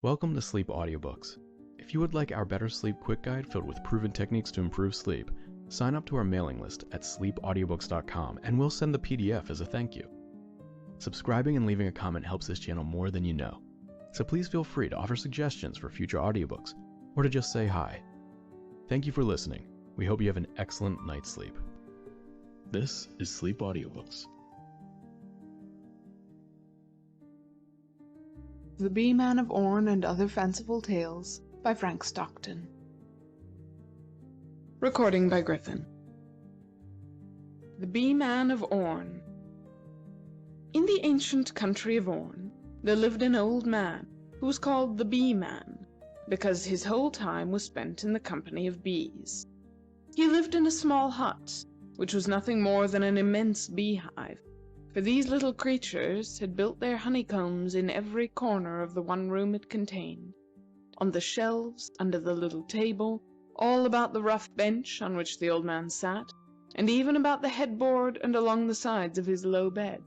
Welcome to Sleep Audiobooks. If you would like our Better Sleep Quick Guide filled with proven techniques to improve sleep, sign up to our mailing list at sleepaudiobooks.com and we'll send the PDF as a thank you. Subscribing and leaving a comment helps this channel more than you know, so please feel free to offer suggestions for future audiobooks or to just say hi. Thank you for listening. We hope you have an excellent night's sleep. This is Sleep Audiobooks. The Bee-Man of Orn and Other Fanciful Tales by Frank Stockton. Recording by Griffin. The Bee-Man of Orn. In the ancient country of Orn, there lived an old man who was called the Bee-Man, because his whole time was spent in the company of bees. He lived in a small hut, which was nothing more than an immense beehive, for these little creatures had built their honeycombs in every corner of the one room it contained, on the shelves, under the little table, all about the rough bench on which the old man sat, and even about the headboard and along the sides of his low bed.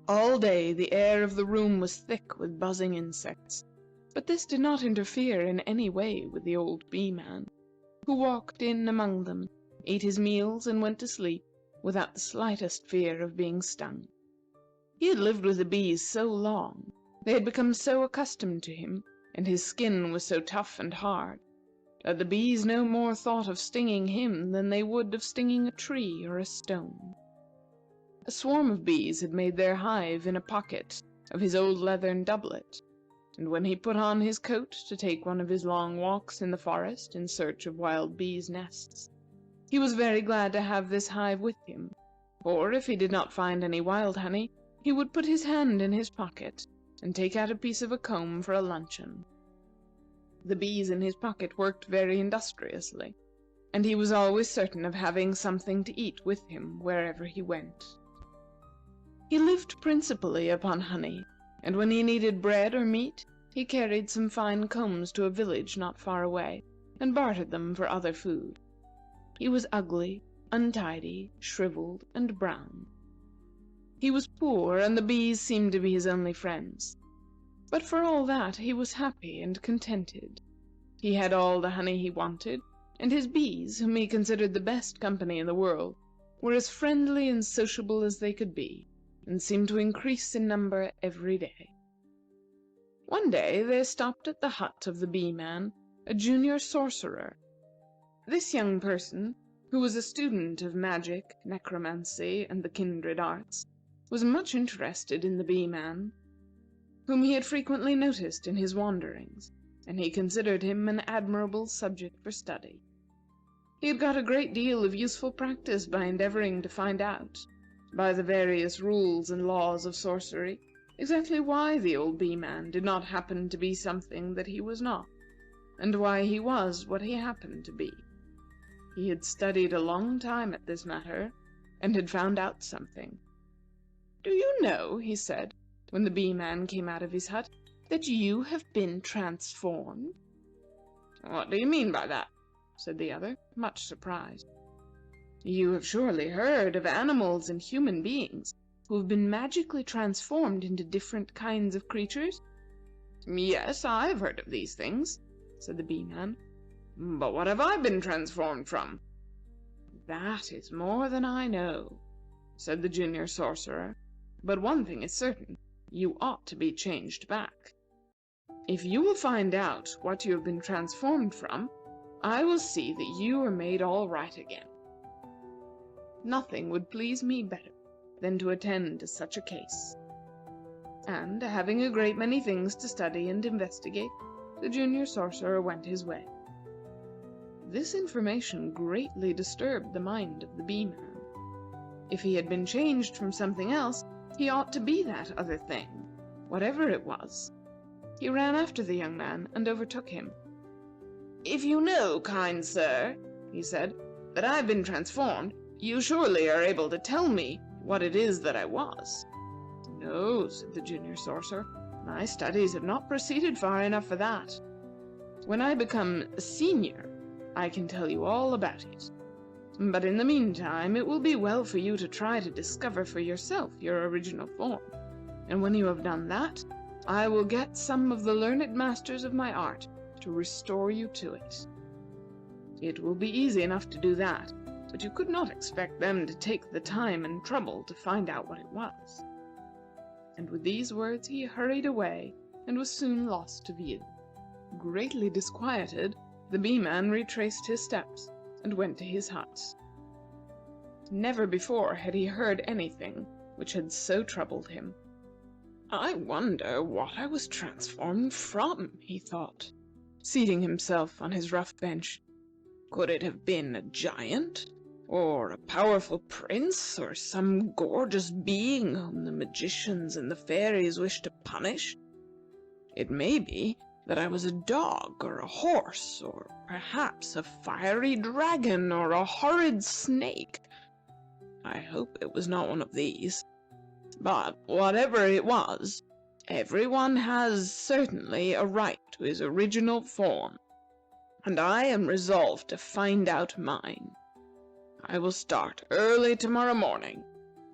All day the air of the room was thick with buzzing insects, but this did not interfere in any way with the old bee-man, who walked in among them, ate his meals, and went to sleep without the slightest fear of being stung. He had lived with the bees so long, they had become so accustomed to him, and his skin was so tough and hard, that the bees no more thought of stinging him than they would of stinging a tree or a stone. A swarm of bees had made their hive in a pocket of his old leathern doublet, and when he put on his coat to take one of his long walks in the forest in search of wild bees' nests, he was very glad to have this hive with him, for if he did not find any wild honey, he would put his hand in his pocket and take out a piece of a comb for a luncheon. The bees in his pocket worked very industriously, and he was always certain of having something to eat with him wherever he went. He lived principally upon honey, and when he needed bread or meat, he carried some fine combs to a village not far away, and bartered them for other food. He was ugly, untidy, shriveled, and brown. He was poor, and the bees seemed to be his only friends. But for all that, he was happy and contented. He had all the honey he wanted, and his bees, whom he considered the best company in the world, were as friendly and sociable as they could be, and seemed to increase in number every day. One day there stopped at the hut of the Bee-Man a junior sorcerer. This young person, who was a student of magic, necromancy, and the kindred arts, was much interested in the Bee-Man, whom he had frequently noticed in his wanderings, and he considered him an admirable subject for study. He had got a great deal of useful practice by endeavoring to find out, by the various rules and laws of sorcery, exactly why the old Bee-Man did not happen to be something that he was not, and why he was what he happened to be. He had studied a long time at this matter, and had found out something. "Do you know," he said, when the Bee-Man came out of his hut, "that you have been transformed?" "What do you mean by that?" said the other, much surprised. "You have surely heard of animals and human beings who have been magically transformed into different kinds of creatures?" "Yes, I have heard of these things," said the Bee-Man. "But what have I been transformed from?" "That is more than I know," said the junior sorcerer. "But one thing is certain, you ought to be changed back. If you will find out what you have been transformed from, I will see that you are made all right again. Nothing would please me better than to attend to such a case." And, having a great many things to study and investigate, the junior sorcerer went his way. This information greatly disturbed the mind of the Bee-Man. If he had been changed from something else, he ought to be that other thing, whatever it was. He ran after the young man and overtook him. "If you know, kind sir," he said, "that I have been transformed, you surely are able to tell me what it is that I was." "No," said the junior sorcerer, "my studies have not proceeded far enough for that. When I become a senior, I can tell you all about it. But in the meantime, it will be well for you to try to discover for yourself your original form, and when you have done that, I will get some of the learned masters of my art to restore you to it. It will be easy enough to do that, but you could not expect them to take the time and trouble to find out what it was." And with these words he hurried away and was soon lost to view. Greatly disquieted, the Bee-Man retraced his steps and went to his hut. Never before had he heard anything which had so troubled him. "I wonder what I was transformed from," he thought, seating himself on his rough bench. "Could it have been a giant, or a powerful prince, or some gorgeous being whom the magicians and the fairies wish to punish? It may be that I was a dog, or a horse, or perhaps a fiery dragon, or a horrid snake. I hope it was not one of these. But whatever it was, everyone has certainly a right to his original form, and I am resolved to find out mine. I will start early tomorrow morning,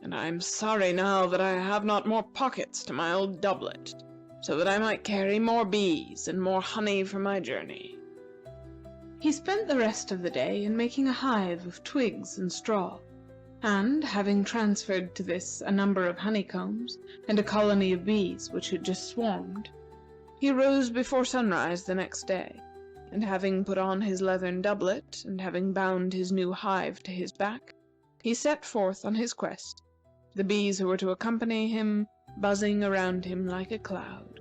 and I am sorry now that I have not more pockets to my old doublet, so that I might carry more bees and more honey for my journey." He spent the rest of the day in making a hive of twigs and straw, and, having transferred to this a number of honeycombs and a colony of bees which had just swarmed, he rose before sunrise the next day, and having put on his leathern doublet, and having bound his new hive to his back, he set forth on his quest, the bees who were to accompany him buzzing around him like a cloud.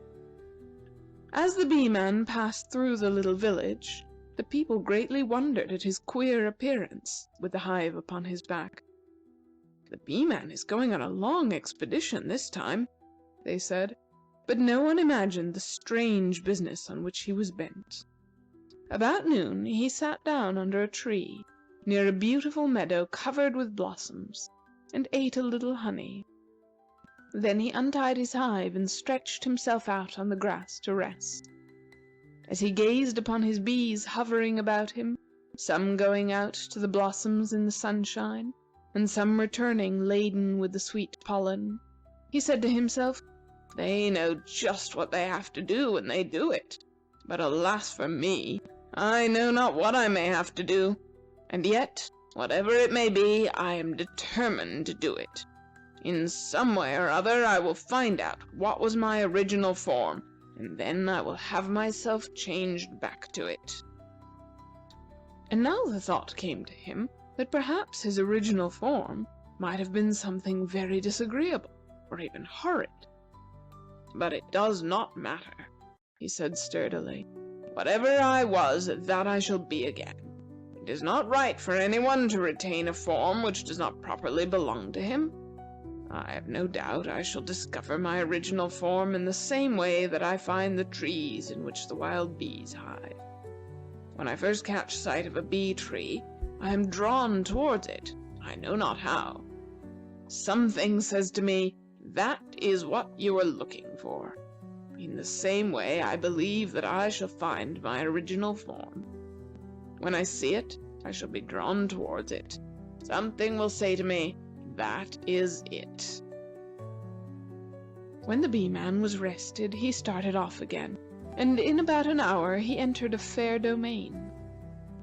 As the Bee-Man passed through the little village, the people greatly wondered at his queer appearance with the hive upon his back. "The Bee-Man is going on a long expedition this time," they said, but no one imagined the strange business on which he was bent. About noon he sat down under a tree near a beautiful meadow covered with blossoms, and ate a little honey. Then he untied his hive and stretched himself out on the grass to rest. As he gazed upon his bees hovering about him, some going out to the blossoms in the sunshine, and some returning laden with the sweet pollen, he said to himself, "They know just what they have to do, and they do it. But alas for me! I know not what I may have to do, and yet, whatever it may be, I am determined to do it. In some way or other I will find out what was my original form, and then I will have myself changed back to it." And now the thought came to him that perhaps his original form might have been something very disagreeable, or even horrid. "But it does not matter," he said sturdily. "Whatever I was, that I shall be again. It is not right for anyone to retain a form which does not properly belong to him. I have no doubt I shall discover my original form in the same way that I find the trees in which the wild bees hive. When I first catch sight of a bee tree, I am drawn towards it, I know not how. Something says to me, 'That is what you are looking for.' In the same way, I believe that I shall find my original form. When I see it, I shall be drawn towards it. Something will say to me, 'That is it.'" When the Bee-Man was rested, he started off again, and in about an hour he entered a fair domain.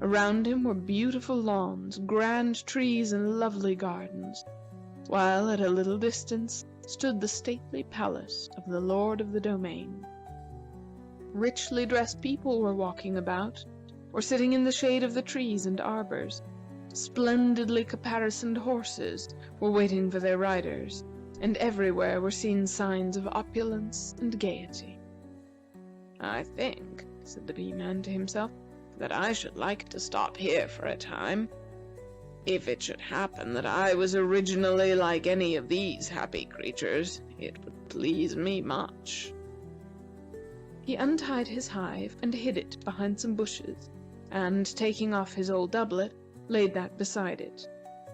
Around him were beautiful lawns, grand trees, and lovely gardens, while at a little distance stood the stately palace of the lord of the domain. Richly dressed people were walking about, or sitting in the shade of the trees and arbors. Splendidly caparisoned horses were waiting for their riders, and everywhere were seen signs of opulence and gaiety. "I think," said the Bee-Man to himself, "that I should like to stop here for a time. If it should happen that I was originally like any of these happy creatures, it would please me much." He untied his hive and hid it behind some bushes, and, taking off his old doublet, laid that beside it.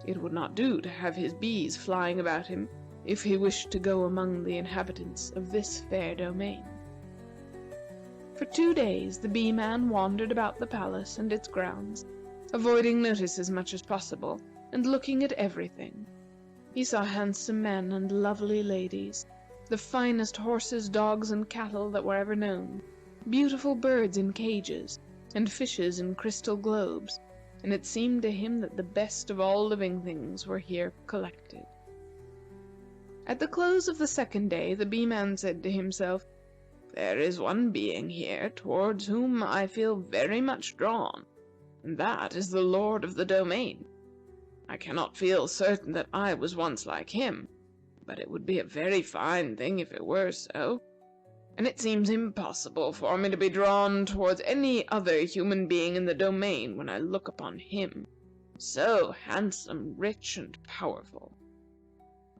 It would not do to have his bees flying about him if he wished to go among the inhabitants of this fair domain. For 2 days the Bee-Man wandered about the palace and its grounds, avoiding notice as much as possible, and looking at everything. He saw handsome men and lovely ladies, the finest horses, dogs, and cattle that were ever known, beautiful birds in cages, and fishes in crystal globes, and it seemed to him that the best of all living things were here collected. At the close of the second day, the Bee-Man said to himself, "There is one being here towards whom I feel very much drawn, and that is the Lord of the Domain. I cannot feel certain that I was once like him, but it would be a very fine thing if it were so. And it seems impossible for me to be drawn towards any other human being in the domain when I look upon him, so handsome, rich, and powerful.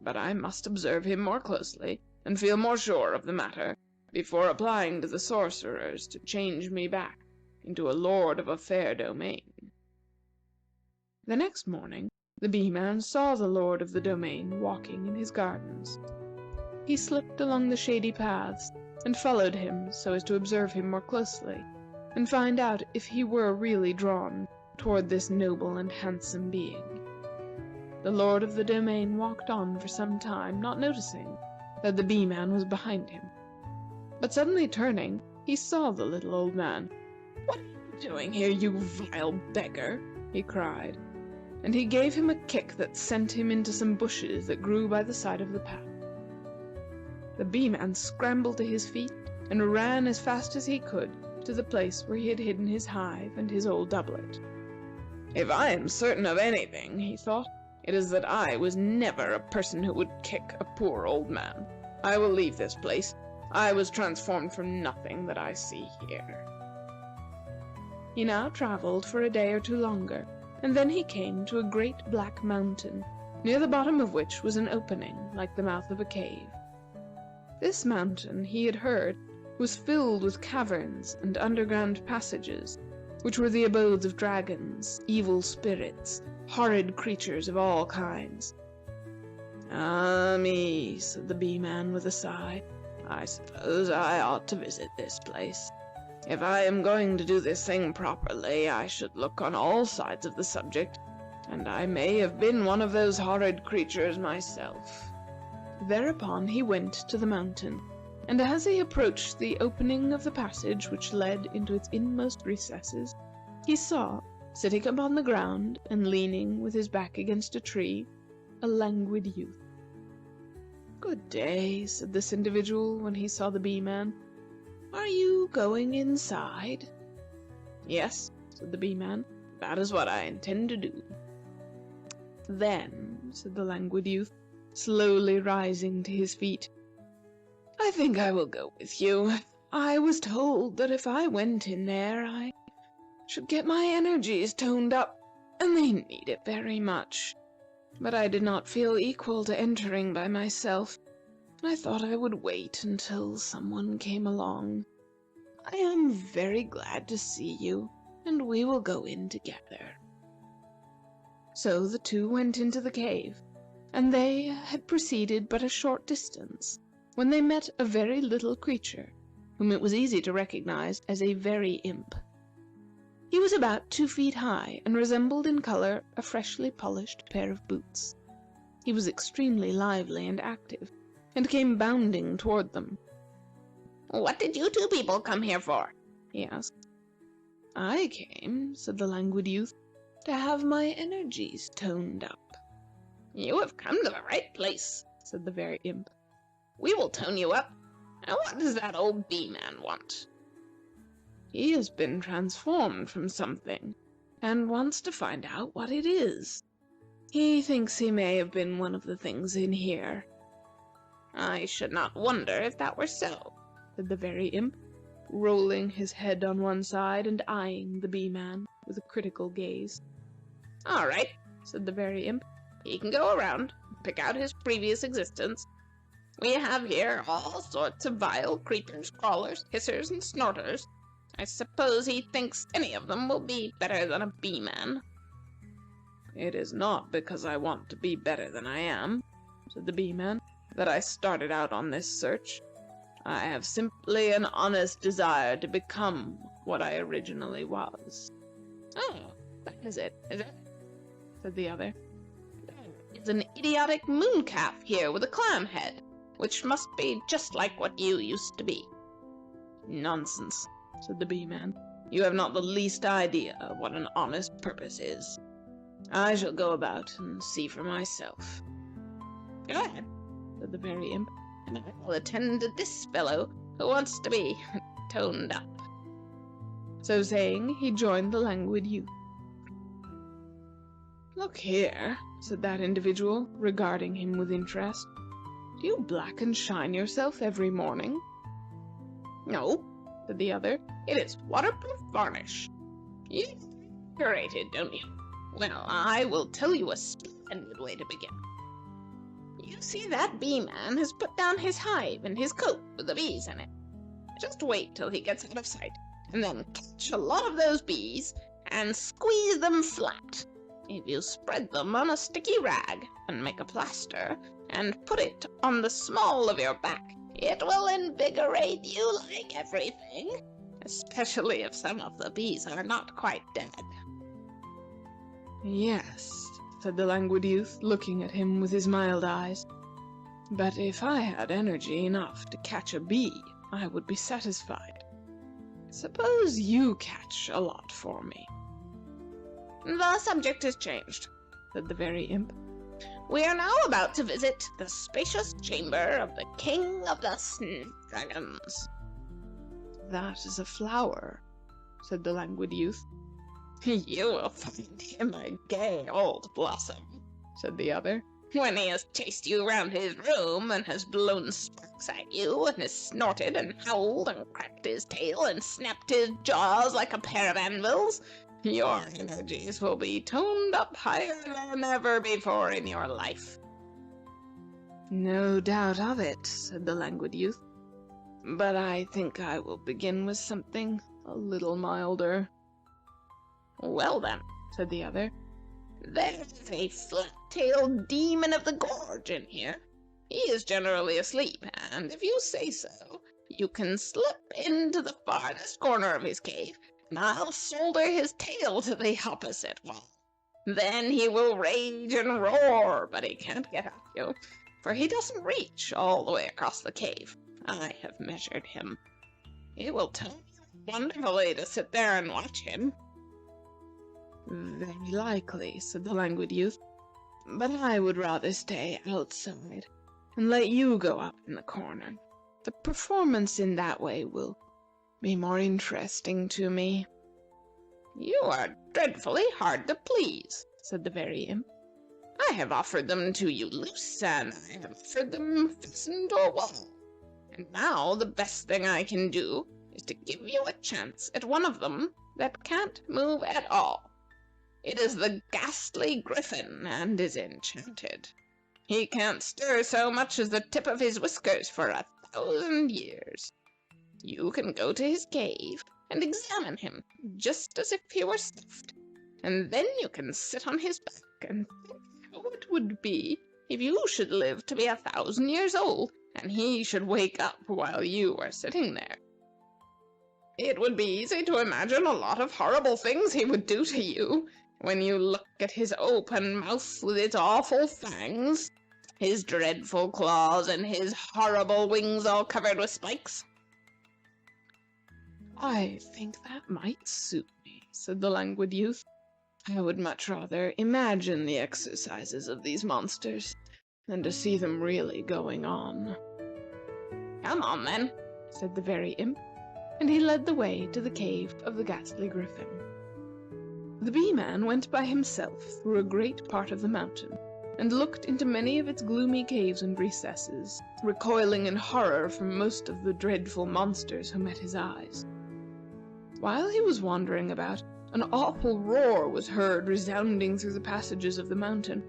But I must observe him more closely, and feel more sure of the matter, before applying to the sorcerers to change me back into a lord of a fair domain." The next morning, the Bee-Man saw the lord of the domain walking in his gardens. He slipped along the shady paths, and followed him so as to observe him more closely, and find out if he were really drawn toward this noble and handsome being. The lord of the domain walked on for some time, not noticing that the Bee-Man was behind him. But suddenly turning, he saw the little old man. "What are you doing here, you vile beggar?" he cried, and he gave him a kick that sent him into some bushes that grew by the side of the path. The Bee-Man scrambled to his feet and ran as fast as he could to the place where he had hidden his hive and his old doublet. "If I am certain of anything," he thought, "it is that I was never a person who would kick a poor old man. I will leave this place. I was transformed from nothing that I see here." He now traveled for a day or two longer, and then he came to a great black mountain, near the bottom of which was an opening like the mouth of a cave. This mountain, he had heard, was filled with caverns and underground passages, which were the abodes of dragons, evil spirits, horrid creatures of all kinds. "Ah me," said the Bee-Man with a sigh, "I suppose I ought to visit this place. If I am going to do this thing properly, I should look on all sides of the subject, and I may have been one of those horrid creatures myself." Thereupon he went to the mountain, and as he approached the opening of the passage which led into its inmost recesses, he saw, sitting upon the ground and leaning with his back against a tree, a languid youth. "Good day," said this individual when he saw the Bee-Man. "Are you going inside?" "Yes," said the Bee-Man, "that is what I intend to do." "Then," said the languid youth, slowly rising to his feet, "I think I will go with you. I was told that if I went in there, I should get my energies toned up, and they need it very much. But I did not feel equal to entering by myself, and I thought I would wait until someone came along. I am very glad to see you, and we will go in together." So the two went into the cave, and they had proceeded but a short distance when they met a very little creature, whom it was easy to recognize as a Very Imp. He was about 2 feet high, and resembled in color a freshly polished pair of boots. He was extremely lively and active, and came bounding toward them. "What did you two people come here for?" he asked. "I came," said the languid youth, "to have my energies toned up." "You have come to the right place," said the Very Imp. "We will tone you up. Now, what does that old Bee-Man want?" "He has been transformed from something, and wants to find out what it is. He thinks he may have been one of the things in here." "I should not wonder if that were so," said the Very Imp, rolling his head on one side and eyeing the Bee-Man with a critical gaze. "All right," said the Very Imp. "He can go around and pick out his previous existence. We have here all sorts of vile creepers, crawlers, hissers, and snorters. I suppose he thinks any of them will be better than a Bee-Man." "It is not because I want to be better than I am," said the Bee-Man, "that I started out on this search. I have simply an honest desire to become what I originally was." "Oh, that is it, said the other. "There is an idiotic moon calf here with a clam head. which must be just like what you used to be." "Nonsense," said the Bee-Man. "You have not the least idea of what an honest purpose is. I shall go about and see for myself." "Go ahead," said the Very Imp, "and I will attend to this fellow who wants to be toned up." So saying, he joined the languid youth. "Look here," said that individual, regarding him with interest. "Do you black and shine yourself every morning?" "No," said the other. "It is waterproof varnish. You decorated, don't you? Well, I will tell you a splendid way to begin. You see that Bee-Man has put down his hive and his coat with the bees in it. Just wait till he gets out of sight, and then catch a lot of those bees and squeeze them flat. If you spread them on a sticky rag and make a plaster and put it on the small of your back, it will invigorate you like everything, especially if some of the bees are not quite dead." "Yes," said the languid youth, looking at him with his mild eyes. "But if I had energy enough to catch a bee, I would be satisfied. Suppose you catch a lot for me." "The subject is changed," said the Very Imp. "We are now about to visit the spacious chamber of the King of the Snapdragons." "That is a flower," said the languid youth. "You will find him a gay old blossom," said the other, "when he has chased you round his room, and has blown sparks at you, and has snorted and howled, and cracked his tail, and snapped his jaws like a pair of anvils. Your energies will be toned up higher than ever before in your life." "No doubt of it," said the languid youth. "But I think I will begin with something a little milder." "Well, then," said the other, "there is a flat-tailed demon of the gorge in here. He is generally asleep, and if you say so, you can slip into the farthest corner of his cave, and I'll solder his tail to the opposite wall. Then he will rage and roar, but he can't get at you, for he doesn't reach all the way across the cave. I have measured him. It will tone you wonderfully to sit there and watch him." "Very likely," said the languid youth. "But I would rather stay outside and let you go up in the corner. The performance in that way will be more interesting to me." "You are dreadfully hard to please," said the Very Imp. "I have offered them to you loose, and I have offered them fastened to a wall. And now the best thing I can do is to give you a chance at one of them that can't move at all. It is the ghastly Griffin, and is enchanted. He can't stir so much as the tip of his whiskers for 1,000 years. You can go to his cave and examine him just as if he were stuffed, and then you can sit on his back and think how it would be if you should live to be 1,000 years old, and he should wake up while you are sitting there. It would be easy to imagine a lot of horrible things he would do to you when you look at his open mouth with its awful fangs, his dreadful claws, and his horrible wings all covered with spikes." "I think that might suit me," said the languid youth. "I would much rather imagine the exercises of these monsters than to see them really going on." "Come on, then," said the Very Imp, and he led the way to the cave of the ghastly Griffin. The Bee-Man went by himself through a great part of the mountain, and looked into many of its gloomy caves and recesses, recoiling in horror from most of the dreadful monsters who met his eyes. While he was wandering about, an awful roar was heard resounding through the passages of the mountain,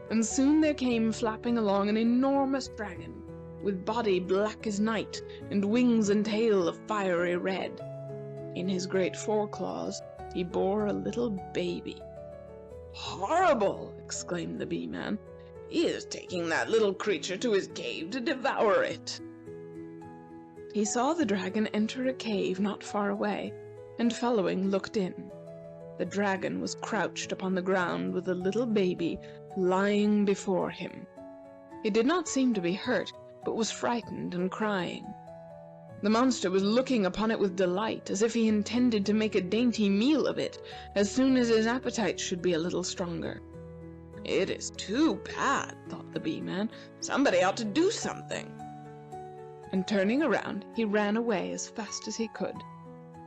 and soon there came flapping along an enormous dragon, with body black as night, and wings and tail of fiery red. In his great foreclaws he bore a little baby. "Horrible!" exclaimed the Bee-Man. "He is taking that little creature to his cave to devour it." He saw the dragon enter a cave not far away, and following, looked in. The dragon was crouched upon the ground with the little baby lying before him. It did not seem to be hurt, but was frightened and crying. The monster was looking upon it with delight, as if he intended to make a dainty meal of it as soon as his appetite should be a little stronger. "It is too bad," thought the Bee-Man. "Somebody ought to do something." And turning around, he ran away as fast as he could.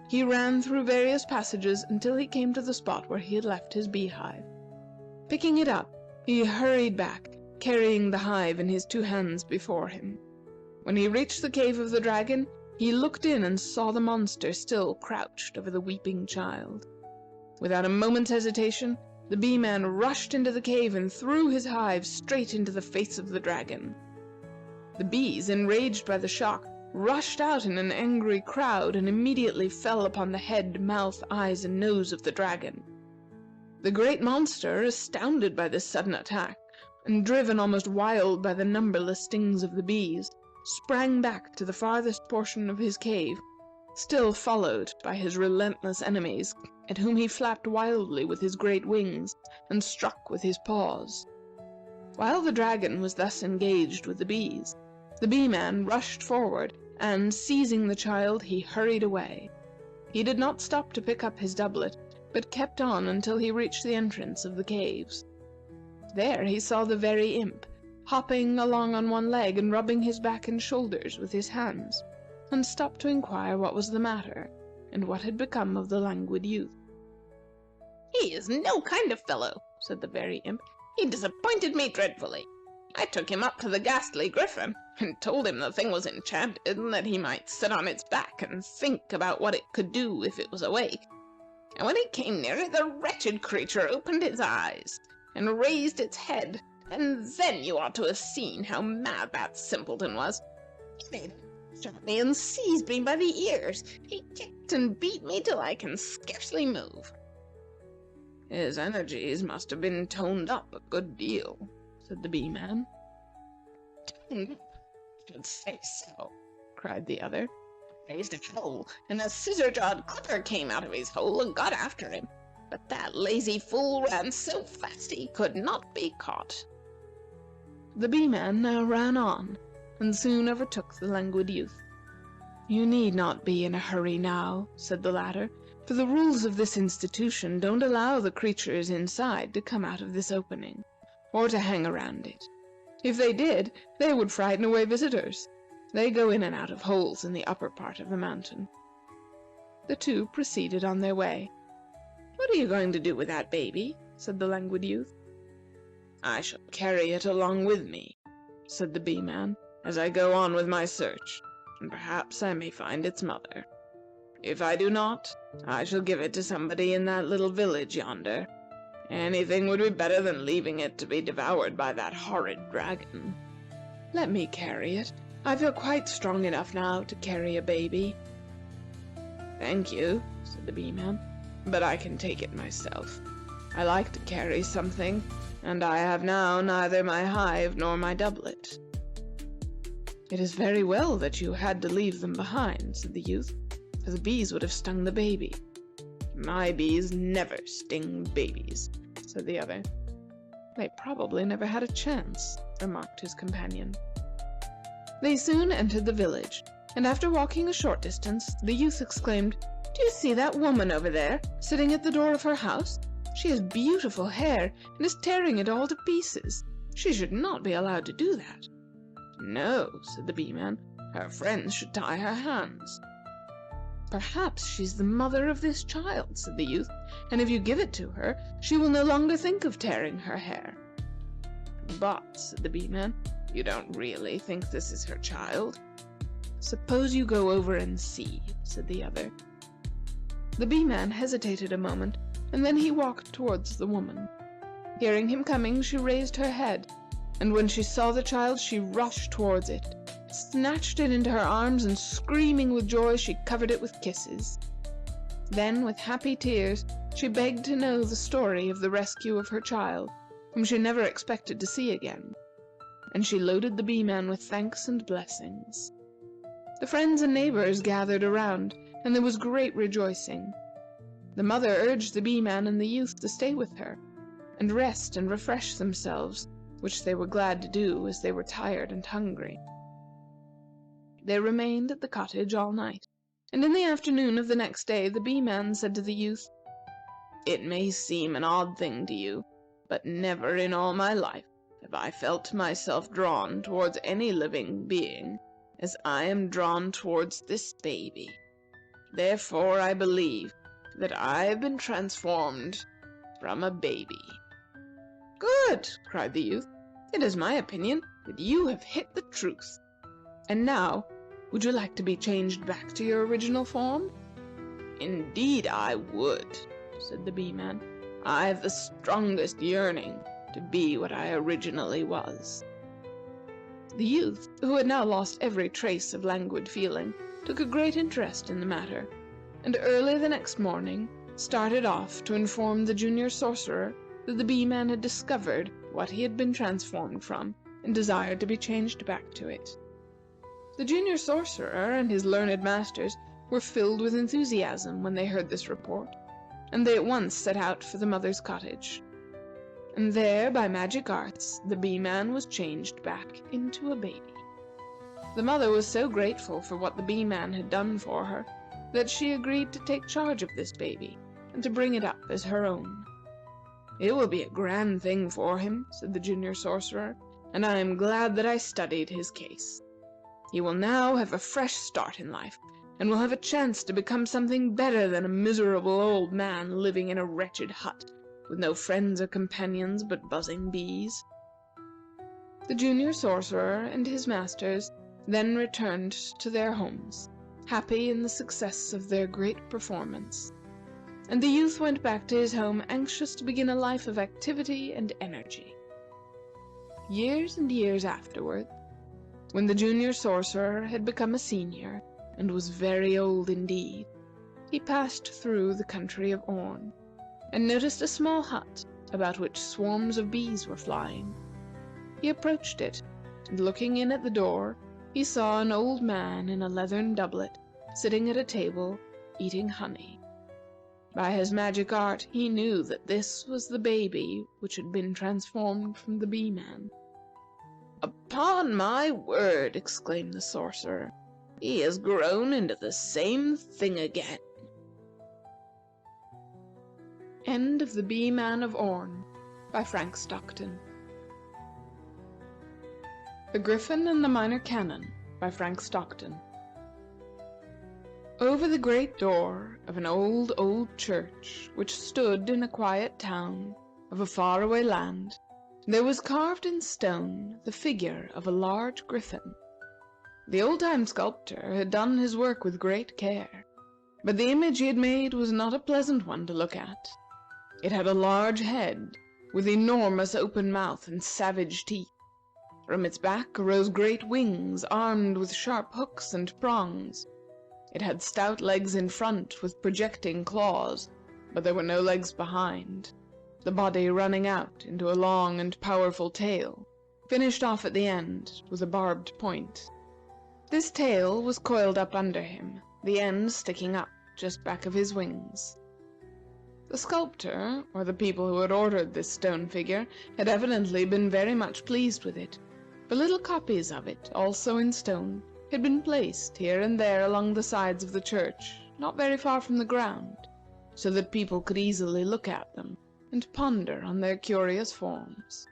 He ran through various passages until he came to the spot where he had left his beehive. Picking it up, he hurried back, carrying the hive in his 2 hands before him. When he reached the cave of the dragon, he looked in and saw the monster still crouched over the weeping child. Without a moment's hesitation, the Bee-Man rushed into the cave and threw his hive straight into the face of the dragon. The bees, enraged by the shock, rushed out in an angry crowd and immediately fell upon the head, mouth, eyes, and nose of the dragon. The great monster, astounded by this sudden attack, and driven almost wild by the numberless stings of the bees, sprang back to the farthest portion of his cave, still followed by his relentless enemies, at whom he flapped wildly with his great wings and struck with his paws. While the dragon was thus engaged with the bees, the Bee-Man rushed forward, and, seizing the child, he hurried away. He did not stop to pick up his doublet, but kept on until he reached the entrance of the caves. There he saw the very imp, hopping along on one leg and rubbing his back and shoulders with his hands, and stopped to inquire what was the matter, and what had become of the languid youth. "He is no kind of fellow," said the very imp. "He disappointed me dreadfully. I took him up to the ghastly Griffin, and told him the thing was enchanted, and that he might sit on its back and think about what it could do if it was awake. And when he came near it, the wretched creature opened its eyes and raised its head, and then you ought to have seen how mad that simpleton was. He made shot me and seized me by the ears. He kicked and beat me till I can scarcely move." "His energies must have been toned up a good deal," said the Bee-Man. "Toned up? I should say so," cried the other. "Raised a hole, and a scissor-jawed clipper came out of his hole and got after him. But that lazy fool ran so fast he could not be caught." The Bee-Man now ran on, and soon overtook the languid youth. "You need not be in a hurry now," said the latter, "for the rules of this institution don't allow the creatures inside to come out of this opening, or to hang around it. If they did, they would frighten away visitors. They go in and out of holes in the upper part of the mountain." The two proceeded on their way. "What are you going to do with that baby?" said the languid youth. "I shall carry it along with me," said the Bee-Man, "as I go on with my search, and perhaps I may find its mother. If I do not, I shall give it to somebody in that little village yonder. Anything would be better than leaving it to be devoured by that horrid dragon." "Let me carry it. I feel quite strong enough now to carry a baby." "Thank you," said the Bee-Man, "but I can take it myself. I like to carry something, and I have now neither my hive nor my doublet." "It is very well that you had to leave them behind," said the youth, "for the bees would have stung the baby." "My bees never sting babies," said the other. "They probably never had a chance," remarked his companion. They soon entered the village, and after walking a short distance, the youth exclaimed, "Do you see that woman over there, sitting at the door of her house? She has beautiful hair, and is tearing it all to pieces. She should not be allowed to do that." "No," said the Bee-Man, "her friends should tie her hands." "Perhaps she's the mother of this child," said the youth, "and if you give it to her, she will no longer think of tearing her hair." "But," said the Bee-Man, "you don't really think this is her child?" "Suppose you go over and see," said the other. The Bee-Man hesitated a moment, and then he walked towards the woman. Hearing him coming, she raised her head, and when she saw the child, she rushed towards it, snatched it into her arms, and screaming with joy, she covered it with kisses. Then, with happy tears, she begged to know the story of the rescue of her child, whom she never expected to see again, and she loaded the Bee-Man with thanks and blessings. The friends and neighbors gathered around, and there was great rejoicing. The mother urged the Bee-Man and the youth to stay with her, and rest and refresh themselves, which they were glad to do, as they were tired and hungry. they remained at the cottage all night, and in the afternoon of the next day the Bee-Man said to the youth: "It may seem an odd thing to you, but never in all my life have I felt myself drawn towards any living being as I am drawn towards this baby. Therefore, I believe that I have been transformed from a baby." "Good!" cried the youth. "It is my opinion that you have hit the truth. And now, would you like to be changed back to your original form?" "Indeed, I would," said the Bee-Man. "I have the strongest yearning to be what I originally was." The youth, who had now lost every trace of languid feeling, took a great interest in the matter, and early the next morning started off to inform the Junior Sorcerer that the Bee-Man had discovered what he had been transformed from and desired to be changed back to it. The Junior Sorcerer and his learned masters were filled with enthusiasm when they heard this report, and they at once set out for the mother's cottage. And there, by magic arts, the Bee-Man was changed back into a baby. The mother was so grateful for what the Bee-Man had done for her that she agreed to take charge of this baby and to bring it up as her own. "It will be a grand thing for him," said the Junior Sorcerer, "and I am glad that I studied his case. He will now have a fresh start in life, and will have a chance to become something better than a miserable old man living in a wretched hut with no friends or companions but buzzing bees." The Junior Sorcerer and his masters then returned to their homes, happy in the success of their great performance, and the youth went back to his home anxious to begin a life of activity and energy. Years and years afterward, when the Junior Sorcerer had become a senior and was very old indeed, he passed through the country of Orn, and noticed a small hut about which swarms of bees were flying. He approached it, and looking in at the door, he saw an old man in a leathern doublet sitting at a table eating honey. By his magic art, he knew that this was the baby which had been transformed from the Bee-Man. "Upon my word!" exclaimed the Sorcerer, "he has grown into the same thing again." End of The Bee-Man of Orn by Frank Stockton. The Griffin and the Minor Canon by Frank Stockton. Over the great door of an old, old church which stood in a quiet town of a far-away land, there was carved in stone the figure of a large griffin. The old-time sculptor had done his work with great care, but the image he had made was not a pleasant one to look at. It had a large head, with enormous open mouth and savage teeth. From its back arose great wings, armed with sharp hooks and prongs. It had stout legs in front, with projecting claws, but there were no legs behind, the body running out into a long and powerful tail, finished off at the end with a barbed point. This tail was coiled up under him, the end sticking up just back of his wings. The sculptor, or the people who had ordered this stone figure, had evidently been very much pleased with it, for little copies of it, also in stone, had been placed here and there along the sides of the church, not very far from the ground, so that people could easily look at them and ponder on their curious forms.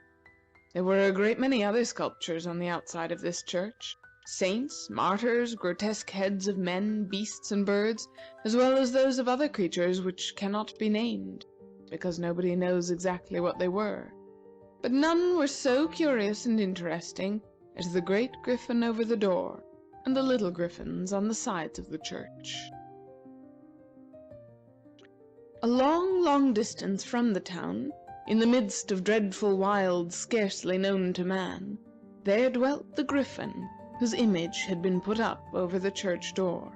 There were a great many other sculptures on the outside of this church, saints, martyrs, grotesque heads of men, beasts, and birds, as well as those of other creatures which cannot be named, because nobody knows exactly what they were. But none were so curious and interesting as the great griffin over the door and the little griffins on the sides of the church. A long, long distance from the town, in the midst of dreadful wilds scarcely known to man, there dwelt the griffin whose image had been put up over the church door.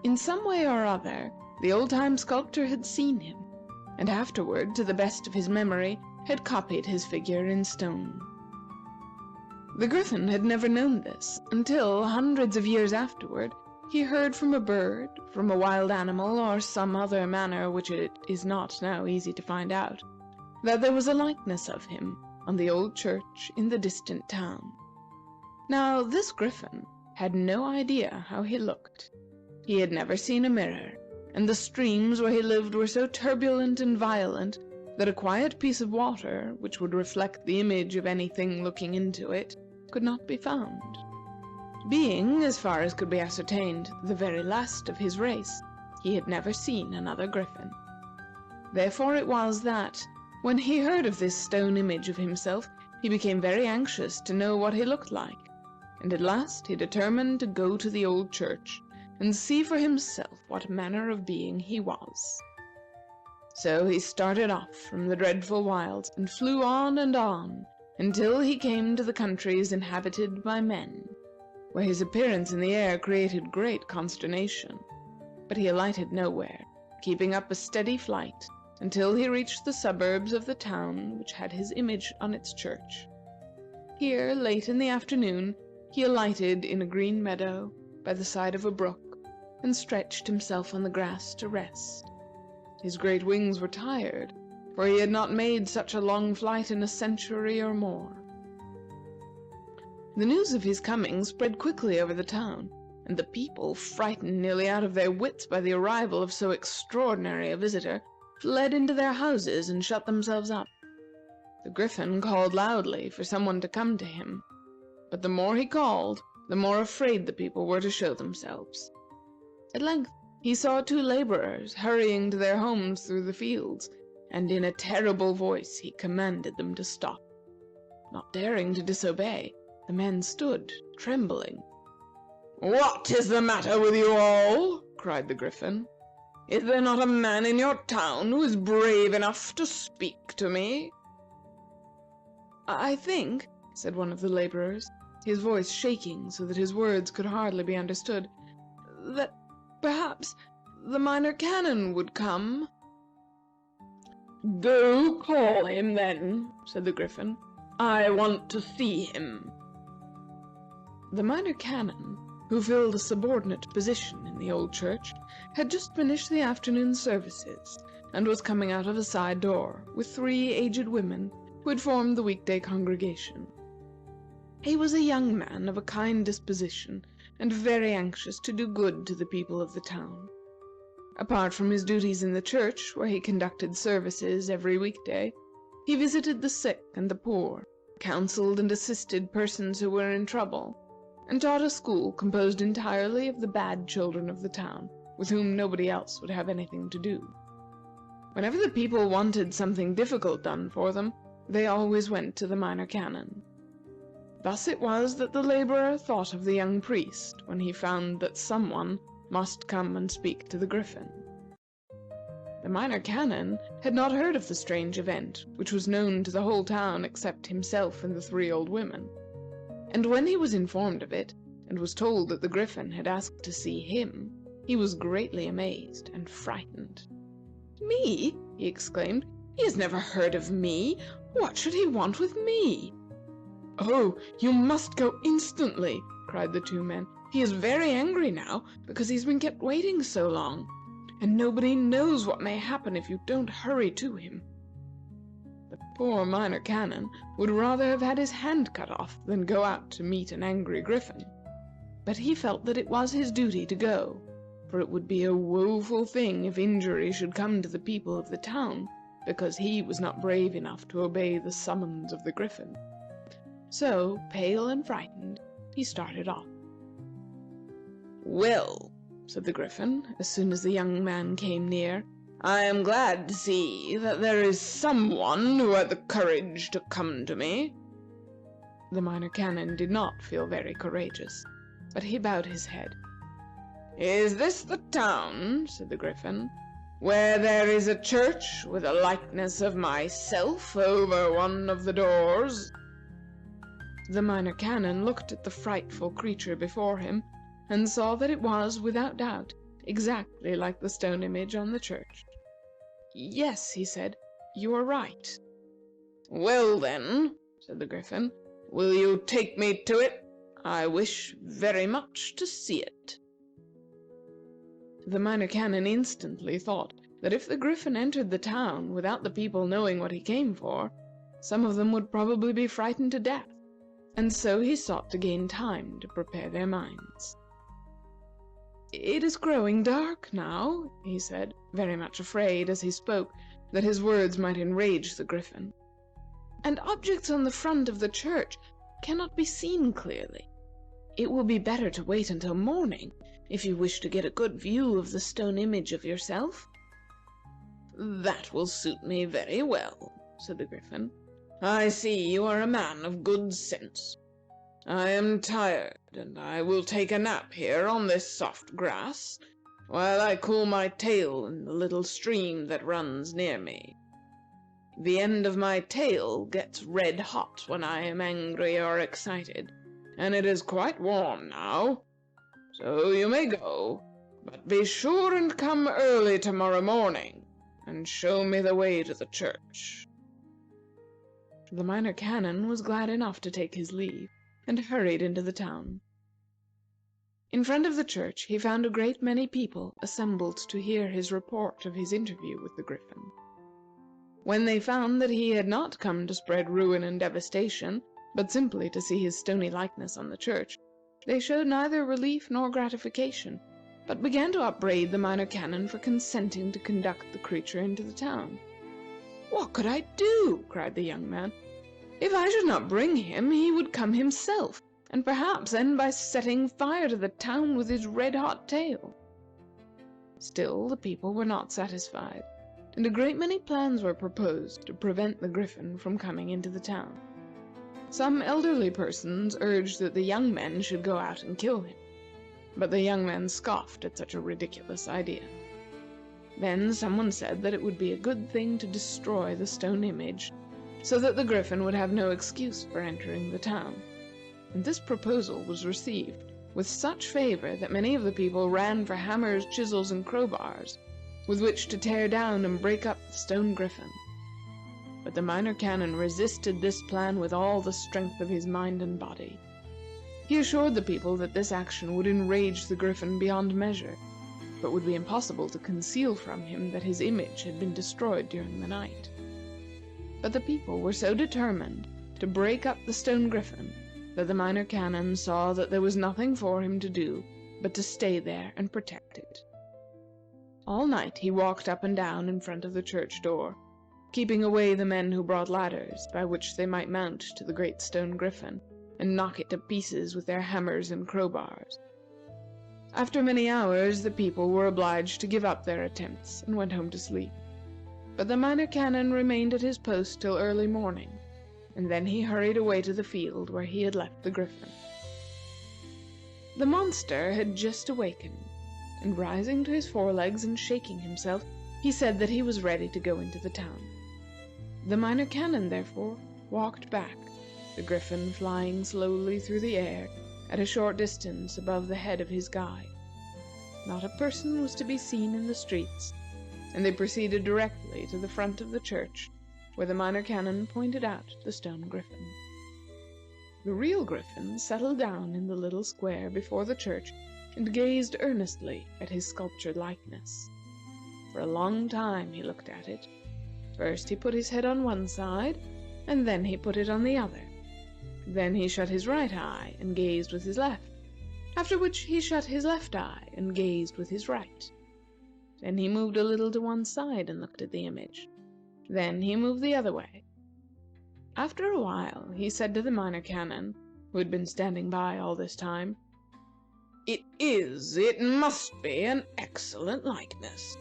In some way or other, the old-time sculptor had seen him, and afterward, to the best of his memory, had copied his figure in stone. The griffin had never known this until, hundreds of years afterward, he heard from a bird, from a wild animal, or some other manner which it is not now easy to find out, that there was a likeness of him on the old church in the distant town. Now, this griffin had no idea how he looked. He had never seen a mirror, and the streams where he lived were so turbulent and violent that a quiet piece of water, which would reflect the image of anything looking into it, could not be found. Being, as far as could be ascertained, the very last of his race, he had never seen another griffin. Therefore it was that, when he heard of this stone image of himself, he became very anxious to know what he looked like, and at last he determined to go to the old church and see for himself what manner of being he was. So he started off from the dreadful wilds and flew on and on until he came to the countries inhabited by men, where his appearance in the air created great consternation. But he alighted nowhere, keeping up a steady flight until he reached the suburbs of the town which had his image on its church. Here, late in the afternoon, he alighted in a green meadow by the side of a brook and stretched himself on the grass to rest. His great wings were tired, for he had not made such a long flight in a century or more. The news of his coming spread quickly over the town, and the people, frightened nearly out of their wits by the arrival of so extraordinary a visitor, fled into their houses and shut themselves up. The Griffin called loudly for someone to come to him, but the more he called, the more afraid the people were to show themselves. At length he saw two laborers hurrying to their homes through the fields, and in a terrible voice he commanded them to stop. Not daring to disobey, the men stood, trembling. "What is the matter with you all?" cried the Griffin. "Is there not a man in your town who is brave enough to speak to me?" "I think," said one of the laborers, his voice shaking so that his words could hardly be understood, "that perhaps the Minor Canon would come." "Go call him, then," said the Griffin. "I want to see him." The Minor Canon, who filled a subordinate position in the old church, had just finished the afternoon services and was coming out of a side door with three aged women who had formed the weekday congregation. He was a young man of a kind disposition and very anxious to do good to the people of the town. Apart from his duties in the church, where he conducted services every weekday, he visited the sick and the poor, counseled and assisted persons who were in trouble, and taught a school composed entirely of the bad children of the town, with whom nobody else would have anything to do. Whenever the people wanted something difficult done for them, they always went to the Minor Canon. Thus it was that the laborer thought of the young priest when he found that someone must come and speak to the Griffin. The Minor Canon had not heard of the strange event, which was known to the whole town except himself and the three old women, and when he was informed of it, and was told that the Griffin had asked to see him, he was greatly amazed and frightened. "Me?" he exclaimed. "He has never heard of me. What should he want with me?" "Oh, you must go instantly!" cried the two men. "He is very angry now because he's been kept waiting so long, and nobody knows what may happen if you don't hurry to him." The poor Minor Canon would rather have had his hand cut off than go out to meet an angry Griffin, but he felt that it was his duty to go, for it would be a woeful thing if injury should come to the people of the town because he was not brave enough to obey the summons of the Griffin. So, pale and frightened, he started off. "Well," said the Griffin, as soon as the young man came near, "I am glad to see that there is someone who had the courage to come to me." The Minor Canon did not feel very courageous, but he bowed his head. "Is this the town," said the Griffin, "where there is a church with a likeness of myself over one of the doors?" The Minor Canon looked at the frightful creature before him, and saw that it was, without doubt, exactly like the stone image on the church. "Yes," he said, "you are right." "Well, then," said the Griffin, "will you take me to it? I wish very much to see it." The Minor Canon instantly thought that if the Griffin entered the town without the people knowing what he came for, some of them would probably be frightened to death. and so he sought to gain time to prepare their minds. "It is growing dark now," he said, very much afraid, as he spoke, that his words might enrage the Griffin, "and objects on the front of the church cannot be seen clearly. It will be better to wait until morning, if you wish to get a good view of the stone image of yourself." "That will suit me very well," said the Griffin. "I see you are a man of good sense. I am tired, and I will take a nap here on this soft grass, while I cool my tail in the little stream that runs near me. The end of my tail gets red hot when I am angry or excited, and it is quite warm now. So you may go, but be sure and come early tomorrow morning, and show me the way to the church." The Minor Canon was glad enough to take his leave, and hurried into the town. In front of the church he found a great many people assembled to hear his report of his interview with the Griffin. When they found that he had not come to spread ruin and devastation, but simply to see his stony likeness on the church, they showed neither relief nor gratification, but began to upbraid the Minor Canon for consenting to conduct the creature into the town. "What could I do?" cried the young man. "If I should not bring him, he would come himself, and perhaps end by setting fire to the town with his red-hot tail." Still, the people were not satisfied, and a great many plans were proposed to prevent the Griffin from coming into the town. Some elderly persons urged that the young men should go out and kill him, but the young men scoffed at such a ridiculous idea. Then someone said that it would be a good thing to destroy the stone image, so that the Griffin would have no excuse for entering the town, and this proposal was received with such favor that many of the people ran for hammers, chisels, and crowbars, with which to tear down and break up the stone Griffin. But the Minor Canon resisted this plan with all the strength of his mind and body. He assured the people that this action would enrage the Griffin beyond measure, but would be impossible to conceal from him that his image had been destroyed during the night. But the people were so determined to break up the stone Griffin that the Minor Canon saw that there was nothing for him to do but to stay there and protect it. All night he walked up and down in front of the church door, keeping away the men who brought ladders by which they might mount to the great stone Griffin and knock it to pieces with their hammers and crowbars. After many hours, the people were obliged to give up their attempts and went home to sleep. But the Minor Canon remained at his post till early morning, and then he hurried away to the field where he had left the Griffin. The monster had just awakened, and rising to his forelegs and shaking himself, he said that he was ready to go into the town. The Minor Canon, therefore, walked back, the Griffin flying slowly through the air at a short distance above the head of his guide. Not a person was to be seen in the streets, and they proceeded directly to the front of the church, where the Minor Canon pointed out the stone Griffin. The real Griffin settled down in the little square before the church and gazed earnestly at his sculptured likeness. For a long time he looked at it. First he put his head on one side, and then he put it on the other. Then he shut his right eye and gazed with his left, after which he shut his left eye and gazed with his right. Then he moved a little to one side and looked at the image. Then he moved the other way. After a while, he said to the Minor Canon, who had been standing by all this time, It must be an excellent likeness.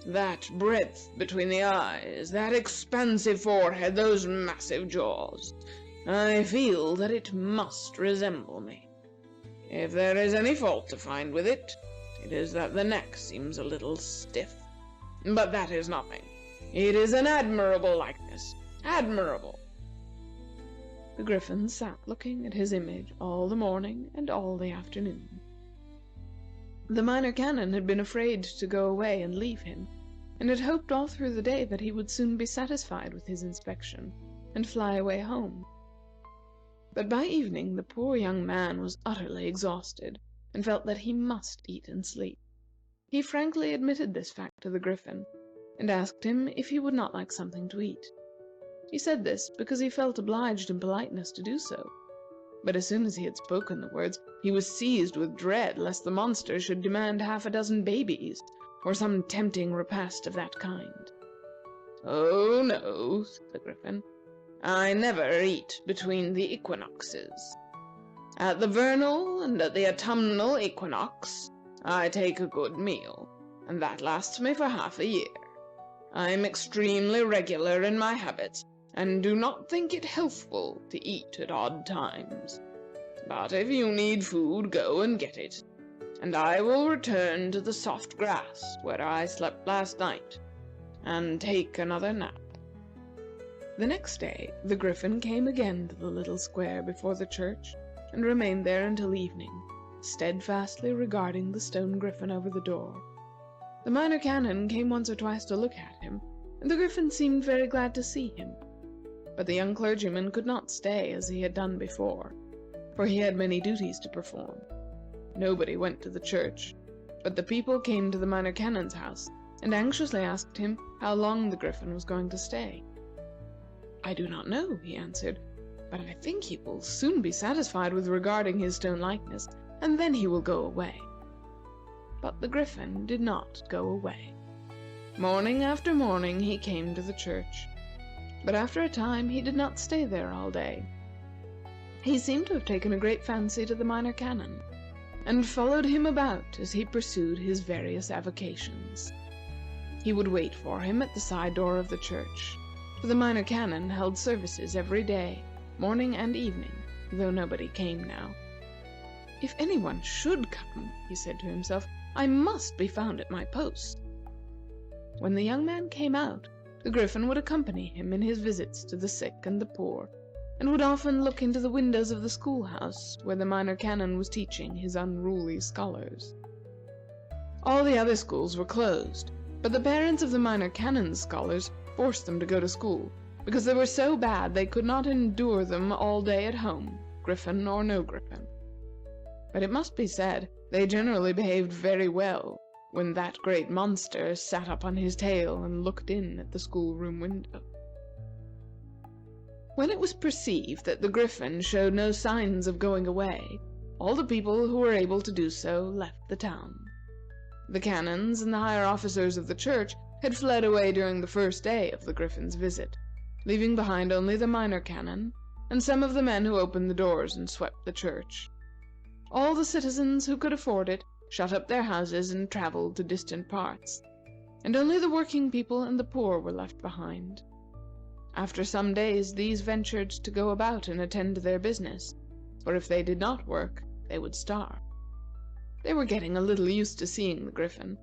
That breadth between the eyes, that expansive forehead, those massive jaws. I feel that it must resemble me. If there is any fault to find with it, it is that the neck seems a little stiff. But that is nothing. It is an admirable likeness. Admirable." The Griffin sat looking at his image all the morning and all the afternoon. The Minor Canon had been afraid to go away and leave him, and had hoped all through the day that he would soon be satisfied with his inspection and fly away home. But by evening the poor young man was utterly exhausted, and felt that he must eat and sleep. He frankly admitted this fact to the Griffin, and asked him if he would not like something to eat. He said this because he felt obliged in politeness to do so. But as soon as he had spoken the words, he was seized with dread lest the monster should demand half a dozen babies, or some tempting repast of that kind. "Oh, no," said the Griffin. "I never eat between the equinoxes. At the vernal and at the autumnal equinox, I take a good meal, and that lasts me for half a year. I am extremely regular in my habits, and do not think it healthful to eat at odd times. But if you need food, go and get it, and I will return to the soft grass where I slept last night, and take another nap." The next day, the Griffin came again to the little square before the church, and remained there until evening, steadfastly regarding the stone griffin over the door. The Minor Canon came once or twice to look at him, and the Griffin seemed very glad to see him. But the young clergyman could not stay as he had done before, for he had many duties to perform. Nobody went to the church, but the people came to the Minor Canon's house and anxiously asked him how long the Griffin was going to stay. "I do not know," he answered, "but I think he will soon be satisfied with regarding his stone likeness, and then he will go away." But the Griffin did not go away. Morning after morning he came to the church, but after a time he did not stay there all day. He seemed to have taken a great fancy to the Minor Canon, and followed him about as he pursued his various avocations. He would wait for him at the side door of the church, for the Minor Canon held services every day, morning and evening, though nobody came now. "If anyone should come," he said to himself, "I must be found at my post." When the young man came out, the Griffin would accompany him in his visits to the sick and the poor, and would often look into the windows of the schoolhouse where the Minor Canon was teaching his unruly scholars. All the other schools were closed, but the parents of the Minor Canon's scholars forced them to go to school, because they were so bad they could not endure them all day at home, Griffin or no Griffin. But it must be said, they generally behaved very well when that great monster sat up on his tail and looked in at the schoolroom window. When it was perceived that the Griffin showed no signs of going away, all the people who were able to do so left the town. The canons and the higher officers of the church had fled away during the first day of the Griffin's visit, leaving behind only the Minor Canon and some of the men who opened the doors and swept the church. All the citizens who could afford it shut up their houses and traveled to distant parts, and only the working people and the poor were left behind. After some days, these ventured to go about and attend to their business, for if they did not work, they would starve. They were getting a little used to seeing the Griffin,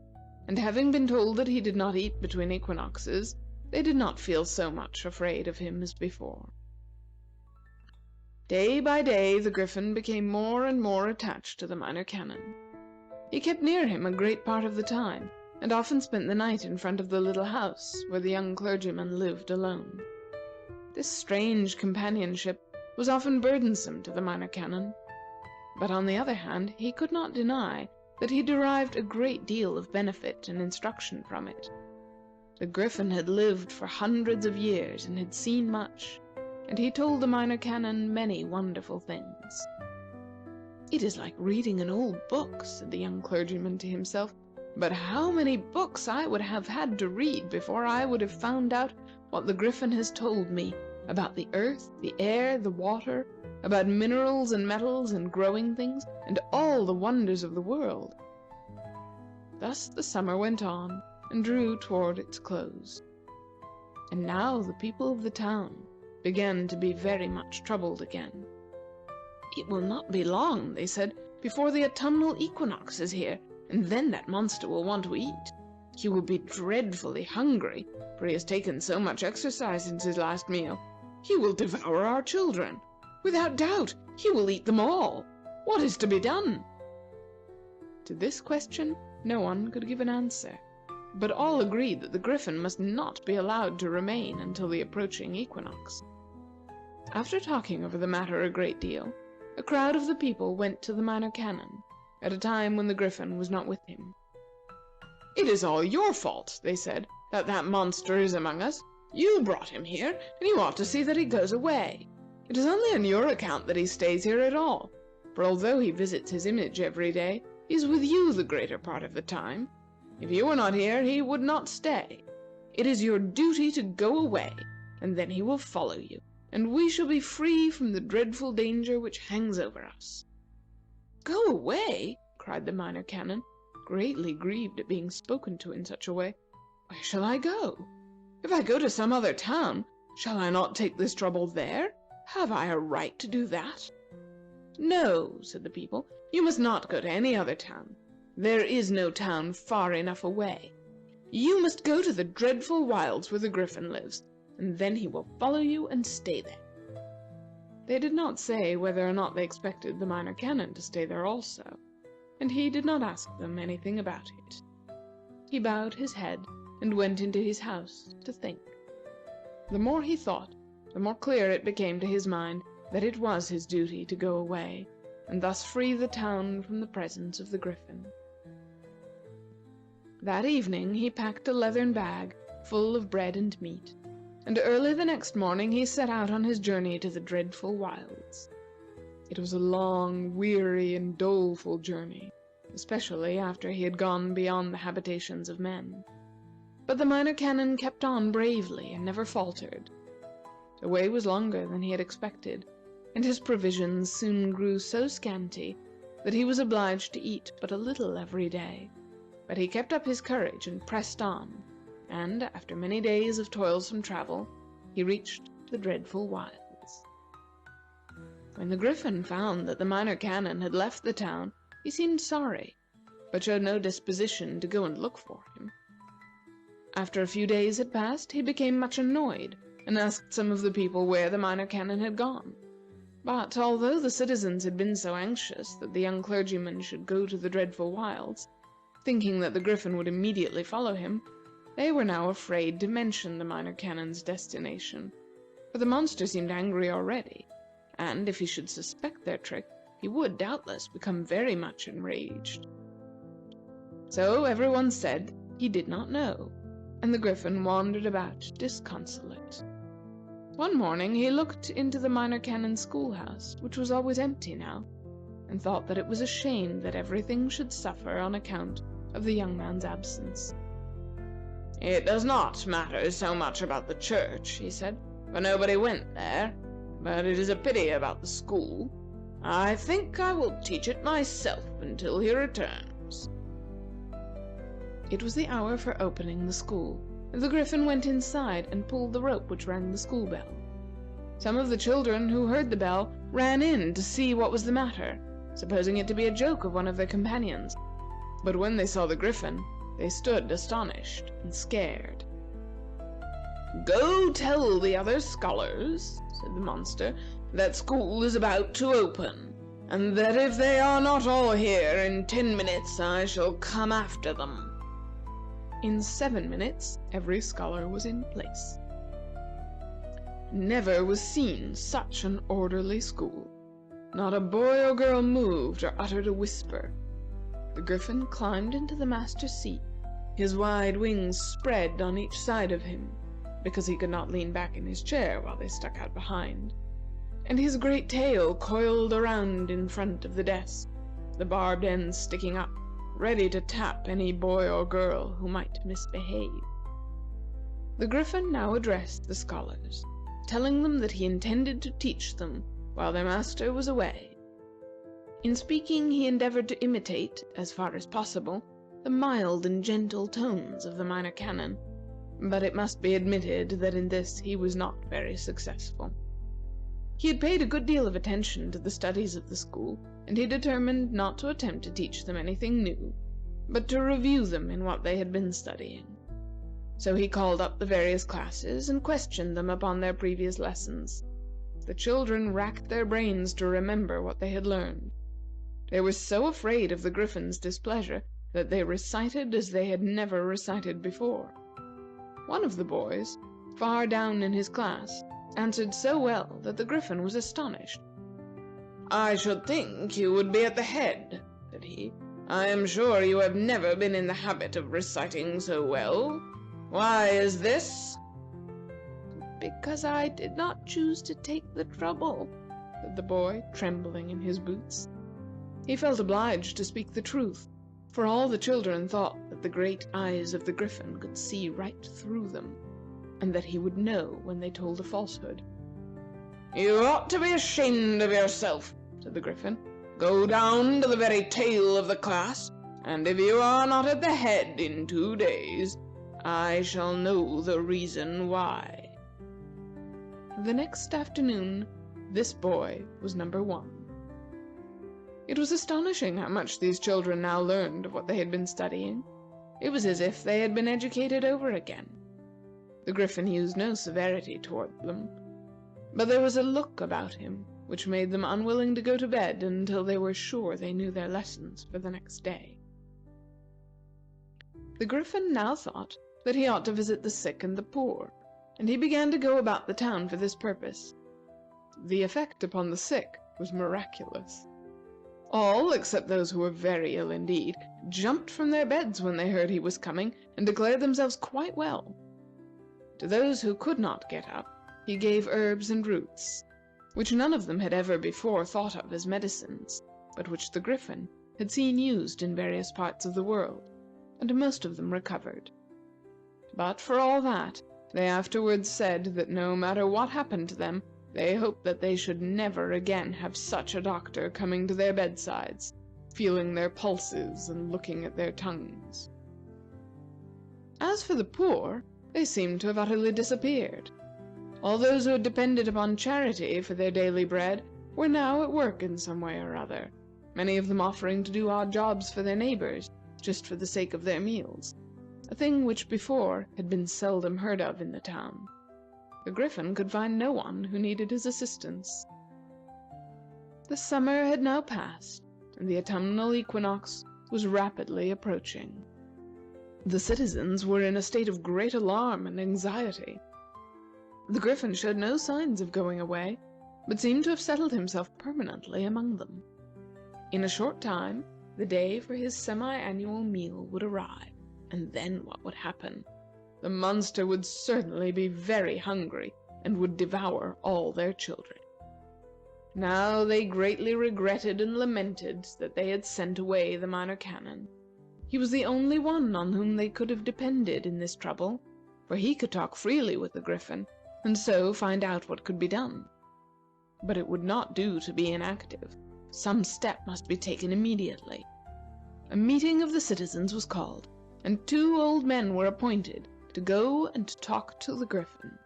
and having been told that he did not eat between equinoxes, they did not feel so much afraid of him as before. Day by day, the Griffin became more and more attached to the Minor Canon. He kept near him a great part of the time, and often spent the night in front of the little house where the young clergyman lived alone. This strange companionship was often burdensome to the Minor Canon, but on the other hand, he could not deny that he derived a great deal of benefit and instruction from it. The Griffin had lived for hundreds of years and had seen much, and he told the Minor Canon many wonderful things. "It is like reading an old book," said the young clergyman to himself, "but how many books I would have had to read before I would have found out what the Griffin has told me about the earth, the air, the water, about minerals and metals and growing things, and all the wonders of the world." Thus the summer went on and drew toward its close. And now the people of the town began to be very much troubled again. "It will not be long," they said, "before the autumnal equinox is here, and then that monster will want to eat. He will be dreadfully hungry, for he has taken so much exercise since his last meal. He will devour our children. Without doubt, he will eat them all. What is to be done?" To this question no one could give an answer, but all agreed that the Griffin must not be allowed to remain until the approaching equinox. After talking over the matter a great deal, a crowd of the people went to the Minor Canon at a time when the Griffin was not with him. "It is all your fault," they said, "that monster is among us. You brought him here, and you ought to see that he goes away. It is only on your account that he stays here at all, for although he visits his image every day, he is with you the greater part of the time. If you were not here, he would not stay. It is your duty to go away, and then he will follow you, and we shall be free from the dreadful danger which hangs over us." "Go away!" cried the Minor Canon, greatly grieved at being spoken to in such a way. "Where shall I go? If I go to some other town, shall I not take this trouble there? Have I a right to do that?" "No," said the people, "you must not go to any other town. There is no town far enough away. You must go to the dreadful wilds where the Griffin lives, and then he will follow you and stay there." They did not say whether or not they expected the Minor Canon to stay there also, and he did not ask them anything about it. He bowed his head and went into his house to think. The more he thought, the more clear it became to his mind that it was his duty to go away, and thus free the town from the presence of the Griffin. That evening he packed a leathern bag full of bread and meat, and early the next morning he set out on his journey to the dreadful wilds. It was a long, weary, and doleful journey, especially after he had gone beyond the habitations of men. But the Minor Canon kept on bravely and never faltered. The way was longer than he had expected, and his provisions soon grew so scanty that he was obliged to eat but a little every day. But he kept up his courage and pressed on, and, after many days of toilsome travel, he reached the dreadful wilds. When the Griffin found that the Minor Canon had left the town, he seemed sorry, but showed no disposition to go and look for him. After a few days had passed, he became much annoyed, and asked some of the people where the Minor Canon had gone. But although the citizens had been so anxious that the young clergyman should go to the dreadful wilds, thinking that the Griffin would immediately follow him, they were now afraid to mention the Minor Canon's destination, for the monster seemed angry already, and if he should suspect their trick, he would doubtless become very much enraged. So everyone said he did not know, and the Griffin wandered about disconsolate. One morning he looked into the Minor Canon's schoolhouse, which was always empty now, and thought that it was a shame that everything should suffer on account of the young man's absence. "It does not matter so much about the church," he said, "for nobody went there, but it is a pity about the school. I think I will teach it myself until he returns." It was the hour for opening the school, and the Griffin went inside and pulled the rope which rang the school bell. Some of the children who heard the bell ran in to see what was the matter, supposing it to be a joke of one of their companions, but when they saw the Griffin, they stood astonished and scared. "Go tell the other scholars," said the monster, "that school is about to open, and that if they are not all here in 10 minutes, I shall come after them." In 7 minutes, every scholar was in place. Never was seen such an orderly school. Not a boy or girl moved or uttered a whisper. The Griffin climbed into the master's seat, his wide wings spread on each side of him, because he could not lean back in his chair while they stuck out behind, and his great tail coiled around in front of the desk, the barbed ends sticking up, ready to tap any boy or girl who might misbehave. The Griffin now addressed the scholars, telling them that he intended to teach them while their master was away. In speaking, he endeavored to imitate, as far as possible, the mild and gentle tones of the Minor Canon, but it must be admitted that in this he was not very successful. He had paid a good deal of attention to the studies of the school, and he determined not to attempt to teach them anything new, but to review them in what they had been studying. So he called up the various classes and questioned them upon their previous lessons. The children racked their brains to remember what they had learned. They were so afraid of the Griffin's displeasure that they recited as they had never recited before. One of the boys, far down in his class, answered so well that the Griffin was astonished. "I should think you would be at the head," said he. "I am sure you have never been in the habit of reciting so well. Why is this?" "Because I did not choose to take the trouble," said the boy, trembling in his boots. He felt obliged to speak the truth, for all the children thought that the great eyes of the Griffin could see right through them, and that he would know when they told a falsehood. "You ought to be ashamed of yourself," said the Griffin. "Go down to the very tail of the class, and if you are not at the head in 2 days, I shall know the reason why." The next afternoon, this boy was number 1. It was astonishing how much these children now learned of what they had been studying. It was as if they had been educated over again. The Griffin used no severity toward them, but there was a look about him which made them unwilling to go to bed until they were sure they knew their lessons for the next day. The Griffin now thought that he ought to visit the sick and the poor, and he began to go about the town for this purpose. The effect upon the sick was miraculous. All, except those who were very ill indeed, jumped from their beds when they heard he was coming, and declared themselves quite well. To those who could not get up, he gave herbs and roots, which none of them had ever before thought of as medicines, but which the Griffin had seen used in various parts of the world, and most of them recovered. But for all that, they afterwards said that no matter what happened to them, they hoped that they should never again have such a doctor coming to their bedsides, feeling their pulses and looking at their tongues. As for the poor, they seemed to have utterly disappeared. All those who had depended upon charity for their daily bread were now at work in some way or other, many of them offering to do odd jobs for their neighbors, just for the sake of their meals, a thing which before had been seldom heard of in the town. The Griffin could find no one who needed his assistance. The summer had now passed, and the autumnal equinox was rapidly approaching. The citizens were in a state of great alarm and anxiety. The Griffin showed no signs of going away, but seemed to have settled himself permanently among them. In a short time, the day for his semi-annual meal would arrive, and then what would happen? The monster would certainly be very hungry and would devour all their children. Now they greatly regretted and lamented that they had sent away the Minor Canon. He was the only one on whom they could have depended in this trouble, for he could talk freely with the Griffin, and so find out what could be done. But it would not do to be inactive. Some step must be taken immediately. A meeting of the citizens was called, and 2 old men were appointed to go and talk to the Griffin.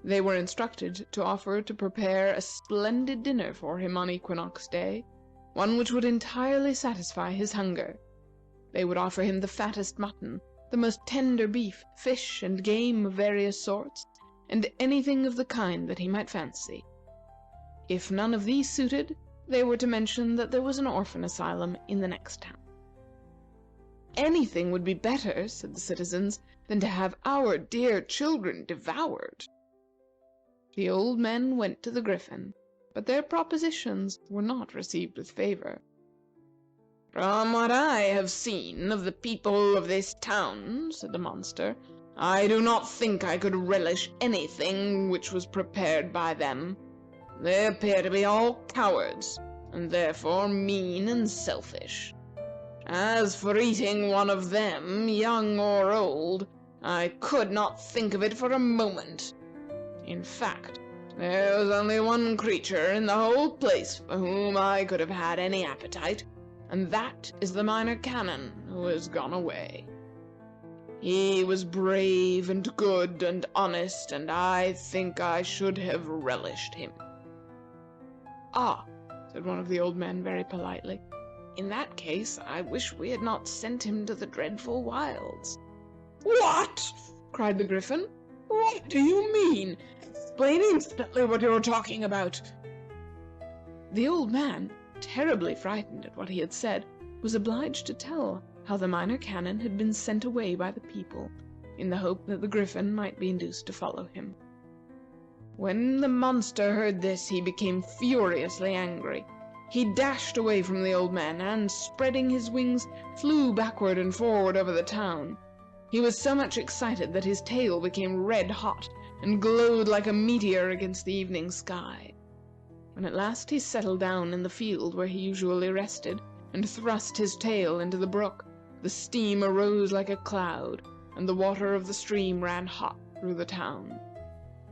They were instructed to offer to prepare a splendid dinner for him on Equinox Day, one which would entirely satisfy his hunger. They would offer him the fattest mutton, the most tender beef, fish, and game of various sorts, and anything of the kind that he might fancy. If none of these suited, they were to mention that there was an orphan asylum in the next town. Anything would be better, said the citizens, than to have our dear children devoured. The old men went to the Griffin, but their propositions were not received with favor. "From what I have seen of the people of this town," said the monster, "I do not think I could relish anything which was prepared by them. They appear to be all cowards, and therefore mean and selfish. As for eating one of them, young or old, I could not think of it for a moment. In fact, there was only one creature in the whole place for whom I could have had any appetite, and that is the Minor Canon, who has gone away. He was brave and good and honest, and I think I should have relished him." "Ah," said one of the old men very politely, "in that case, I wish we had not sent him to the dreadful wilds." "What?" cried the Griffin. "What do you mean? Explain instantly what you are talking about." The old man, terribly frightened at what he had said, was obliged to tell how the Minor Canon had been sent away by the people, in the hope that the Griffin might be induced to follow him. When the monster heard this, he became furiously angry. He dashed away from the old man, and, spreading his wings, flew backward and forward over the town. He was so much excited that his tail became red hot, and glowed like a meteor against the evening sky. When at last he settled down in the field where he usually rested, and thrust his tail into the brook, the steam arose like a cloud, and the water of the stream ran hot through the town.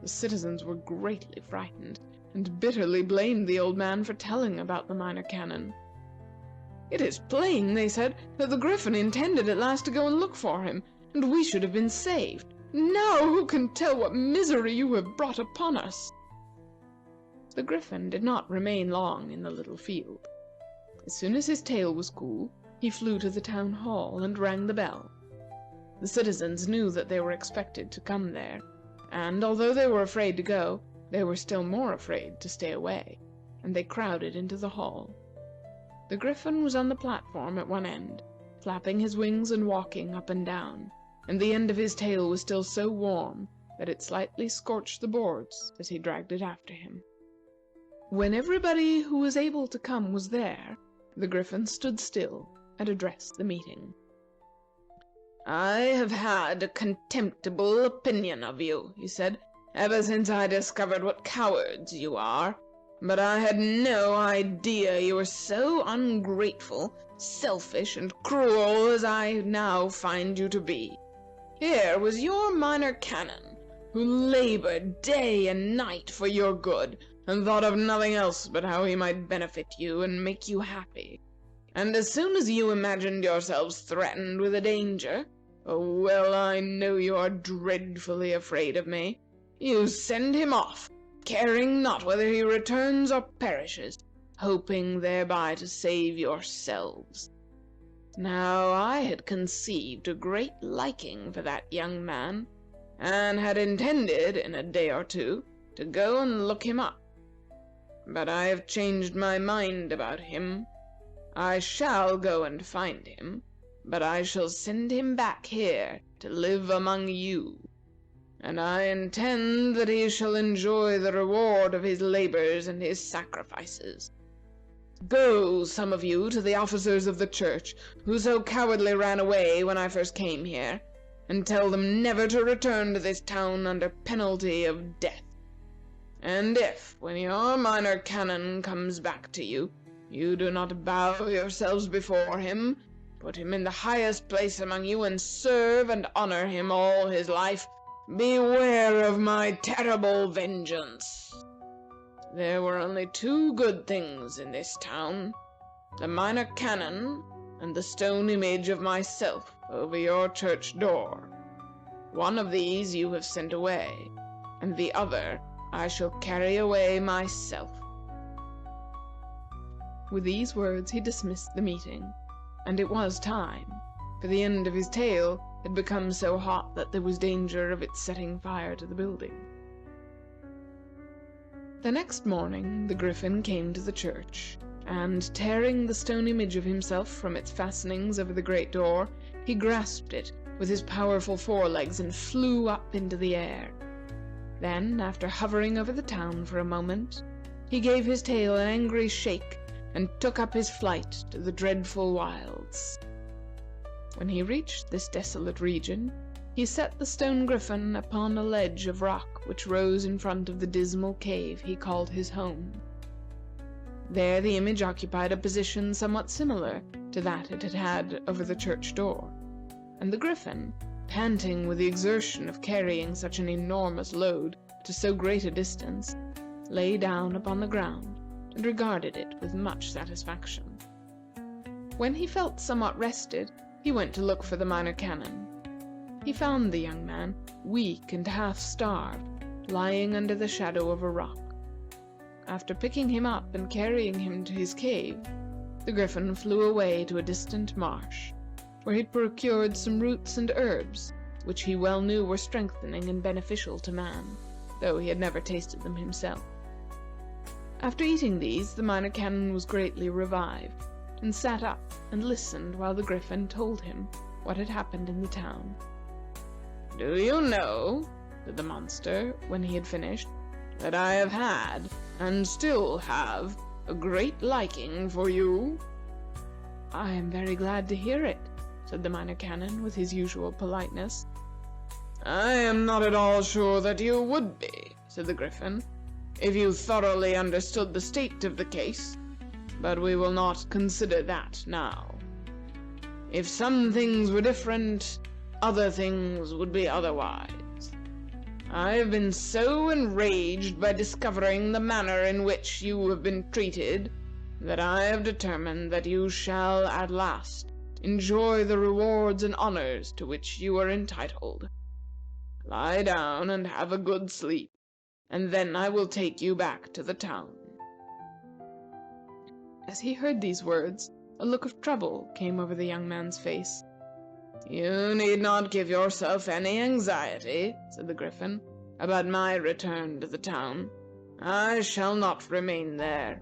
The citizens were greatly frightened, and bitterly blamed the old man for telling about the Minor Canon. "It is plain," they said, "that the Griffin intended at last to go and look for him, and we should have been saved. Now who can tell what misery you have brought upon us?" The Griffin did not remain long in the little field. As soon as his tail was cool, he flew to the town hall and rang the bell. The citizens knew that they were expected to come there, and although they were afraid to go, they were still more afraid to stay away, and they crowded into the hall. The Griffin was on the platform at one end, flapping his wings and walking up and down, and the end of his tail was still so warm that it slightly scorched the boards as he dragged it after him. When everybody who was able to come was there, the Griffin stood still and addressed the meeting. "I have had a contemptible opinion of you," he said, "ever since I discovered what cowards you are. But I had no idea you were so ungrateful, selfish, and cruel as I now find you to be. Here was your Minor Canon, who labored day and night for your good, and thought of nothing else but how he might benefit you and make you happy. And as soon as you imagined yourselves threatened with a danger, oh, well, I know you are dreadfully afraid of me, you send him off, caring not whether he returns or perishes, hoping thereby to save yourselves. Now, I had conceived a great liking for that young man, and had intended, in a day or two, to go and look him up. But I have changed my mind about him. I shall go and find him, but I shall send him back here to live among you. And I intend that he shall enjoy the reward of his labors and his sacrifices. Go, some of you, to the officers of the church who so cowardly ran away when I first came here, and tell them never to return to this town under penalty of death. And if, when your Minor Canon comes back to you, you do not bow yourselves before him, put him in the highest place among you, and serve and honor him all his life, beware of my terrible vengeance. There were only two good things in this town, the Minor Canon and the stone image of myself over your church door. One of these you have sent away, and the other I shall carry away myself." With these words he dismissed the meeting, and it was time, for the end of his tail had become so hot that there was danger of its setting fire to the building. The next morning the Griffin came to the church, and tearing the stone image of himself from its fastenings over the great door, he grasped it with his powerful forelegs and flew up into the air. Then, after hovering over the town for a moment, he gave his tail an angry shake and took up his flight to the dreadful wilds. When he reached this desolate region, he set the stone Griffin upon a ledge of rock which rose in front of the dismal cave he called his home. There the image occupied a position somewhat similar to that it had had over the church door, and the Griffin, panting with the exertion of carrying such an enormous load to so great a distance, lay down upon the ground and regarded it with much satisfaction. When he felt somewhat rested, he went to look for the Minor Canon. He found the young man, weak and half-starved, lying under the shadow of a rock. After picking him up and carrying him to his cave, the Griffin flew away to a distant marsh, where he procured some roots and herbs, which he well knew were strengthening and beneficial to man, though he had never tasted them himself. After eating these, the Minor Canon was greatly revived, and sat up and listened while the Griffin told him what had happened in the town. "Do you know," said the monster, when he had finished, "that I have had, and still have, a great liking for you?" "I am very glad to hear it," said the Minor Canon with his usual politeness. I am not at all sure that you would be, said the Griffin, if you thoroughly understood the state of the case, but we will not consider that now. If some things were different, other things would be otherwise. I have been so enraged by discovering the manner in which you have been treated that I have determined that you shall at last enjoy the rewards and honors to which you are entitled. Lie down and have a good sleep, and then I will take you back to the town." As he heard these words, a look of trouble came over the young man's face. "You need not give yourself any anxiety," said the Griffin, "about my return to the town. I shall not remain there.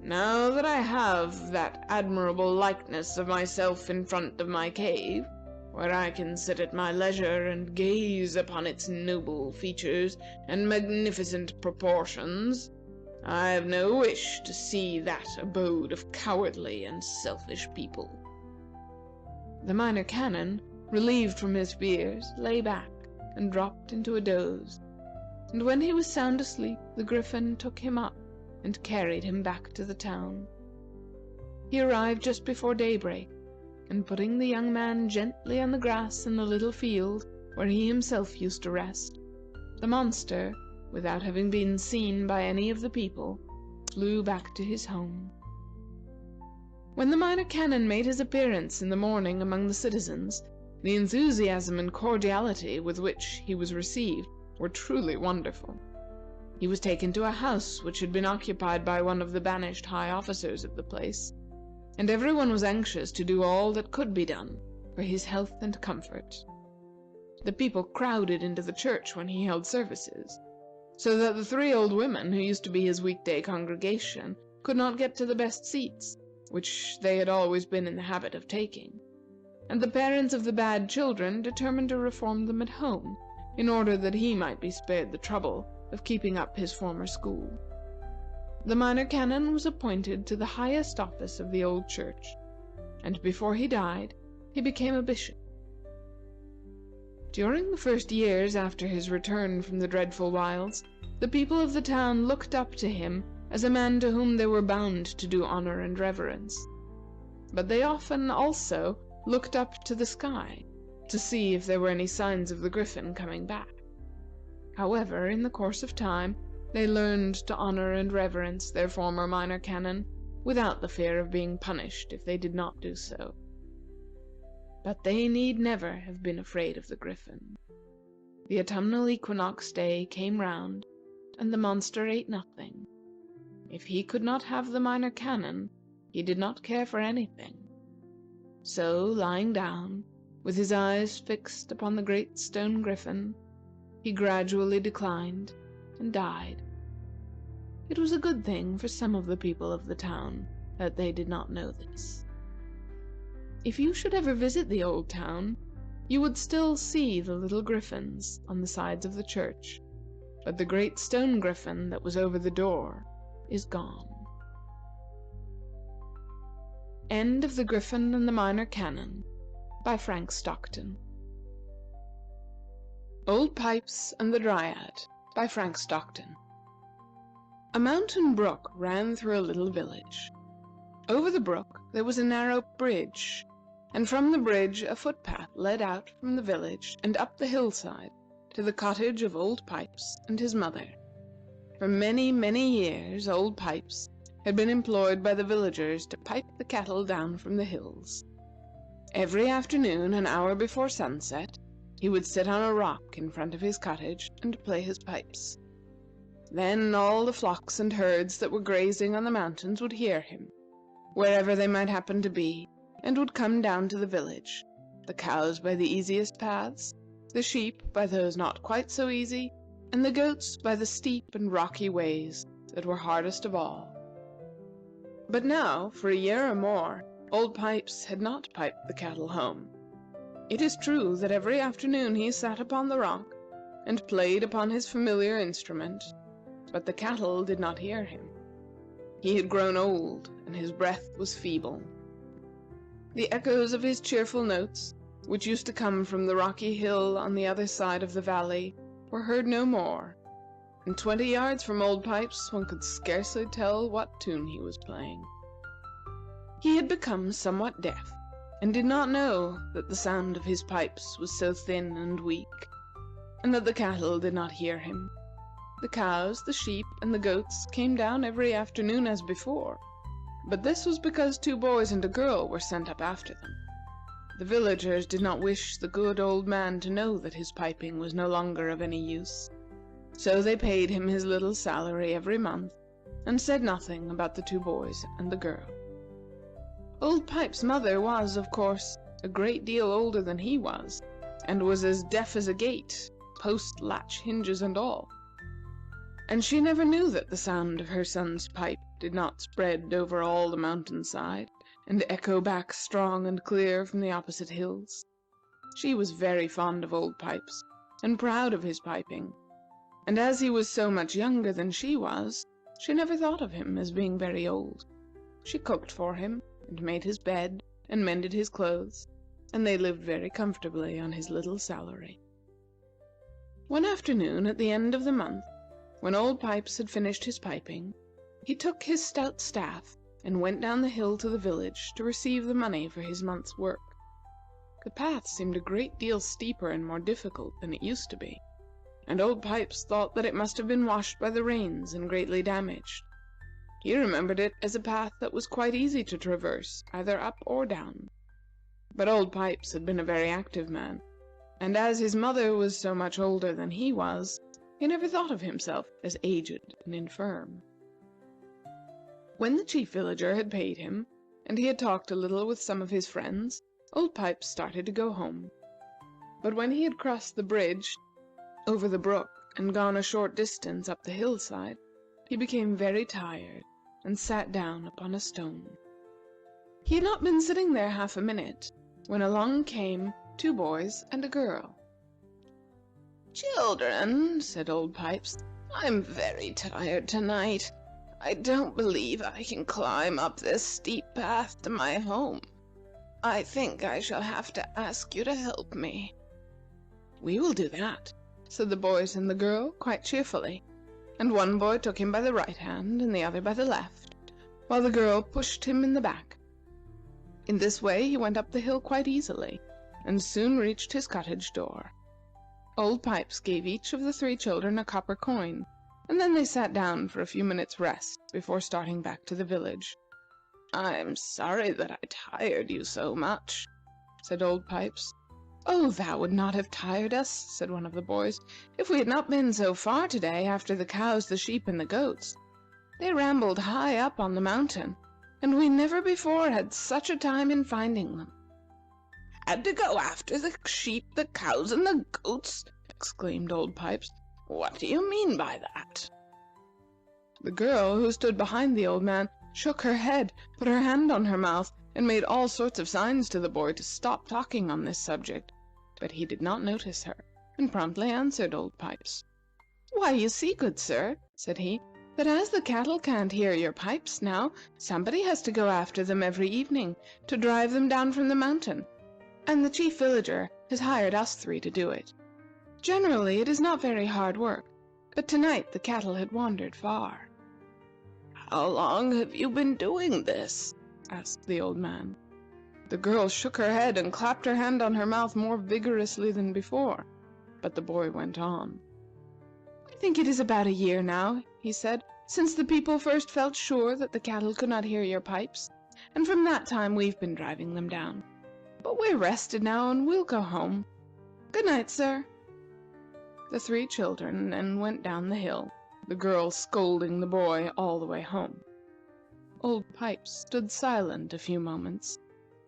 Now that I have that admirable likeness of myself in front of my cave, where I can sit at my leisure and gaze upon its noble features and magnificent proportions, I have no wish to see that abode of cowardly and selfish people." The Minor Canon, relieved from his fears, lay back and dropped into a doze, and when he was sound asleep, the Griffin took him up and carried him back to the town. He arrived just before daybreak, and putting the young man gently on the grass in the little field where he himself used to rest, the monster, without having been seen by any of the people, flew back to his home. When the Minor Canon made his appearance in the morning among the citizens, the enthusiasm and cordiality with which he was received were truly wonderful. He was taken to a house which had been occupied by one of the banished high officers of the place, and everyone was anxious to do all that could be done for his health and comfort. The people crowded into the church when he held services, so that the three old women who used to be his weekday congregation could not get to the best seats, which they had always been in the habit of taking, and the parents of the bad children determined to reform them at home in order that he might be spared the trouble of keeping up his former school. The Minor Canon was appointed to the highest office of the old church, and before he died, he became a bishop. During the first years after his return from the dreadful wilds, the people of the town looked up to him as a man to whom they were bound to do honor and reverence. But they often also looked up to the sky to see if there were any signs of the Griffin coming back. However, in the course of time, they learned to honor and reverence their former Minor Canon without the fear of being punished if they did not do so. But they need never have been afraid of the Griffin. The autumnal equinox day came round, and the monster ate nothing. If he could not have the Minor Canon, he did not care for anything. So, lying down, with his eyes fixed upon the great stone Griffin, he gradually declined and died. It was a good thing for some of the people of the town that they did not know this. If you should ever visit the old town, you would still see the little griffins on the sides of the church, but the great stone griffin that was over the door is gone. End of The Griffin and the Minor Canon by Frank Stockton. Old Pipes and the Dryad by Frank Stockton. A mountain brook ran through a little village. Over the brook there was a narrow bridge, and from the bridge a footpath led out from the village and up the hillside to the cottage of Old Pipes and his mother. For many, many years, Old Pipes had been employed by the villagers to pipe the cattle down from the hills. Every afternoon, an hour before sunset, he would sit on a rock in front of his cottage and play his pipes. Then all the flocks and herds that were grazing on the mountains would hear him, wherever they might happen to be, and would come down to the village, the cows by the easiest paths, the sheep by those not quite so easy, and the goats by the steep and rocky ways that were hardest of all. But now, for a year or more, Old Pipes had not piped the cattle home. It is true that every afternoon he sat upon the rock and played upon his familiar instrument, but the cattle did not hear him. He had grown old, and his breath was feeble. The echoes of his cheerful notes which used to come from the rocky hill on the other side of the valley, were heard no more, and 20 yards from Old Pipes one could scarcely tell what tune he was playing. He had become somewhat deaf, and did not know that the sound of his pipes was so thin and weak, and that the cattle did not hear him. The cows, the sheep, and the goats came down every afternoon as before, but this was because 2 boys and a girl were sent up after them. The villagers did not wish the good old man to know that his piping was no longer of any use, so they paid him his little salary every month, and said nothing about the 2 boys and the girl. Old Pipes' mother was, of course, a great deal older than he was, and was as deaf as a gate, post, latch, hinges, and all. And she never knew that the sound of her son's pipe did not spread over all the mountainside, and echo back strong and clear from the opposite hills. She was very fond of Old Pipes, and proud of his piping, and as he was so much younger than she was, she never thought of him as being very old. She cooked for him, and made his bed, and mended his clothes, and they lived very comfortably on his little salary. One afternoon at the end of the month, when Old Pipes had finished his piping, he took his stout staff and went down the hill to the village to receive the money for his month's work. The path seemed a great deal steeper and more difficult than it used to be, and Old Pipes thought that it must have been washed by the rains and greatly damaged. He remembered it as a path that was quite easy to traverse, either up or down. But Old Pipes had been a very active man, and as his mother was so much older than he was, he never thought of himself as aged and infirm. When the chief villager had paid him, and he had talked a little with some of his friends, Old Pipes started to go home. But when he had crossed the bridge over the brook and gone a short distance up the hillside, he became very tired and sat down upon a stone. He had not been sitting there half a minute when along came 2 boys and a girl. "Children," said Old Pipes, "I'm very tired tonight. I don't believe I can climb up this steep path to my home. I think I shall have to ask you to help me." "We will do that," said the boys and the girl quite cheerfully, and one boy took him by the right hand and the other by the left, while the girl pushed him in the back. In this way he went up the hill quite easily, and soon reached his cottage door. Old Pipes gave each of the 3 children a copper coin, and then they sat down for a few minutes' rest before starting back to the village. "I'm sorry that I tired you so much," said Old Pipes. "Oh, that would not have tired us," said one of the boys, "if we had not been so far today after the cows, the sheep, and the goats. They rambled high up on the mountain, and we never before had such a time in finding them." "Had to go after the sheep, the cows, and the goats!" exclaimed Old Pipes. "What do you mean by that?" The girl, who stood behind the old man, shook her head, put her hand on her mouth, and made all sorts of signs to the boy to stop talking on this subject, but he did not notice her, and promptly answered Old Pipes. "Why, you see, good sir," said he, "that as the cattle can't hear your pipes now, somebody has to go after them every evening to drive them down from the mountain, and the chief villager has hired us 3 to do it. Generally, it is not very hard work, but tonight the cattle had wandered far." "How long have you been doing this?" asked the old man. The girl shook her head and clapped her hand on her mouth more vigorously than before, but the boy went on. "I think it is about a year now," he said, "since the people first felt sure that the cattle could not hear your pipes, and from that time we've been driving them down. But we're rested now, and we'll go home. Good night, sir." The 3 children then went down the hill, the girl scolding the boy all the way home. Old Pipes stood silent a few moments,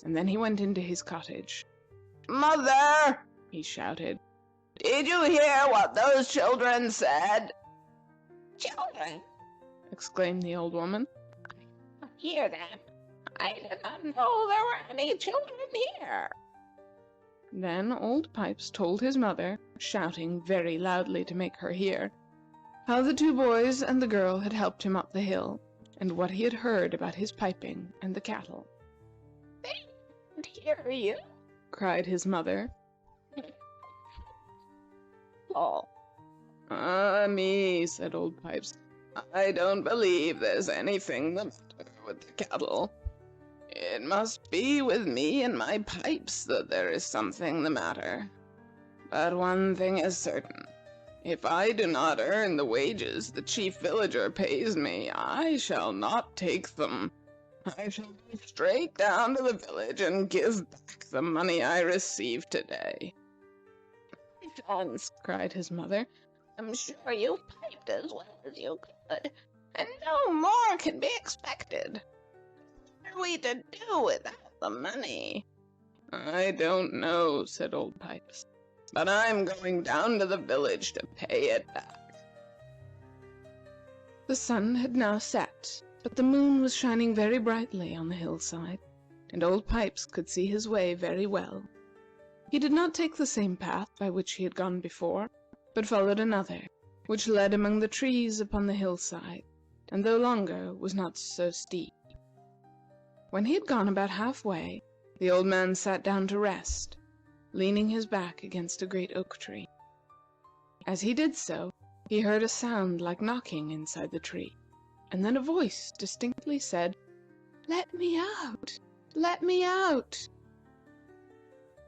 and then he went into his cottage. "Mother!" he shouted. "Did you hear what those children said?" "Children!" exclaimed the old woman. "I did not hear them. I did not know there were any children here." Then Old Pipes told his mother, shouting very loudly to make her hear, how the 2 boys and the girl had helped him up the hill, and what he had heard about his piping and the cattle. "They didn't hear you," cried his mother. Oh, Me, said Old Pipes. I don't believe there's anything the matter with the kettle. It must be with me and my pipes that there is something the matter. But one thing is certain. If I do not earn the wages the chief villager pays me, I shall not take them. I shall go straight down to the village and give back the money I received today. Johns, Cried his mother. I'm sure you piped as well as you could, and no more can be expected. What are we to do without the money? I don't know, said Old Pipes, but I'm going down to the village to pay it back. The sun had now set, but the moon was shining very brightly on the hillside, and Old Pipes could see his way very well. He did not take the same path by which he had gone before, but followed another, which led among the trees upon the hillside, and though longer, was not so steep. When he had gone about halfway, the old man sat down to rest, leaning his back against a great oak tree. As he did so, he heard a sound like knocking inside the tree, and then a voice distinctly said, "Let me out! Let me out!"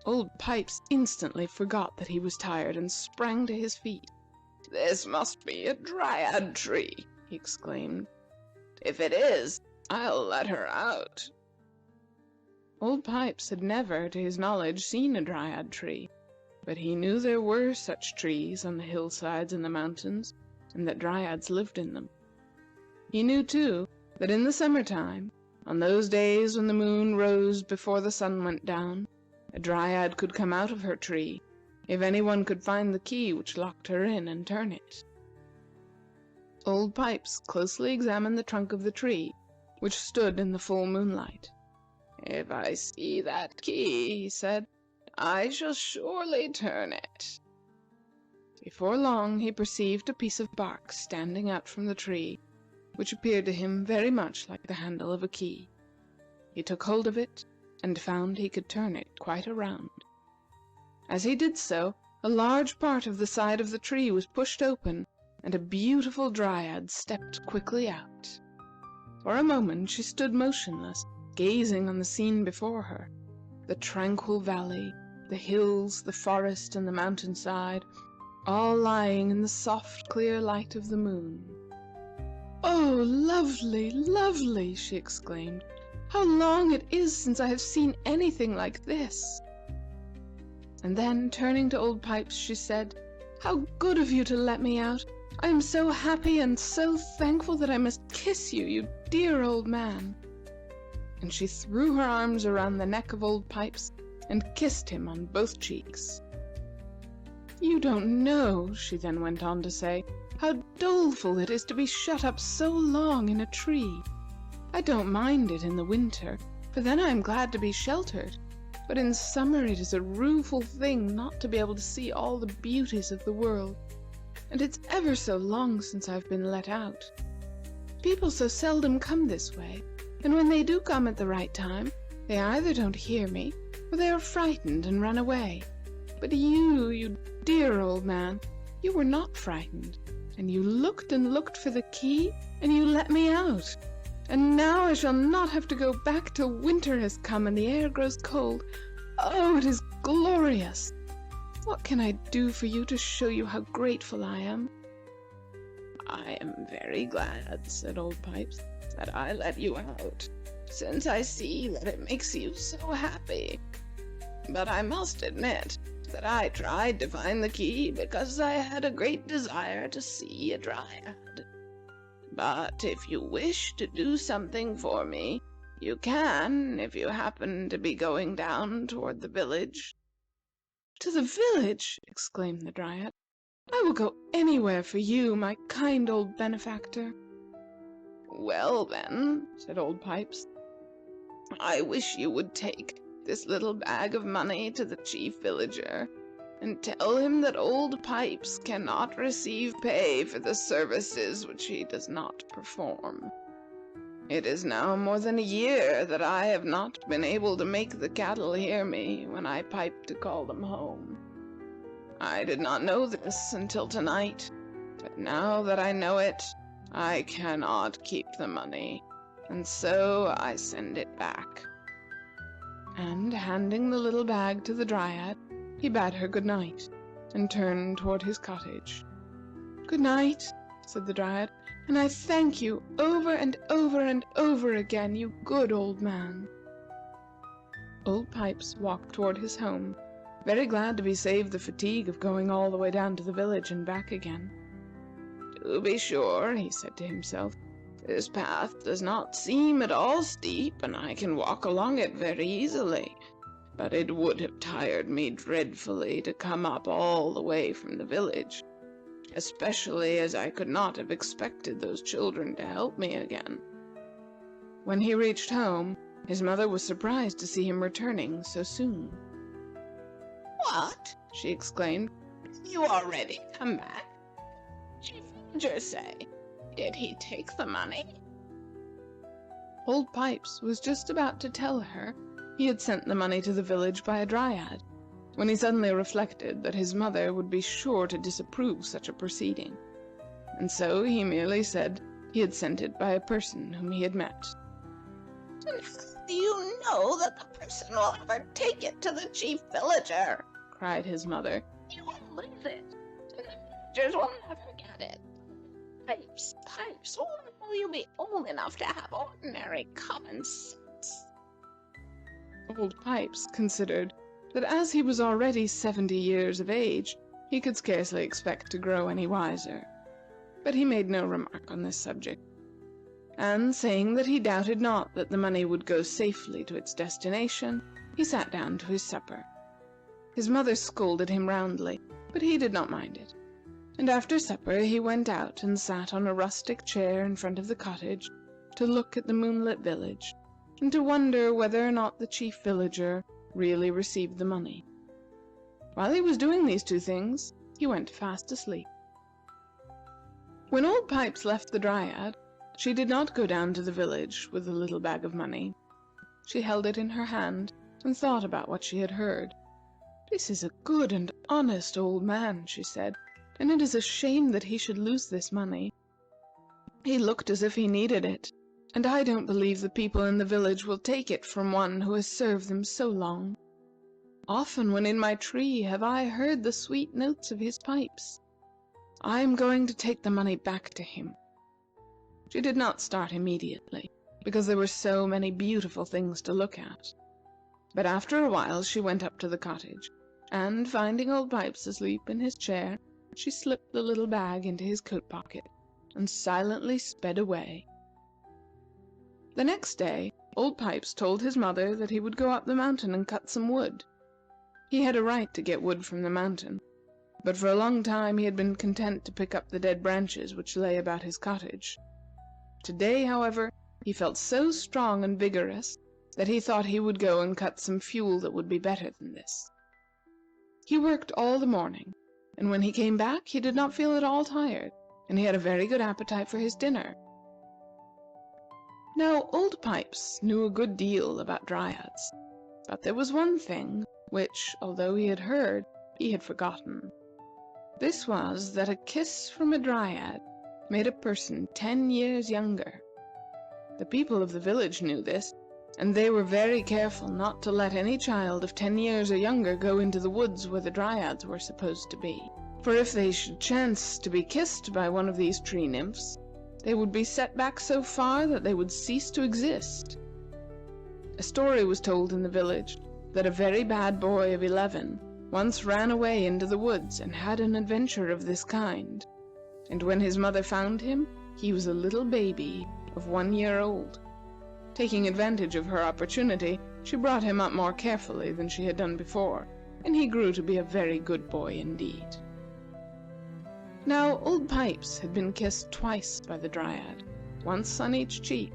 Old Pipes instantly forgot that he was tired and sprang to his feet. "This must be a Dryad tree," he exclaimed. "If it is, I'll let her out." Old Pipes had never, to his knowledge, seen a Dryad tree, but he knew there were such trees on the hillsides and the mountains, and that Dryads lived in them. He knew, too, that in the summertime, on those days when the moon rose before the sun went down, a Dryad could come out of her tree if any one could find the key which locked her in and turn it. Old Pipes closely examined the trunk of the tree, which stood in the full moonlight. "If I see that key," he said, "I shall surely turn it." Before long he perceived a piece of bark standing out from the tree, which appeared to him very much like the handle of a key. He took hold of it, and found he could turn it quite around. As he did so, a large part of the side of the tree was pushed open, and a beautiful Dryad stepped quickly out. For a moment she stood motionless, gazing on the scene before her, the tranquil valley, the hills, the forest, and the mountainside, all lying in the soft, clear light of the moon. "Oh, lovely, lovely!" she exclaimed. "How long it is since I have seen anything like this!" And then, turning to Old Pipes, she said, "How good of you to let me out! I am so happy and so thankful that I must kiss you, you dear old man." And she threw her arms around the neck of Old Pipes and kissed him on both cheeks. "You don't know," she then went on to say, "how doleful it is to be shut up so long in a tree. I don't mind it in the winter, for then I am glad to be sheltered, but in summer it is a rueful thing not to be able to see all the beauties of the world, and it's ever so long since I've been let out. People so seldom come this way, and when they do come at the right time, they either don't hear me, or they are frightened and run away. But you dear old man, you were not frightened, and you looked and looked for the key, and you let me out. And now I shall not have to go back till winter has come and the air grows cold. Oh, it is glorious! What can I do for you to show you how grateful I am?" "I am very glad," said Old Pipes, "that I let you out, since I see that it makes you so happy. But I must admit that I tried to find the key because I had a great desire to see a Dryad. But if you wish to do something for me, you can if you happen to be going down toward the village." "To the village!" exclaimed the Dryad. "I will go anywhere for you, my kind old benefactor." "Well, then," said Old Pipes, "I wish you would take this little bag of money to the chief villager, and tell him that Old Pipes cannot receive pay for the services which he does not perform." It is now more than a year that I have not been able to make the cattle hear me when I pipe to call them home. I did not know this until tonight, but now that I know it, I cannot keep the money, and so I send it back." And handing the little bag to the Dryad, he bade her good night, and turned toward his cottage. "Good night," said the Dryad, "and I thank you over and over and over again, you good old man." Old Pipes walked toward his home, very glad to be saved the fatigue of going all the way down to the village and back again. "To be sure," he said to himself, "this path does not seem at all steep, and I can walk along it very easily. But it would have tired me dreadfully to come up all the way from the village, especially as I could not have expected those children to help me again." When he reached home, his mother was surprised to see him returning so soon. "What?" she exclaimed. "You already come back? Chief Villager say, did he take the money?" Old Pipes was just about to tell her he had sent the money to the village by a Dryad, when he suddenly reflected that his mother would be sure to disapprove such a proceeding, and so he merely said he had sent it by a person whom he had met. "And how do you know that the person will ever take it to the Chief Villager?" cried his mother. "He will lose it, and the villagers will never get it. Pipes, when will you be old enough to have ordinary common sense?" Old Pipes considered that as he was already 70 years of age, he could scarcely expect to grow any wiser. But he made no remark on this subject, and saying that he doubted not that the money would go safely to its destination, he sat down to his supper. His mother scolded him roundly, but he did not mind it, and after supper he went out and sat on a rustic chair in front of the cottage to look at the moonlit village, and to wonder whether or not the Chief Villager really received the money. While he was doing these two things, he went fast asleep. When Old Pipes left the Dryad, she did not go down to the village with the little bag of money. She held it in her hand and thought about what she had heard. "This is a good and honest old man," she said, "and it is a shame that he should lose this money. He looked as if he needed it, and I don't believe the people in the village will take it from one who has served them so long. Often when in my tree have I heard the sweet notes of his pipes. I am going to take the money back to him." She did not start immediately, because there were so many beautiful things to look at. But after a while she went up to the cottage, and finding Old Pipes asleep in his chair, she slipped the little bag into his coat pocket, and silently sped away. The next day, Old Pipes told his mother that he would go up the mountain and cut some wood. He had a right to get wood from the mountain, but for a long time he had been content to pick up the dead branches which lay about his cottage. Today, however, he felt so strong and vigorous that he thought he would go and cut some fuel that would be better than this. He worked all the morning, and when he came back he did not feel at all tired, and he had a very good appetite for his dinner. Now, Old Pipes knew a good deal about Dryads, but there was one thing which, although he had heard, he had forgotten. This was that a kiss from a Dryad made a person 10 years younger. The people of the village knew this, and they were very careful not to let any child of 10 years or younger go into the woods where the Dryads were supposed to be. For if they should chance to be kissed by one of these tree nymphs, they would be set back so far that they would cease to exist. A story was told in the village that a very bad boy of 11 once ran away into the woods and had an adventure of this kind, and when his mother found him, he was a little baby of 1 year old. Taking advantage of her opportunity, she brought him up more carefully than she had done before, and he grew to be a very good boy indeed. Now, Old Pipes had been kissed twice by the Dryad, once on each cheek,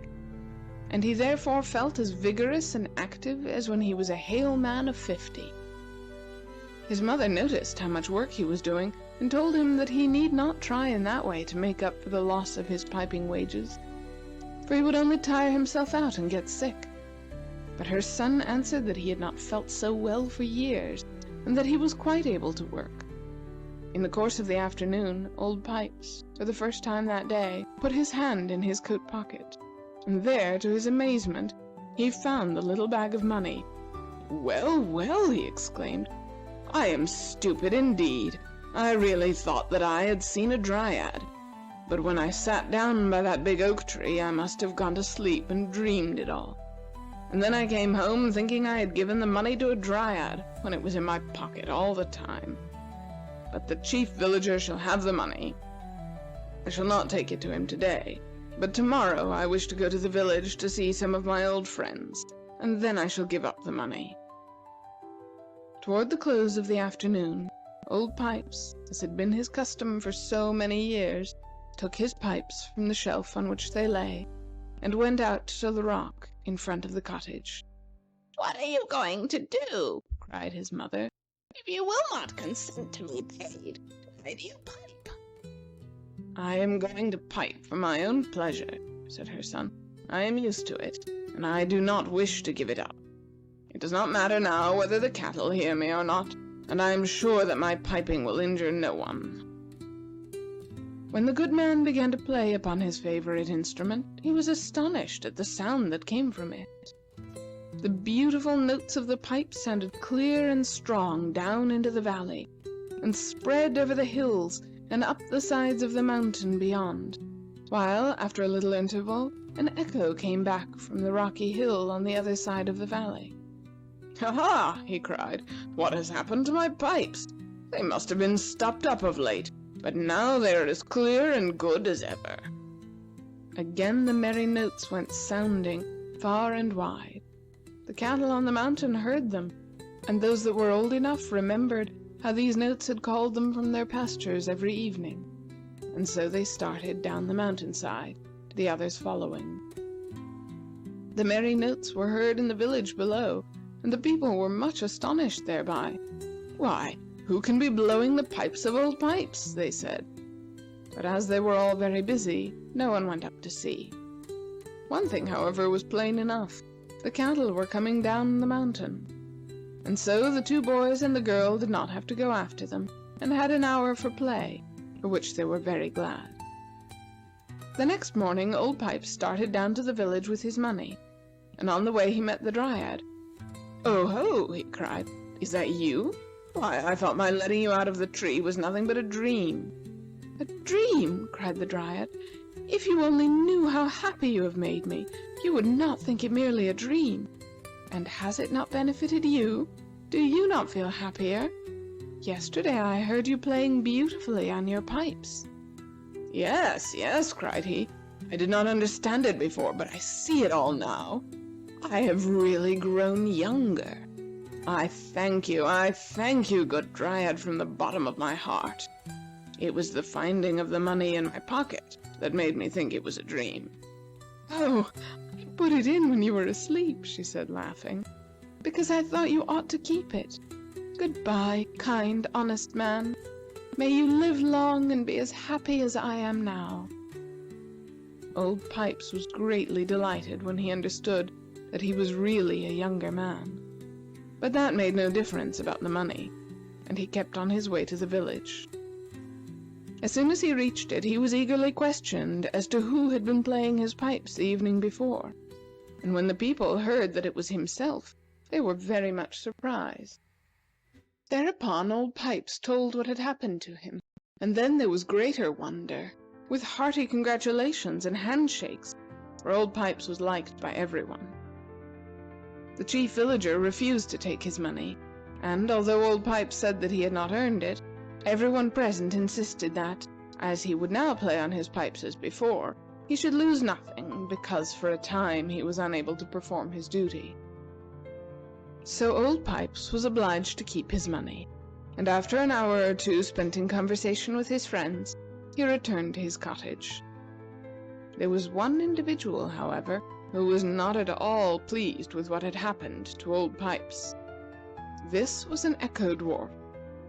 and he therefore felt as vigorous and active as when he was a hale man of 50. His mother noticed how much work he was doing, and told him that he need not try in that way to make up for the loss of his piping wages. for he would only tire himself out and get sick. But her son answered that he had not felt so well for years, and that he was quite able to work. In the course of the afternoon, Old Pipes, for the first time that day, put his hand in his coat pocket, and there, to his amazement, he found the little bag of money. "Well, well," he exclaimed, "I am stupid indeed. I really thought that I had seen a Dryad. But when I sat down by that big oak tree, I must have gone to sleep and dreamed it all. And then I came home thinking I had given the money to a Dryad, when it was in my pocket all the time. But the chief villager shall have the money. I shall not take it to him today, but tomorrow I wish to go to the village to see some of my old friends, and then I shall give up the money." Toward the close of the afternoon, Old Pipes, as had been his custom for so many years, took his pipes from the shelf on which they lay, and went out to the rock in front of the cottage. "What are you going to do?" cried his mother. "If you will not consent to be paid, why do you pipe?" "I am going to pipe for my own pleasure," said her son. "I am used to it, and I do not wish to give it up. It does not matter now whether the cattle hear me or not, and I am sure that my piping will injure no one." When the good man began to play upon his favorite instrument, he was astonished at the sound that came from it. The beautiful notes of the pipe sounded clear and strong down into the valley, and spread over the hills and up the sides of the mountain beyond, while, after a little interval, an echo came back from the rocky hill on the other side of the valley. "Ha!" he cried. "What has happened to my pipes? They must have been stopped up of late, but now they are as clear and good as ever." Again the merry notes went sounding far and wide. The cattle on the mountain heard them, and those that were old enough remembered how these notes had called them from their pastures every evening, and so they started down the mountainside, the others following. The merry notes were heard in the village below, and the people were much astonished thereby. "Why, who can be blowing the pipes of Old Pipes?" they said. But as they were all very busy, no one went up to see. One thing, however, was plain enough. The cattle were coming down the mountain, and so the two boys and the girl did not have to go after them, and had an hour for play, for which they were very glad. The next morning, Old Pipes started down to the village with his money, and on the way he met the Dryad. "Oh ho!" he cried. "Is that you? Why, I thought my letting you out of the tree was nothing but a dream." "A dream!" cried the Dryad. "If you only knew how happy you have made me, you would not think it merely a dream. And has it not benefited you? Do you not feel happier? Yesterday I heard you playing beautifully on your pipes." "Yes, yes," cried he. "I did not understand it before, but I see it all now. I have really grown younger. I thank you, good Dryad, from the bottom of my heart. It was the finding of the money in my pocket that made me think it was a dream." "Oh, I put it in when you were asleep," she said, laughing, "because I thought you ought to keep it. Goodbye, kind, honest man. May you live long and be as happy as I am now." Old Pipes was greatly delighted when he understood that he was really a younger man. But that made no difference about the money, and he kept on his way to the village. As soon as he reached it, he was eagerly questioned as to who had been playing his pipes the evening before, and when the people heard that it was himself, they were very much surprised. Thereupon Old Pipes told what had happened to him, and then there was greater wonder, with hearty congratulations and handshakes, for Old Pipes was liked by everyone. The chief villager refused to take his money, and although Old Pipes said that he had not earned it, everyone present insisted that, as he would now play on his pipes as before, he should lose nothing, because for a time he was unable to perform his duty. So Old Pipes was obliged to keep his money, and after an hour or two spent in conversation with his friends, he returned to his cottage. There was one individual, however, who was not at all pleased with what had happened to Old Pipes. This was an Echo Dwarf,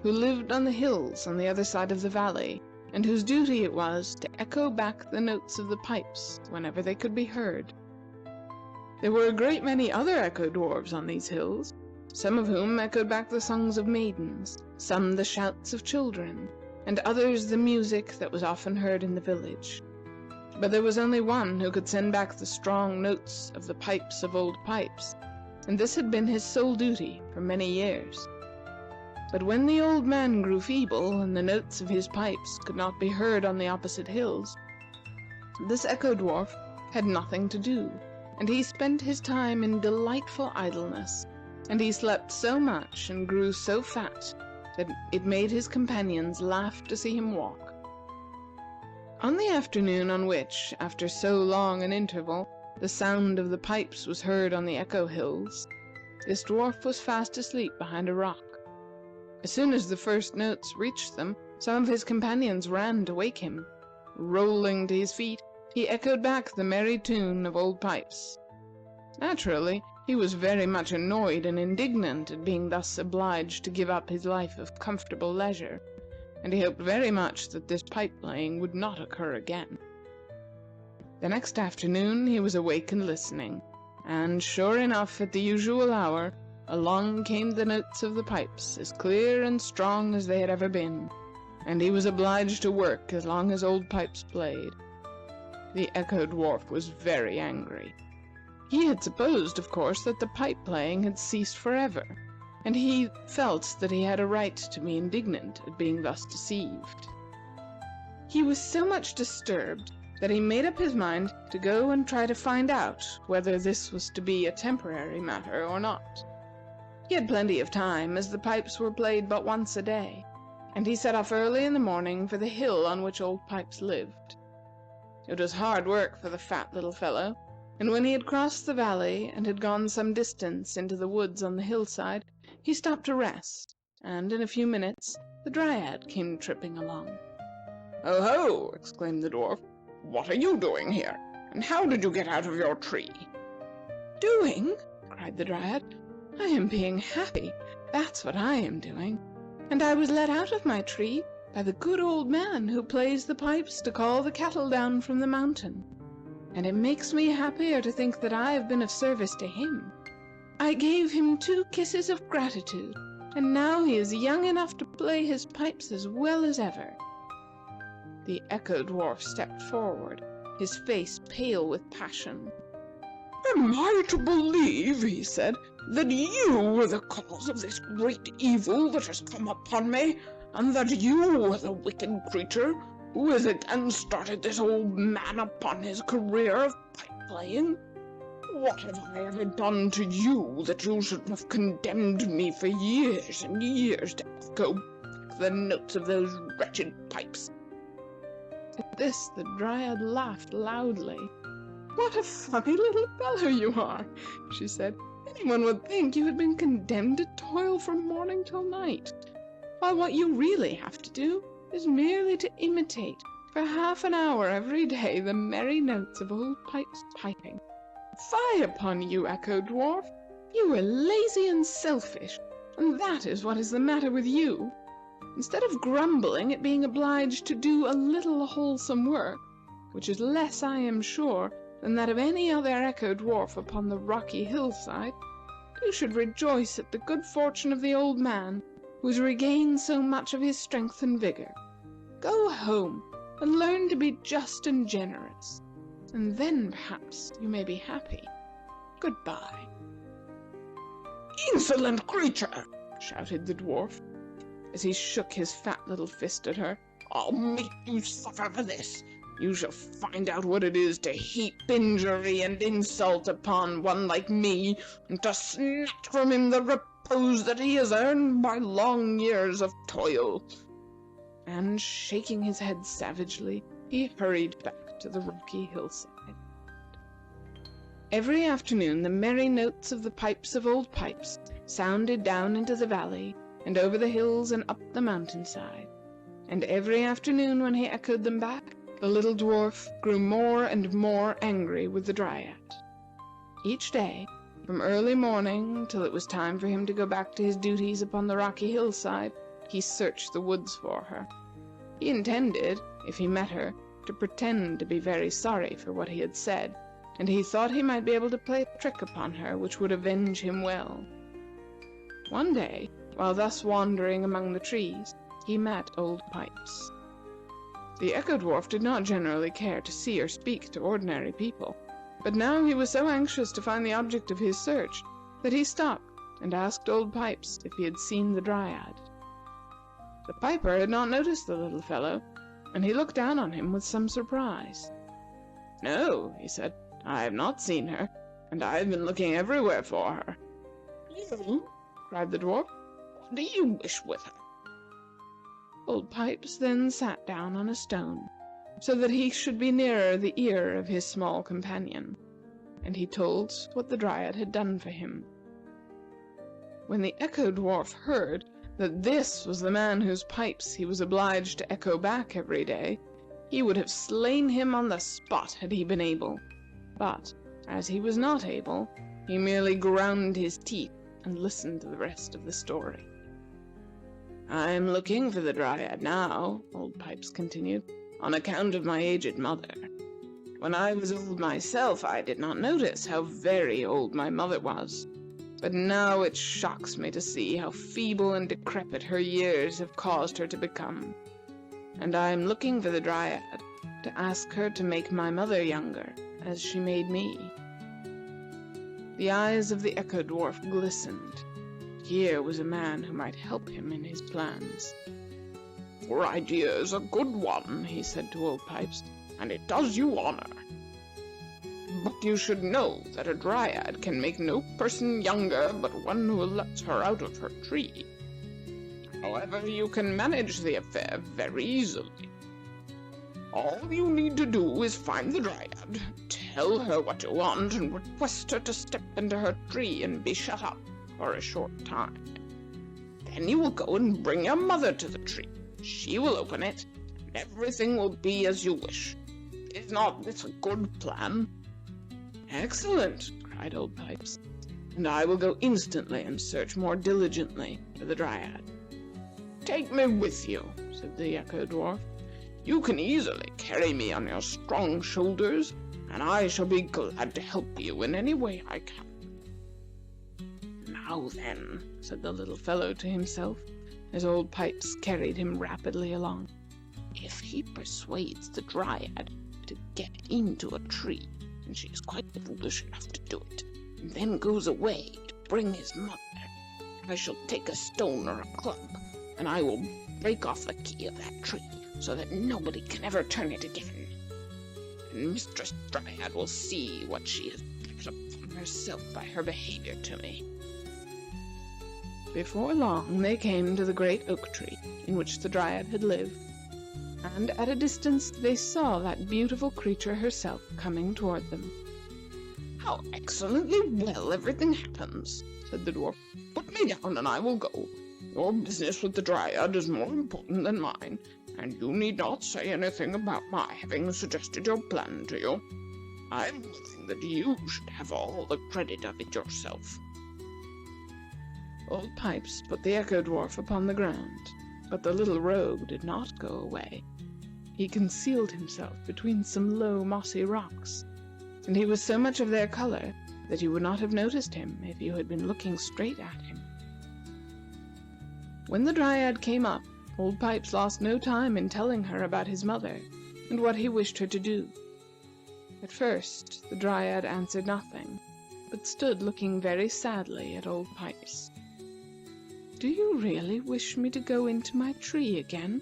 who lived on the hills on the other side of the valley, and whose duty it was to echo back the notes of the pipes whenever they could be heard. There were a great many other echo dwarfs on these hills, some of whom echoed back the songs of maidens, some the shouts of children, and others the music that was often heard in the village. But there was only one who could send back the strong notes of the pipes of old pipes, and this had been his sole duty for many years. But when the old man grew feeble and the notes of his pipes could not be heard on the opposite hills, this echo dwarf had nothing to do, and he spent his time in delightful idleness, and he slept so much and grew so fat that it made his companions laugh to see him walk. On the afternoon on which, after so long an interval, the sound of the pipes was heard on the echo hills, this dwarf was fast asleep behind a rock. As soon as the first notes reached them, some of his companions ran to wake him. Rolling to his feet, he echoed back the merry tune of old pipes. Naturally, he was very much annoyed and indignant at being thus obliged to give up his life of comfortable leisure, and he hoped very much that this pipe playing would not occur again. The next afternoon he was awake and listening, and sure enough, at the usual hour, along came the notes of the pipes, as clear and strong as they had ever been, and he was obliged to work as long as old pipes played. The echo dwarf was very angry. He had supposed, of course, that the pipe playing had ceased forever, and he felt that he had a right to be indignant at being thus deceived. He was so much disturbed that he made up his mind to go and try to find out whether this was to be a temporary matter or not. He had plenty of time, as the pipes were played but once a day, and he set off early in the morning for the hill on which old pipes lived. It was hard work for the fat little fellow, and when he had crossed the valley and had gone some distance into the woods on the hillside, he stopped to rest, and in a few minutes the Dryad came tripping along. "Oh ho!" exclaimed the dwarf. "What are you doing here, and how did you get out of your tree?" "Doing?" cried the Dryad. "I am being happy, that's what I am doing. And I was let out of my tree by the good old man who plays the pipes to call the cattle down from the mountain. And it makes me happier to think that I have been of service to him. I gave him 2 kisses of gratitude, and now he is young enough to play his pipes as well as ever." The echo dwarf stepped forward, his face pale with passion. "Am I to believe," he said, "that you were the cause of this great evil that has come upon me, and that you were the wicked creature who has again started this old man upon his career of pipe-playing? What have I ever done to you that you should have condemned me for years and years to echo back the notes of those wretched pipes?" At this the Dryad laughed loudly. "What a funny little fellow you are," she said. "Anyone would think you had been condemned to toil from morning till night, while what you really have to do is merely to imitate for half an hour every day the merry notes of old pipes piping. Fie upon you, echo dwarf! You are lazy and selfish, and that is what is the matter with you. Instead of grumbling at being obliged to do a little wholesome work, which is less, I am sure, than that of any other echo dwarf upon the rocky hillside, you should rejoice at the good fortune of the old man, who has regained so much of his strength and vigor. Go home and learn to be just and generous, and then perhaps you may be happy. Goodbye." "Insolent creature!" shouted the dwarf, as he shook his fat little fist at her. "I'll make you suffer for this. You shall find out what it is to heap injury and insult upon one like me, and to snatch from him the repose that he has earned by long years of toil." And shaking his head savagely, he hurried back to the rocky hillside. Every afternoon the merry notes of the pipes of old pipes sounded down into the valley and over the hills and up the mountainside, and every afternoon when he echoed them back, the little dwarf grew more and more angry with the Dryad. Each day, from early morning till it was time for him to go back to his duties upon the rocky hillside, he searched the woods for her. He intended, if he met her, to pretend to be very sorry for what he had said, and he thought he might be able to play a trick upon her which would avenge him well. One day, while thus wandering among the trees, he met Old Pipes. The Echo Dwarf did not generally care to see or speak to ordinary people, but now he was so anxious to find the object of his search that he stopped and asked Old Pipes if he had seen the Dryad. The piper had not noticed the little fellow, and he looked down on him with some surprise. "No," he said, "I have not seen her, and I have been looking everywhere for her." You? cried the dwarf. What do you wish with her? Old Pipes then sat down on a stone, so that he should be nearer the ear of his small companion, and he told what the Dryad had done for him. When the Echo Dwarf heard that this was the man whose pipes he was obliged to echo back every day, he would have slain him on the spot had he been able. But, as he was not able, he merely ground his teeth and listened to the rest of the story. "I am looking for the Dryad now," Old Pipes continued, "on account of my aged mother. When I was old myself, I did not notice how very old my mother was. But now it shocks me to see how feeble and decrepit her years have caused her to become. And I am looking for the Dryad to ask her to make my mother younger, as she made me." The eyes of the Echo Dwarf glistened. Here was a man who might help him in his plans. "Your idea is a good one," he said to Old Pipes, "and it does you honor. But you should know that a Dryad can make no person younger but one who lets her out of her tree. However, you can manage the affair very easily. All you need to do is find the Dryad, tell her what you want, and request her to step into her tree and be shut up for a short time. Then you will go and bring your mother to the tree. She will open it, and everything will be as you wish. Is not this a good plan?" "Excellent!" cried Old Pipes. "And I will go instantly and search more diligently for the Dryad." "Take me with you," said the Echo Dwarf. "You can easily carry me on your strong shoulders, and I shall be glad to help you in any way I can." "Now then," said the little fellow to himself, as Old Pipes carried him rapidly along, "if he persuades the Dryad to get into a tree, and she is quite foolish enough to do it, and then goes away to bring his mother, I shall take a stone or a club, and I will break off the key of that tree, so that nobody can ever turn it again. And Mistress Dryad will see what she has brought upon herself by her behavior to me." Before long they came to the great oak tree in which the Dryad had lived, and at a distance they saw that beautiful creature herself coming toward them. "How excellently well everything happens," said the dwarf. "Put me down and I will go. Your business with the Dryad is more important than mine, and you need not say anything about my having suggested your plan to you. I am willing that you should have all the credit of it yourself." Old Pipes put the Echo Dwarf upon the ground, but the little rogue did not go away. He concealed himself between some low, mossy rocks, and he was so much of their color that you would not have noticed him if you had been looking straight at him. When the Dryad came up, Old Pipes lost no time in telling her about his mother and what he wished her to do. At first, the Dryad answered nothing, but stood looking very sadly at Old Pipes. "Do you really wish me to go into my tree again?"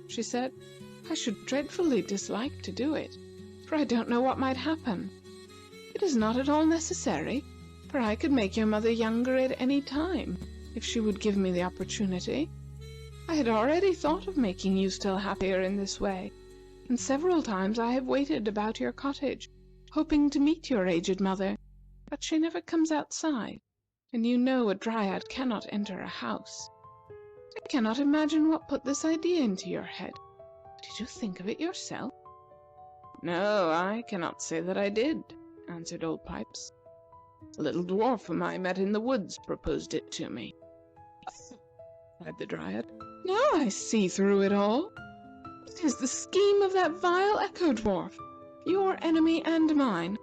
she said. "I should dreadfully dislike to do it, for I don't know what might happen. It is not at all necessary, for I could make your mother younger at any time, if she would give me the opportunity. I had already thought of making you still happier in this way, and several times I have waited about your cottage, hoping to meet your aged mother, but she never comes outside, and you know a Dryad cannot enter a house. I cannot imagine what put this idea into your head. Did you think of it yourself?" "No, I cannot say that I did," answered Old Pipes. "A little dwarf whom I met in the woods proposed it to me." "Oh," cried the Dryad, "now I see through it all. It is the scheme of that vile Echo Dwarf, your enemy and mine.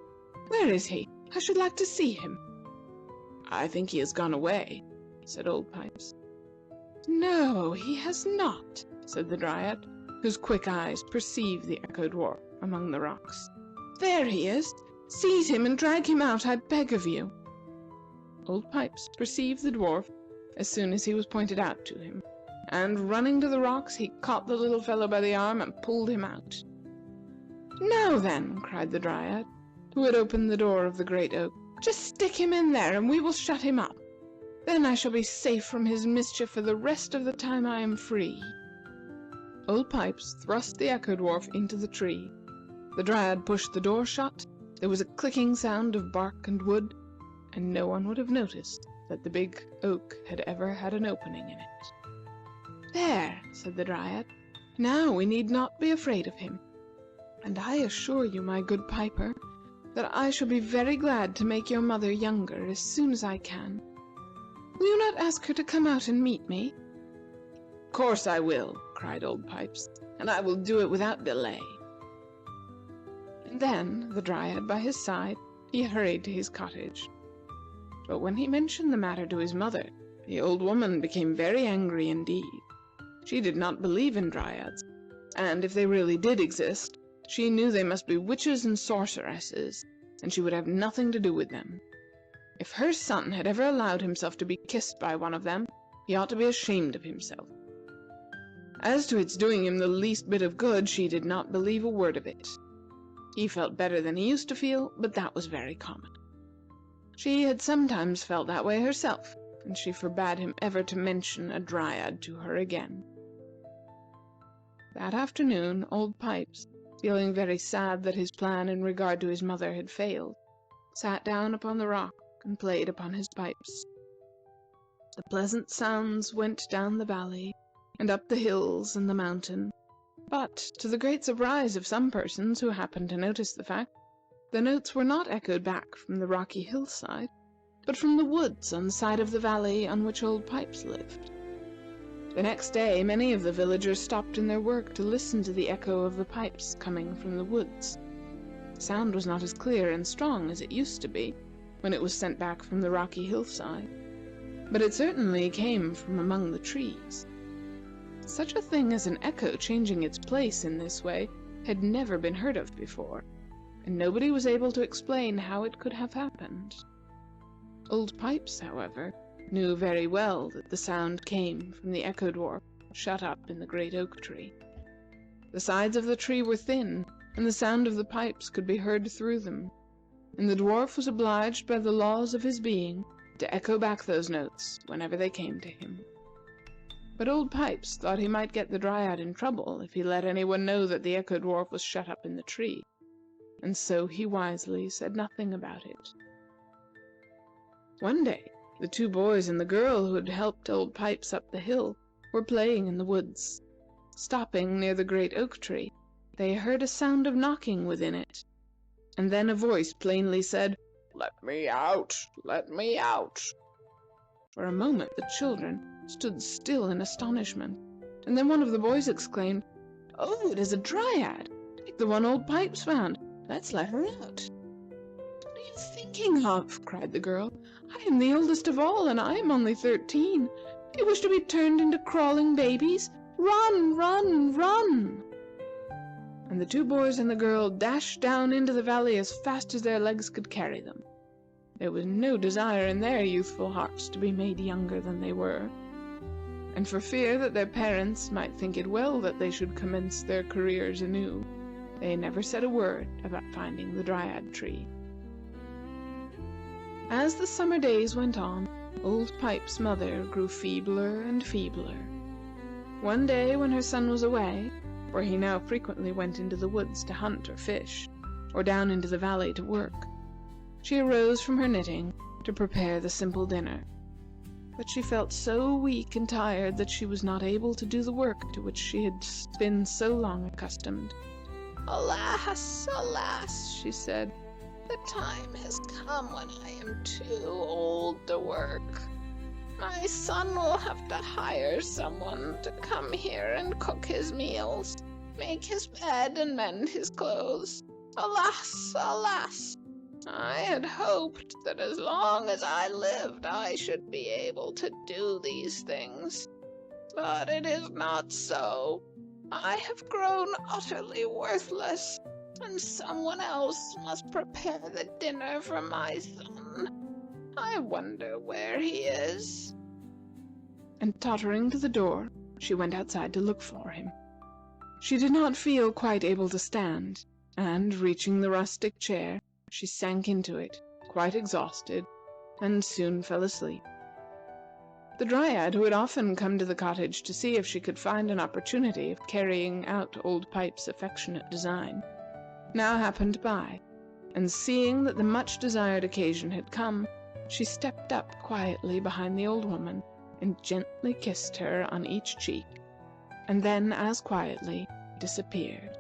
Where is he? I should like to see him." "I think he has gone away," said Old Pipes. "No, he has not," said the Dryad, whose quick eyes perceived the Echo Dwarf among the rocks. "There he is. Seize him and drag him out, I beg of you." Old Pipes perceived the dwarf as soon as he was pointed out to him, and running to the rocks, he caught the little fellow by the arm and pulled him out. "Now then," cried the Dryad, who had opened the door of the great oak, "just stick him in there, and we will shut him up. Then I shall be safe from his mischief for the rest of the time I am free." Old Pipes thrust the Echo Dwarf into the tree. The Dryad pushed the door shut. There was a clicking sound of bark and wood, and no one would have noticed that the big oak had ever had an opening in it. "There," said the Dryad. "Now we need not be afraid of him. And I assure you, my good Piper, that I shall be very glad to make your mother younger as soon as I can. Will you not ask her to come out and meet me?" "Of course I will," cried Old Pipes, "and I will do it without delay." And then, the Dryad by his side, he hurried to his cottage. But when he mentioned the matter to his mother, the old woman became very angry indeed. She did not believe in Dryads, and if they really did exist, she knew they must be witches and sorceresses, and she would have nothing to do with them. If her son had ever allowed himself to be kissed by one of them, he ought to be ashamed of himself. As to its doing him the least bit of good, she did not believe a word of it. He felt better than he used to feel, but that was very common. She had sometimes felt that way herself, and she forbade him ever to mention a Dryad to her again. That afternoon, Old Pipes, feeling very sad that his plan in regard to his mother had failed, sat down upon the rock and played upon his pipes. The pleasant sounds went down the valley, and up the hills and the mountain, but, to the great surprise of some persons who happened to notice the fact, the notes were not echoed back from the rocky hillside, but from the woods on the side of the valley on which Old Pipes lived. The next day, many of the villagers stopped in their work to listen to the echo of the pipes coming from the woods. The sound was not as clear and strong as it used to be when it was sent back from the rocky hillside, but it certainly came from among the trees. Such a thing as an echo changing its place in this way had never been heard of before, and nobody was able to explain how it could have happened. Old Pipes, however, knew very well that the sound came from the Echo Dwarf shut up in the great oak tree. The sides of the tree were thin, and the sound of the pipes could be heard through them, and the dwarf was obliged by the laws of his being to echo back those notes whenever they came to him. But Old Pipes thought he might get the Dryad in trouble if he let anyone know that the Echo Dwarf was shut up in the tree, and so he wisely said nothing about it. One day, the two boys and the girl who had helped Old Pipes up the hill were playing in the woods. Stopping near the great oak tree, they heard a sound of knocking within it, and then a voice plainly said, "Let me out! Let me out!" For a moment the children stood still in astonishment, and then one of the boys exclaimed, "Oh, it is a Dryad, like the one Old Pipes found. Let's let her out." "What are you thinking of?" cried the girl. "I am the oldest of all, and I am only 13. Do you wish to be turned into crawling babies? Run, run, run!" And the two boys and the girl dashed down into the valley as fast as their legs could carry them. There was no desire in their youthful hearts to be made younger than they were, and for fear that their parents might think it well that they should commence their careers anew, they never said a word about finding the Dryad tree. As the summer days went on, Old Pipes' mother grew feebler and feebler. One day when her son was away, for he now frequently went into the woods to hunt or fish, or down into the valley to work, she arose from her knitting to prepare the simple dinner. But she felt so weak and tired that she was not able to do the work to which she had been so long accustomed. "Alas, alas," she said, "the time has come when I am too old to work. My son will have to hire someone to come here and cook his meals, make his bed, and mend his clothes. Alas, alas! I had hoped that as long as I lived, I should be able to do these things. But it is not so. I have grown utterly worthless, and someone else must prepare the dinner for my son. I wonder where he is. And tottering to the door, she went outside to look for him. She did not feel quite able to stand, and reaching the rustic chair, she sank into it, quite exhausted, and soon fell asleep. The Dryad, who had often come to the cottage to see if she could find an opportunity of carrying out Old Pipe's affectionate design, now happened by, and seeing that the much-desired occasion had come, she stepped up quietly behind the old woman and gently kissed her on each cheek, and then as quietly disappeared.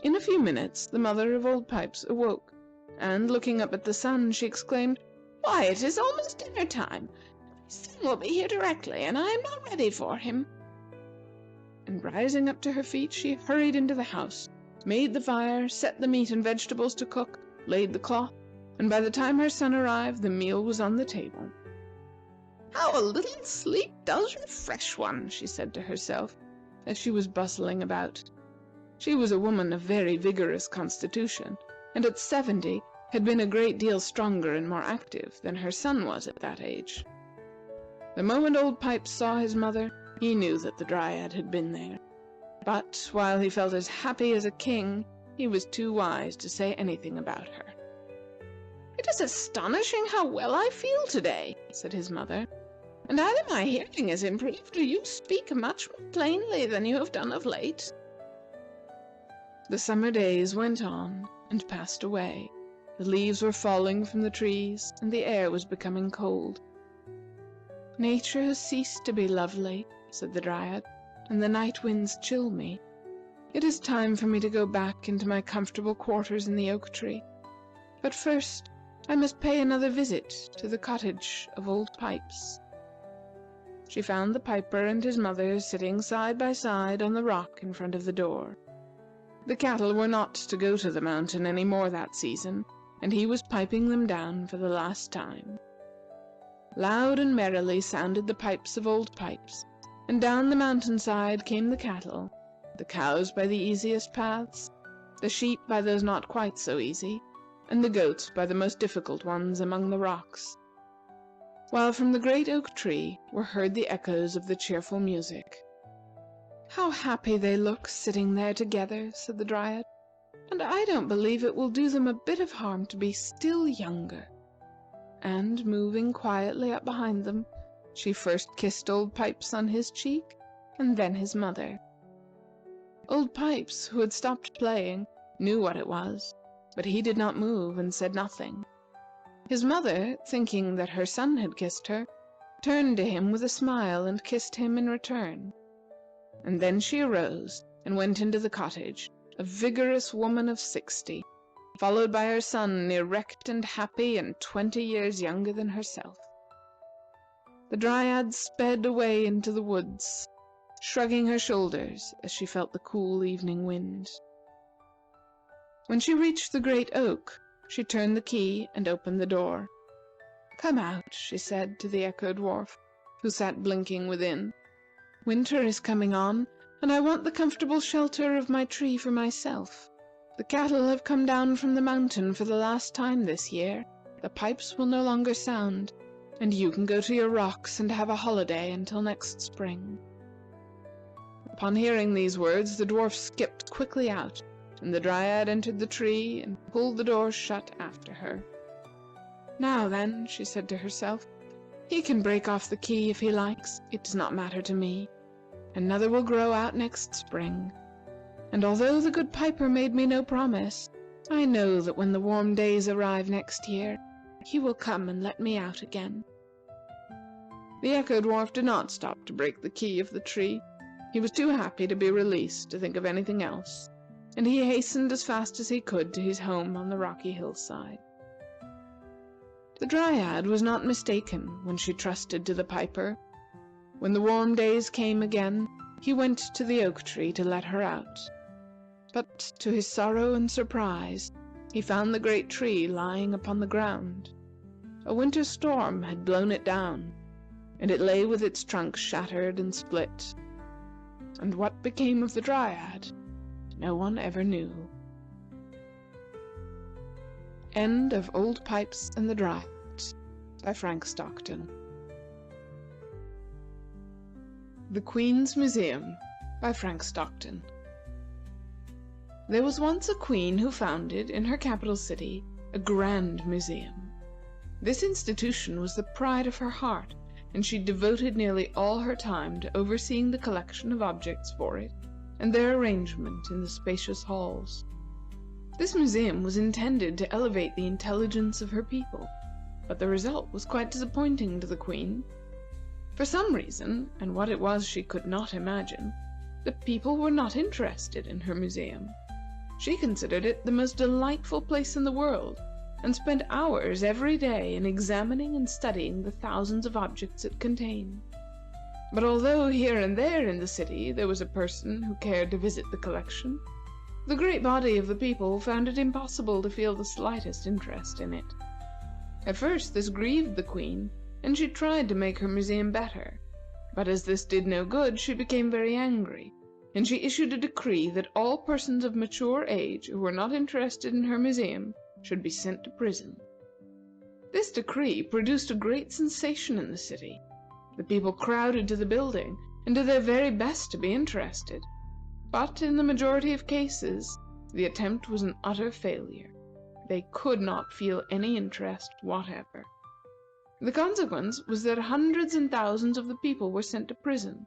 In a few minutes the mother of Old Pipes awoke, and looking up at the sun, she exclaimed, "Why, it is almost dinner time. My son will be here directly, and I am not ready for him." And rising up to her feet, she hurried into the house, made the fire, set the meat and vegetables to cook, laid the cloth, and by the time her son arrived, the meal was on the table. "How a little sleep does refresh one," she said to herself, as she was bustling about. She was a woman of very vigorous constitution, and at 70 had been a great deal stronger and more active than her son was at that age. The moment Old Pipes saw his mother, he knew that the Dryad had been there. But while he felt as happy as a king, he was too wise to say anything about her. "It is astonishing how well I feel today," said his mother. "And either my hearing is improved, or you speak much more plainly than you have done of late." The summer days went on and passed away. The leaves were falling from the trees, and the air was becoming cold. "Nature has ceased to be lovely," said the Dryad, "and the night winds chill me. It is time for me to go back into my comfortable quarters in the oak tree. But first I must pay another visit to the cottage of Old Pipes." She found the piper and his mother sitting side by side on the rock in front of the door. The cattle were not to go to the mountain any more that season, and he was piping them down for the last time. Loud and merrily sounded the pipes of Old Pipes, and down the mountainside came the cattle, the cows by the easiest paths, the sheep by those not quite so easy, and the goats by the most difficult ones among the rocks, while from the great oak tree were heard the echoes of the cheerful music. "How happy they look sitting there together," said the Dryad, "and I don't believe it will do them a bit of harm to be still younger." And moving quietly up behind them, she first kissed Old Pipes on his cheek, and then his mother. Old Pipes, who had stopped playing, knew what it was, but he did not move and said nothing. His mother, thinking that her son had kissed her, turned to him with a smile and kissed him in return. And then she arose and went into the cottage, a vigorous woman of 60, followed by her son, erect and happy and 20 years younger than herself. The Dryad sped away into the woods, shrugging her shoulders as she felt the cool evening wind. When she reached the great oak, she turned the key and opened the door. "Come out," she said to the Echo Dwarf, who sat blinking within. "Winter is coming on, and I want the comfortable shelter of my tree for myself. The cattle have come down from the mountain for the last time this year. The pipes will no longer sound, and you can go to your rocks and have a holiday until next spring." Upon hearing these words, the dwarf skipped quickly out, and the Dryad entered the tree and pulled the door shut after her. "Now then," she said to herself, "he can break off the key if he likes. It does not matter to me. Another will grow out next spring. And although the good piper made me no promise, I know that when the warm days arrive next year, he will come and let me out again." The Echo Dwarf did not stop to break the key of the tree. He was too happy to be released to think of anything else, and he hastened as fast as he could to his home on the rocky hillside. The Dryad was not mistaken when she trusted to the piper. When the warm days came again, he went to the oak tree to let her out. But to his sorrow and surprise, he found the great tree lying upon the ground. A winter storm had blown it down, and it lay with its trunk shattered and split. And what became of the Dryad, no one ever knew. End of Old Pipes and the Dryad by Frank Stockton. The Queen's Museum by Frank Stockton. There was once a queen who founded, in her capital city, a grand museum. This institution was the pride of her heart, and she devoted nearly all her time to overseeing the collection of objects for it and their arrangement in the spacious halls. This museum was intended to elevate the intelligence of her people, but the result was quite disappointing to the queen. For some reason, and what it was she could not imagine, the people were not interested in her museum. She considered it the most delightful place in the world, and spent hours every day in examining and studying the thousands of objects it contained. But although here and there in the city there was a person who cared to visit the collection, the great body of the people found it impossible to feel the slightest interest in it. At first this grieved the queen, and she tried to make her museum better, but as this did no good, she became very angry, and she issued a decree that all persons of mature age who were not interested in her museum should be sent to prison. This decree produced a great sensation in the city. The people crowded to the building and did their very best to be interested, but in the majority of cases the attempt was an utter failure. They could not feel any interest whatever. The consequence was that hundreds and thousands of the people were sent to prison,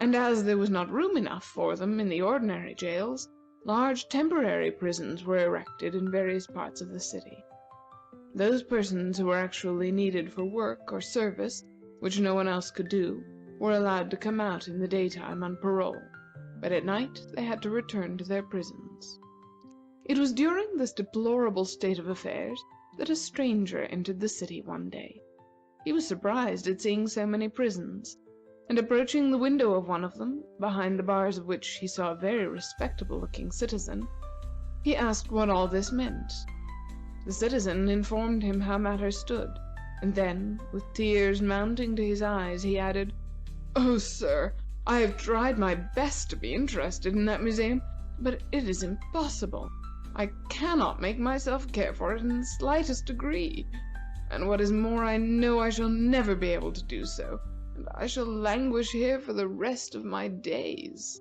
and as there was not room enough for them in the ordinary jails, large temporary prisons were erected in various parts of the city. Those persons who were actually needed for work or service, which no one else could do, were allowed to come out in the daytime on parole, but at night they had to return to their prisons. It was during this deplorable state of affairs that a stranger entered the city one day. He was surprised at seeing so many prisons, and approaching the window of one of them, behind the bars of which he saw a very respectable-looking citizen, he asked what all this meant. The citizen informed him how matters stood, and then, with tears mounting to his eyes, he added, "Oh, sir, I have tried my best to be interested in that museum, but it is impossible. I cannot make myself care for it in the slightest degree. And what is more, I know I shall never be able to do so, and I shall languish here for the rest of my days."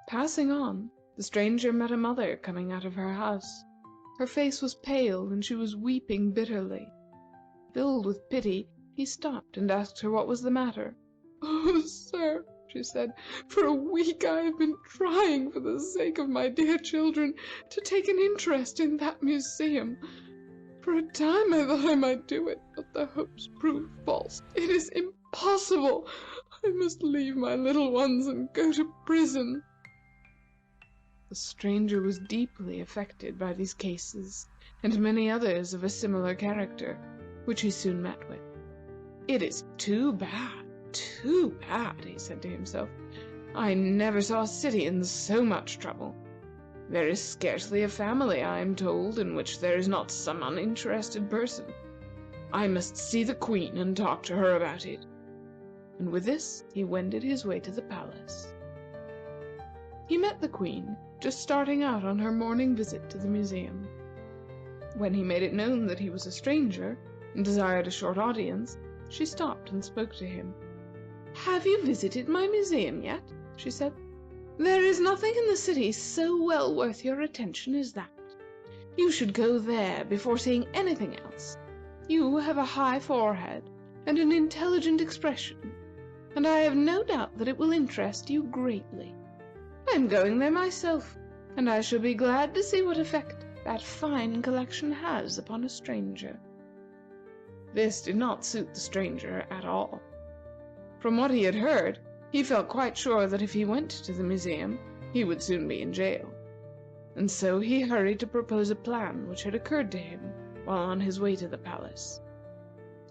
Passing on, the stranger met a mother coming out of her house. Her face was pale, and she was weeping bitterly. Filled with pity, he stopped and asked her what was the matter. "Oh, sir," she said, "for a week I have been trying, for the sake of my dear children, to take an interest in that museum. For a time I thought I might do it, but the hopes proved false. It is impossible. I must leave my little ones and go to prison." The stranger was deeply affected by these cases, and many others of a similar character, which he soon met with. "It is too bad, he said to himself. "I never saw a city in so much trouble. There is scarcely a family, I am told, in which there is not some uninterested person. I must see the Queen and talk to her about it." And with this he wended his way to the palace. He met the Queen, just starting out on her morning visit to the museum. When he made it known that he was a stranger, and desired a short audience, she stopped and spoke to him. "Have you visited my museum yet?" she said. "There is nothing in the city so well worth your attention as that. You should go there before seeing anything else. You have a high forehead and an intelligent expression, and I have no doubt that it will interest you greatly. I am going there myself, and I shall be glad to see what effect that fine collection has upon a stranger." This did not suit the stranger at all. From what he had heard, he felt quite sure that if he went to the museum, he would soon be in jail. And so he hurried to propose a plan which had occurred to him while on his way to the palace.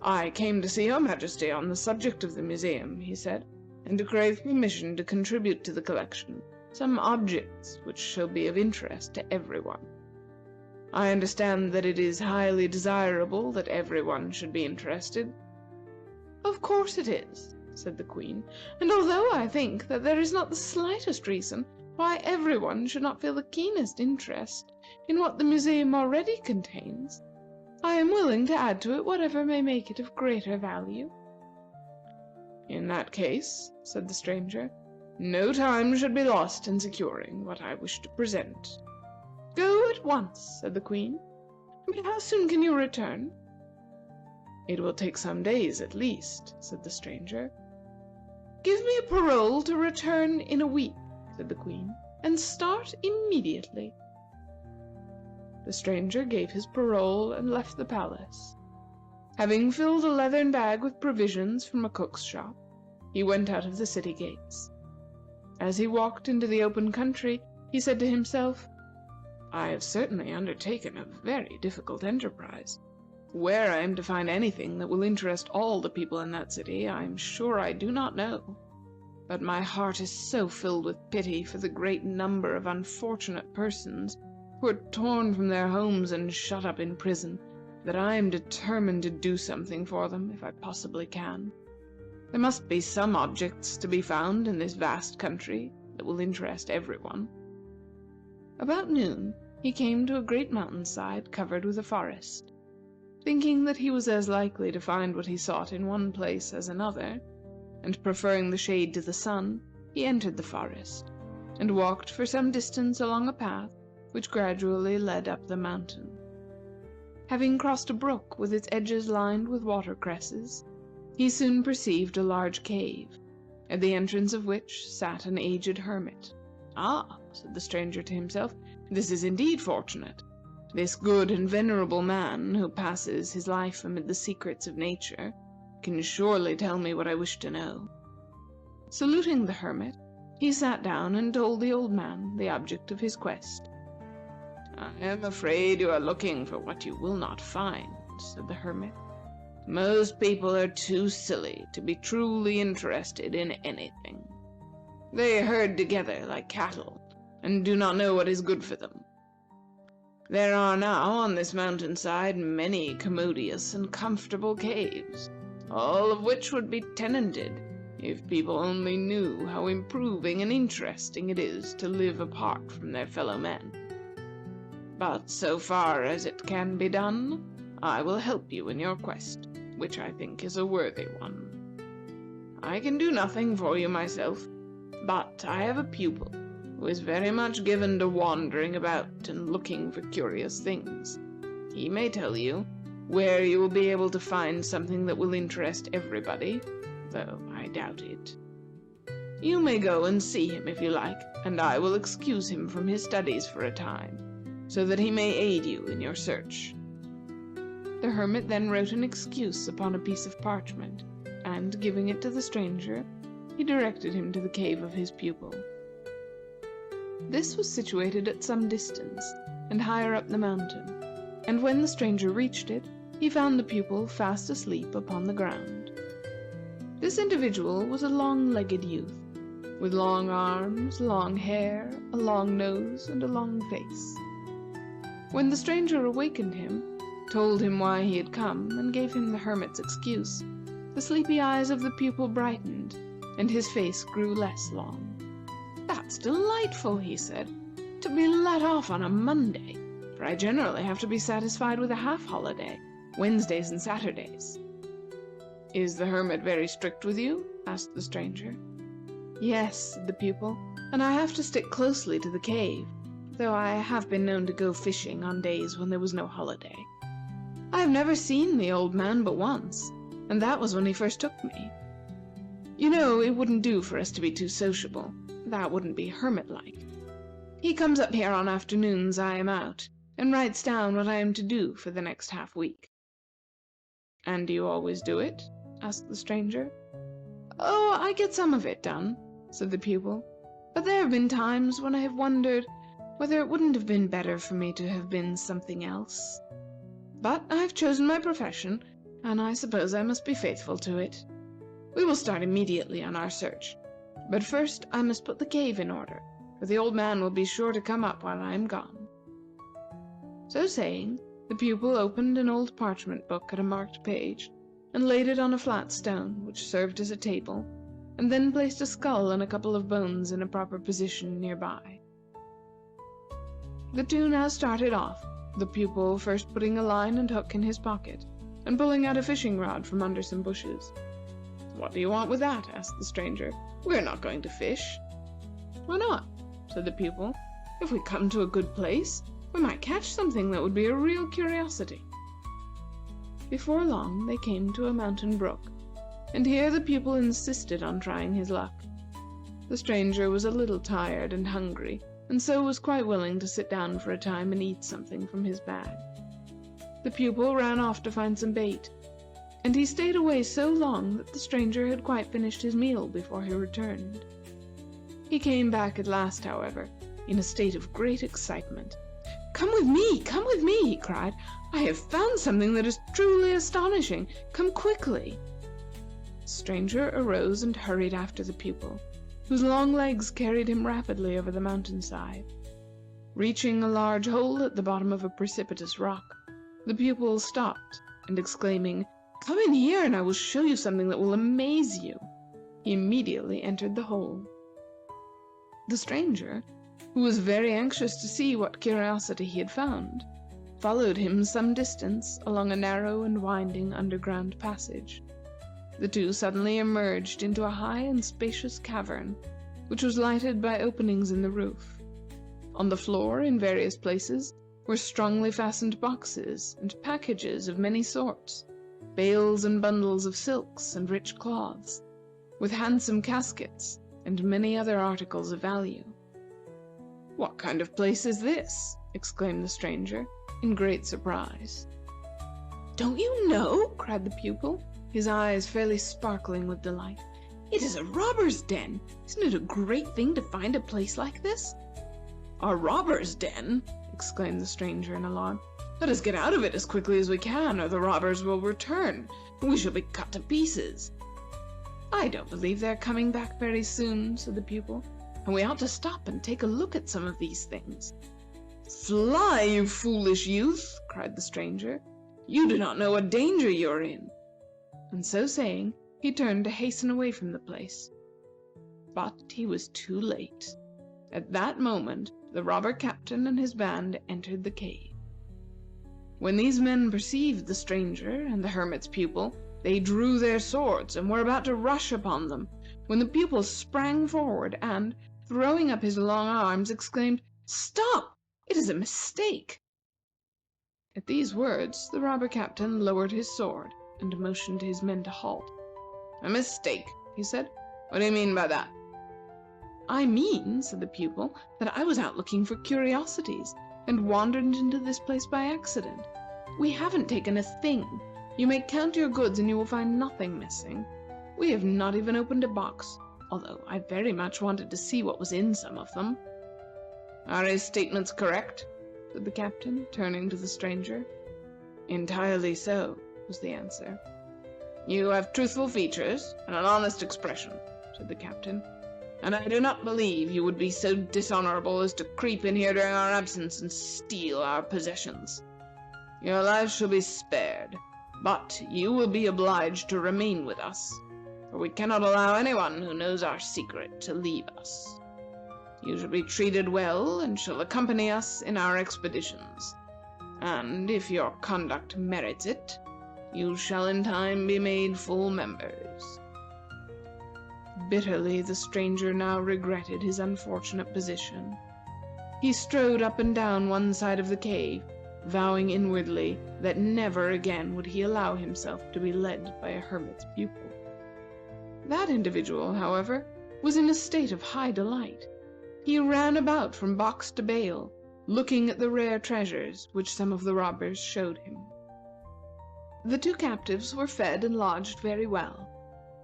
"I came to see your Majesty on the subject of the museum," he said. and to crave permission to contribute to the collection some objects which shall be of interest to everyone. I understand that it is highly desirable that everyone should be interested." "Of course it is," said the Queen, "and although I think that there is not the slightest reason why everyone should not feel the keenest interest in what the museum already contains, I am willing to add to it whatever may make it of greater value." "In that case," said the stranger, "no time should be lost in securing what I wish to present." "Go at once," said the Queen. "But how soon can you return?" "It will take some days at least," said the stranger. "Give me a parole to return in a week," said the Queen, "and start immediately." The stranger gave his parole and left the palace. Having filled a leathern bag with provisions from a cook's shop, he went out of the city gates. As he walked into the open country, he said to himself, "I have certainly undertaken a very difficult enterprise. Where I am to find anything that will interest all the people in that city, I am sure I do not know. But my heart is so filled with pity for the great number of unfortunate persons who are torn from their homes and shut up in prison, that I am determined to do something for them if I possibly can. There must be some objects to be found in this vast country that will interest everyone." About noon, he came to a great mountainside covered with a forest. Thinking that he was as likely to find what he sought in one place as another, and preferring the shade to the sun, he entered the forest, and walked for some distance along a path which gradually led up the mountain. Having crossed a brook with its edges lined with watercresses, he soon perceived a large cave, at the entrance of which sat an aged hermit. "Ah," said the stranger to himself, "this is indeed fortunate. This good and venerable man, who passes his life amid the secrets of nature, can surely tell me what I wish to know." Saluting the hermit, he sat down and told the old man the object of his quest. "I am afraid you are looking for what you will not find," said the hermit. "Most people are too silly to be truly interested in anything. They herd together like cattle, and do not know what is good for them. There are now on this mountainside many commodious and comfortable caves, all of which would be tenanted if people only knew how improving and interesting it is to live apart from their fellow men. But so far as it can be done, I will help you in your quest, which I think is a worthy one. I can do nothing for you myself, but I have a pupil who is very much given to wandering about and looking for curious things. He may tell you where you will be able to find something that will interest everybody, though I doubt it. You may go and see him if you like, and I will excuse him from his studies for a time, so that he may aid you in your search." The hermit then wrote an excuse upon a piece of parchment, and, giving it to the stranger, he directed him to the cave of his pupil. This was situated at some distance, and higher up the mountain, and when the stranger reached it, he found the pupil fast asleep upon the ground. This individual was a long-legged youth, with long arms, long hair, a long nose, and a long face. When the stranger awakened him, told him why he had come, and gave him the hermit's excuse, the sleepy eyes of the pupil brightened, and his face grew less long. "That's delightful," he said, "to be let off on a Monday, for I generally have to be satisfied with a half holiday, Wednesdays and Saturdays." "Is the hermit very strict with you?" asked the stranger. "Yes," said the pupil, "and I have to stick closely to the cave, though I have been known to go fishing on days when there was no holiday. I have never seen the old man but once, and that was when he first took me. You know, it wouldn't do for us to be too sociable. That wouldn't be hermit-like. He comes up here on afternoons I am out, and writes down what I am to do for the next half week." "And do you always do it?" asked the stranger. "Oh, I get some of it done," said the pupil, "but there have been times when I have wondered whether it wouldn't have been better for me to have been something else. But I have chosen my profession, and I suppose I must be faithful to it. We will start immediately on our search. But first I must put the cave in order, for the old man will be sure to come up while I am gone." So saying, the pupil opened an old parchment book at a marked page, and laid it on a flat stone, which served as a table, and then placed a skull and a couple of bones in a proper position nearby. The two now started off, the pupil first putting a line and hook in his pocket, and pulling out a fishing rod from under some bushes. "What do you want with that?" asked the stranger. "We're not going to fish." "Why not?" said the pupil. "If we come to a good place, we might catch something that would be a real curiosity." Before long they came to a mountain brook, and here the pupil insisted on trying his luck. The stranger was a little tired and hungry, and so was quite willing to sit down for a time and eat something from his bag. The pupil ran off to find some bait, and he stayed away so long that the stranger had quite finished his meal before he returned. He came back at last, however, in a state of great excitement. "Come with me! Come with me!" he cried. "I have found something that is truly astonishing. Come quickly!" The stranger arose and hurried after the pupil, whose long legs carried him rapidly over the mountainside. Reaching a large hole at the bottom of a precipitous rock, the pupil stopped, and exclaiming, "Come in here, and I will show you something that will amaze you," he immediately entered the hole. The stranger, who was very anxious to see what curiosity he had found, followed him some distance along a narrow and winding underground passage. The two suddenly emerged into a high and spacious cavern, which was lighted by openings in the roof. On the floor, in various places, were strongly fastened boxes and packages of many sorts, bales and bundles of silks and rich cloths, with handsome caskets and many other articles of value. "What kind of place is this?" exclaimed the stranger, in great surprise. "Don't you know?" cried the pupil, his eyes fairly sparkling with delight. "It is a robber's den. Isn't it a great thing to find a place like this?" "A robber's den!" exclaimed the stranger in alarm. "Let us get out of it as quickly as we can, or the robbers will return, and we shall be cut to pieces." "I don't believe they are coming back very soon," said the pupil, "and we ought to stop and take a look at some of these things." "Fly, you foolish youth!" cried the stranger. "You do not know what danger you are in." And so saying, he turned to hasten away from the place. But he was too late. At that moment, the robber captain and his band entered the cave. When these men perceived the stranger and the hermit's pupil, they drew their swords and were about to rush upon them, when the pupil sprang forward and, throwing up his long arms, exclaimed, "Stop! It is a mistake!" At these words, the robber captain lowered his sword and motioned to his men to halt. "A mistake?" he said. "What do you mean by that?" "I mean," said the pupil, "that I was out looking for curiosities, and wandered into this place by accident. We haven't taken a thing. You may count your goods, and you will find nothing missing. We have not even opened a box, although I very much wanted to see what was in some of them." "Are his statements correct?" said the captain, turning to the stranger. "Entirely so," was the answer. "You have truthful features and an honest expression," said the captain, "and I do not believe you would be so dishonorable as to creep in here during our absence and steal our possessions. Your life shall be spared, but you will be obliged to remain with us, for we cannot allow anyone who knows our secret to leave us. You shall be treated well and shall accompany us in our expeditions, and if your conduct merits it, you shall in time be made full members." Bitterly the stranger now regretted his unfortunate position. He strode up and down one side of the cave, vowing inwardly that never again would he allow himself to be led by a hermit's pupil. That individual, however, was in a state of high delight. He ran about from box to bale, looking at the rare treasures which some of the robbers showed him. The two captives were fed and lodged very well,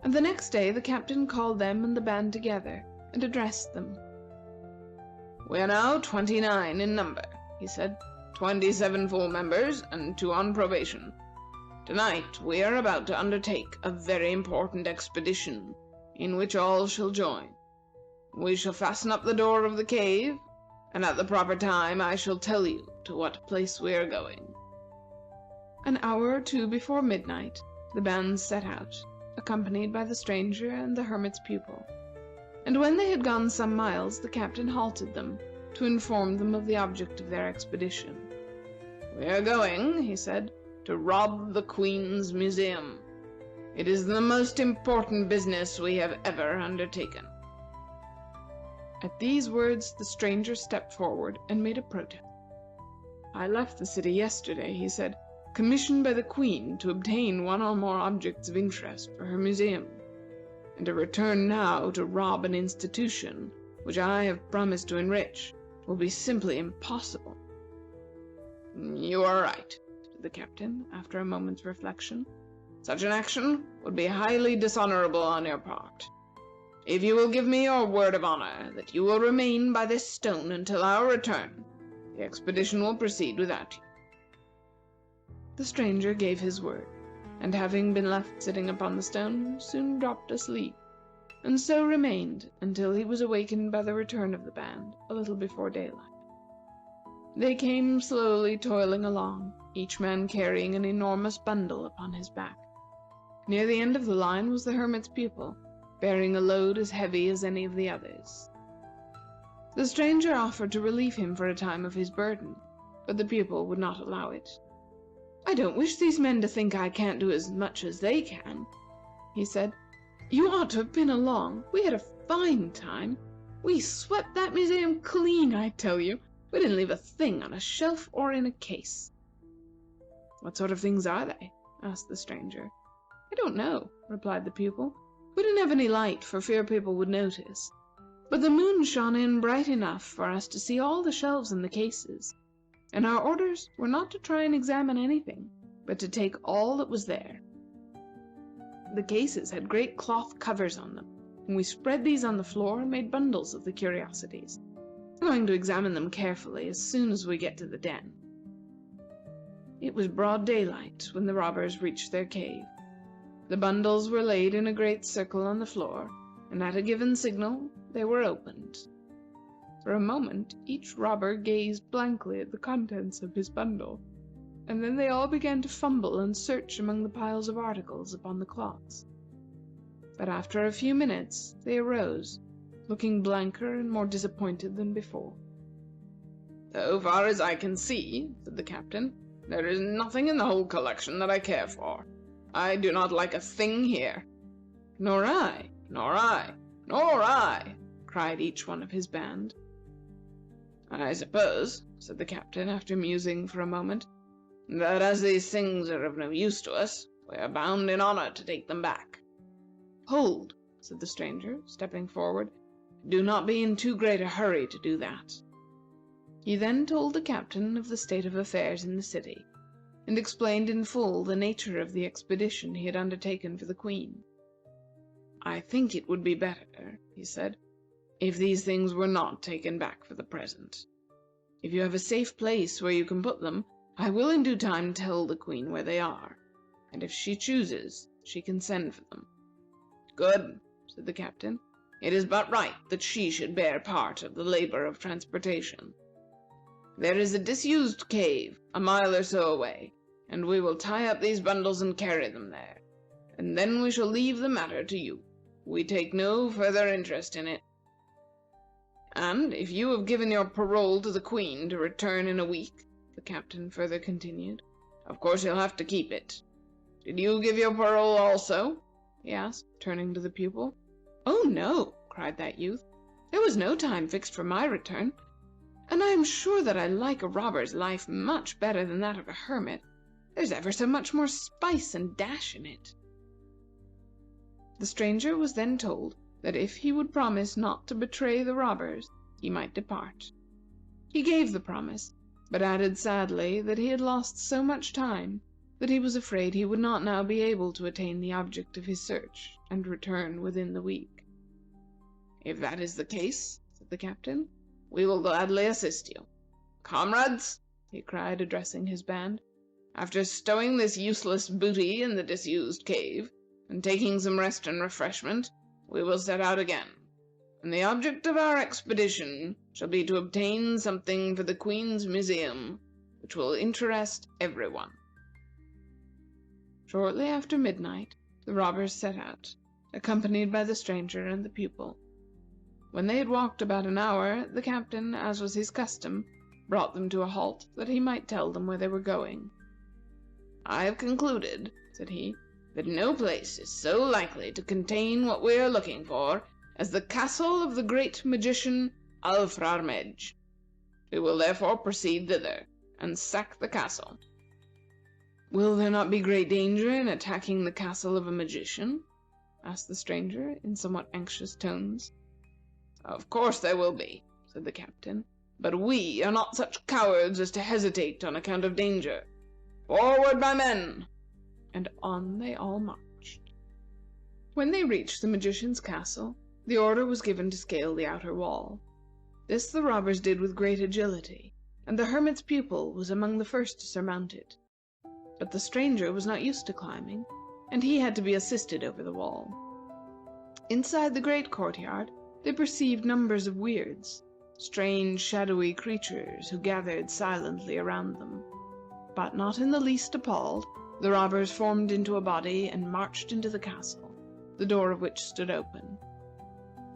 and the next day the captain called them and the band together and addressed them. "We are now 29 in number," he said, "27 full members and 2 on probation. Tonight we are about to undertake a very important expedition in which all shall join. We shall fasten up the door of the cave, and at the proper time I shall tell you to what place we are going." An hour or two before midnight, the band set out, accompanied by the stranger and the hermit's pupil. And when they had gone some miles, the captain halted them to inform them of the object of their expedition. "We are going," he said, "to rob the Queen's museum. It is the most important business we have ever undertaken." At these words, the stranger stepped forward and made a protest. "I left the city yesterday," he said, "commissioned by the Queen to obtain one or more objects of interest for her museum, and to return now to rob an institution which I have promised to enrich will be simply impossible." "You are right," said the captain, after a moment's reflection. "Such an action would be highly dishonorable on your part. If you will give me your word of honor that you will remain by this stone until our return, the expedition will proceed without you." The stranger gave his word, and having been left sitting upon the stone, soon dropped asleep, and so remained until he was awakened by the return of the band a little before daylight. They came slowly toiling along, each man carrying an enormous bundle upon his back. Near the end of the line was the hermit's pupil, bearing a load as heavy as any of the others. The stranger offered to relieve him for a time of his burden, but the pupil would not allow it. "I don't wish these men to think I can't do as much as they can," he said. "You ought to have been along. We had a fine time. We swept that museum clean, I tell you. We didn't leave a thing on a shelf or in a case." "What sort of things are they?" asked the stranger. "I don't know," replied the pupil. "We didn't have any light for fear people would notice. But the moon shone in bright enough for us to see all the shelves and the cases, and our orders were not to try and examine anything, but to take all that was there. The cases had great cloth covers on them, and we spread these on the floor and made bundles of the curiosities. We're going to examine them carefully as soon as we get to the den." It was broad daylight when the robbers reached their cave. The bundles were laid in a great circle on the floor, and at a given signal they were opened. For a moment, each robber gazed blankly at the contents of his bundle, and then they all began to fumble and search among the piles of articles upon the cloths. But after a few minutes, they arose, looking blanker and more disappointed than before. "So far as I can see," said the captain, "there is nothing in the whole collection that I care for. I do not like a thing here." "Nor I." "Nor I." "Nor I," cried each one of his band. "I suppose," said the captain, after musing for a moment, "that as these things are of no use to us, we are bound in honor to take them back." "Hold," said the stranger, stepping forward. "Do not be in too great a hurry to do that." He then told the captain of the state of affairs in the city, and explained in full the nature of the expedition he had undertaken for the Queen. "I think it would be better," he said, "if these things were not taken back for the present. If you have a safe place where you can put them, I will in due time tell the Queen where they are, and if she chooses, she can send for them." "Good," said the captain. "It is but right that she should bear part of the labor of transportation. There is a disused cave a mile or so away, and we will tie up these bundles and carry them there, and then we shall leave the matter to you. We take no further interest in it. And if you have given your parole to the Queen to return in a week," the captain further continued, "of course you'll have to keep it. Did you give your parole also?" he asked, turning to the pupil. "Oh, no," cried that youth. "There was no time fixed for my return, and I am sure that I like a robber's life much better than that of a hermit. There's ever so much more spice and dash in it." The stranger was then told that if he would promise not to betray the robbers, he might depart. He gave the promise, but added sadly that he had lost so much time that he was afraid he would not now be able to attain the object of his search and return within the week. "If that is the case," said the captain, "we will gladly assist you. Comrades," he cried, addressing his band, After stowing this useless booty in the disused cave, and taking some rest and refreshment, we will set out again, and the object of our expedition shall be to obtain something for the Queen's museum which will interest everyone." Shortly after midnight, the robbers set out, accompanied by the stranger and the pupil. When they had walked about an hour, the captain, as was his custom, brought them to a halt that he might tell them where they were going. "I have concluded," said he, "that no place is so likely to contain what we are looking for as the castle of the great magician Alfrarmedj. We will therefore proceed thither, and sack the castle." "Will there not be great danger in attacking the castle of a magician?" asked the stranger, in somewhat anxious tones. "Of course there will be," said the captain, "but we are not such cowards as to hesitate on account of danger. Forward, my men!" And on they all marched. When they reached the magician's castle, the order was given to scale the outer wall. This the robbers did with great agility, and the hermit's pupil was among the first to surmount it. But the stranger was not used to climbing, and he had to be assisted over the wall. Inside the great courtyard, they perceived numbers of weirds, strange, shadowy creatures who gathered silently around them. But not in the least appalled, the robbers formed into a body and marched into the castle, the door of which stood open.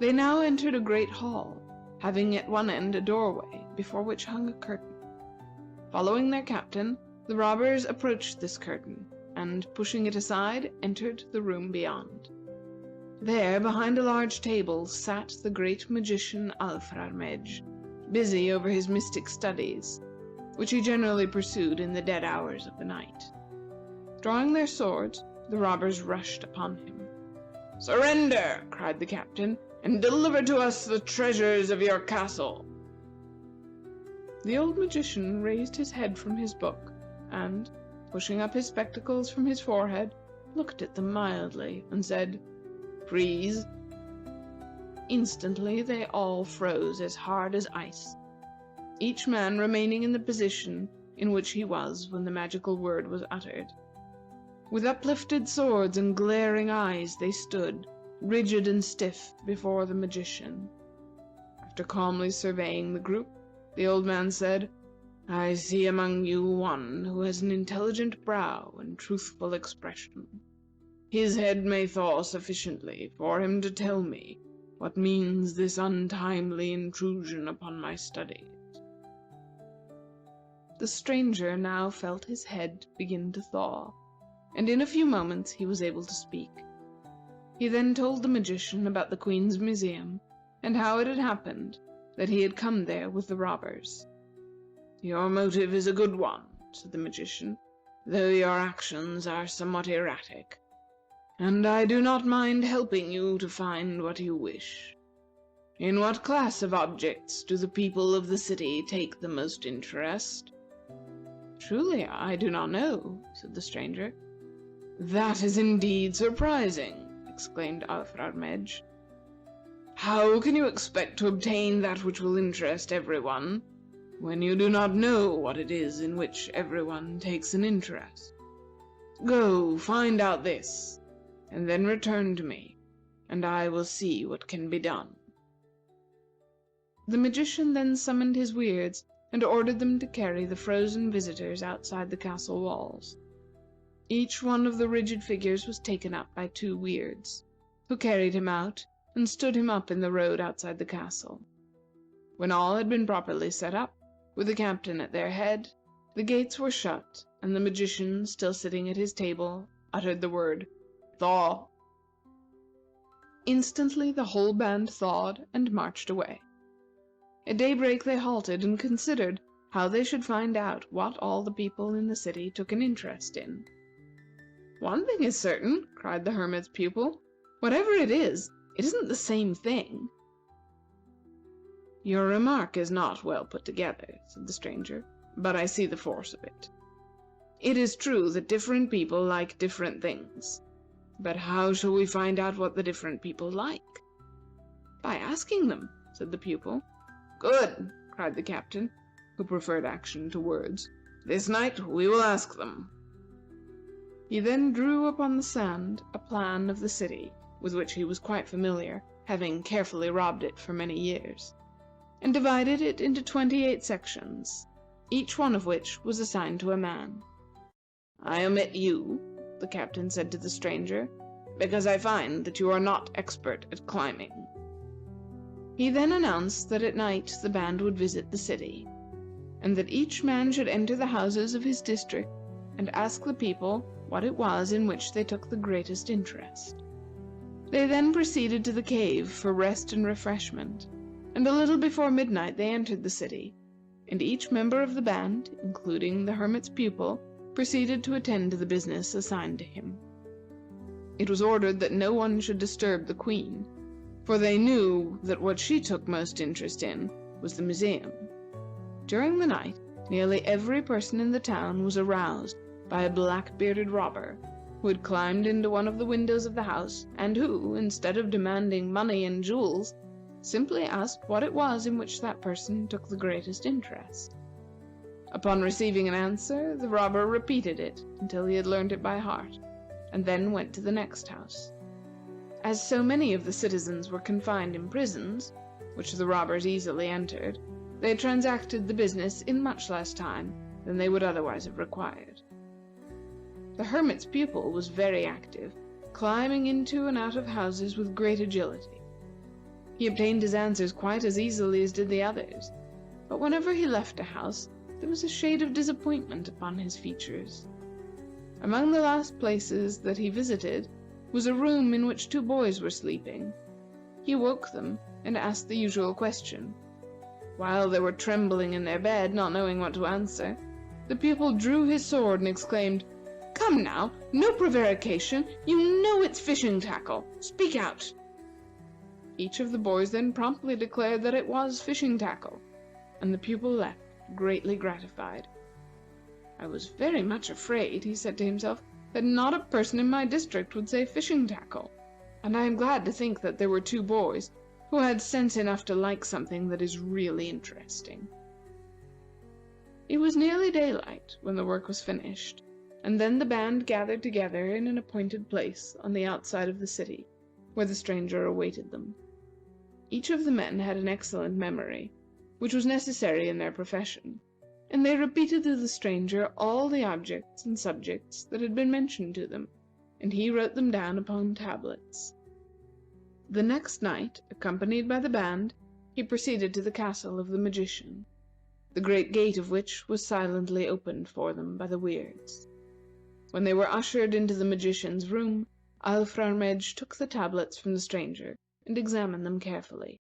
They now entered a great hall, having at one end a doorway before which hung a curtain. Following their captain, the robbers approached this curtain, and, pushing it aside, entered the room beyond. There, behind a large table, sat the great magician Alfrarmedj, busy over his mystic studies, which he generally pursued in the dead hours of the night. Drawing their swords, the robbers rushed upon him. "Surrender!" cried the captain, "and deliver to us the treasures of your castle." The old magician raised his head from his book, and, pushing up his spectacles from his forehead, looked at them mildly, and said, "Freeze." Instantly they all froze as hard as ice, each man remaining in the position in which he was when the magical word was uttered. With uplifted swords and glaring eyes they stood, rigid and stiff, before the magician. After calmly surveying the group, the old man said, "I see among you one who has an intelligent brow and truthful expression. His head may thaw sufficiently for him to tell me what means this untimely intrusion upon my studies." The stranger now felt his head begin to thaw, and in a few moments he was able to speak. He then told the magician about the Queen's museum, and how it had happened that he had come there with the robbers. "Your motive is a good one," said the magician, "though your actions are somewhat erratic, and I do not mind helping you to find what you wish. In what class of objects do the people of the city take the most interest?" "Truly, I do not know," said the stranger. "That is indeed surprising," exclaimed Alfrarmedj. "How can you expect to obtain that which will interest everyone, when you do not know what it is in which everyone takes an interest? Go, find out this, and then return to me, and I will see what can be done." The magician then summoned his weirds and ordered them to carry the frozen visitors outside the castle walls. Each one of the rigid figures was taken up by two weirds, who carried him out and stood him up in the road outside the castle. When all had been properly set up, with the captain at their head, the gates were shut, and the magician, still sitting at his table, uttered the word, "Thaw." Instantly the whole band thawed and marched away. At daybreak they halted and considered how they should find out what all the people in the city took an interest in. "One thing is certain," cried the hermit's pupil. "Whatever it isn't the same thing." "Your remark is not well put together," said the stranger, "but I see the force of it. It is true that different people like different things, but how shall we find out what the different people like?" "By asking them," said the pupil. "Good!" cried the captain, who preferred action to words. This night we will ask them." He then drew upon the sand a plan of the city, with which he was quite familiar, having carefully robbed it for many years, and divided it into 28 sections, each one of which was assigned to a man. "I omit you," the captain said to the stranger, "because I find that you are not expert at climbing." He then announced that at night the band would visit the city, and that each man should enter the houses of his district and ask the people what it was in which they took the greatest interest. They then proceeded to the cave for rest and refreshment, and a little before midnight they entered the city, and each member of the band, including the hermit's pupil, proceeded to attend to the business assigned to him. It was ordered that no one should disturb the queen, for they knew that what she took most interest in was the museum. During the night, nearly every person in the town was aroused by a black-bearded robber who had climbed into one of the windows of the house, and who, instead of demanding money and jewels, simply asked what it was in which that person took the greatest interest. Upon receiving an answer, the robber repeated it until he had learned it by heart, and then went to the next house. As so many of the citizens were confined in prisons, which the robbers easily entered, they transacted the business in much less time than they would otherwise have required. The hermit's pupil was very active, climbing into and out of houses with great agility. He obtained his answers quite as easily as did the others, but whenever he left a house, there was a shade of disappointment upon his features. Among the last places that he visited was a room in which 2 boys were sleeping. He woke them and asked the usual question. While they were trembling in their bed, not knowing what to answer, the pupil drew his sword and exclaimed, "Come now, no prevarication. You know it's fishing tackle. Speak out." Each of the boys then promptly declared that it was fishing tackle, and the pupil left, greatly gratified. "I was very much afraid," he said to himself, "that not a person in my district would say fishing tackle, and I am glad to think that there were 2 boys who had sense enough to like something that is really interesting." It was nearly daylight when the work was finished, and then the band gathered together in an appointed place on the outside of the city, where the stranger awaited them. Each of the men had an excellent memory, which was necessary in their profession, and they repeated to the stranger all the objects and subjects that had been mentioned to them, and he wrote them down upon tablets. The next night, accompanied by the band, he proceeded to the castle of the magician, the great gate of which was silently opened for them by the Weirds. When they were ushered into the magician's room, Alfrarmedj took the tablets from the stranger and examined them carefully.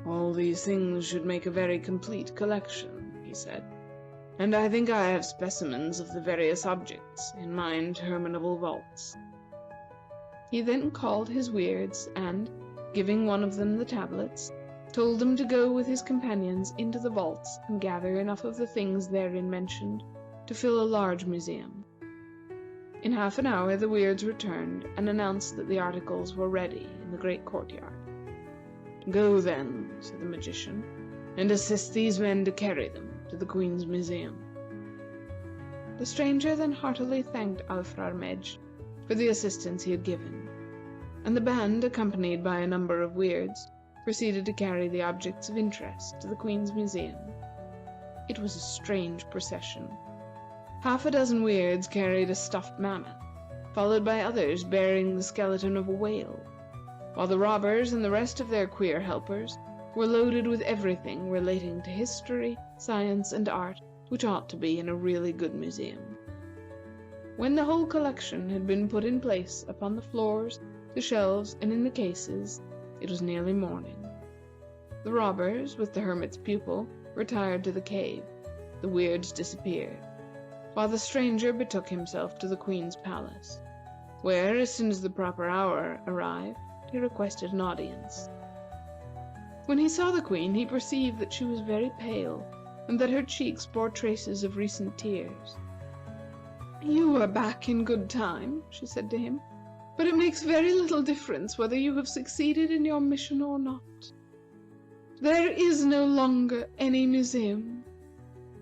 "All these things should make a very complete collection," he said, "and I think I have specimens of the various objects in my interminable vaults." He then called his Weirds and, giving one of them the tablets, told them to go with his companions into the vaults and gather enough of the things therein mentioned to fill a large museum. In half an hour the Weirds returned and announced that the articles were ready in the great courtyard. "Go then," said the magician, "and assist these men to carry them to the Queen's museum." The stranger then heartily thanked Alfrarmedj for the assistance he had given, and the band, accompanied by a number of Weirds, proceeded to carry the objects of interest to the Queen's museum. It was a strange procession. Half a dozen Weirds carried a stuffed mammoth, followed by others bearing the skeleton of a whale, while the robbers and the rest of their queer helpers were loaded with everything relating to history, science, and art which ought to be in a really good museum. When the whole collection had been put in place upon the floors, the shelves, and in the cases, it was nearly morning. The robbers, with the hermit's pupil, retired to the cave. The Weirds disappeared, while the stranger betook himself to the Queen's palace, where, as soon as the proper hour arrived, he requested an audience. When he saw the Queen, he perceived that she was very pale, and that her cheeks bore traces of recent tears. "You are back in good time," she said to him, "but it makes very little difference whether you have succeeded in your mission or not. There is no longer any museum.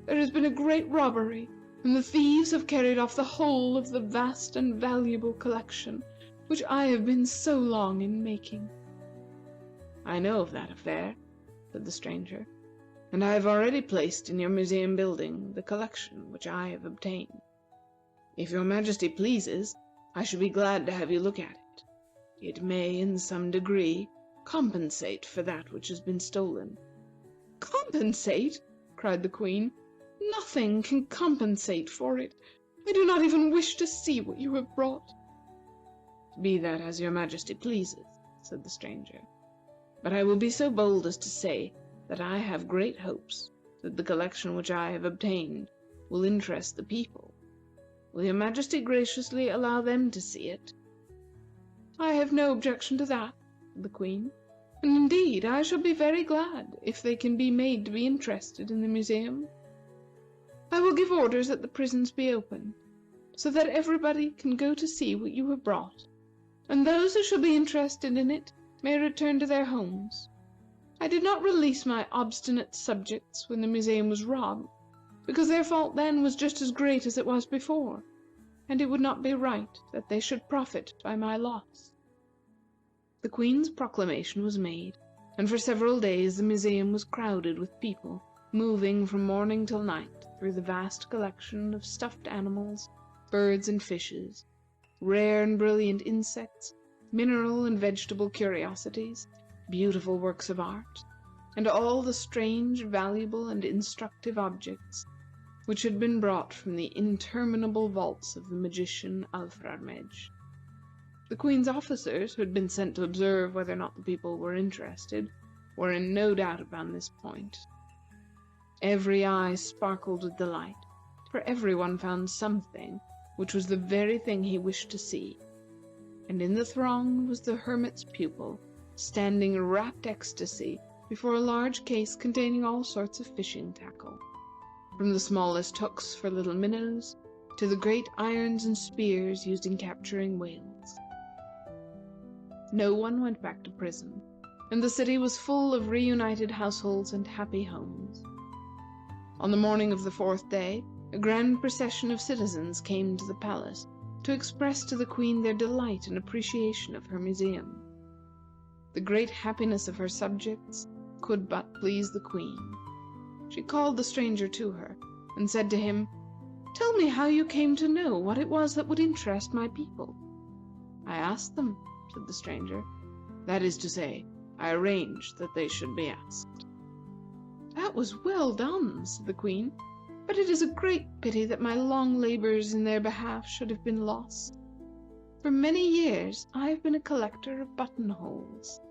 there has been a great robbery, and the thieves have carried off the whole of the vast and valuable collection which I have been so long in making." "I know of that affair," said the stranger, "and I have already placed in your museum building the collection which I have obtained. If your Majesty pleases, I should be glad to have you look at it. It may, in some degree, compensate for that which has been stolen." "Compensate!" cried the Queen. "Nothing can compensate for it. I do not even wish to see what you have brought." "Be that as your Majesty pleases," said the stranger. "But I will be so bold as to say that I have great hopes that the collection which I have obtained will interest the people. Will your Majesty graciously allow them to see it?" "I have no objection to that," said the Queen. "And indeed I shall be very glad if they can be made to be interested in the museum. I will give orders that the prisons be opened, so that everybody can go to see what you have brought, and those who shall be interested in it may return to their homes. I did not release my obstinate subjects when the museum was robbed, because their fault then was just as great as it was before, and it would not be right that they should profit by my loss." The Queen's proclamation was made, and for several days the museum was crowded with people moving from morning till night through the vast collection of stuffed animals, birds and fishes, rare and brilliant insects, mineral and vegetable curiosities, beautiful works of art, and all the strange, valuable, and instructive objects which had been brought from the interminable vaults of the magician Alfrarmedj. The Queen's officers, who had been sent to observe whether or not the people were interested, were in no doubt upon this point. Every eye sparkled with delight, for everyone found something which was the very thing he wished to see, and in the throng was the hermit's pupil, standing in rapt ecstasy before a large case containing all sorts of fishing tackle, from the smallest hooks for little minnows to the great irons and spears used in capturing whales. No one went back to prison, and the city was full of reunited households and happy homes. On the morning of the fourth day, a grand procession of citizens came to the palace to express to the Queen their delight and appreciation of her museum. The great happiness of her subjects could but please the Queen. She called the stranger to her and said to him, "Tell me how you came to know what it was that would interest my people." "I asked them," said the stranger. "That is to say, I arranged that they should be asked." "That was well done," said the Queen, "but it is a great pity that my long labors in their behalf should have been lost. For many years I have been a collector of buttonholes,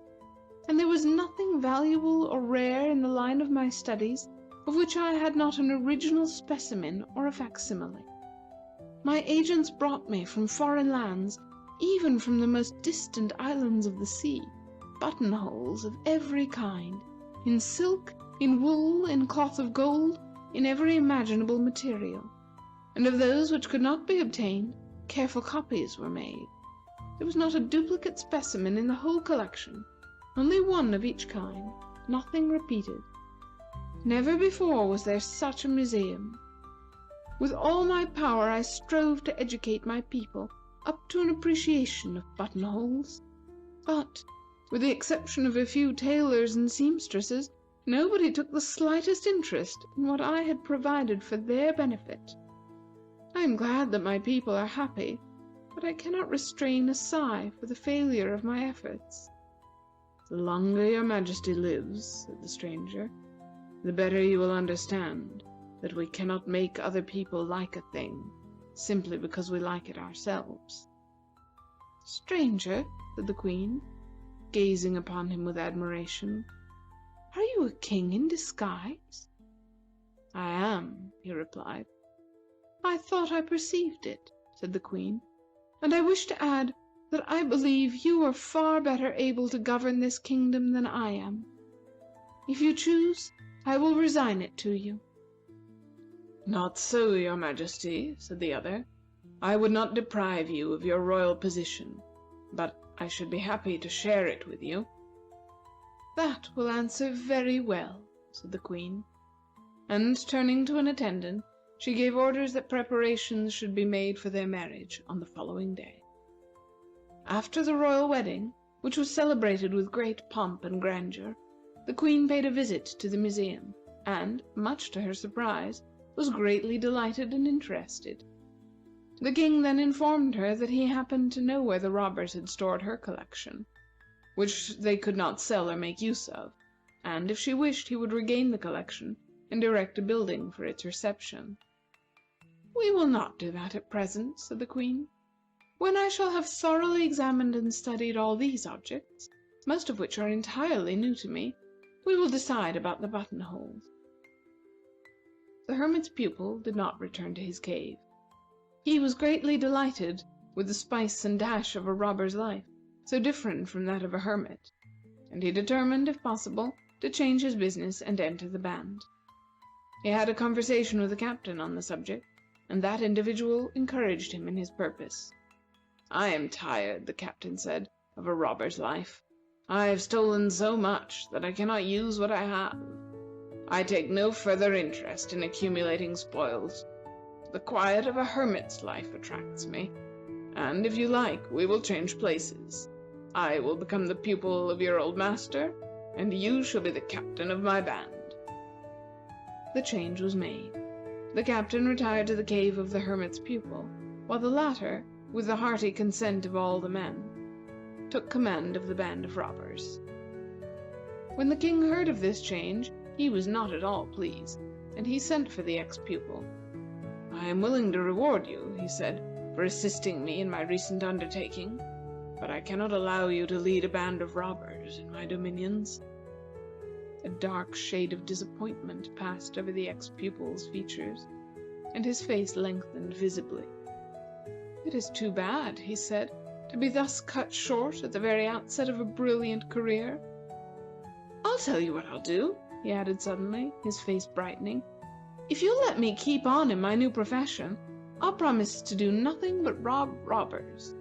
and there was nothing valuable or rare in the line of my studies of which I had not an original specimen or a facsimile. My agents brought me from foreign lands, even from the most distant islands of the sea, buttonholes of every kind, in silk, in wool, in cloth of gold, in every imaginable material, and of those which could not be obtained, careful copies were made. There was not a duplicate specimen in the whole collection, only one of each kind, nothing repeated. Never before was there such a museum. With all my power I strove to educate my people up to an appreciation of buttonholes, but, with the exception of a few tailors and seamstresses, nobody took the slightest interest in what I had provided for their benefit. I am glad that my people are happy, but I cannot restrain a sigh for the failure of my efforts." "The longer your Majesty lives," said the stranger, "the better you will understand that we cannot make other people like a thing simply because we like it ourselves." "Stranger," said the Queen, gazing upon him with admiration, "are you a king in disguise?" "I am," he replied. "I thought I perceived it," said the Queen, "and I wish to add that I believe you are far better able to govern this kingdom than I am. If you choose, I will resign it to you." "Not so, your Majesty," said the other. "I would not deprive you of your royal position, but I should be happy to share it with you." "That will answer very well," said the Queen. and turning to an attendant, she gave orders that preparations should be made for their marriage on the following day. After the royal wedding, which was celebrated with great pomp and grandeur, the Queen paid a visit to the museum, and, much to her surprise, was greatly delighted and interested. The King then informed her that he happened to know where the robbers had stored her collection, which they could not sell or make use of, and if she wished he would regain the collection and erect a building for its reception. "We will not do that at present," said the Queen. "When I shall have thoroughly examined and studied all these objects, most of which are entirely new to me, we will decide about the buttonholes." The hermit's pupil did not return to his cave. He was greatly delighted with the spice and dash of a robber's life, so different from that of a hermit, and he determined, if possible, to change his business and enter the band. He had a conversation with the captain on the subject, and that individual encouraged him in his purpose. "I am tired," the captain said, "of a robber's life. I have stolen so much that I cannot use what I have. I take no further interest in accumulating spoils. The quiet of a hermit's life attracts me, and if you like, we will change places. I will become the pupil of your old master, and you shall be the captain of my band." The change was made. The captain retired to the cave of the hermit's pupil, while the latter, with the hearty consent of all the men, took command of the band of robbers. When the King heard of this change, he was not at all pleased, and he sent for the ex-pupil. "I am willing to reward you," he said, "for assisting me in my recent undertaking, but I cannot allow you to lead a band of robbers in my dominions." A dark shade of disappointment passed over the ex-pupil's features, and his face lengthened visibly. "It is too bad," he said, "to be thus cut short at the very outset of a brilliant career. I'll tell you what I'll do," he added suddenly, his face brightening. "If you'll let me keep on in my new profession, I'll promise to do nothing but rob robbers."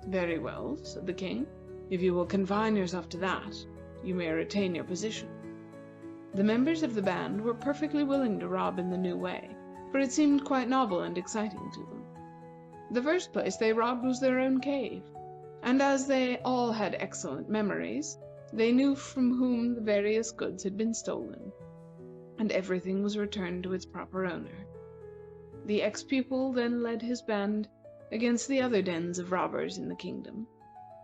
"Very well," said the King. "If you will confine yourself to that, you may retain your position." The members of the band were perfectly willing to rob in the new way, for it seemed quite novel and exciting to them. The first place they robbed was their own cave, and as they all had excellent memories, they knew from whom the various goods had been stolen, and everything was returned to its proper owner. The ex-pupil then led his band against the other dens of robbers in the kingdom,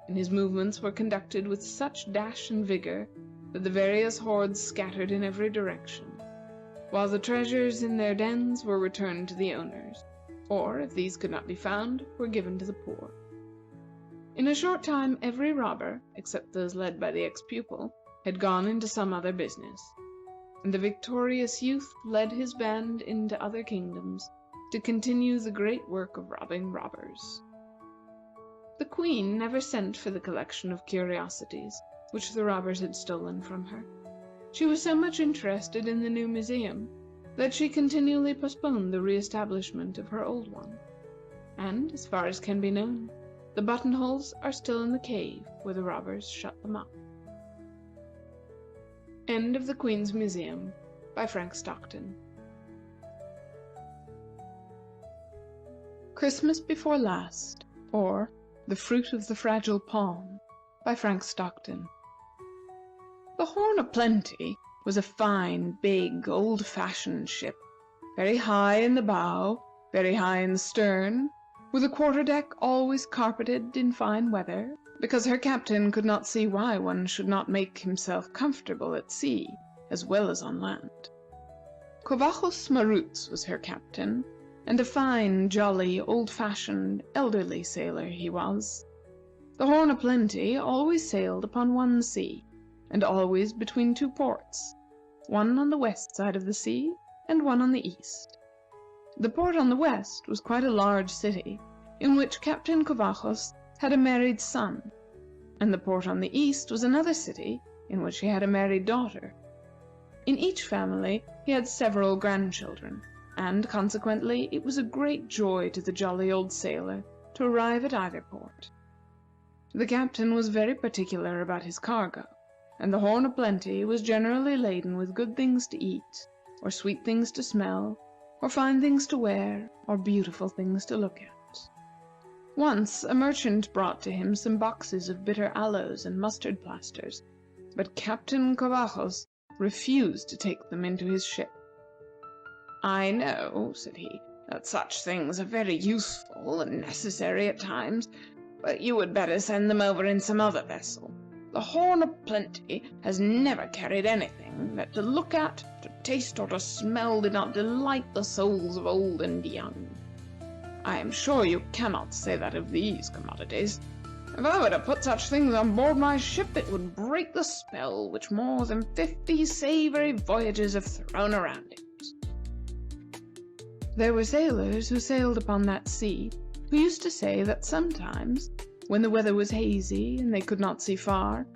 and his movements were conducted with such dash and vigor that the various hordes scattered in every direction, while the treasures in their dens were returned to the owners, or, if these could not be found, were given to the poor. In a short time, every robber, except those led by the ex-pupil, had gone into some other business, and the victorious youth led his band into other kingdoms to continue the great work of robbing robbers. The Queen never sent for the collection of curiosities which the robbers had stolen from her. She was so much interested in the new museum that she continually postponed the re-establishment of her old one, and, as far as can be known, the buttonholes are still in the cave where the robbers shut them up. End of The Queen's Museum by Frank Stockton. Christmas Before Last, or The Fruit of the Fragile Palm by Frank Stockton. The Horn o' Plenty was a fine, big, old-fashioned ship, very high in the bow, very high in the stern, with a quarter-deck always carpeted in fine weather, because her captain could not see why one should not make himself comfortable at sea as well as on land. Kovachos Maroots was her captain, and a fine, jolly, old-fashioned, elderly sailor he was. The Horn o' Plenty always sailed upon one sea, and always between two ports, one on the west side of the sea and one on the east. The port on the west was quite a large city, in which Captain Kovachos had a married son, and the port on the east was another city, in which he had a married daughter. In each family he had several grandchildren, and consequently it was a great joy to the jolly old sailor to arrive at either port. The captain was very particular about his cargo, and the Horn o' Plenty was generally laden with good things to eat, or sweet things to smell, or fine things to wear, or beautiful things to look at. Once a merchant brought to him some boxes of bitter aloes and mustard plasters, but Captain Covajos refused to take them into his ship. "I know," said he, "that such things are very useful and necessary at times, but you would better send them over in some other vessel. The Horn of Plenty has never carried anything that to look at, to taste, or to smell did not delight the souls of old and young. I am sure you cannot say that of these commodities. If I were to put such things on board my ship, it would break the spell which more than 50 savory voyages have thrown around it." There were sailors who sailed upon that sea who used to say that sometimes, when the weather was hazy and they could not see far,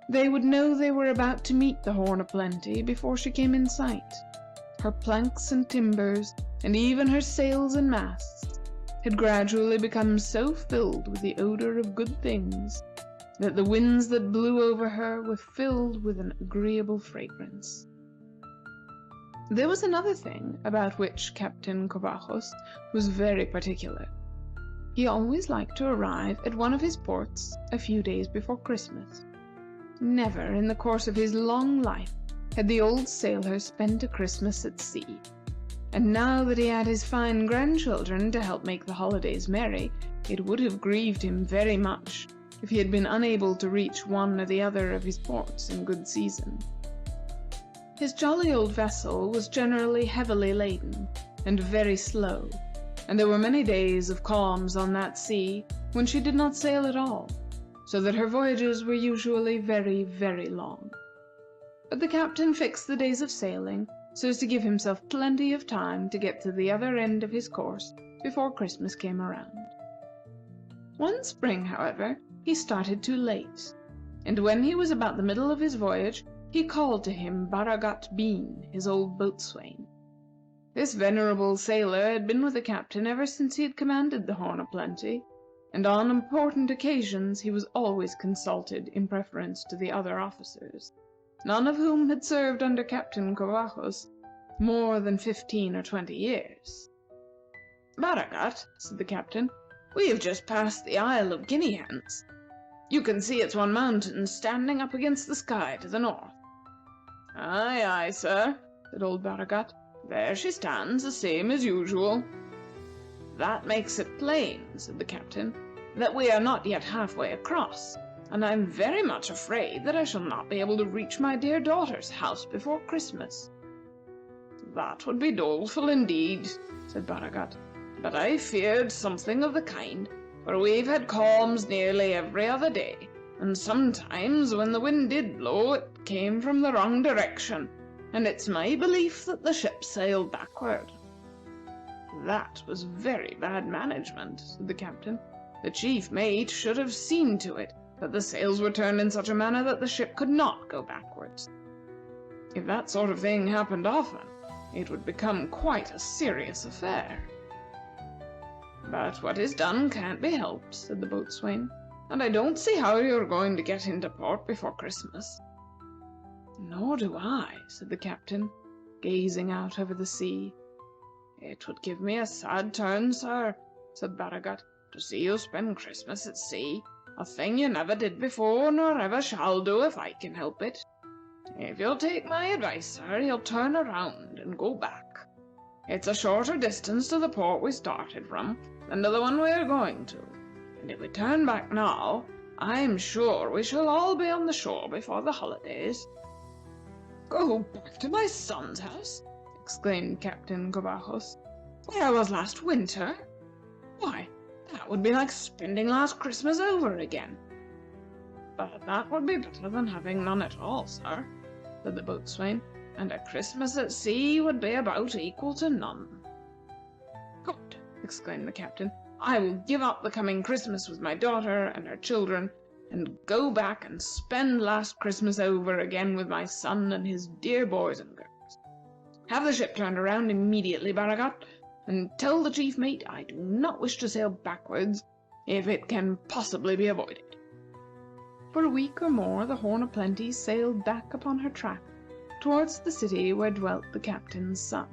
they would know they were about to meet the Horn of Plenty before she came in sight. Her planks and timbers, and even her sails and masts, had gradually become so filled with the odor of good things that the winds that blew over her were filled with an agreeable fragrance. There was another thing about which Captain Covajos was very particular. He always liked to arrive at one of his ports a few days before Christmas. Never in the course of his long life had the old sailor spent a Christmas at sea, and now that he had his fine grandchildren to help make the holidays merry, it would have grieved him very much if he had been unable to reach one or the other of his ports in good season. His jolly old vessel was generally heavily laden and very slow, and there were many days of calms on that sea when she did not sail at all, so that her voyages were usually very, very long. But the captain fixed the days of sailing so as to give himself plenty of time to get to the other end of his course before Christmas came around. One spring, however, he started too late, and when he was about the middle of his voyage, he called to him Baragat Bean, his old boatswain. This venerable sailor had been with the captain ever since he had commanded the Horn of Plenty, and on important occasions he was always consulted in preference to the other officers, none of whom had served under Captain Covajos more than 15 or 20 years. "Baragat," said the captain, "we have just passed the Isle of Guinea Hens. You can see its one mountain standing up against the sky to the north." "Aye, aye, sir," said old Baragat. "There she stands, the same as usual." "That makes it plain," said the captain, "that we are not yet halfway across, and I am very much afraid that I shall not be able to reach my dear daughter's house before Christmas." "That would be doleful indeed," said Baragat, "but I feared something of the kind, for we've had calms nearly every other day, and sometimes when the wind did blow, it came from the wrong direction, and it's my belief that the ship sailed backward." "That was very bad management," said the captain. "The chief mate should have seen to it that the sails were turned in such a manner that the ship could not go backwards. If that sort of thing happened often, it would become quite a serious affair." "But what is done can't be helped," said the boatswain, "and I don't see how you're going to get into port before Christmas." "Nor do I," said the captain, gazing out over the sea. "It would give me a sad turn, sir," said Baragat, "to see you spend Christmas at sea, a thing you never did before nor ever shall do if I can help it. If you'll take my advice, sir, you'll turn around and go back. It's a shorter distance to the port we started from than to the one we are going to, and if we turn back now, I'm sure we shall all be on the shore before the holidays." "Go back to my son's house!" exclaimed Captain Covajos. "Where I was last winter? Why, that would be like spending last Christmas over again." "But that would be better than having none at all, sir," said the boatswain, "and a Christmas at sea would be about equal to none." "Good!" exclaimed the captain. "I will give up the coming Christmas with my daughter and her children, and go back and spend last Christmas over again with my son and his dear boys and girls. Have the ship turned around immediately, Baragat, and tell the chief mate I do not wish to sail backwards if it can possibly be avoided." For a week or more the Horn of Plenty sailed back upon her track, towards the city where dwelt the captain's son.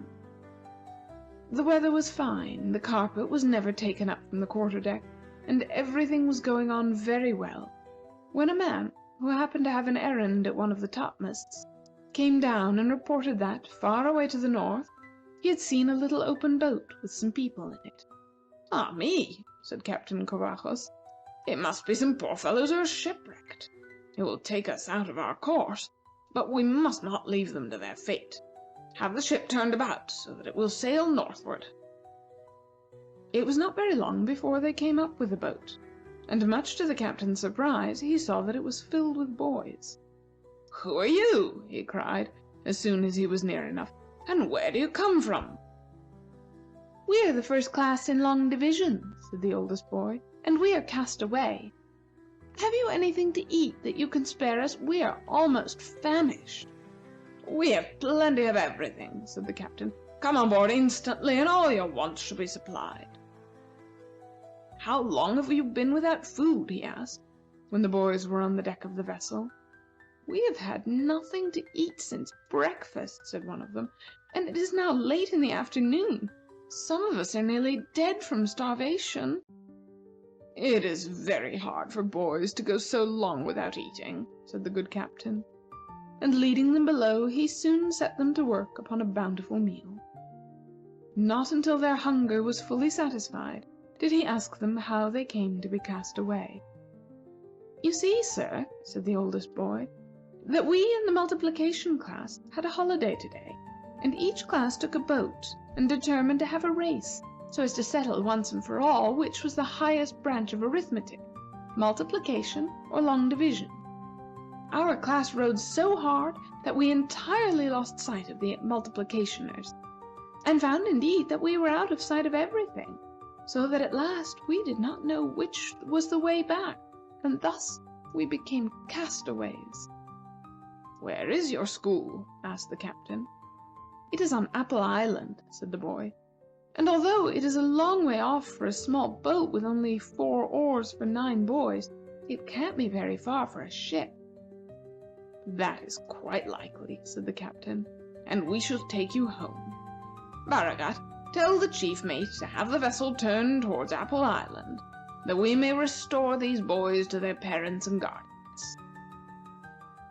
The weather was fine, the carpet was never taken up from the quarterdeck, and everything was going on very well, when a man, who happened to have an errand at one of the topmasts, came down and reported that, far away to the north, he had seen a little open boat with some people in it. "Ah, me!" said Captain Covajos. "It must be some poor fellows who are shipwrecked. It will take us out of our course, but we must not leave them to their fate. Have the ship turned about so that it will sail northward." It was not very long before they came up with the boat, and much to the captain's surprise, he saw that it was filled with boys. "Who are you?" he cried, as soon as he was near enough. "And where do you come from?" "We are the first class in long division," said the oldest boy, "and we are cast away. Have you anything to eat that you can spare us? We are almost famished." "We have plenty of everything," said the captain. "Come on board instantly, and all your wants shall be supplied." "How long have you been without food?" he asked, when the boys were on the deck of the vessel. "We have had nothing to eat since breakfast," said one of them, "and it is now late in the afternoon. Some of us are nearly dead from starvation." "It is very hard for boys to go so long without eating," said the good captain. And leading them below, he soon set them to work upon a bountiful meal. Not until their hunger was fully satisfied did he ask them how they came to be cast away. "You see, sir," said the oldest boy, "that we in the multiplication class had a holiday today, and each class took a boat and determined to have a race so as to settle once and for all which was the highest branch of arithmetic, multiplication or long division. Our class rowed so hard that we entirely lost sight of the multiplicationers, and found indeed that we were out of sight of everything, so that at last we did not know which was the way back, and thus we became castaways." "Where is your school?" asked the captain. "It is on Apple Island," said the boy, "and although it is a long way off for a small boat with only 4 oars for 9 boys, it can't be very far for a ship." "That is quite likely," said the captain, "and we shall take you home. Baragat, tell the chief mate to have the vessel turned towards Apple Island, that we may restore these boys to their parents and guardians."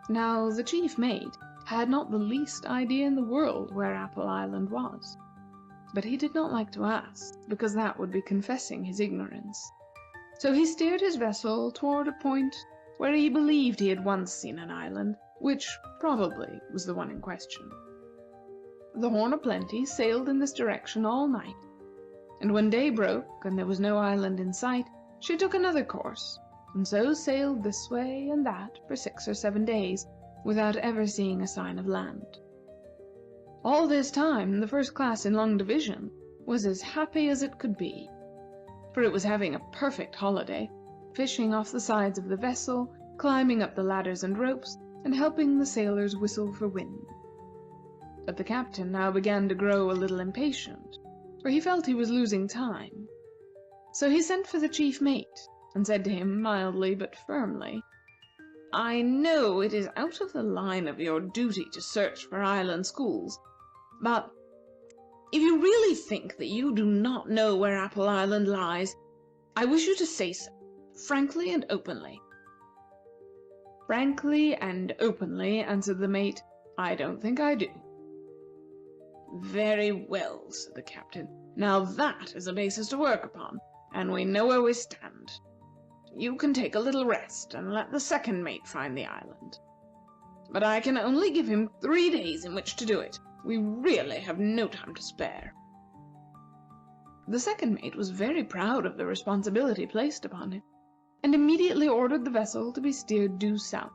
Now, the chief mate had not the least idea in the world where Apple Island was, but he did not like to ask, because that would be confessing his ignorance. So he steered his vessel toward a point where he believed he had once seen an island, which probably was the one in question. The Horn o' Plenty sailed in this direction all night, and when day broke and there was no island in sight, she took another course, and so sailed this way and that for 6 or 7 days without ever seeing a sign of land. All this time, the first class in long division was as happy as it could be, for it was having a perfect holiday, fishing off the sides of the vessel, climbing up the ladders and ropes, and helping the sailors whistle for wind. But the captain now began to grow a little impatient, for he felt he was losing time. So he sent for the chief mate, and said to him mildly but firmly, "I know it is out of the line of your duty to search for island schools, but if you really think that you do not know where Apple Island lies, I wish you to say so, frankly and openly." "Frankly and openly," answered the mate, "I don't think I do." "Very well," said the captain. "Now that is a basis to work upon, and we know where we stand. You can take a little rest, and let the second mate find the island. But I can only give him 3 days in which to do it. We really have no time to spare." The second mate was very proud of the responsibility placed upon him, and immediately ordered the vessel to be steered due south.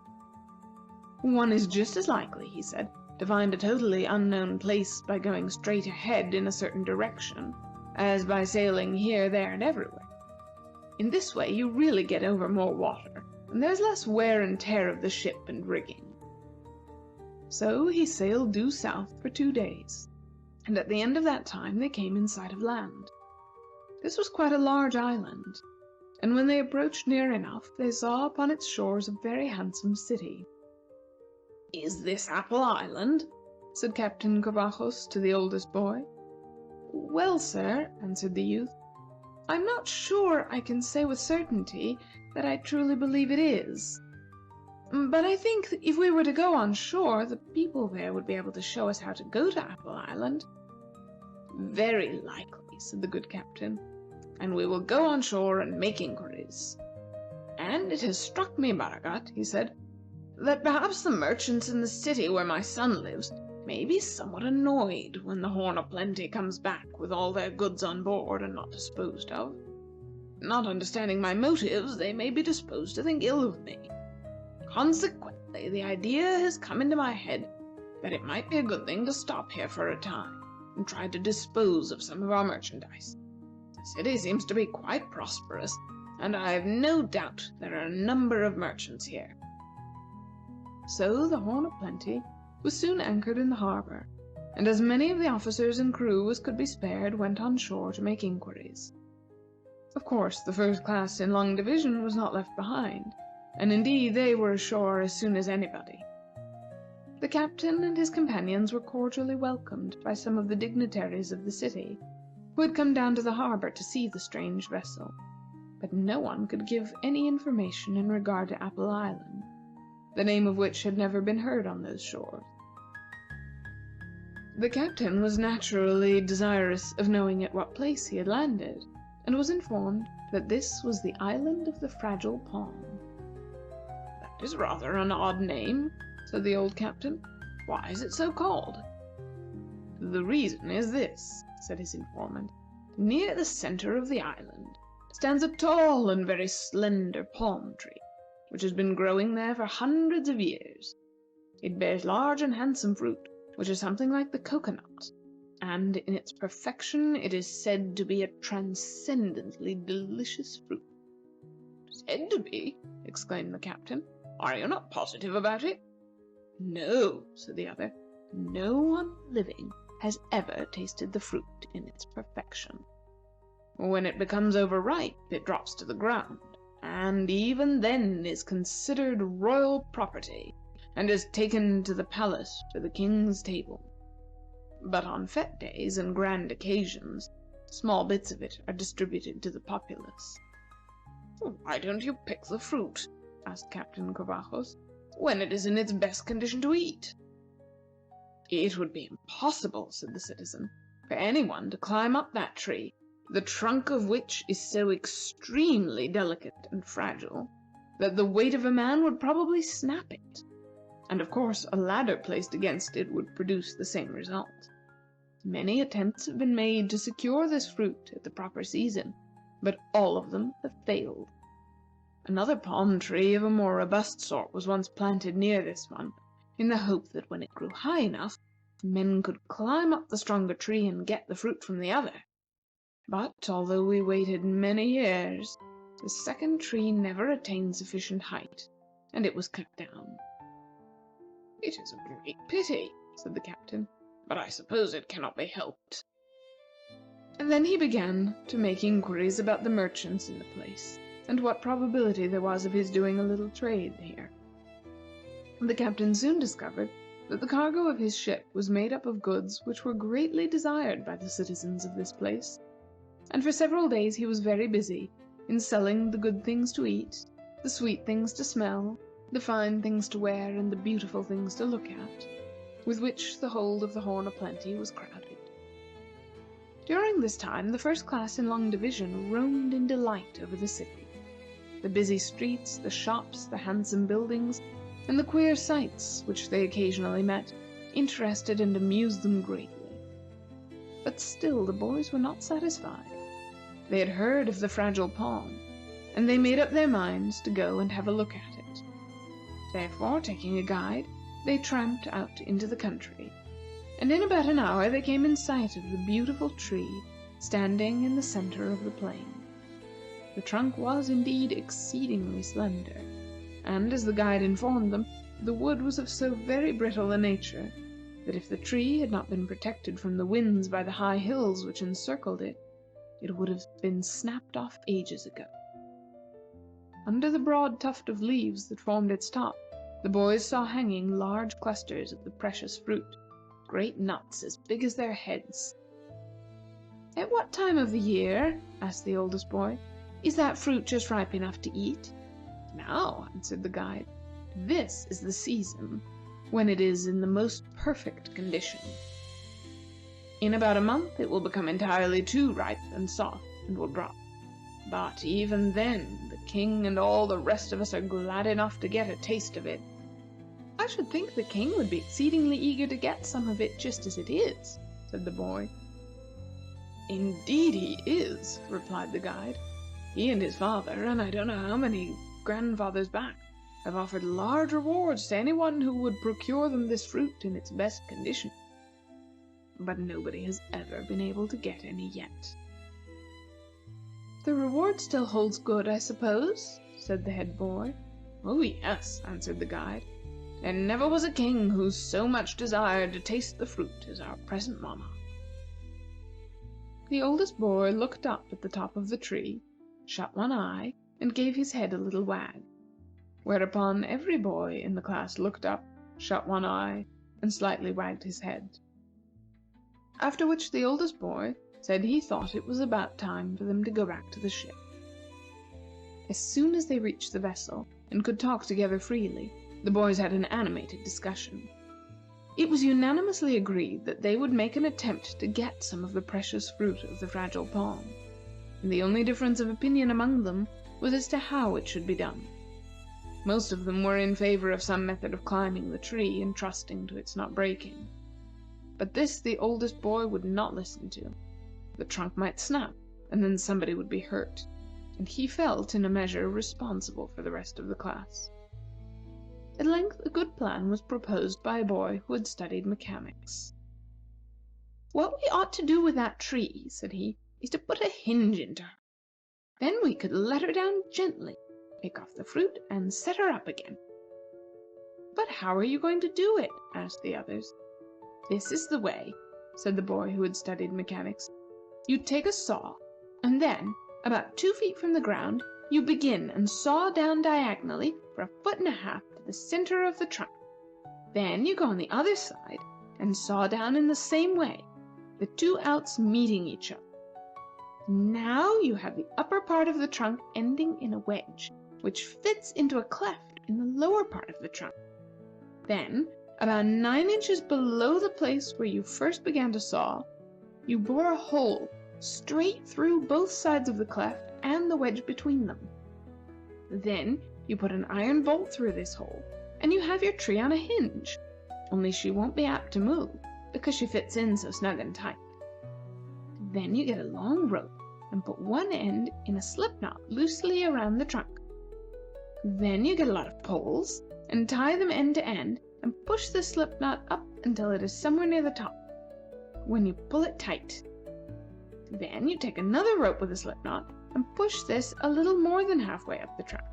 "One is just as likely," he said, "to find a totally unknown place by going straight ahead in a certain direction, as by sailing here, there, and everywhere. In this way you really get over more water, and there's less wear and tear of the ship and rigging." So he sailed due south for 2 days, and at the end of that time they came in sight of land. This was quite a large island, and when they approached near enough, they saw upon its shores a very handsome city. "Is this Apple Island?" said Captain Covajos to the oldest boy. "Well, sir," answered the youth, "I'm not sure I can say with certainty that I truly believe it is. But I think that if we were to go on shore, the people there would be able to show us how to go to Apple Island." "Very likely," said the good captain, "and we will go on shore and make inquiries. And it has struck me, Baragat," he said, "that perhaps the merchants in the city where my son lives may be somewhat annoyed when the Horn o' Plenty comes back with all their goods on board and not disposed of. Not understanding my motives, they may be disposed to think ill of me. Consequently, the idea has come into my head that it might be a good thing to stop here for a time and try to dispose of some of our merchandise. The city seems to be quite prosperous, and I have no doubt there are a number of merchants here." So the Horn o' Plenty was soon anchored in the harbor, and as many of the officers and crew as could be spared went on shore to make inquiries. Of course, the first class in long division was not left behind, and indeed they were ashore as soon as anybody. The captain and his companions were cordially welcomed by some of the dignitaries of the city, who had come down to the harbor to see the strange vessel, but no one could give any information in regard to Apple Island, the name of which had never been heard on those shores. The captain was naturally desirous of knowing at what place he had landed, and was informed that this was the Island of the Fragile Palm. "That is rather an odd name," said the old captain. "Why is it so called?" "The reason is this," said his informant. "Near the center of the island stands a tall and very slender palm tree, which has been growing there for hundreds of years. It bears large and handsome fruit, which is something like the cocoanut, and in its perfection it is said to be a transcendently delicious fruit." "Said to be?" exclaimed the captain. "Are you not positive about it?" "No," said the other. "No one living has ever tasted the fruit in its perfection. When it becomes overripe, it drops to the ground, and even then is considered royal property, and is taken to the palace for the king's table. But on fete days and grand occasions, small bits of it are distributed to the populace." "Why don't you pick the fruit," asked Captain Covajos, "when it is in its best condition to eat?" "It would be impossible," said the citizen, "for anyone to climb up that tree, the trunk of which is so extremely delicate and fragile that the weight of a man would probably snap it. And of course a ladder placed against it would produce the same result. Many attempts have been made to secure this fruit at the proper season, but all of them have failed. Another palm tree of a more robust sort was once planted near this one, in the hope that when it grew high enough, men could climb up the stronger tree and get the fruit from the other. But although we waited many years, the second tree never attained sufficient height, and it was cut down." "It is a great pity," said the captain, "but I suppose it cannot be helped." And then he began to make inquiries about the merchants in the place, and what probability there was of his doing a little trade here. The captain soon discovered that the cargo of his ship was made up of goods which were greatly desired by the citizens of this place, and for several days he was very busy in selling the good things to eat, the sweet things to smell, the fine things to wear, and the beautiful things to look at, with which the hold of the Horn o' Plenty was crowded. During this time, the first class in long division roamed in delight over the city. The busy streets, the shops, the handsome buildings, and the queer sights which they occasionally met interested and amused them greatly. But still the boys were not satisfied. They had heard of the fragile palm, and they made up their minds to go and have a look at it. Therefore, taking a guide, they tramped out into the country, and in about an hour they came in sight of the beautiful tree standing in the center of the plain. The trunk was indeed exceedingly slender, and, as the guide informed them, the wood was of so very brittle a nature that if the tree had not been protected from the winds by the high hills which encircled it, it would have been snapped off ages ago. Under the broad tuft of leaves that formed its top the boys saw hanging large clusters of the precious fruit, great nuts as big as their heads. "At what time of the year," asked the oldest boy, "is that fruit just ripe enough to eat?" "Now," answered the guide, "this is the season when it is in the most perfect condition. In about a month it will become entirely too ripe and soft, and will drop. But even then, the king and all the rest of us are glad enough to get a taste of it." "I should think the king would be exceedingly eager to get some of it just as it is," said the boy. "Indeed he is," replied the guide. "He and his father, and I don't know how many grandfathers back, have offered large rewards to anyone who would procure them this fruit in its best condition. But nobody has ever been able to get any yet." "The reward still holds good, I suppose?" said the head boy. "Oh, yes," answered the guide. "There never was a king who so much desired to taste the fruit as our present monarch." The oldest boy looked up at the top of the tree, shut one eye, and gave his head a little wag, whereupon every boy in the class looked up, shut one eye, and slightly wagged his head. After which the oldest boy said he thought it was about time for them to go back to the ship. As soon as they reached the vessel and could talk together freely, the boys had an animated discussion. It was unanimously agreed that they would make an attempt to get some of the precious fruit of the fragile palm, and the only difference of opinion among them was as to how it should be done. Most of them were in favor of some method of climbing the tree and trusting to its not breaking. But this the oldest boy would not listen to. The trunk might snap, and then somebody would be hurt, and he felt, in a measure, responsible for the rest of the class. At length a good plan was proposed by a boy who had studied mechanics. "What we ought to do with that tree," said he, "is to put a hinge into her. Then we could let her down gently, pick off the fruit, and set her up again." "But how are you going to do it?" asked the others. "This is the way," said the boy who had studied mechanics. "You take a saw, and then, about 2 feet from the ground, you begin and saw down diagonally for 1.5 feet to the center of the trunk. Then you go on the other side and saw down in the same way, the two outs meeting each other. Now you have the upper part of the trunk ending in a wedge, which fits into a cleft in the lower part of the trunk. Then, about 9 inches below the place where you first began to saw, you bore a hole straight through both sides of the cleft and the wedge between them. Then you put an iron bolt through this hole, and you have your tree on a hinge, only she won't be apt to move because she fits in so snug and tight. Then you get a long rope and put one end in a slip knot loosely around the trunk. Then you get a lot of poles and tie them end to end and push the slip knot up until it is somewhere near the top, when you pull it tight. Then you take another rope with a slip knot and push this a little more than halfway up the trunk.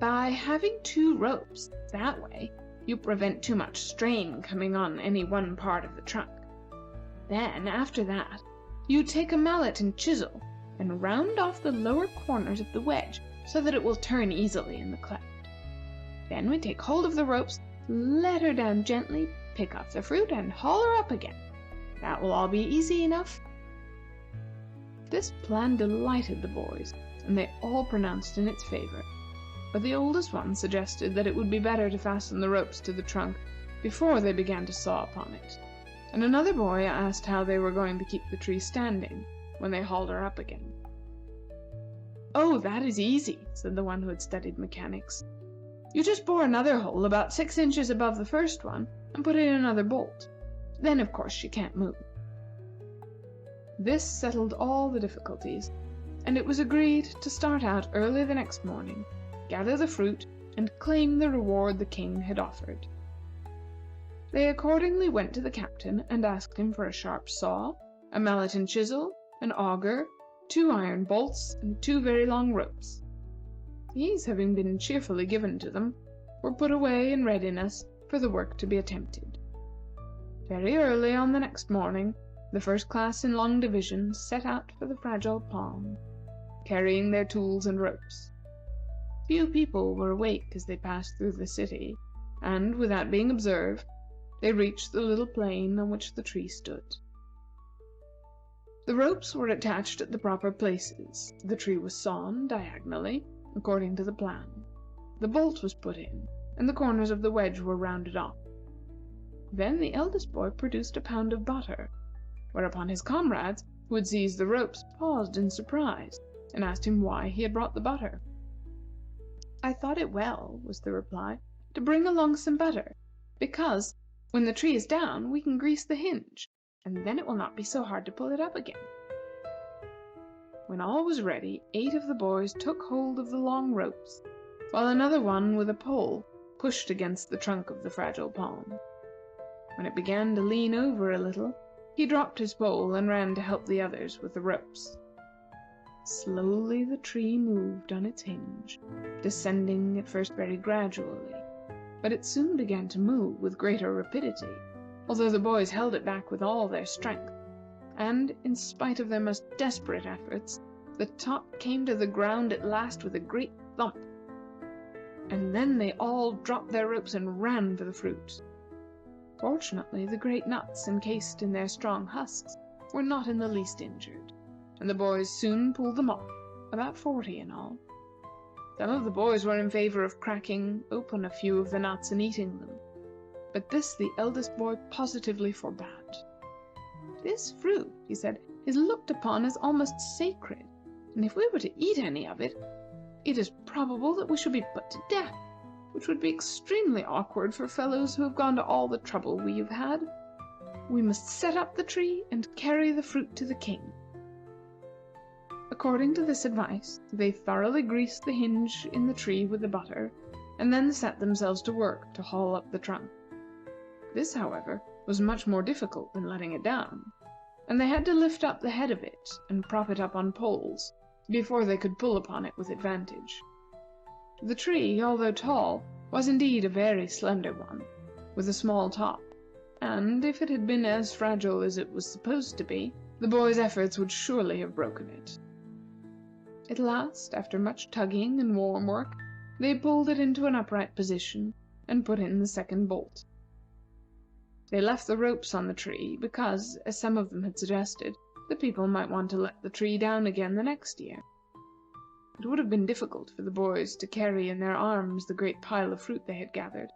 By having 2 ropes that way, you prevent too much strain coming on any one part of the trunk. Then, after that, you take a mallet and chisel and round off the lower corners of the wedge so that it will turn easily in the cleft. Then we take hold of the ropes, let her down gently, pick off the fruit, and haul her up again. That will all be easy enough." This plan delighted the boys, and they all pronounced in its favor. But the oldest one suggested that it would be better to fasten the ropes to the trunk before they began to saw upon it, and another boy asked how they were going to keep the tree standing when they hauled her up again. "Oh, that is easy," said the one who had studied mechanics. "You just bore another hole about 6 inches above the first one and put in another bolt. Then, of course, she can't move." This settled all the difficulties, and it was agreed to start out early the next morning, gather the fruit, and claim the reward the king had offered. They accordingly went to the captain and asked him for a sharp saw, a mallet and chisel, an auger, 2 iron bolts, and 2 very long ropes. These, having been cheerfully given to them, were put away in readiness for the work to be attempted. Very early on the next morning, the first class in long division set out for the fragile palm, carrying their tools and ropes. Few people were awake as they passed through the city, and, without being observed, they reached the little plain on which the tree stood. The ropes were attached at the proper places. The tree was sawn diagonally, according to the plan. The bolt was put in, and the corners of the wedge were rounded off. Then the eldest boy produced a pound of butter, whereupon his comrades, who had seized the ropes, paused in surprise, and asked him why he had brought the butter. "I thought it well," was the reply, "to bring along some butter, because, when the tree is down, we can grease the hinge, and then it will not be so hard to pull it up again." When all was ready, 8 of the boys took hold of the long ropes, while another one with a pole pushed against the trunk of the fragile palm. When it began to lean over a little, he dropped his pole and ran to help the others with the ropes. Slowly the tree moved on its hinge, descending at first very gradually, but it soon began to move with greater rapidity, although the boys held it back with all their strength, and, in spite of their most desperate efforts, the top came to the ground at last with a great thump, and then they all dropped their ropes and ran for the fruit. Fortunately, the great nuts encased in their strong husks were not in the least injured, and the boys soon pulled them off, about 40 in all. Some of the boys were in favor of cracking open a few of the nuts and eating them, but this the eldest boy positively forbade. "This fruit," he said, "is looked upon as almost sacred, and if we were to eat any of it, it is probable that we should be put to death, which would be extremely awkward for fellows who have gone to all the trouble we have had. We must set up the tree and carry the fruit to the king." According to this advice, they thoroughly greased the hinge in the tree with the butter, and then set themselves to work to haul up the trunk. This, however, was much more difficult than letting it down, and they had to lift up the head of it and prop it up on poles before they could pull upon it with advantage. The tree, although tall, was indeed a very slender one, with a small top, and if it had been as fragile as it was supposed to be, the boys' efforts would surely have broken it. At last, after much tugging and warm work, they pulled it into an upright position and put in the second bolt. They left the ropes on the tree because, as some of them had suggested, the people might want to let the tree down again the next year. It would have been difficult for the boys to carry in their arms the great pile of fruit they had gathered,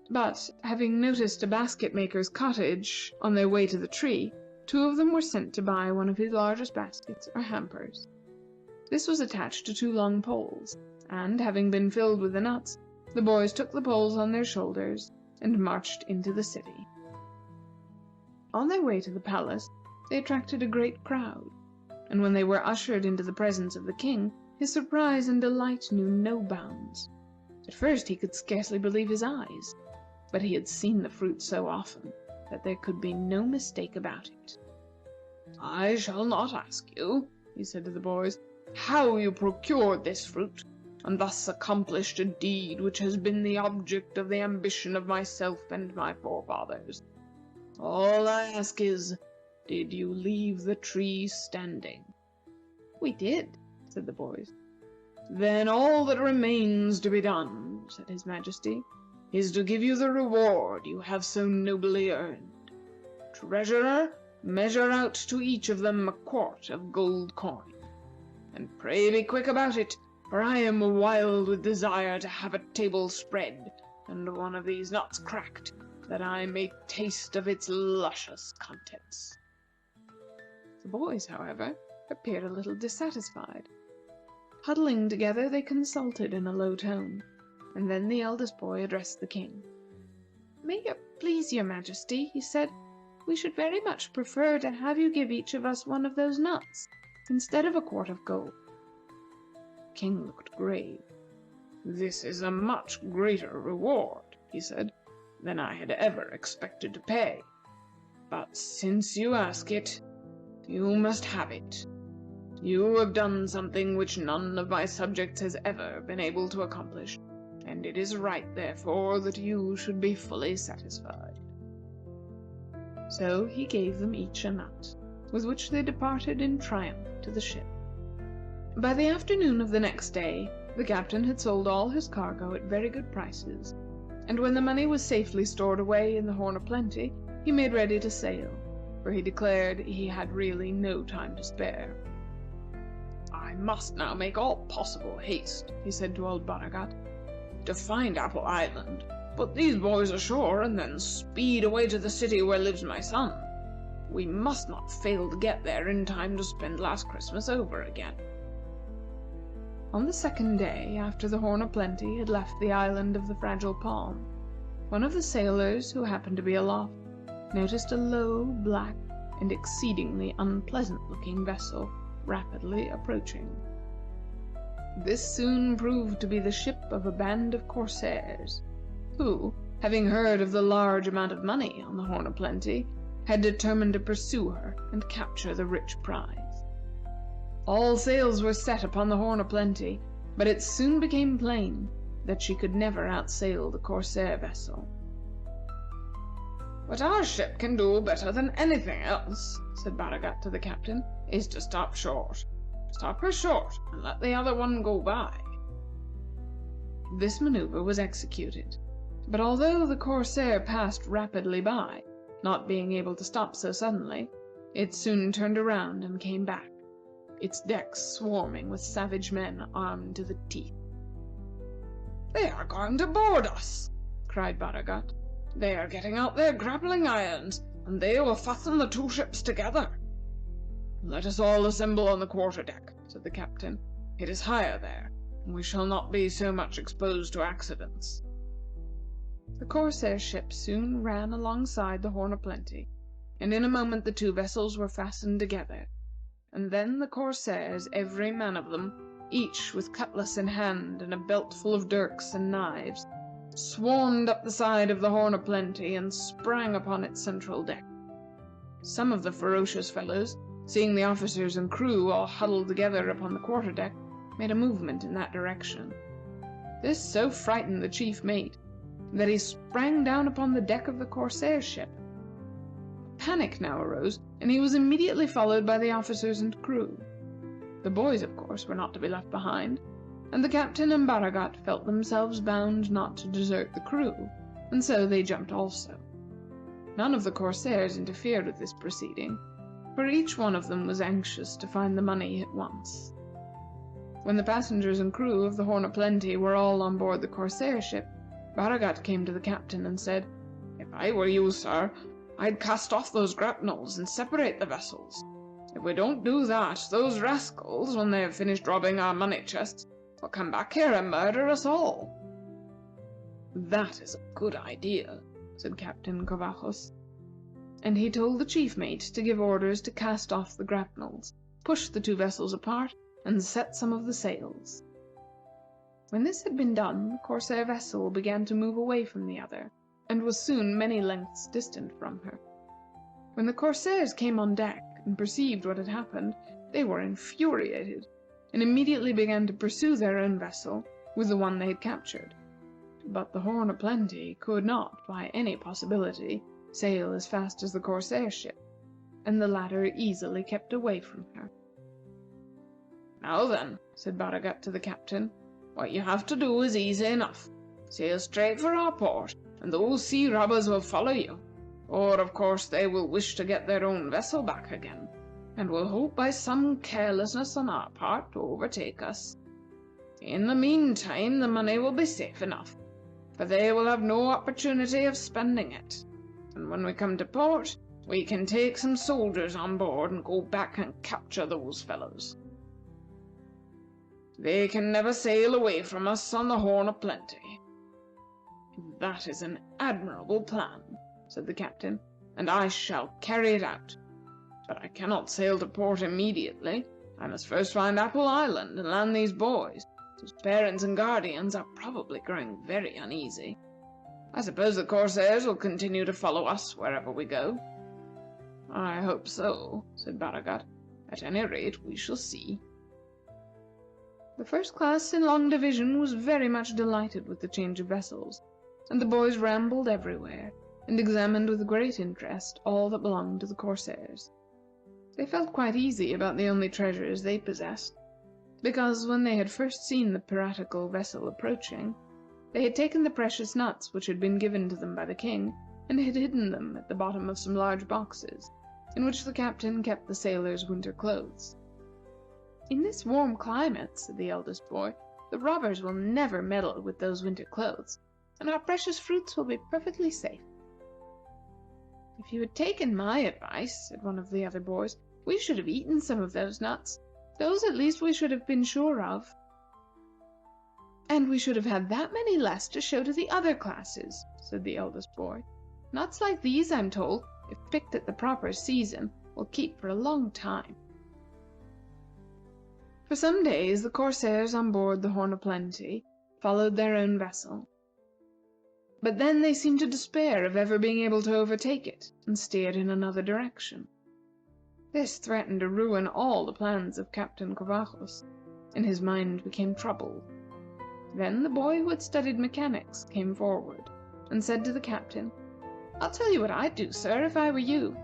but, having noticed a basket maker's cottage on their way to the tree, 2 of them were sent to buy one of his largest baskets or hampers. This was attached to 2 long poles, and, having been filled with the nuts, the boys took the poles on their shoulders and marched into the city. On their way to the palace, they attracted a great crowd, and when they were ushered into the presence of the king, his surprise and delight knew no bounds. At first he could scarcely believe his eyes, but he had seen the fruit so often that there could be no mistake about it. "I shall not ask you," he said to the boys, "how you procured this fruit, and thus accomplished a deed which has been the object of the ambition of myself and my forefathers. All I ask is, did you leave the tree standing?" "We did," said the boys. "Then all that remains to be done," said his Majesty, "is to give you the reward you have so nobly earned. Treasurer, measure out to each of them a quart of gold coin. And pray be quick about it, for I am wild with desire to have a table spread and one of these nuts cracked, that I may taste of its luscious contents." The boys, however, appeared a little dissatisfied. Huddling together, they consulted in a low tone, and then the eldest boy addressed the king. "May it please your Majesty," he said, "we should very much prefer to have you give each of us one of those nuts, instead of a quart of gold." The king looked grave. "This is a much greater reward," he said, "than I had ever expected to pay. But since you ask it, you must have it. You have done something which none of my subjects has ever been able to accomplish, and it is right, therefore, that you should be fully satisfied." So he gave them each a nut, with which they departed in triumph to the ship. By the afternoon of the next day, The captain had sold all his cargo at very good prices, and when the money was safely stored away in the Horn of Plenty, he made ready to sail, for he declared he had really no time to spare. "I must now make all possible haste," he said to old Baragat, "to find Apple Island, put these boys ashore, and then speed away to the city where lives my son. We must not fail to get there in time to spend last Christmas over again." On the second day after the Horn of Plenty had left the island of the Fragile Palm, one of the sailors who happened to be aloft noticed a low, black, and exceedingly unpleasant-looking vessel rapidly approaching. This soon proved to be the ship of a band of corsairs, who, having heard of the large amount of money on the Horn of Plenty, had determined to pursue her and capture the rich prize. All sails were set upon the Horn of Plenty, but it soon became plain that she could never outsail the corsair vessel. "What our ship can do better than anything else," said Baragat to the captain, "is to stop short. Stop her short, and let the other one go by." This maneuver was executed, but although the corsair passed rapidly by, not being able to stop so suddenly, it soon turned around and came back, its decks swarming with savage men armed to the teeth. "They are going to board us!" cried Baragat. "They are getting out their grappling irons, and they will fasten the two ships together." "Let us all assemble on the quarter-deck," said the captain. "It is higher there, and we shall not be so much exposed to accidents." The corsair ship soon ran alongside the Horn of Plenty, and in a moment the two vessels were fastened together, and then the corsairs, every man of them, each with cutlass in hand and a belt full of dirks and knives, swarmed up the side of the Horn of Plenty and sprang upon its central deck. Some of the ferocious fellows, seeing the officers and crew all huddled together upon the quarter-deck, made a movement in that direction. This so frightened the chief mate that he sprang down upon the deck of the corsair ship. A panic now arose, and he was immediately followed by the officers and crew. The boys, of course, were not to be left behind, and the captain and Baragat felt themselves bound not to desert the crew, and so they jumped also. None of the corsairs interfered with this proceeding, for each one of them was anxious to find the money at once. When the passengers and crew of the Horn of Plenty were all on board the corsair ship, Baragat came to the captain and said, "If I were you, sir, I'd cast off those grapnels and separate the vessels. If we don't do that, those rascals, when they have finished robbing our money chests, will come back here and murder us all." "That is a good idea," said Captain Covajos, and he told the chief mate to give orders to cast off the grapnels, push the two vessels apart, and set some of the sails. When this had been done, the corsair vessel began to move away from the other, and was soon many lengths distant from her. When the corsairs came on deck and perceived what had happened, they were infuriated, and immediately began to pursue their own vessel with the one they had captured. But the Horn of Plenty could not, by any possibility, sail as fast as the corsair ship, and the latter easily kept away from her. "Now then," said Baragat to the captain, "what you have to do is easy enough. Sail straight for our port, and those sea robbers will follow you, or of course they will wish to get their own vessel back again, and will hope by some carelessness on our part to overtake us. In the meantime, the money will be safe enough, for they will have no opportunity of spending it, and when we come to port, we can take some soldiers on board and go back and capture those fellows. They can never sail away from us on the Horn of Plenty." "That is an admirable plan," said the captain, "and I shall carry it out. But I cannot sail to port immediately. I must first find Apple Island and land these boys, whose parents and guardians are probably growing very uneasy. I suppose the corsairs will continue to follow us wherever we go." "I hope so," said Baragat. "At any rate, we shall see." The first class in Long Division was very much delighted with the change of vessels, and the boys rambled everywhere, and examined with great interest all that belonged to the corsairs. They felt quite easy about the only treasures they possessed. because when they had first seen the piratical vessel approaching, they had taken the precious nuts which had been given to them by the king, and had hidden them at the bottom of some large boxes, in which the captain kept the sailors' winter clothes. "In this warm climate," said the eldest boy, "the robbers will never meddle with those winter clothes, and our precious fruits will be perfectly safe." "If you had taken my advice," said one of the other boys, "we should have eaten some of those nuts. Those at least we should have been sure of." "And we should have had that many less to show to the other classes," said the eldest boy. "Nuts like these, I'm told, if picked at the proper season, will keep for a long time." For some days the corsairs on board the "Horn o' Plenty" followed their own vessel, but then they seemed to despair of ever being able to overtake it, and steered in another direction. This threatened to ruin all the plans of Captain Covajos, and his mind became troubled. Then the boy who had studied mechanics came forward, and said to the captain, "I'll tell you what I'd do, sir, if I were you.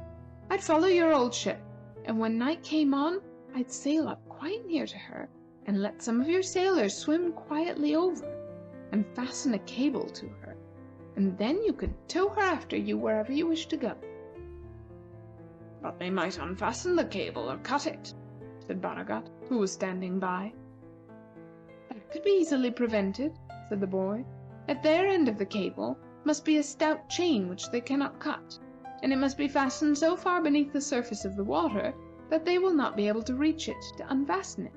I'd follow your old ship, and when night came on, I'd sail up quite near to her, and let some of your sailors swim quietly over, and fasten a cable to her, and then you could tow her after you wherever you wished to go." "But they might unfasten the cable or cut it," said Baragat, who was standing by. "That could be easily prevented," said the boy. "At their end of the cable must be a stout chain which they cannot cut, and it must be fastened so far beneath the surface of the water that they will not be able to reach it to unfasten it."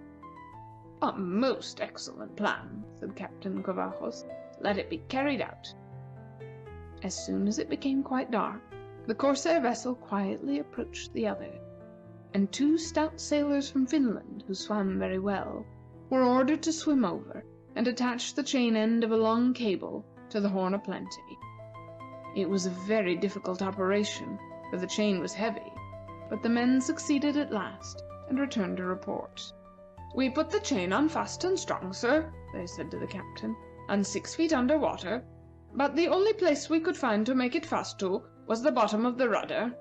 "A most excellent plan," said Captain Covajos. "Let it be carried out." As soon as it became quite dark, the corsair vessel quietly approached the other, and two stout sailors from Finland, who swam very well, were ordered to swim over and attach the chain end of a long cable to the "Horn o' Plenty." It was a very difficult operation, for the chain was heavy, but the men succeeded at last, and returned to report. "We put the chain on fast and strong, sir," they said to the captain, "and 6 feet under water, but the only place we could find to make it fast to was the bottom of the rudder."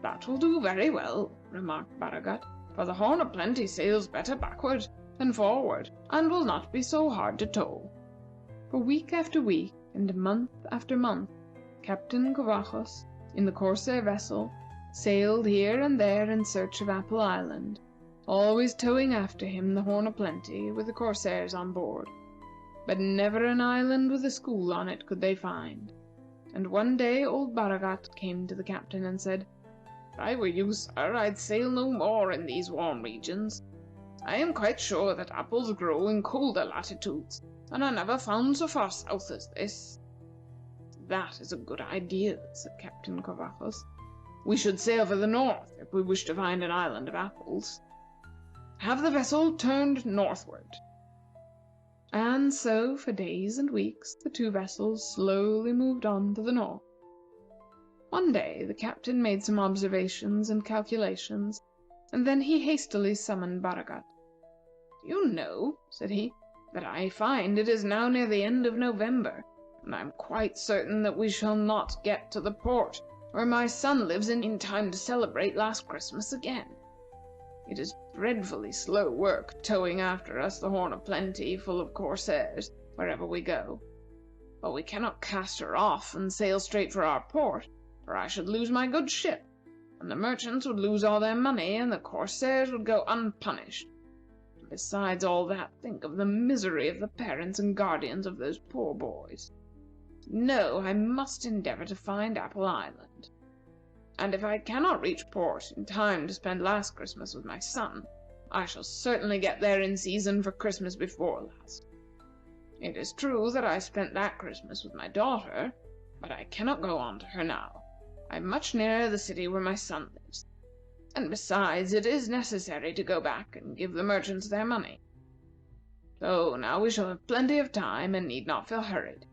"That will do very well," remarked Baragat, "for the 'Horn o' Plenty' sails better backward than forward, and will not be so hard to tow." For week after week, and month after month, Captain Covajos, in the corsair vessel, sailed here and there in search of Apple Island, always towing after him the "Horn o' Plenty" with the corsairs on board. But never an island with a school on it could they find. And one day old Baragat came to the captain and said, "If I were you, sir, I'd sail no more in these warm regions. I am quite sure that apples grow in colder latitudes, and are never found so far south as this." "That is a good idea," said Captain Covajos. "We should sail for the north if we wish to find an island of apples. Have the vessel turned northward." And so, for days and weeks, the two vessels slowly moved on to the north. One day the captain made some observations and calculations, and then he hastily summoned Baragat. "Do you know," said he, "that I find it is now near the end of November, and I am quite certain that we shall not get to the port where my son lives in time to celebrate last Christmas again. It is dreadfully slow work towing after us the 'Horn o' Plenty' full of corsairs wherever we go. But we cannot cast her off and sail straight for our port, or I should lose my good ship, and the merchants would lose all their money, and the corsairs would go unpunished. And besides all that, think of the misery of the parents and guardians of those poor boys. No, I must endeavor to find Apple Island. And if I cannot reach port in time to spend last Christmas with my son, I shall certainly get there in season for Christmas before last. It is true that I spent that Christmas with my daughter, but I cannot go on to her now. I am much nearer the city where my son lives. And besides, it is necessary to go back and give the merchants their money. So now we shall have plenty of time, and need not feel hurried."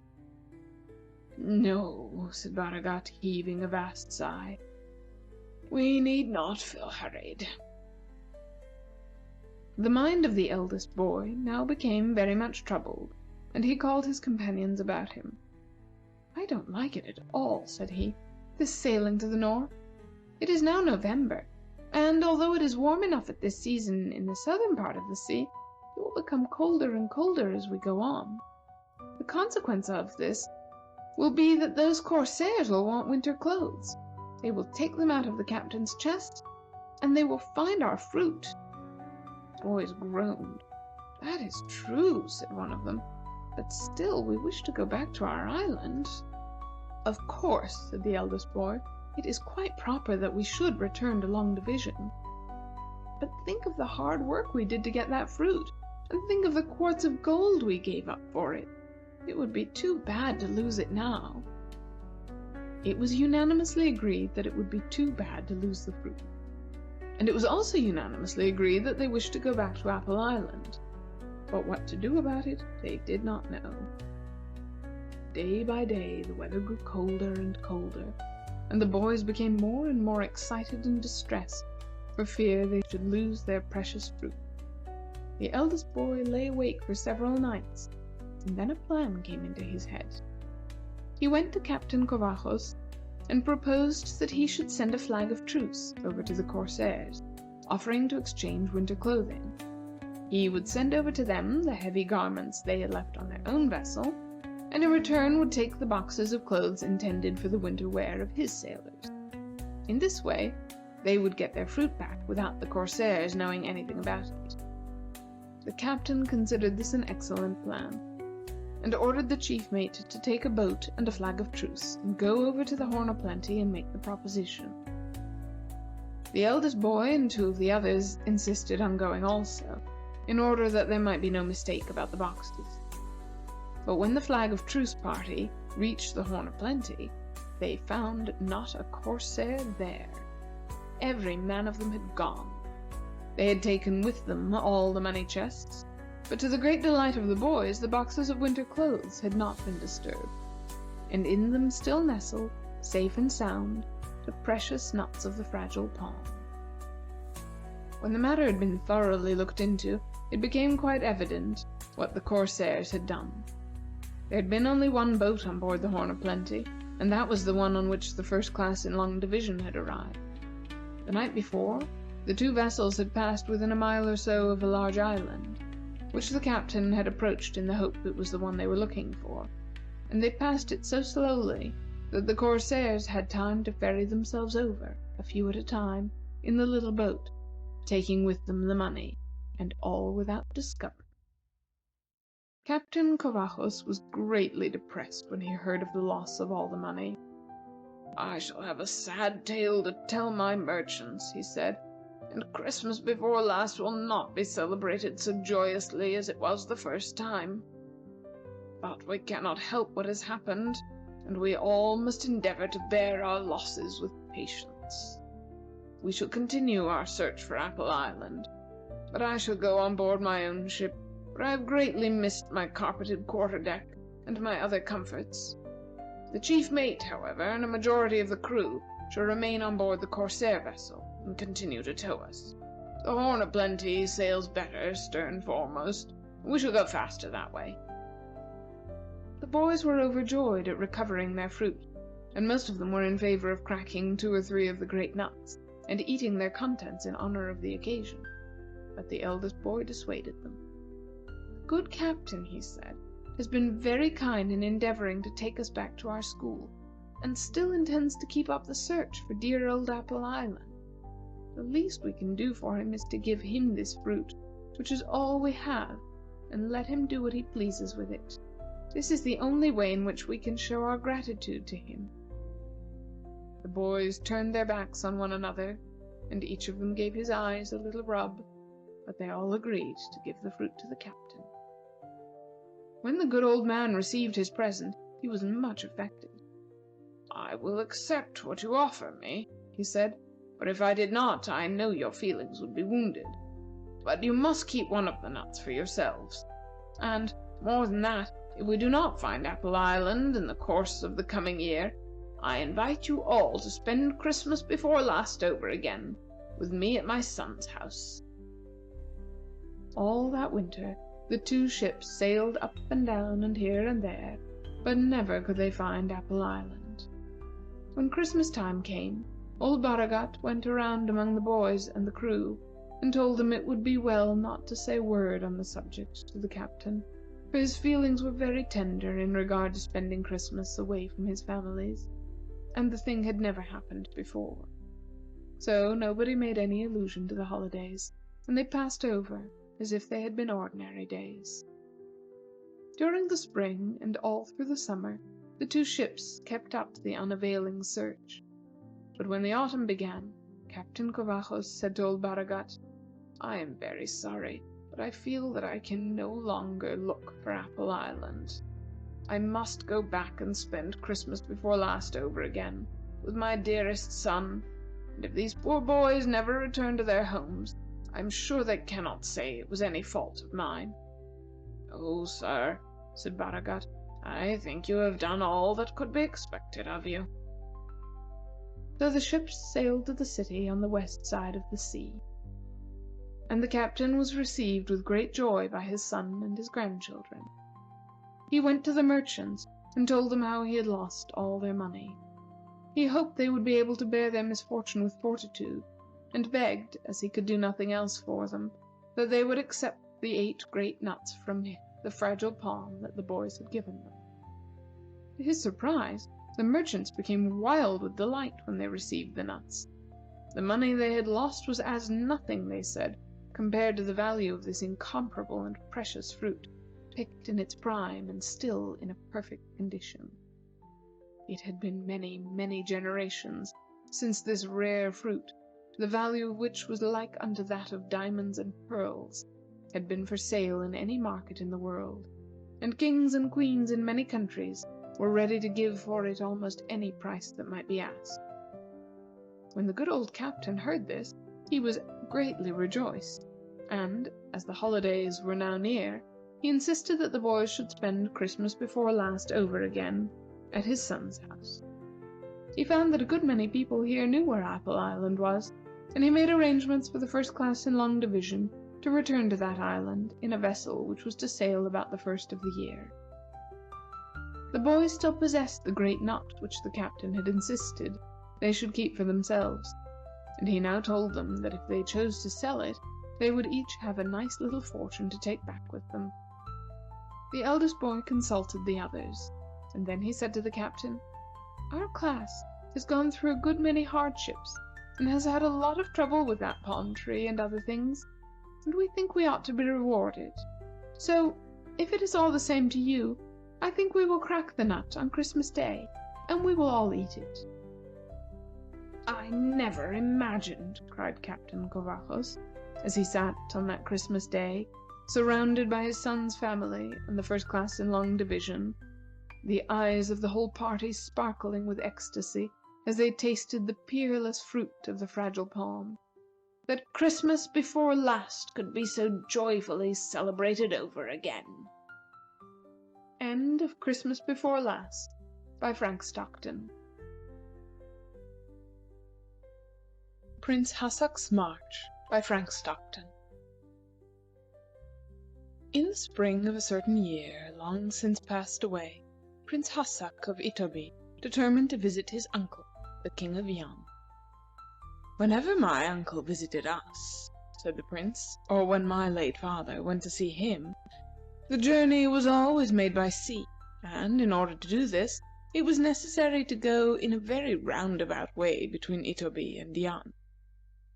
"No," said Baragat, heaving a vast sigh. "We need not feel hurried." The mind of the eldest boy now became very much troubled, and he called his companions about him. "I don't like it at all," said he, "this sailing to the north. It is now November, And although it is warm enough at this season in the southern part of the sea, it will become colder and colder as we go on. The consequence of this will be that those corsairs will want winter clothes. They will take them out of the captain's chest, and they will find our fruit." The boys groaned. "That is true," said one of them. "But still, we wish to go back to our island." "Of course," said the eldest boy, "it is quite proper that we should return to Long Division. But think of the hard work we did to get that fruit, and think of the quarts of gold we gave up for it. It would be too bad to lose it now." It was unanimously agreed that it would be too bad to lose the fruit. And it was also unanimously agreed that they wished to go back to Apple Island. But what to do about it, they did not know. Day by day, the weather grew colder and colder, and the boys became more and more excited and distressed for fear they should lose their precious fruit. The eldest boy lay awake for several nights, and then a plan came into his head. He went to Captain Covajos and proposed that he should send a flag of truce over to the corsairs, offering to exchange winter clothing. He would send over to them the heavy garments they had left on their own vessel, and in return would take the boxes of clothes intended for the winter wear of his sailors. In this way, they would get their fruit back without the corsairs knowing anything about it. The captain considered this an excellent plan, and ordered the chief mate to take a boat and a flag of truce and go over to the Horn o' Plenty and make the proposition. The eldest boy and two of the others insisted on going also, in order that there might be no mistake about the boxes. But when the flag of truce party reached the Horn o' Plenty, they found not a corsair there. Every man of them had gone. They had taken with them all the money chests, but to the great delight of the boys, the boxes of winter clothes had not been disturbed, and in them still nestled, safe and sound, the precious nuts of the fragile palm. When the matter had been thoroughly looked into, it became quite evident what the corsairs had done. There had been only one boat on board the Horn o' Plenty, and that was the one on which the first class in Long Division had arrived. The night before, the two vessels had passed within a mile or so of a large island, which the captain had approached in the hope it was the one they were looking for, and they passed it so slowly that the corsairs had time to ferry themselves over, a few at a time, in the little boat, taking with them the money, and all without discovery. Captain Covajos was greatly depressed when he heard of the loss of all the money. "I shall have a sad tale to tell my merchants," he said, "and Christmas before last will not be celebrated so joyously as it was the first time. But we cannot help what has happened, and we all must endeavor to bear our losses with patience. We shall continue our search for Apple Island, but I shall go on board my own ship, for I have greatly missed my carpeted quarterdeck and my other comforts. The chief mate, however, and a majority of the crew shall remain on board the corsair vessel and continue to tow us. The Horn o' Plenty sails better, stern foremost, and we shall go faster that way." The boys were overjoyed at recovering their fruit, and most of them were in favor of cracking 2 or 3 of the great nuts and eating their contents in honor of the occasion. But the eldest boy dissuaded them. "The good captain," he said, "has been very kind in endeavoring to take us back to our school, and still intends to keep up the search for dear old Apple Island. The least we can do for him is to give him this fruit, which is all we have, and let him do what he pleases with it. This is the only way in which we can show our gratitude to him." The boys turned their backs on one another, and each of them gave his eyes a little rub, but they all agreed to give the fruit to the captain. When the good old man received his present, he was much affected. "I will accept what you offer me," he said, "for if I did not, I know your feelings would be wounded. But you must keep one of the nuts for yourselves. And, more than that, if we do not find Apple Island in the course of the coming year, I invite you all to spend Christmas before last over again, with me at my son's house." All that winter, the 2 ships sailed up and down and here and there, but never could they find Apple Island. When Christmas time came, Old Baragat went around among the boys and the crew, and told them it would be well not to say a word on the subject to the captain, for his feelings were very tender in regard to spending Christmas away from his families, and the thing had never happened before. So nobody made any allusion to the holidays, and they passed over as if they had been ordinary days. During the spring and all through the summer, the two ships kept up the unavailing search. But when the autumn began, Captain Covajos said to old Baragat, "I am very sorry, but I feel that I can no longer look for Apple Island. I must go back and spend Christmas before last over again with my dearest son, and if these poor boys never return to their homes, I am sure they cannot say it was any fault of mine." "Oh, sir," said Baragat, "I think you have done all that could be expected of you." So the ships sailed to the city on the west side of the sea, and the captain was received with great joy by his son and his grandchildren. He went to the merchants and told them how he had lost all their money. He hoped they would be able to bear their misfortune with fortitude, and begged, as he could do nothing else for them, that they would accept the 8 great nuts from the fragile palm that the boys had given them. To his surprise, the merchants became wild with delight when they received the nuts. The money they had lost was as nothing, they said, compared to the value of this incomparable and precious fruit, picked in its prime and still in a perfect condition. It had been many, many generations since this rare fruit, the value of which was like unto that of diamonds and pearls, had been for sale in any market in the world, and kings and queens in many countries were ready to give for it almost any price that might be asked. When the good old captain heard this, he was greatly rejoiced, and, as the holidays were now near, he insisted that the boys should spend Christmas before last over again at his son's house. He found that a good many people here knew where Apple Island was, and he made arrangements for the first class in long division to return to that island in a vessel which was to sail about the first of the year. The boys still possessed the great nut which the captain had insisted they should keep for themselves, and he now told them that if they chose to sell it, they would each have a nice little fortune to take back with them. The eldest boy consulted the others, and then he said to the captain, "Our class has gone through a good many hardships, and has had a lot of trouble with that palm tree and other things, and we think we ought to be rewarded. So, if it is all the same to you, I think we will crack the nut on Christmas Day, and we will all eat it." "I never imagined," cried Captain Covajos, as he sat on that Christmas Day, surrounded by his son's family and the first class in long division, the eyes of the whole party sparkling with ecstasy as they tasted the peerless fruit of the fragile palm, "that Christmas before last could be so joyfully celebrated over again." End of Christmas Before Last by Frank Stockton. Prince Hassak's March by Frank Stockton. In the spring of a certain year, long since passed away, Prince Hassak of Itobi determined to visit his uncle, the King of Yan. "Whenever my uncle visited us," said the prince, "or when my late father went to see him, the journey was always made by sea, and in order to do this, it was necessary to go in a very roundabout way between Itobi and Yan.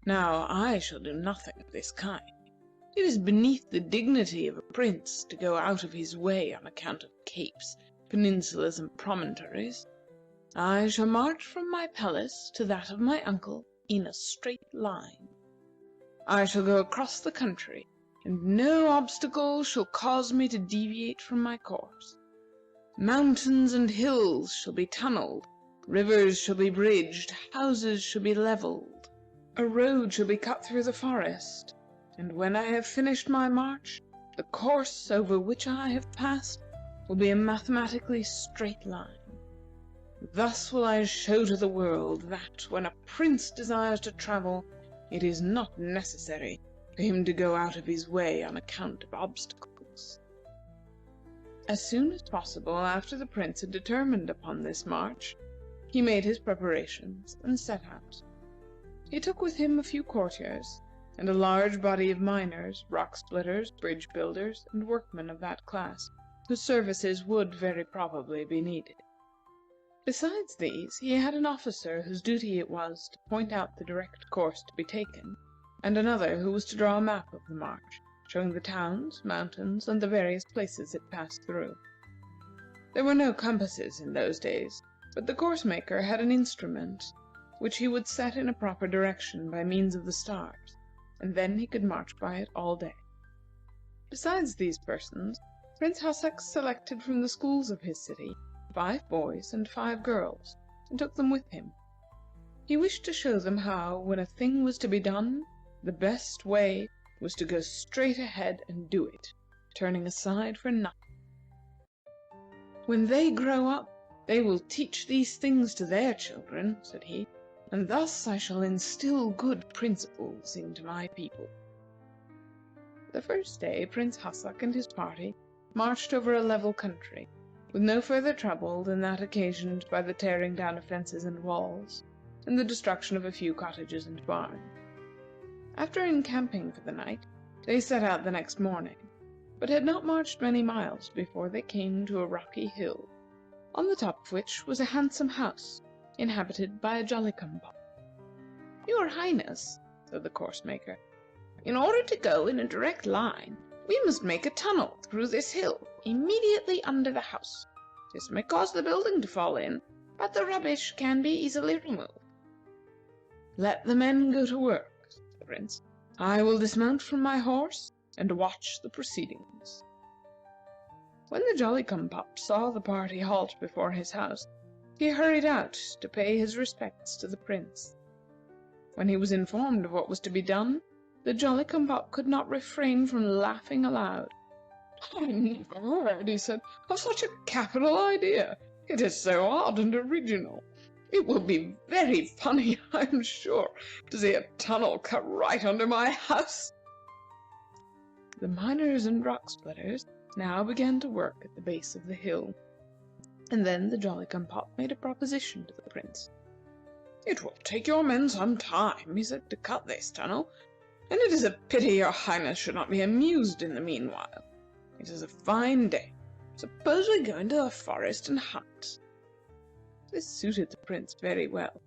Now I shall do nothing of this kind. It is beneath the dignity of a prince to go out of his way on account of capes, peninsulas, and promontories. I shall march from my palace to that of my uncle in a straight line. I shall go across the country, and no obstacle shall cause me to deviate from my course. Mountains and hills shall be tunneled, rivers shall be bridged, houses shall be leveled, a road shall be cut through the forest, and when I have finished my march, the course over which I have passed will be a mathematically straight line. Thus will I show to the world that, when a prince desires to travel, it is not necessary for him to go out of his way on account of obstacles." As soon as possible after the prince had determined upon this march, he made his preparations and set out. He took with him a few courtiers, and a large body of miners, rock splitters, bridge builders, and workmen of that class, whose services would very probably be needed. Besides these, he had an officer whose duty it was to point out the direct course to be taken, and another who was to draw a map of the march, showing the towns, mountains, and the various places it passed through. There were no compasses in those days, but the course-maker had an instrument which he would set in a proper direction by means of the stars, and then he could march by it all day. Besides these persons, Prince Hassak selected from the schools of his city 5 boys and 5 girls, and took them with him. He wished to show them how, when a thing was to be done, the best way was to go straight ahead and do it, turning aside for nothing. "When they grow up, they will teach these things to their children," said he, "and thus I shall instill good principles into my people." The first day Prince Hassak and his party marched over a level country, with no further trouble than that occasioned by the tearing down of fences and walls, and the destruction of a few cottages and barns. After encamping for the night, they set out the next morning, but had not marched many miles before they came to a rocky hill, on the top of which was a handsome house, inhabited by a Jolly-cum-pop. "Your Highness," said the course-maker, "in order to go in a direct line, we must make a tunnel through this hill, immediately under the house. This may cause the building to fall in, but the rubbish can be easily removed." "Let the men go to work," said the Prince. "I will dismount from my horse and watch the proceedings." When the Jolly-cum-pop saw the party halt before his house, he hurried out to pay his respects to the Prince. When he was informed of what was to be done, the Jolly-cum-pop could not refrain from laughing aloud. "I never heard," he said, "of such a capital idea. It is so odd and original. It will be very funny, I am sure, to see a tunnel cut right under my house." The miners and rock splitters now began to work at the base of the hill, and then the Jolly-cum-pop made a proposition to the Prince. "It will take your men some time," he said, "to cut this tunnel, and it is a pity your Highness should not be amused in the meanwhile. It is a fine day. Suppose we go into the forest and hunt." This suited the Prince very well,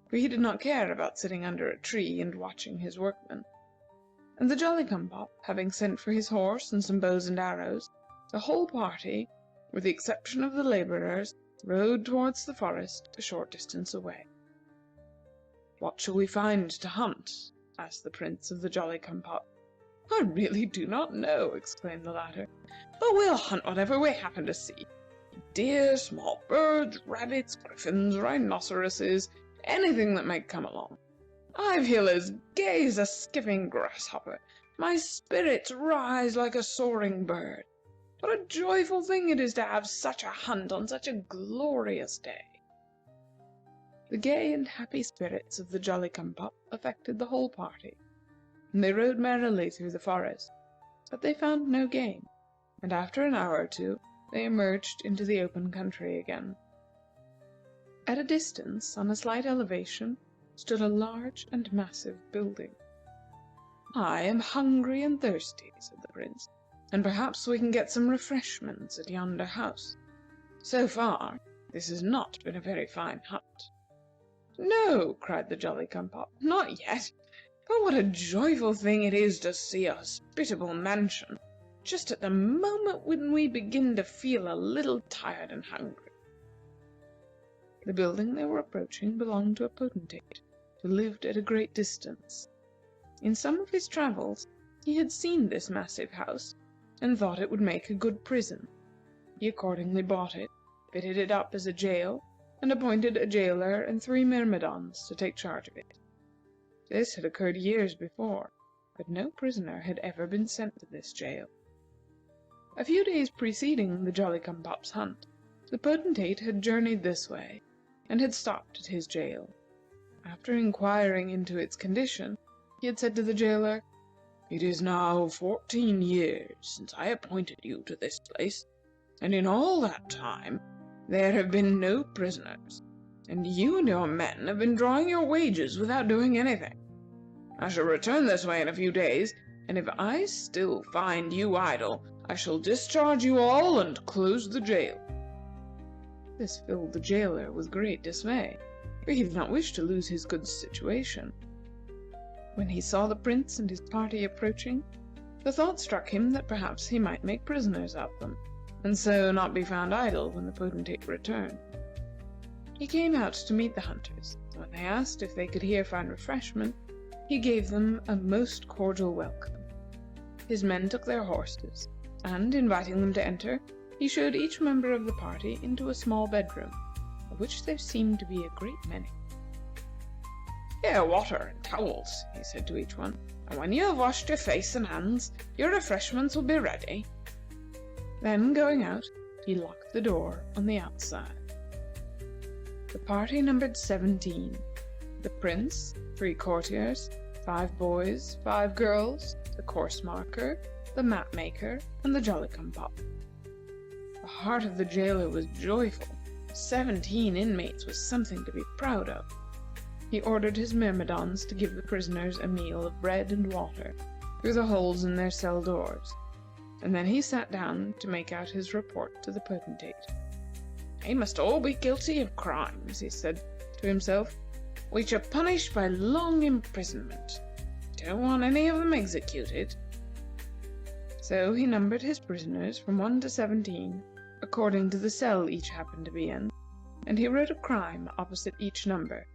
for he did not care about sitting under a tree and watching his workmen. And the Jolly-cum-pop, having sent for his horse and some bows and arrows, the whole party, with the exception of the laborers, rode towards the forest a short distance away. "What shall we find to hunt?" asked the Prince of the Jolly-cum-pop. "I really do not know," exclaimed the latter, "but we'll hunt whatever we happen to see. Deer, small birds, rabbits, griffins, rhinoceroses, anything that may come along. I feel as gay as a skipping grasshopper. My spirits rise like a soaring bird. What a joyful thing it is to have such a hunt on such a glorious day." The gay and happy spirits of the Jolly-cum-pop affected the whole party, and they rode merrily through the forest, but they found no game, and after an hour or two they emerged into the open country again. At a distance, on a slight elevation, stood a large and massive building. "I am hungry and thirsty," said the Prince, "and perhaps we can get some refreshments at yonder house. So far, this has not been a very fine hunt." "No," cried the Jolly-cum-pop, "not yet. But what a joyful thing it is to see a hospitable mansion just at the moment when we begin to feel a little tired and hungry." The building they were approaching belonged to a potentate who lived at a great distance. In some of his travels he had seen this massive house, and thought it would make a good prison. He accordingly bought it, fitted it up as a jail, and appointed a jailer and 3 myrmidons to take charge of it. This had occurred years before, but no prisoner had ever been sent to this jail. A few days preceding the Jolly-cum-pop's hunt, the potentate had journeyed this way, and had stopped at his jail. After inquiring into its condition, he had said to the jailer, "It is now 14 years since I appointed you to this place, and in all that time there have been no prisoners. and you and your men have been drawing your wages without doing anything. I shall return this way in a few days, and if I still find you idle, I shall discharge you all and close the jail." This filled the jailer with great dismay, for he did not wish to lose his good situation. When he saw the prince and his party approaching, the thought struck him that perhaps he might make prisoners of them, and so not be found idle when the potentate returned. He came out to meet the hunters. When they asked if they could here find refreshment, he gave them a most cordial welcome. His men took their horses, and, inviting them to enter, he showed each member of the party into a small bedroom, of which there seemed to be a great many. "Here are water and towels," he said to each one, "and when you have washed your face and hands, your refreshments will be ready." Then, going out, he locked the door on the outside. The party numbered 17. The prince, 3 courtiers, 5 boys, 5 girls, the course marker, the map maker, and the Jolly-cum-pop. The heart of the jailer was joyful. 17 inmates was something to be proud of. He ordered his myrmidons to give the prisoners a meal of bread and water through the holes in their cell doors, and then he sat down to make out his report to the potentate. "They must all be guilty of crimes," he said to himself, "which are punished by long imprisonment. Don't want any of them executed." So he numbered his prisoners from 1 to 17, according to the cell each happened to be in, and he wrote a crime opposite each number.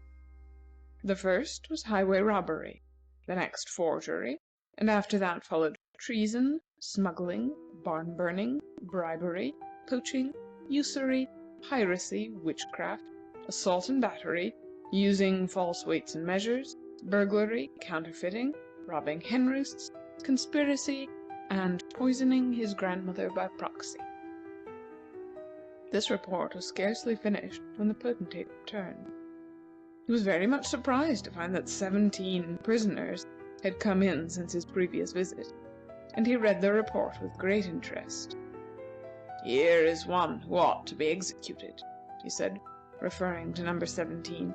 The first was highway robbery, the next forgery, and after that followed treason, smuggling, barn burning, bribery, poaching, usury, piracy, witchcraft, assault and battery, using false weights and measures, burglary, counterfeiting, robbing hen roosts, conspiracy, and poisoning his grandmother by proxy. This report was scarcely finished when the potentate returned. He was very much surprised to find that 17 prisoners had come in since his previous visit, and he read the report with great interest. "Here is one who ought to be executed," he said, referring to number 17.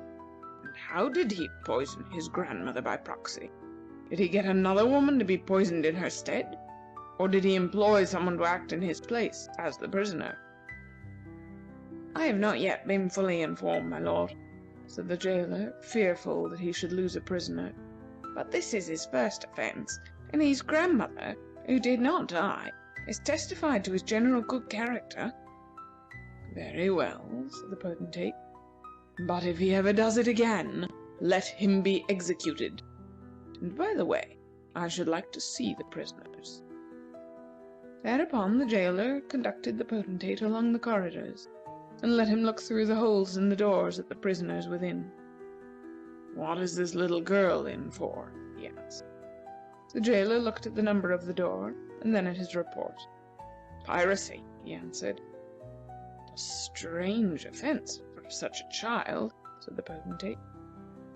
"And how did he poison his grandmother by proxy? Did he get another woman to be poisoned in her stead? Or did he employ someone to act in his place as the prisoner?" "I have not yet been fully informed, my lord," said the jailer, fearful that he should lose a prisoner. "But this is his first offense, and his grandmother, who did not die, has testified to his general good character." "Very well," said the potentate. "But if he ever does it again, let him be executed. And by the way, I should like to see the prisoners." Thereupon the jailer conducted the potentate along the corridors, and let him look through the holes in the doors at the prisoners within. "What is this little girl in for?" he asked. The jailer looked at the number of the door, and then at his report. "Piracy," he answered. "A strange offense for such a child," said the potentate.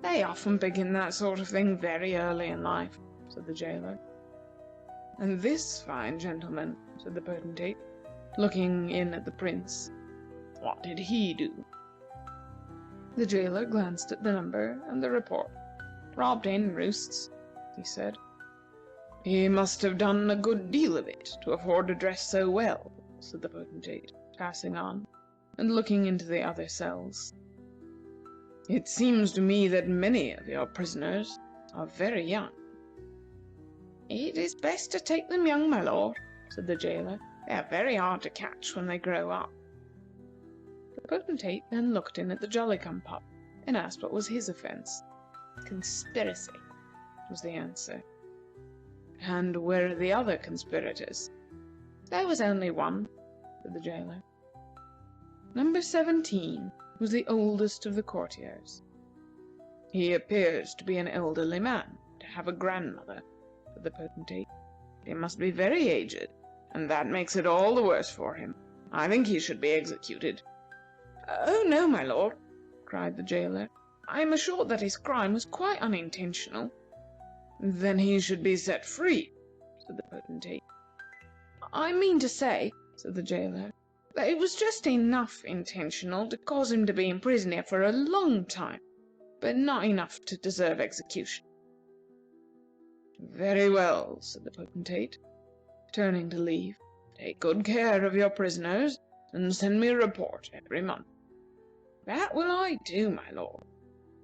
"They often begin that sort of thing very early in life," said the jailer. "And this fine gentleman," said the potentate, looking in at the prince, "what did he do?" The jailer glanced at the number and the report. "Robbed hen roosts," he said. "He must have done a good deal of it to afford to dress so well," said the potentate, passing on, and looking into the other cells. "It seems to me that many of your prisoners are very young." "It is best to take them young, my lord," said the jailer. "They are very hard to catch when they grow up." The potentate then looked in at the Jolly-cum-pop, and asked what was his offense. "Conspiracy," was the answer. "And where are the other conspirators?" "There was only one," said the jailer. Number 17 was the oldest of the courtiers. "He appears to be an elderly man, to have a grandmother," said the potentate. "He must be very aged, and that makes it all the worse for him. I think he should be executed." "Oh, no, my lord," cried the jailer. "I am assured that his crime was quite unintentional." "Then he should be set free," said the potentate. "I mean to say," said the jailer, that it was just enough intentional to cause him to be in prison here for a long time, but not enough to deserve execution." "Very well," said the Potentate, turning to leave. "Take good care of your prisoners, and send me a report every month." "That will I do, my lord,"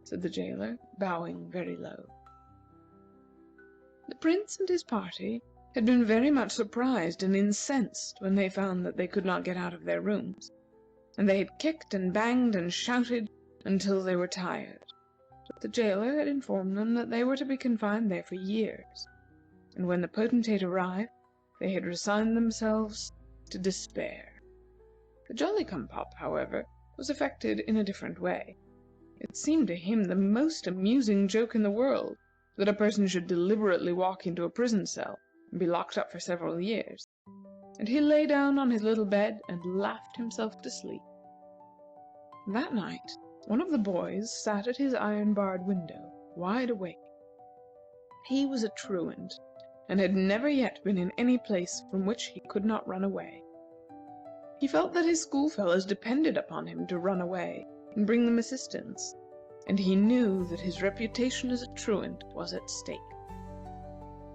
said the jailer, bowing very low. The Prince and his party had been very much surprised and incensed when they found that they could not get out of their rooms, and they had kicked and banged and shouted until they were tired. But the jailer had informed them that they were to be confined there for years, and when the Potentate arrived, they had resigned themselves to despair. The Jolly-cum-pop, however, was affected in a different way. It seemed to him the most amusing joke in the world that a person should deliberately walk into a prison cell and be locked up for several years, and he lay down on his little bed and laughed himself to sleep. That night, one of the boys sat at his iron-barred window, wide awake. He was a truant, and had never yet been in any place from which he could not run away. He felt that his schoolfellows depended upon him to run away and bring them assistance, and he knew that his reputation as a truant was at stake.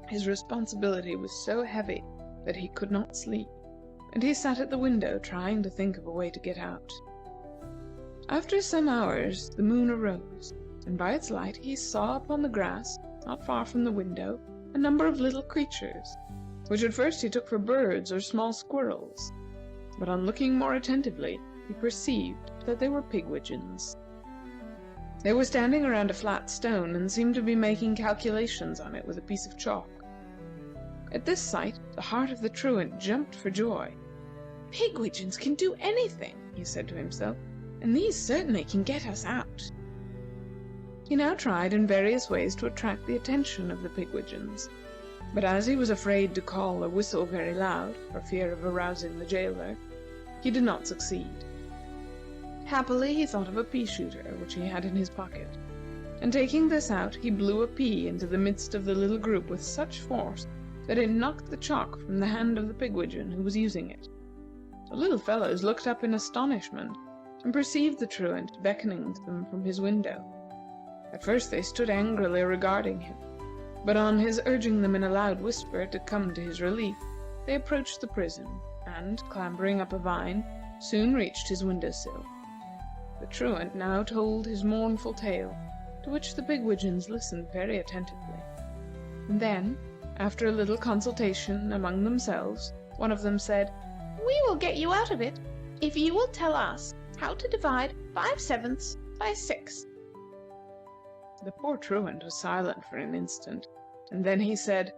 His responsibility was so heavy that he could not sleep, and he sat at the window trying to think of a way to get out. After some hours the moon arose, and by its light he saw upon the grass, not far from the window, a number of little creatures, which at first he took for birds or small squirrels, but on looking more attentively he perceived that they were pigwidgeons. They were standing around a flat stone and seemed to be making calculations on it with a piece of chalk. At this sight the heart of the truant jumped for joy. "Pigwidgeons can do anything," he said to himself, "and these certainly can get us out." He now tried in various ways to attract the attention of the pigwidgeons, but as he was afraid to call or whistle very loud, for fear of arousing the jailer, he did not succeed. Happily he thought of a pea-shooter which he had in his pocket, and taking this out he blew a pea into the midst of the little group with such force that it knocked the chalk from the hand of the pigwidgeon who was using it. The little fellows looked up in astonishment, and perceived the truant beckoning to them from his window. At first they stood angrily regarding him, but on his urging them in a loud whisper to come to his relief, they approached the prison, and, clambering up a vine, soon reached his window-sill. The truant now told his mournful tale, to which the pigwidgeons listened very attentively. And then, after a little consultation among themselves, one of them said, "We will get you out of it, if you will tell us how to divide 5/7 by 6. The poor truant was silent for an instant, and then he said,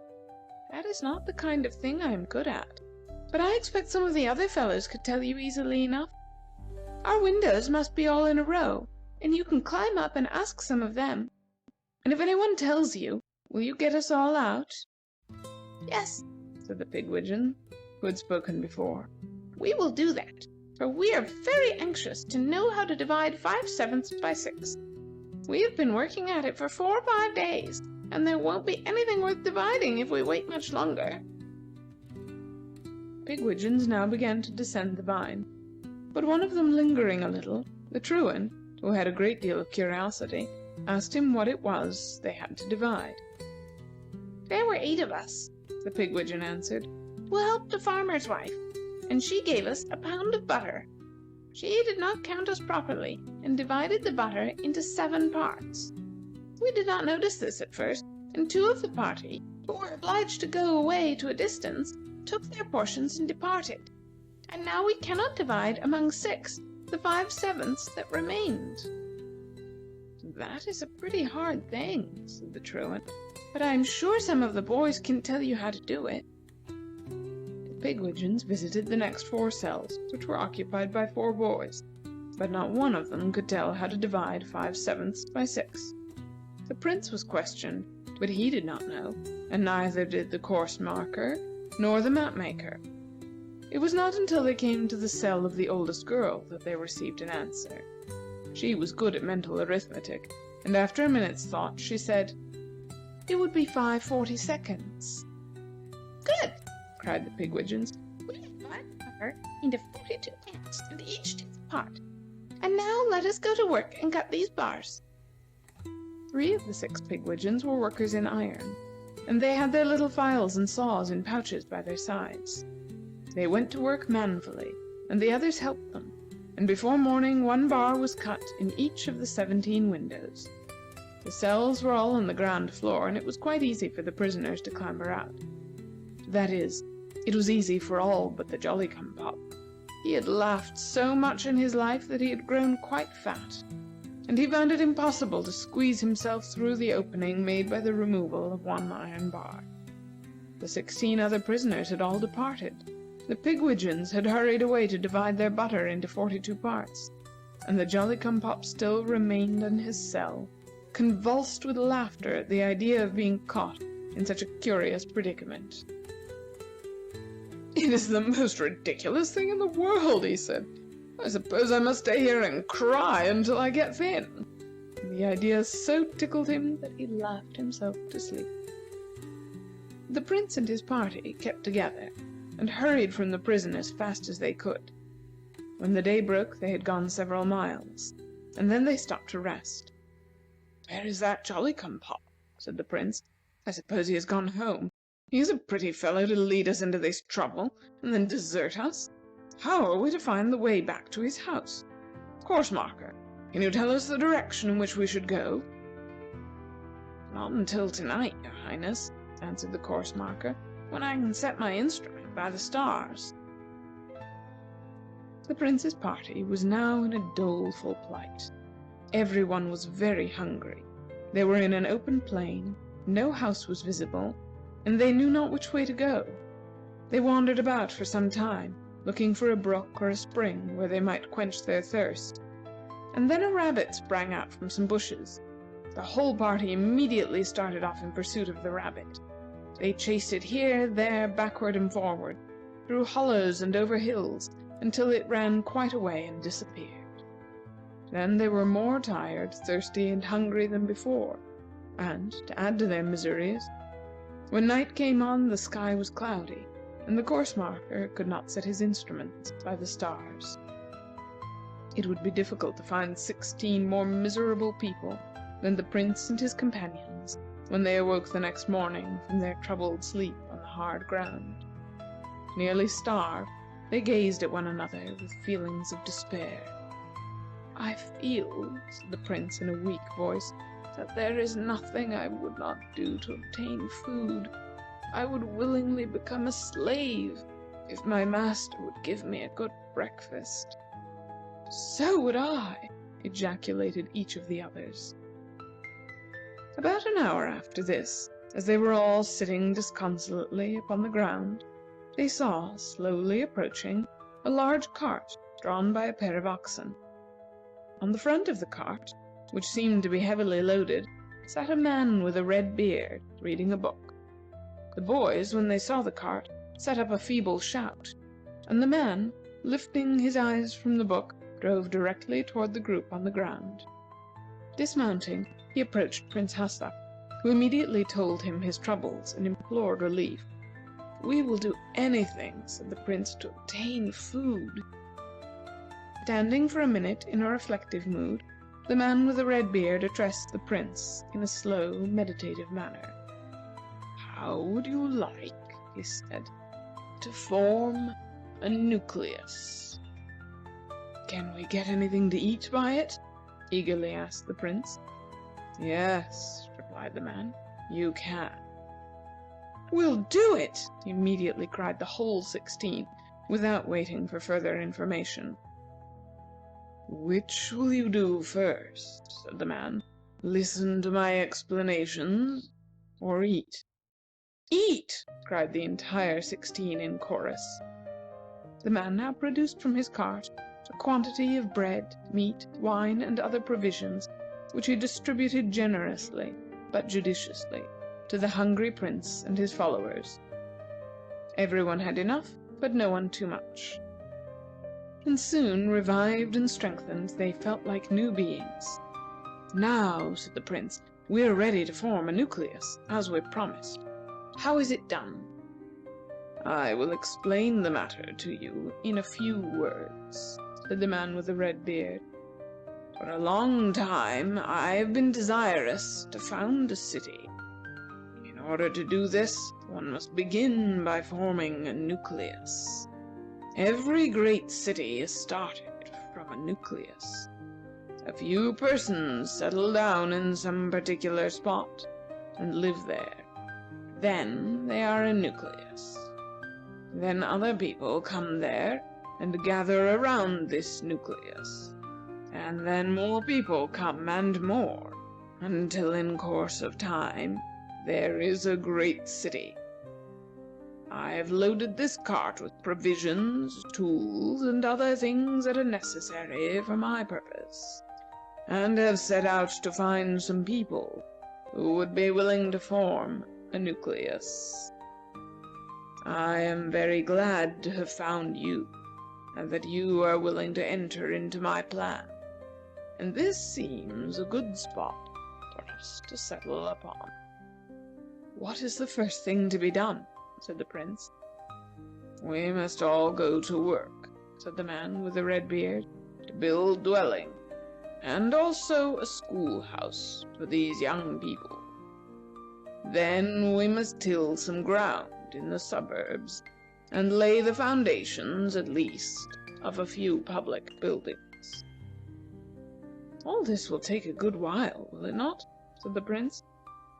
"That is not the kind of thing I am good at, but I expect some of the other fellows could tell you easily enough. Our windows must be all in a row, and you can climb up and ask some of them. And if anyone tells you, will you get us all out?" "Yes," said the pigwidgeon, who had spoken before, "we will do that, for we are very anxious to know how to divide 5/7 by 6. We have been working at it for 4 or 5 days, and there won't be anything worth dividing if we wait much longer." Pigwidgeons now began to descend the vine, but one of them lingering a little, the truant, who had a great deal of curiosity, asked him what it was they had to divide. "There were 8 of us," the pigwidgeon answered, "who helped a farmer's wife, and she gave us a pound of butter. She did not count us properly, and divided the butter into 7 parts. We did not notice this at first, and 2 of the party, who were obliged to go away to a distance, took their portions and departed. And now we cannot divide among 6 the 5/7 that remained." "That is a pretty hard thing," said the truant, "but I am sure some of the boys can tell you how to do it." The pigwidgeons visited the next 4 cells, which were occupied by 4 boys, but not one of them could tell how to divide 5/7 by 6. The prince was questioned, but he did not know, and neither did the course marker nor the map maker. It was not until they came to the cell of the oldest girl that they received an answer. She was good at mental arithmetic, and after a minute's thought she said, "It would be 5/42." "Good!" cried the pigwidgeons. "We have paper into 42 ends, and each takes a part. And now let us go to work and cut these bars." 3 of the 6 pigwidgeons were workers in iron, and they had their little files and saws in pouches by their sides. They went to work manfully, and the others helped them, and before morning 1 bar was cut in each of the 17 windows. The cells were all on the ground floor, and it was quite easy for the prisoners to clamber out. That is, it was easy for all but the Jolly-cum-pop. He had laughed so much in his life that he had grown quite fat, and he found it impossible to squeeze himself through the opening made by the removal of 1 iron bar. The 16 other prisoners had all departed. The pigwidgeons had hurried away to divide their butter into 42 parts, and the Jolly-cum-pop still remained in his cell, convulsed with laughter at the idea of being caught in such a curious predicament. "It is the most ridiculous thing in the world," he said. "I suppose I must stay here and cry until I get thin." And the idea so tickled him that he laughed himself to sleep. The prince and his party kept together, and hurried from the prison as fast as they could. When the day broke, they had gone several miles, and then they stopped to rest. "Where is that Jolly-cum-pop?" said the prince. "I suppose he has gone home. He is a pretty fellow to lead us into this trouble, and then desert us. How are we to find the way back to his house? Course marker, can you tell us the direction in which we should go?" "Not until tonight, your Highness," answered the course marker, "when I can set my instrument by the stars." The prince's party was now in a doleful plight. Every one was very hungry. They were in an open plain, no house was visible, and they knew not which way to go. They wandered about for some time, looking for a brook or a spring where they might quench their thirst. And then a rabbit sprang out from some bushes. The whole party immediately started off in pursuit of the rabbit. They chased it here, there, backward and forward, through hollows and over hills, until it ran quite away and disappeared. Then they were more tired, thirsty, and hungry than before, and, to add to their miseries, when night came on, the sky was cloudy, and the course marker could not set his instruments by the stars. It would be difficult to find 16 more miserable people than the prince and his companions when they awoke the next morning from their troubled sleep on the hard ground. Nearly starved, they gazed at one another with feelings of despair. "I feel," said the prince in a weak voice, "that there is nothing I would not do to obtain food. I would willingly become a slave if my master would give me a good breakfast." "So would I," ejaculated each of the others. About an hour after this, as they were all sitting disconsolately upon the ground, they saw, slowly approaching, a large cart drawn by a pair of oxen. On the front of the cart, which seemed to be heavily loaded, sat a man with a red beard, reading a book. The boys, when they saw the cart, set up a feeble shout, and the man, lifting his eyes from the book, drove directly toward the group on the ground. Dismounting, he approached Prince Hassak, who immediately told him his troubles and implored relief. "We will do anything," said the prince, "to obtain food." Standing for a minute in a reflective mood, the man with the red beard addressed the prince in a slow, meditative manner. "How would you like," he said, "to form a nucleus?" "Can we get anything to eat by it?" eagerly asked the prince. "Yes," replied the man, "you can." "We'll do it!" immediately cried the whole 16, without waiting for further information. "Which will you do first?" said the man. "Listen to my explanations, or eat?" "Eat!" cried the entire 16 in chorus. The man now produced from his cart a quantity of bread, meat, wine, and other provisions, which he distributed generously, but judiciously, to the hungry prince and his followers. Everyone had enough, but no one too much. And soon, revived and strengthened, they felt like new beings. "Now," said the prince, "we are ready to form a nucleus, as we promised. How is it done?" I will explain the matter to you in a few words, said the man with the red beard. For a long time I have been desirous to found a city. In order to do this, one must begin by forming a nucleus. Every great city is started from a nucleus. A few persons settle down in some particular spot and live there. Then they are a nucleus. Then other people come there and gather around this nucleus. And then more people come and more, until in course of time there is a great city. I have loaded this cart with provisions, tools, and other things that are necessary for my purpose, and have set out to find some people who would be willing to form a nucleus. I am very glad to have found you, and that you are willing to enter into my plan, and this seems a good spot for us to settle upon. What is the first thing to be done? Said the prince. We must all go to work, said the man with the red beard, to build dwelling, and also a schoolhouse for these young people. Then we must till some ground in the suburbs, and lay the foundations, at least, of a few public buildings. All this will take a good while, will it not? Said the prince.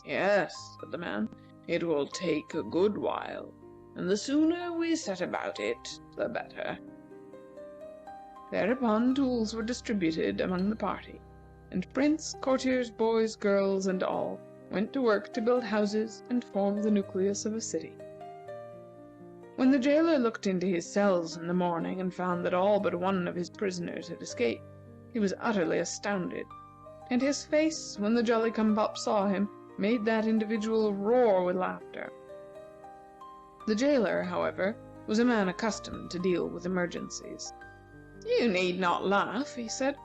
Yes, said the man, it will take a good while, and the sooner we set about it, the better. Thereupon tools were distributed among the party, and prince, courtiers, boys, girls, and all went to work to build houses and form the nucleus of a city. When the jailer looked into his cells in the morning and found that all but one of his prisoners had escaped, he was utterly astounded, and his face, when the Jolly-cum-pop saw him, made that individual roar with laughter. The jailer, however, was a man accustomed to deal with emergencies. You need not laugh, he said.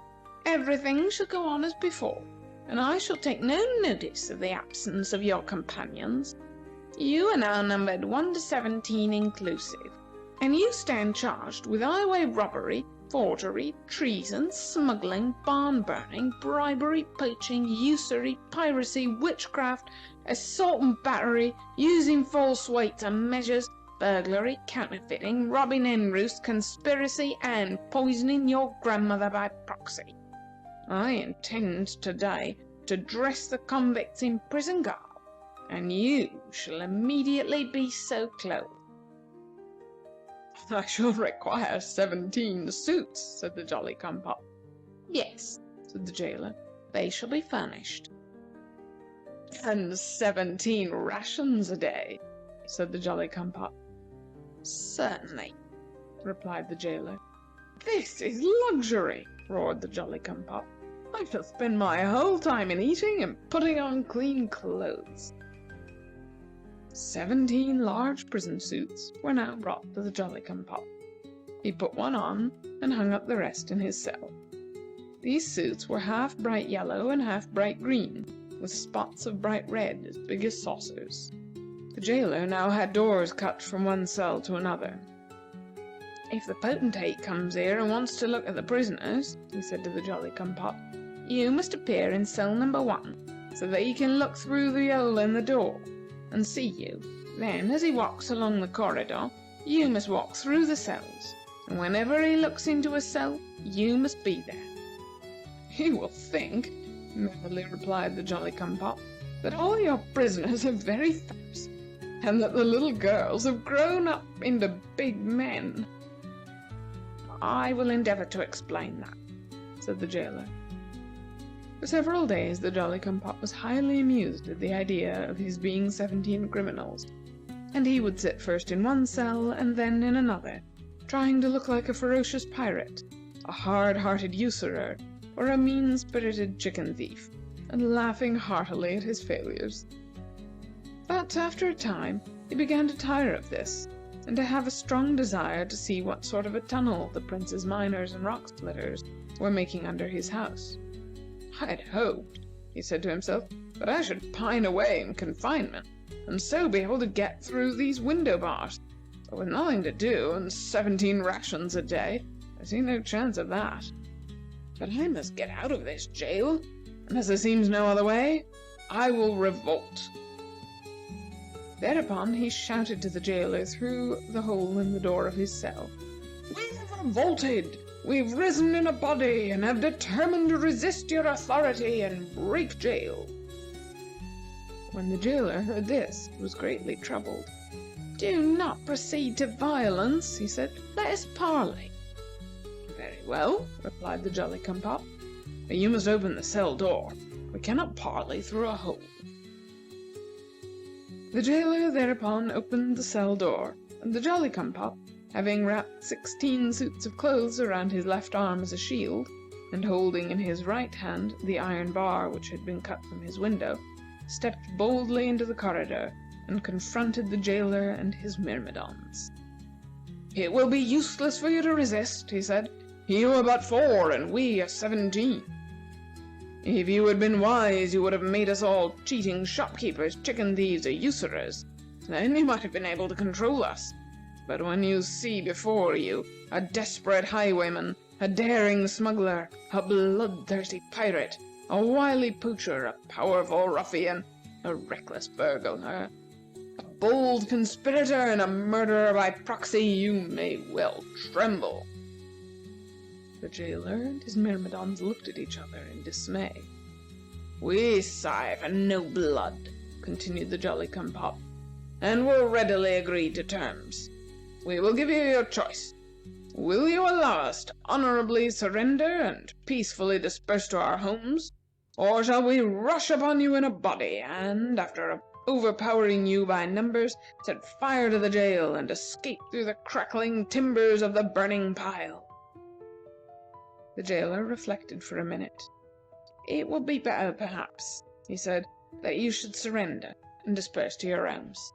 Everything shall go on as before, and I shall take no notice of the absence of your companions. You are now numbered 1 to 17 inclusive, and you stand charged with highway robbery, forgery, treason, smuggling, barn burning, bribery, poaching, usury, piracy, witchcraft, assault and battery, using false weights and measures, burglary, counterfeiting, robbing hen roost, conspiracy, and poisoning your grandmother by proxy. I intend today to dress the convicts in prison garb, and you shall immediately be so clothed. I shall require 17 suits, said the Jolly-cum-pop. Yes, said the jailer, they shall be furnished. And 17 rations a day, said the Jolly-cum-pop. Certainly, replied the jailer. This is luxury, roared the Jolly-cum-pop. I shall spend my whole time in eating and putting on clean clothes. 17 large prison suits were now brought to the Jolly-cum-pop. He put one on and hung up the rest in his cell. These suits were half bright yellow and half bright green, with spots of bright red as big as saucers. The jailer now had doors cut from one cell to another. If the potentate comes here and wants to look at the prisoners, he said to the Jolly-cum-pop, you must appear in cell number 1, so that he can look through the hole in the door and see you. Then, as he walks along the corridor, you must walk through the cells, and whenever he looks into a cell, you must be there. He will think, merrily replied the Jolly-cum-pop, that all your prisoners are very fat, and that the little girls have grown up into big men. I will endeavor to explain that, said the jailer. For several days the Jolly-cum-pop was highly amused at the idea of his being 17 criminals, and he would sit first in one cell and then in another, trying to look like a ferocious pirate, a hard-hearted usurer, or a mean-spirited chicken thief, and laughing heartily at his failures. But after a time he began to tire of this, and to have a strong desire to see what sort of a tunnel the prince's miners and rock splitters were making under his house. I had hoped, he said to himself, that I should pine away in confinement, and so be able to get through these window bars. But with nothing to do and 17 rations a day, I see no chance of that. But I must get out of this jail, and as there seems no other way, I will revolt." Thereupon he shouted to the jailer through the hole in the door of his cell, "We have revolted! We've risen in a body and have determined to resist your authority and break jail." When the jailer heard this, he was greatly troubled. "Do not proceed to violence," he said. "Let us parley." "Very well," replied the Jolly-cum-pop, "but you must open the cell door. We cannot parley through a hole." The jailer thereupon opened the cell door, and the Jolly-cum-pop, having wrapped 16 suits of clothes around his left arm as a shield, and holding in his right hand the iron bar which had been cut from his window, stepped boldly into the corridor and confronted the jailer and his myrmidons. "It will be useless for you to resist," he said. "You are but 4, and we are 17. If you had been wise, you would have made us all cheating shopkeepers, chicken thieves, or usurers. Then you might have been able to control us. But when you see before you a desperate highwayman, a daring smuggler, a bloodthirsty pirate, a wily poacher, a powerful ruffian, a reckless burglar, a bold conspirator, and a murderer by proxy, you may well tremble." The jailer and his myrmidons looked at each other in dismay. "We sigh for no blood," continued the Jolly-cum-pop, "and will readily agree to terms. We will give you your choice. Will you allow us to honorably surrender and peacefully disperse to our homes, or shall we rush upon you in a body, and, after overpowering you by numbers, set fire to the jail and escape through the crackling timbers of the burning pile?" The jailer reflected for a minute. "It would be better, perhaps," he said, "that you should surrender and disperse to your homes."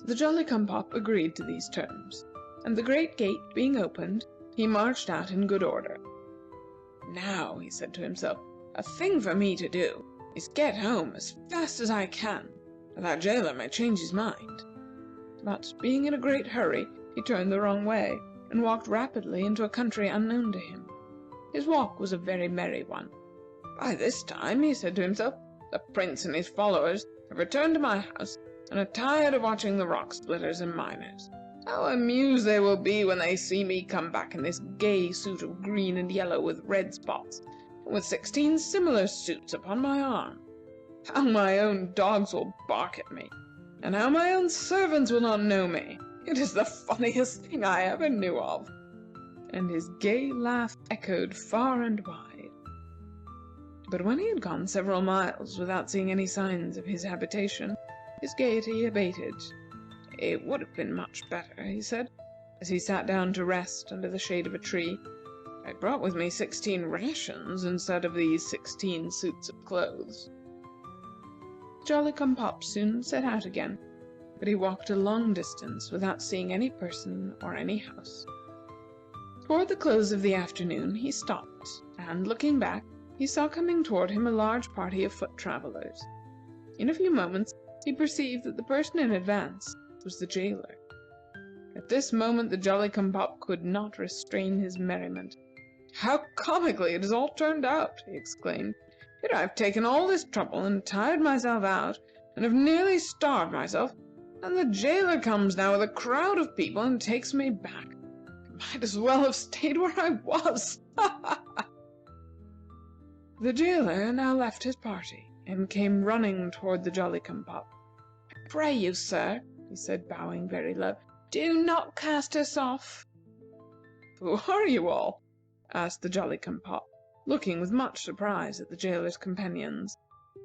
The Jolly-cum-pop agreed to these terms, and the great gate being opened, he marched out in good order. "Now," he said to himself, "a thing for me to do is get home as fast as I can, that jailer may change his mind." But, being in a great hurry, he turned the wrong way, and walked rapidly into a country unknown to him. His walk was a very merry one. "By this time," he said to himself, "the prince and his followers have returned to my house, and are tired of watching the rock splitters and miners. How amused they will be when they see me come back in this gay suit of green and yellow with red spots, and with 16 similar suits upon my arm. How my own dogs will bark at me, and how my own servants will not know me. It is the funniest thing I ever knew of." And his gay laugh echoed far and wide. But when he had gone several miles without seeing any signs of his habitation, his gaiety abated. "It would have been much better," he said, as he sat down to rest under the shade of a tree. "I brought with me 16 rations instead of these 16 suits of clothes." Jolly-cum-pop soon set out again, but he walked a long distance without seeing any person or any house. Toward the close of the afternoon he stopped, and, looking back, he saw coming toward him a large party of foot travelers. In a few moments he perceived that the person in advance was the jailer. At this moment the Jolly-cum-pop could not restrain his merriment. "How comically it has all turned out!" he exclaimed. "Here I have taken all this trouble and tired myself out, and have nearly starved myself, and the jailer comes now with a crowd of people and takes me back. I might as well have stayed where I was. Ha, ha, ha!" The jailer now left his party and came running toward the Jolly-cum-pop. "I pray you, sir," he said, bowing very low, "do not cast us off." "Who are you all?" asked the Jolly-cum-pop, looking with much surprise at the jailer's companions,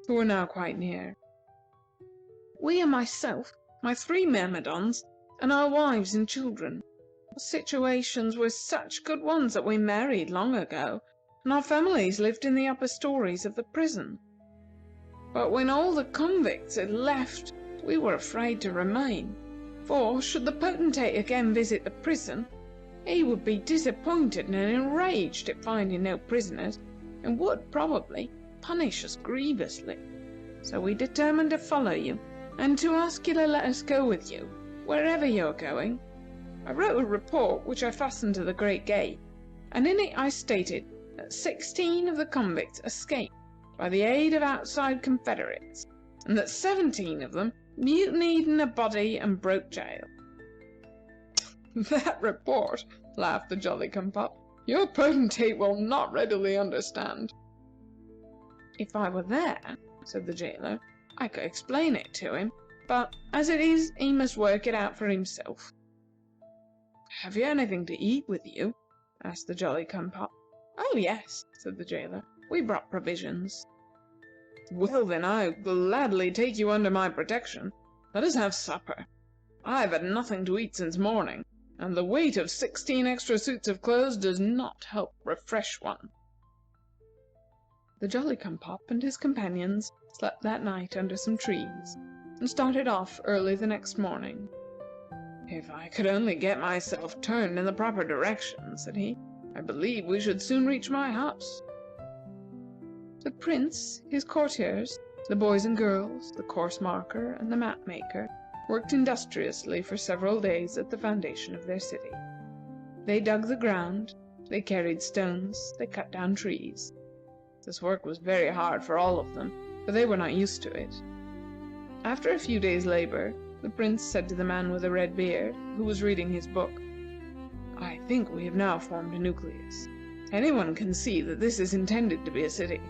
who were now quite near. "We are myself, my 3 myrmidons, and our wives and children. Our situations were such good ones that we married long ago, and our families lived in the upper stories of the prison. But when all the convicts had left, we were afraid to remain, for should the potentate again visit the prison, he would be disappointed and enraged at finding no prisoners, and would probably punish us grievously. So we determined to follow you, and to ask you to let us go with you, wherever you are going. I wrote a report which I fastened to the great gate, and in it I stated that 16 of the convicts escaped by the aid of outside Confederates, and that 17 of them mutinied in a body and broke jail." "That report," laughed the Jolly-cum-pop, "your potentate will not readily understand." "If I were there," said the jailer, "I could explain it to him, but as it is, he must work it out for himself." "Have you anything to eat with you?" asked the Jolly-cum-pop. "Oh, yes," said the jailer, "we brought provisions." "Well, then, I gladly take you under my protection. Let us have supper. I have had nothing to eat since morning, and the weight of 16 extra suits of clothes does not help refresh one." The Jolly-cum-pop and his companions slept that night under some trees, and started off early the next morning. "If I could only get myself turned in the proper direction," said he, "I believe we should soon reach my house." The prince, his courtiers, the boys and girls, the course marker, and the map maker worked industriously for several days at the foundation of their city. They dug the ground, they carried stones, they cut down trees. This work was very hard for all of them, for they were not used to it. After a few days' labor, the prince said to the man with the red beard, who was reading his book, "I think we have now formed a nucleus. Anyone can see that this is intended to be a city."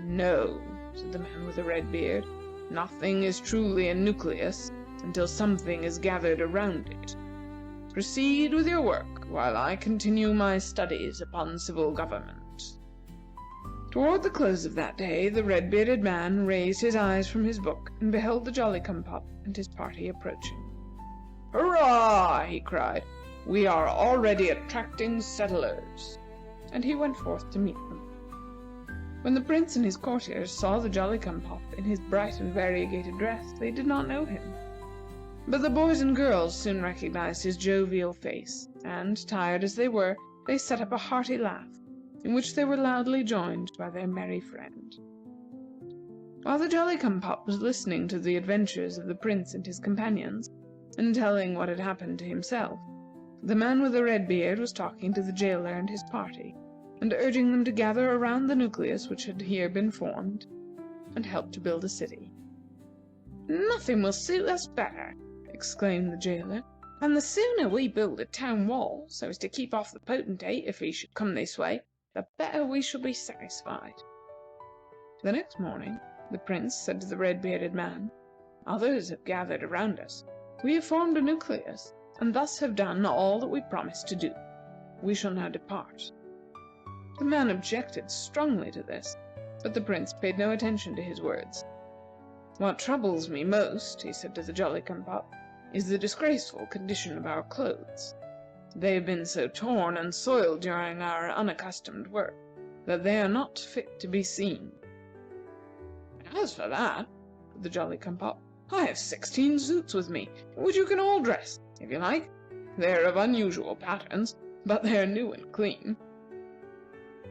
"No," said the man with the red beard, "nothing is truly a nucleus until something is gathered around it. Proceed with your work while I continue my studies upon civil government." Toward the close of that day, the red-bearded man raised his eyes from his book and beheld the Jolly-cum-pop and his party approaching. "Hurrah!" he cried. "We are already attracting settlers!" And he went forth to meet them. When the prince and his courtiers saw the Jolly-cum-pop in his bright and variegated dress, they did not know him. But the boys and girls soon recognized his jovial face, and, tired as they were, they set up a hearty laugh, in which they were loudly joined by their merry friend. While the Jolly-cum-pop was listening to the adventures of the prince and his companions, and telling what had happened to himself, the man with the red beard was talking to the jailer and his party, and urging them to gather around the nucleus which had here been formed, and help to build a city. "Nothing will suit us better," exclaimed the jailer, "and the sooner we build a town wall, so as to keep off the potentate if he should come this way, the better we shall be satisfied." The next morning, the prince said to the red-bearded man, "Others have gathered around us. We have formed a nucleus, and thus have done all that we promised to do. We shall now depart." The man objected strongly to this, but the prince paid no attention to his words. "What troubles me most," he said to the Jolly-cum-pop, "is the disgraceful condition of our clothes. They have been so torn and soiled during our unaccustomed work that they are not fit to be seen." "As for that," said the Jolly-cum-pop, "I have 16 suits with me, in which you can all dress, if you like. They are of unusual patterns, but they are new and clean."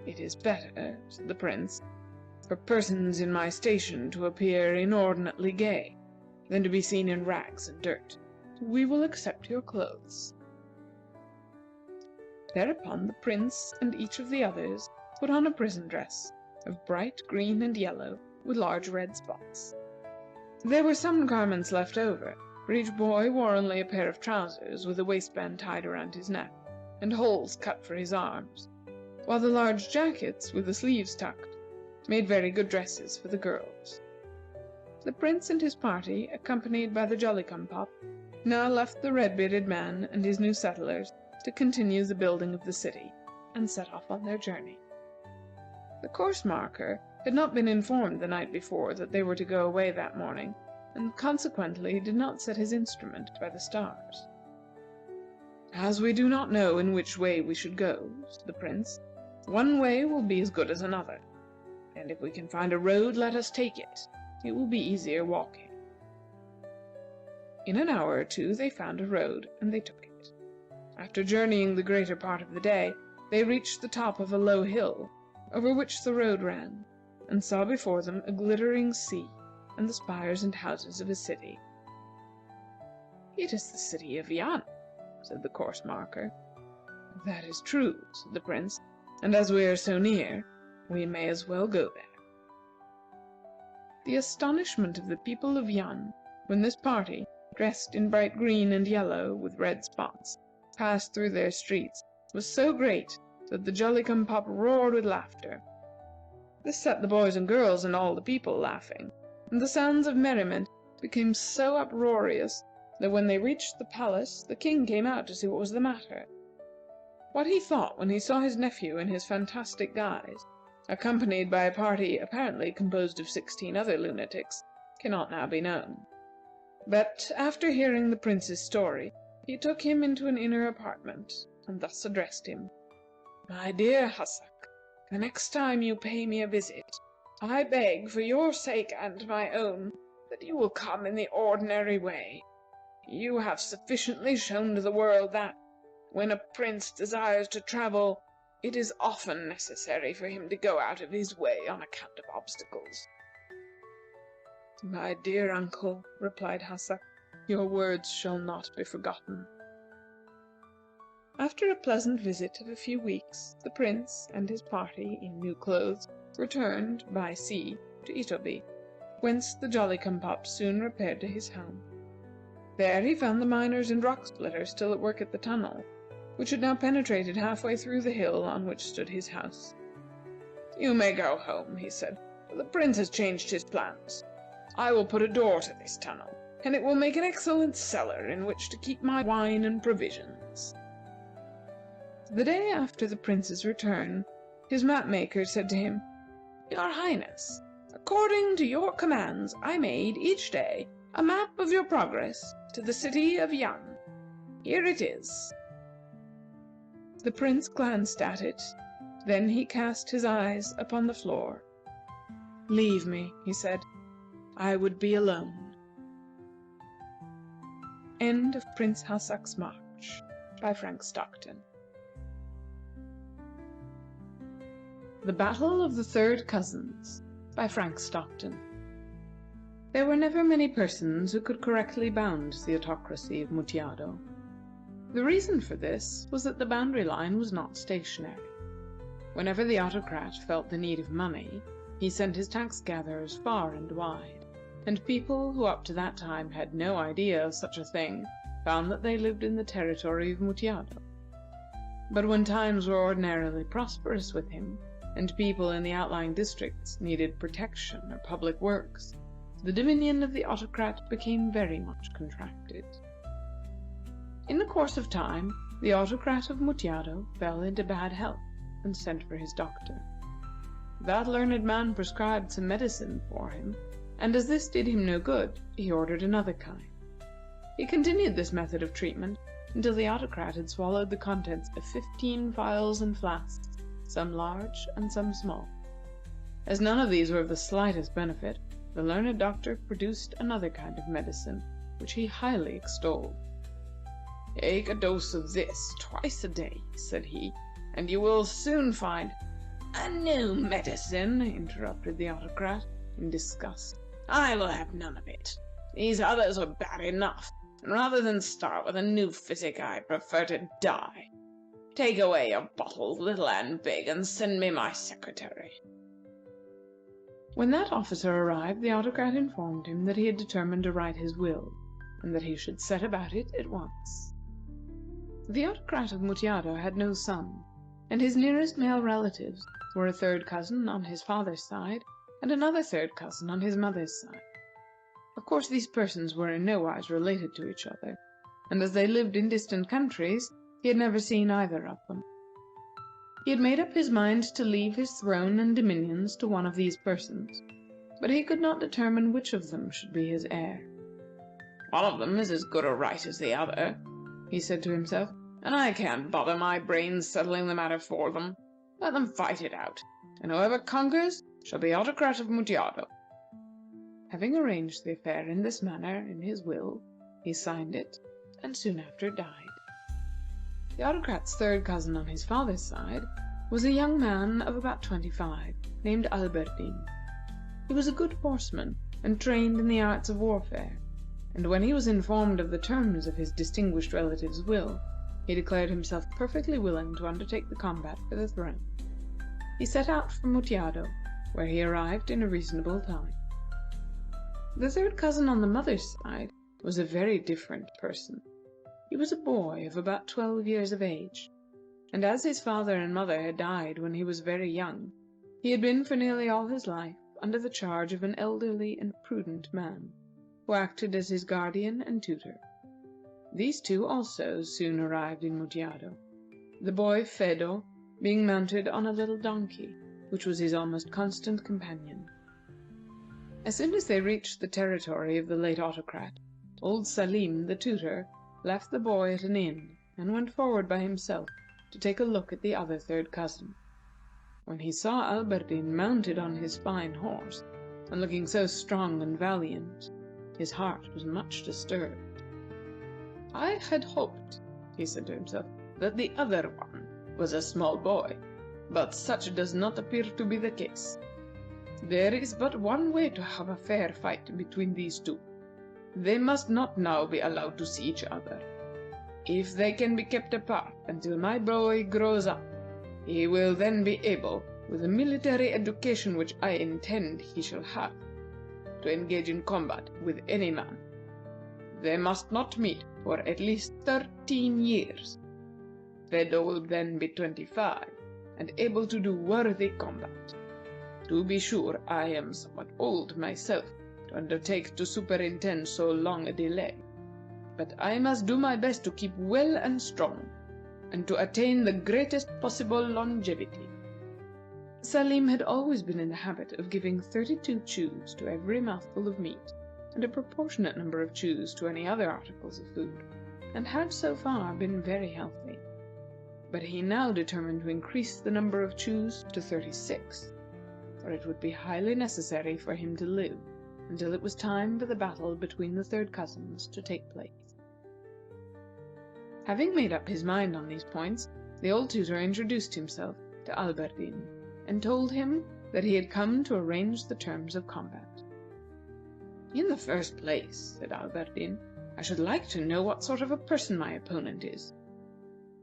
"It is better," said the prince, "for persons in my station to appear inordinately gay than to be seen in rags and dirt. We will accept your clothes." Thereupon the prince and each of the others put on a prison dress of bright green and yellow with large red spots. There were some garments left over, for each boy wore only a pair of trousers with a waistband tied around his neck, and holes cut for his arms, while the large jackets, with the sleeves tucked, made very good dresses for the girls. The prince and his party, accompanied by the Jolly-cum-pop, now left the red-bearded man and his new settlers to continue the building of the city, and set off on their journey. The course marker had not been informed the night before that they were to go away that morning, and consequently did not set his instrument by the stars. "As we do not know in which way we should go," said the prince, "one way will be as good as another, and if we can find a road, let us take it. It will be easier walking." In an hour or two they found a road, and they took it. After journeying the greater part of the day, they reached the top of a low hill, over which the road ran, and saw before them a glittering sea and the spires and houses of a city. "It is the city of Yan," said the course marker. "That is true," said the Prince, "and as we are so near, we may as well go there." The astonishment of the people of Yan when this party, dressed in bright green and yellow with red spots, passed through their streets was so great that the Jolly-cum-pop roared with laughter. This set the boys and girls and all the people laughing, and the sounds of merriment became so uproarious that when they reached the palace the King came out to see what was the matter. What he thought when he saw his nephew in his fantastic guise, accompanied by a party apparently composed of 16 other lunatics, cannot now be known. But after hearing the Prince's story, he took him into an inner apartment, and thus addressed him: "My dear Hassak, the next time you pay me a visit, I beg, for your sake and my own, that you will come in the ordinary way. You have sufficiently shown to the world that, when a prince desires to travel, it is often necessary for him to go out of his way on account of obstacles." "My dear uncle," replied Hassak, "your words shall not be forgotten." After a pleasant visit of a few weeks, the Prince and his party, in new clothes, returned, by sea, to Itoby, whence the Jolly-cum-pop soon repaired to his home. There he found the miners and rock splitters still at work at the tunnel, which had now penetrated halfway through the hill on which stood his house. "You may go home," he said, "for the Prince has changed his plans. I will put a door to this tunnel, and it will make an excellent cellar in which to keep my wine and provisions." The day after the Prince's return, his map-maker said to him, "Your Highness, according to your commands, I made, each day, a map of your progress to the city of Yan. Here it is." The Prince glanced at it, then he cast his eyes upon the floor. "Leave me," he said. "I would be alone." End of Prince Hassak's March, by Frank Stockton. The Battle of the Third Cousins, by Frank Stockton. There were never many persons who could correctly bound the autocracy of Mutjado. The reason for this was that the boundary line was not stationary. Whenever the autocrat felt the need of money, he sent his tax gatherers far and wide, and people who up to that time had no idea of such a thing found that they lived in the territory of Mutjado. But when times were ordinarily prosperous with him, and people in the outlying districts needed protection or public works, the dominion of the autocrat became very much contracted. In the course of time, the autocrat of Mutjado fell into bad health and sent for his doctor. That learned man prescribed some medicine for him, and as this did him no good, he ordered another kind. He continued this method of treatment until the autocrat had swallowed the contents of 15 phials and flasks, some large and some small. As none of these were of the slightest benefit, the learned doctor produced another kind of medicine, which he highly extolled. "Take a dose of this twice a day," said he, "and you will soon find—" "A new medicine," interrupted the autocrat, in disgust. "I will have none of it. These others are bad enough, and rather than start with a new physic, I prefer to die. Take away your bottles, little and big, and send me my secretary." When that officer arrived, the autocrat informed him that he had determined to write his will, and that he should set about it at once. The autocrat of Mutjado had no son, and his nearest male relatives were a third cousin on his father's side and another third cousin on his mother's side. Of course, these persons were in no wise related to each other, and as they lived in distant countries, he had never seen either of them. He had made up his mind to leave his throne and dominions to one of these persons, but he could not determine which of them should be his heir. "One of them is as good a right as the other," he said to himself, "and I can't bother my brains settling the matter for them. Let them fight it out, and whoever conquers shall be autocrat of Mutjado." Having arranged the affair in this manner in his will, he signed it, and soon after died. The autocrat's third cousin on his father's side was a young man of about 25, named Alberdin. He was a good horseman, and trained in the arts of warfare, and when he was informed of the terms of his distinguished relative's will, he declared himself perfectly willing to undertake the combat for the throne. He set out for Mutjado, where he arrived in a reasonable time. The third cousin on the mother's side was a very different person. He was a boy of about 12 years of age, and as his father and mother had died when he was very young, he had been for nearly all his life under the charge of an elderly and prudent man, who acted as his guardian and tutor. These two also soon arrived in Mutjado, the boy Phedo being mounted on a little donkey, which was his almost constant companion. As soon as they reached the territory of the late autocrat, old Salim, the tutor, left the boy at an inn and went forward by himself to take a look at the other third cousin. When he saw Alberdin mounted on his fine horse, and looking so strong and valiant, his heart was much disturbed. "I had hoped," he said to himself, "that the other one was a small boy, but such does not appear to be the case. There is but one way to have a fair fight between these two. They must not now be allowed to see each other. If they can be kept apart until my boy grows up, he will then be able, with the military education which I intend he shall have, to engage in combat with any man. They must not meet for at least 13 years. Phedo will then be 25, and able to do worthy combat. To be sure, I am somewhat old myself to undertake to superintend so long a delay, but I must do my best to keep well and strong, and to attain the greatest possible longevity." Salim had always been in the habit of giving 32 chews to every mouthful of meat, and a proportionate number of chews to any other articles of food, and had so far been very healthy. But he now determined to increase the number of chews to 36, for it would be highly necessary for him to live until it was time for the battle between the third cousins to take place. Having made up his mind on these points, the old tutor introduced himself to Alberdin, and told him that he had come to arrange the terms of combat. "In the first place," said Alberdin, "I should like to know what sort of a person my opponent is."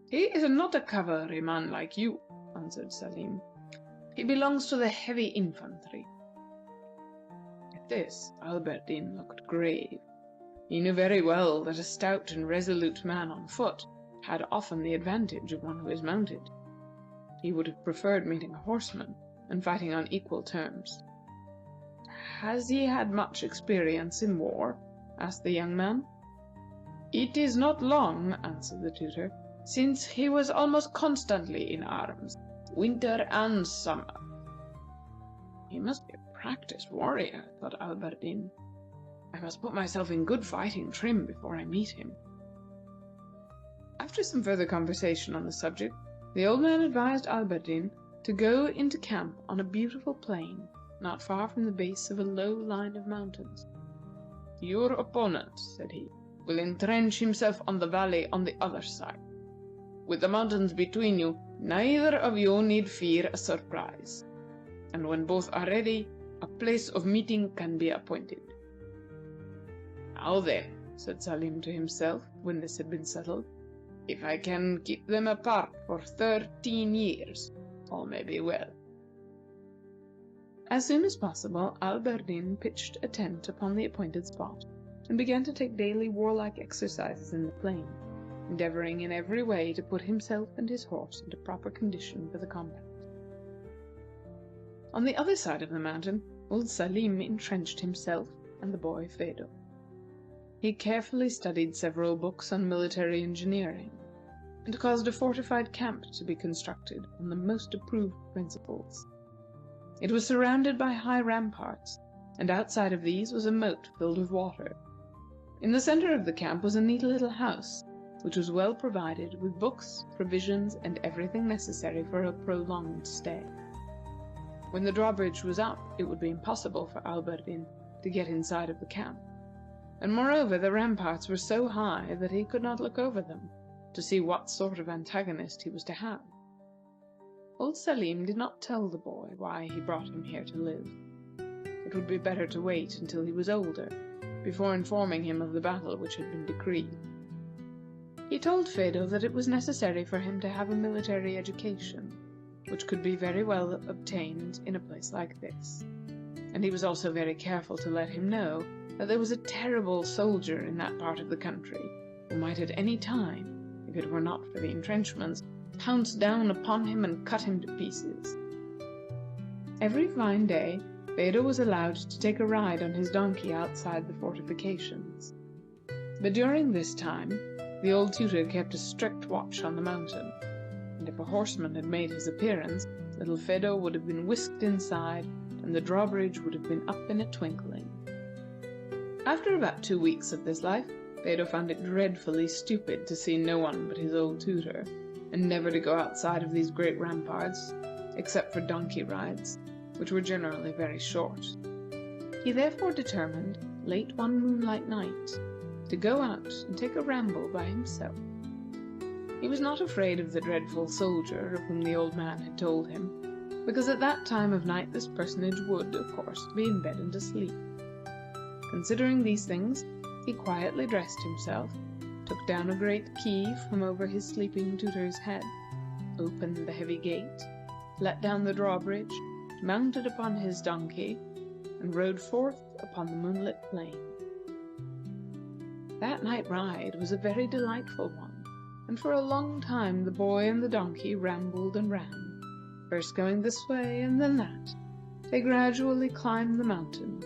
"He is not a cavalryman like you," answered Salim. "He belongs to the heavy infantry." At this, Alberdin looked grave. He knew very well that a stout and resolute man on foot had often the advantage of one who is mounted. He would have preferred meeting a horseman and fighting on equal terms. "Has he had much experience in war?" asked the young man. "It is not long," answered the tutor, "since he was almost constantly in arms, winter and summer." "He must be a practiced warrior," thought Alberdin. "I must put myself in good fighting trim before I meet him." After some further conversation on the subject, the old man advised Alberdin to go into camp on a beautiful plain not far from the base of a low line of mountains. "Your opponent," said he, "will entrench himself on the valley on the other side. With the mountains between you, neither of you need fear a surprise, and when both are ready, a place of meeting can be appointed." "Now then," said Salim to himself, when this had been settled, "if I can keep them apart for 13 years, all may be well." As soon as possible, Alberdin pitched a tent upon the appointed spot, and began to take daily warlike exercises in the plain, endeavoring in every way to put himself and his horse into proper condition for the combat. On the other side of the mountain, old Salim entrenched himself and the boy Phedo. He carefully studied several books on military engineering, and caused a fortified camp to be constructed on the most approved principles. It was surrounded by high ramparts, and outside of these was a moat filled with water. In the center of the camp was a neat little house, which was well provided with books, provisions, and everything necessary for a prolonged stay. When the drawbridge was up, it would be impossible for Alberdin to get inside of the camp, and moreover the ramparts were so high that he could not look over them to see what sort of antagonist he was to have. Old Salim did not tell the boy why he brought him here to live. It would be better to wait until he was older, before informing him of the battle which had been decreed. He told Phedo that it was necessary for him to have a military education, which could be very well obtained in a place like this. And he was also very careful to let him know that there was a terrible soldier in that part of the country who might at any time, if it were not for the entrenchments, pounce down upon him and cut him to pieces. Every fine day, Phedo was allowed to take a ride on his donkey outside the fortifications. But during this time, the old tutor kept a strict watch on the mountain, and if a horseman had made his appearance, little Phedo would have been whisked inside, and the drawbridge would have been up in a twinkling. After about 2 weeks of this life, Phedo found it dreadfully stupid to see no one but his old tutor, and never to go outside of these great ramparts, except for donkey rides, which were generally very short. He therefore determined, late one moonlight night, to go out and take a ramble by himself. He was not afraid of the dreadful soldier of whom the old man had told him, because at that time of night this personage would, of course, be in bed and asleep. Considering these things, he quietly dressed himself, took down a great key from over his sleeping tutor's head, opened the heavy gate, let down the drawbridge, mounted upon his donkey, and rode forth upon the moonlit plain. That night ride was a very delightful one, and for a long time the boy and the donkey rambled and ran, first going this way and then that. They gradually climbed the mountain,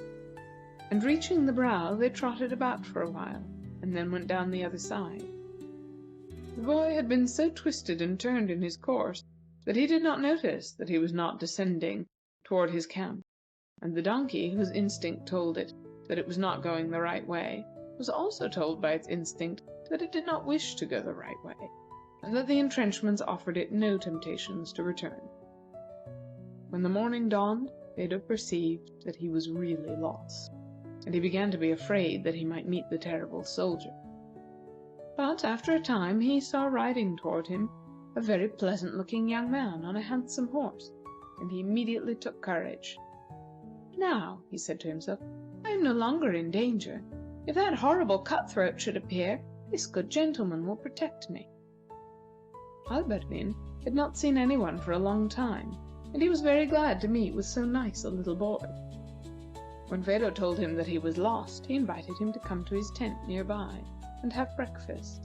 and reaching the brow, they trotted about for a while, and then went down the other side. The boy had been so twisted and turned in his course that he did not notice that he was not descending toward his camp, and the donkey, whose instinct told it that it was not going the right way, was also told by its instinct that it did not wish to go the right way, and that the entrenchments offered it no temptations to return. When the morning dawned, Phedo perceived that he was really lost, and he began to be afraid that he might meet the terrible soldier. But after a time he saw riding toward him a very pleasant-looking young man on a handsome horse, and he immediately took courage. "Now," he said to himself, "I am no longer in danger. If that horrible cutthroat should appear, this good gentleman will protect me." Alberdin had not seen anyone for a long time, and he was very glad to meet with so nice a little boy. When Phedo told him that he was lost, he invited him to come to his tent near by and have breakfast.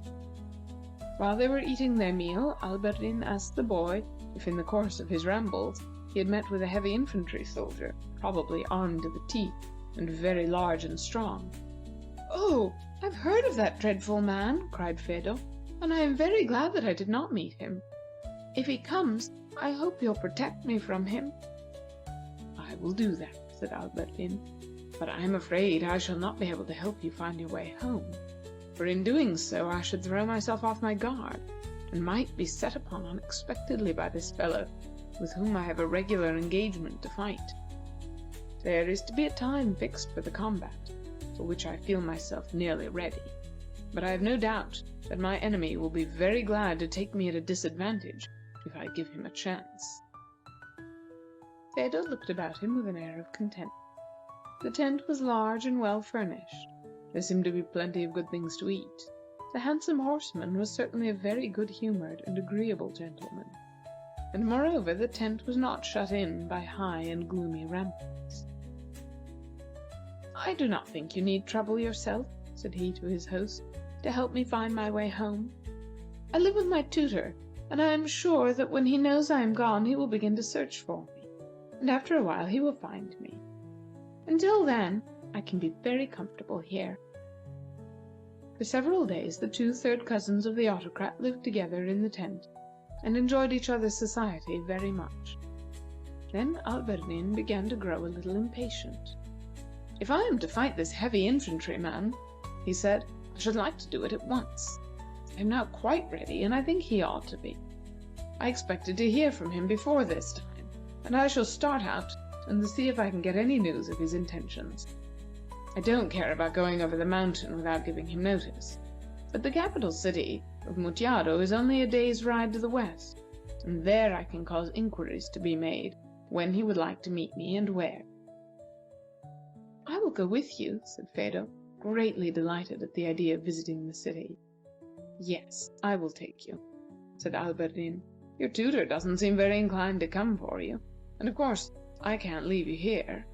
While they were eating their meal, Alberdin asked the boy if in the course of his rambles he had met with a heavy infantry soldier, probably armed to the teeth and very large and strong. "Oh, I've heard of that dreadful man," cried Phedo, "and I am very glad that I did not meet him. If he comes, I hope you'll protect me from him." "I will do that," said Alberdin, "but I am afraid I shall not be able to help you find your way home, for in doing so I should throw myself off my guard, and might be set upon unexpectedly by this fellow, with whom I have a regular engagement to fight. There is to be a time fixed for the combat, for which I feel myself nearly ready, but I have no doubt that my enemy will be very glad to take me at a disadvantage if I give him a chance." Phedo looked about him with an air of content. The tent was large and well furnished. There seemed to be plenty of good things to eat. The handsome horseman was certainly a very good-humored and agreeable gentleman, and moreover the tent was not shut in by high and gloomy ramparts. "I do not think you need trouble yourself," said he to his host, "to help me find my way home. I live with my tutor, and I am sure that when he knows I am gone he will begin to search for me, and after a while he will find me. Until then, I can be very comfortable here." For several days the two third cousins of the autocrat lived together in the tent, and enjoyed each other's society very much. Then Alberdin began to grow a little impatient. "If I am to fight this heavy infantryman," he said, "I should like to do it at once. I am now quite ready, and I think he ought to be. I expected to hear from him before this time, and I shall start out and see if I can get any news of his intentions. I don't care about going over the mountain without giving him notice, but the capital city of Mutjado is only a day's ride to the west, and there I can cause inquiries to be made when he would like to meet me and where." "I will go with you," said Phedo. greatly delighted at the idea of visiting the city. "Yes, I will take you," said Alberdin. "Your tutor doesn't seem very inclined to come for you, and of course I can't leave you here."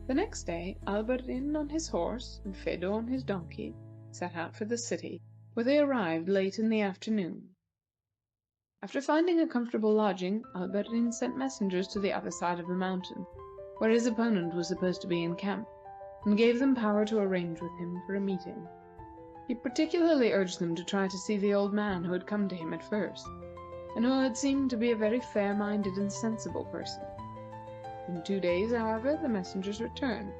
The next day, Alberdin on his horse and Phedo on his donkey set out for the city, where they arrived late in the afternoon. After finding a comfortable lodging, Alberdin sent messengers to the other side of the mountain, where his opponent was supposed to be encamped, and gave them power to arrange with him for a meeting. He particularly urged them to try to see the old man who had come to him at first, and who had seemed to be a very fair-minded and sensible person. In 2 days, however, the messengers returned,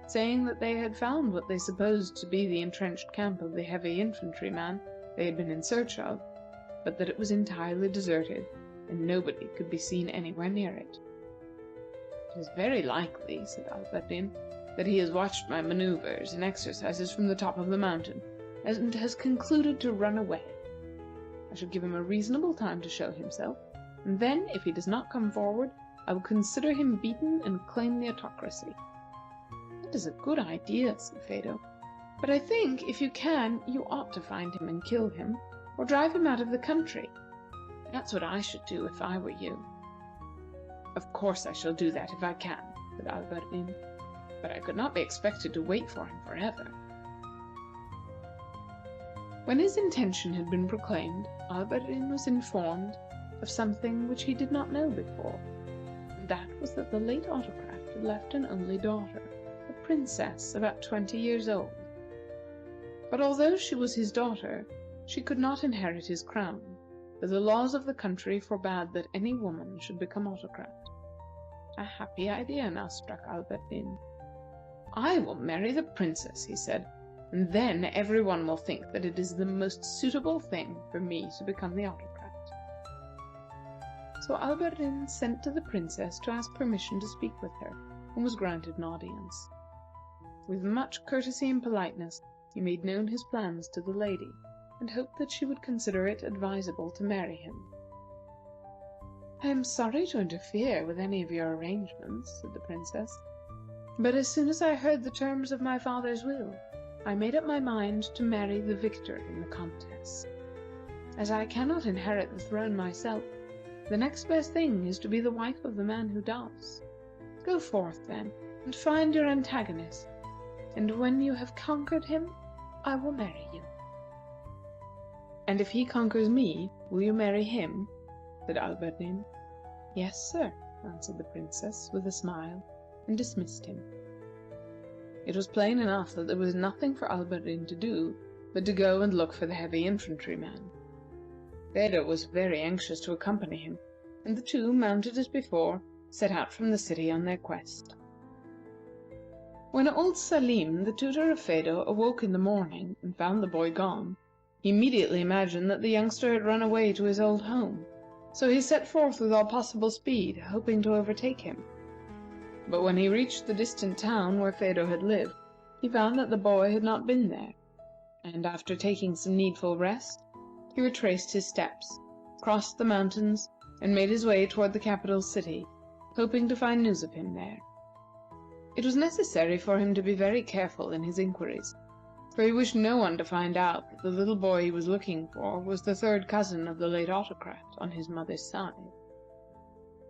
saying that they had found what they supposed to be the entrenched camp of the heavy infantryman they had been in search of, but that it was entirely deserted, and nobody could be seen anywhere near it. "It is very likely," said Alberdin, "that he has watched my maneuvers and exercises from the top of the mountain, and has concluded to run away. I shall give him a reasonable time to show himself, and then, if he does not come forward, I will consider him beaten and claim the autocracy." "That is a good idea," said Phedo. "But I think, if you can, you ought to find him and kill him, or drive him out of the country. That's what I should do if I were you." "Of course I shall do that if I can," said Alberdin, "but I could not be expected to wait for him forever." When his intention had been proclaimed, Alberdin was informed of something which he did not know before, and that was that the late autocrat had left an only daughter, a princess about 20 years old. But although she was his daughter, she could not inherit his crown, for the laws of the country forbade that any woman should become autocrat. A happy idea now struck Alberdin. "I will marry the princess," he said, "and then every one will think that it is the most suitable thing for me to become the autocrat." So Alberdin sent to the princess to ask permission to speak with her, and was granted an audience. With much courtesy and politeness, he made known his plans to the lady, and hoped that she would consider it advisable to marry him. "I am sorry to interfere with any of your arrangements," said the princess, "but as soon as I heard the terms of my father's will, I made up my mind to marry the victor in the contest. As I cannot inherit the throne myself, the next best thing is to be the wife of the man who does. Go forth, then, and find your antagonist, and when you have conquered him, I will marry you." "And if he conquers me, will you marry him?" said Alberdin. "Yes, sir," answered the princess, with a smile, and dismissed him. It was plain enough that there was nothing for Alberdin to do but to go and look for the heavy infantryman. Phedo was very anxious to accompany him, and the two, mounted as before, set out from the city on their quest. When old Salim, the tutor of Phedo, awoke in the morning and found the boy gone, he immediately imagined that the youngster had run away to his old home, so he set forth with all possible speed, hoping to overtake him. But when he reached the distant town where Phedo had lived, he found that the boy had not been there, and after taking some needful rest, he retraced his steps, crossed the mountains, and made his way toward the capital city, hoping to find news of him there. It was necessary for him to be very careful in his inquiries, for he wished no one to find out that the little boy he was looking for was the third cousin of the late autocrat on his mother's side.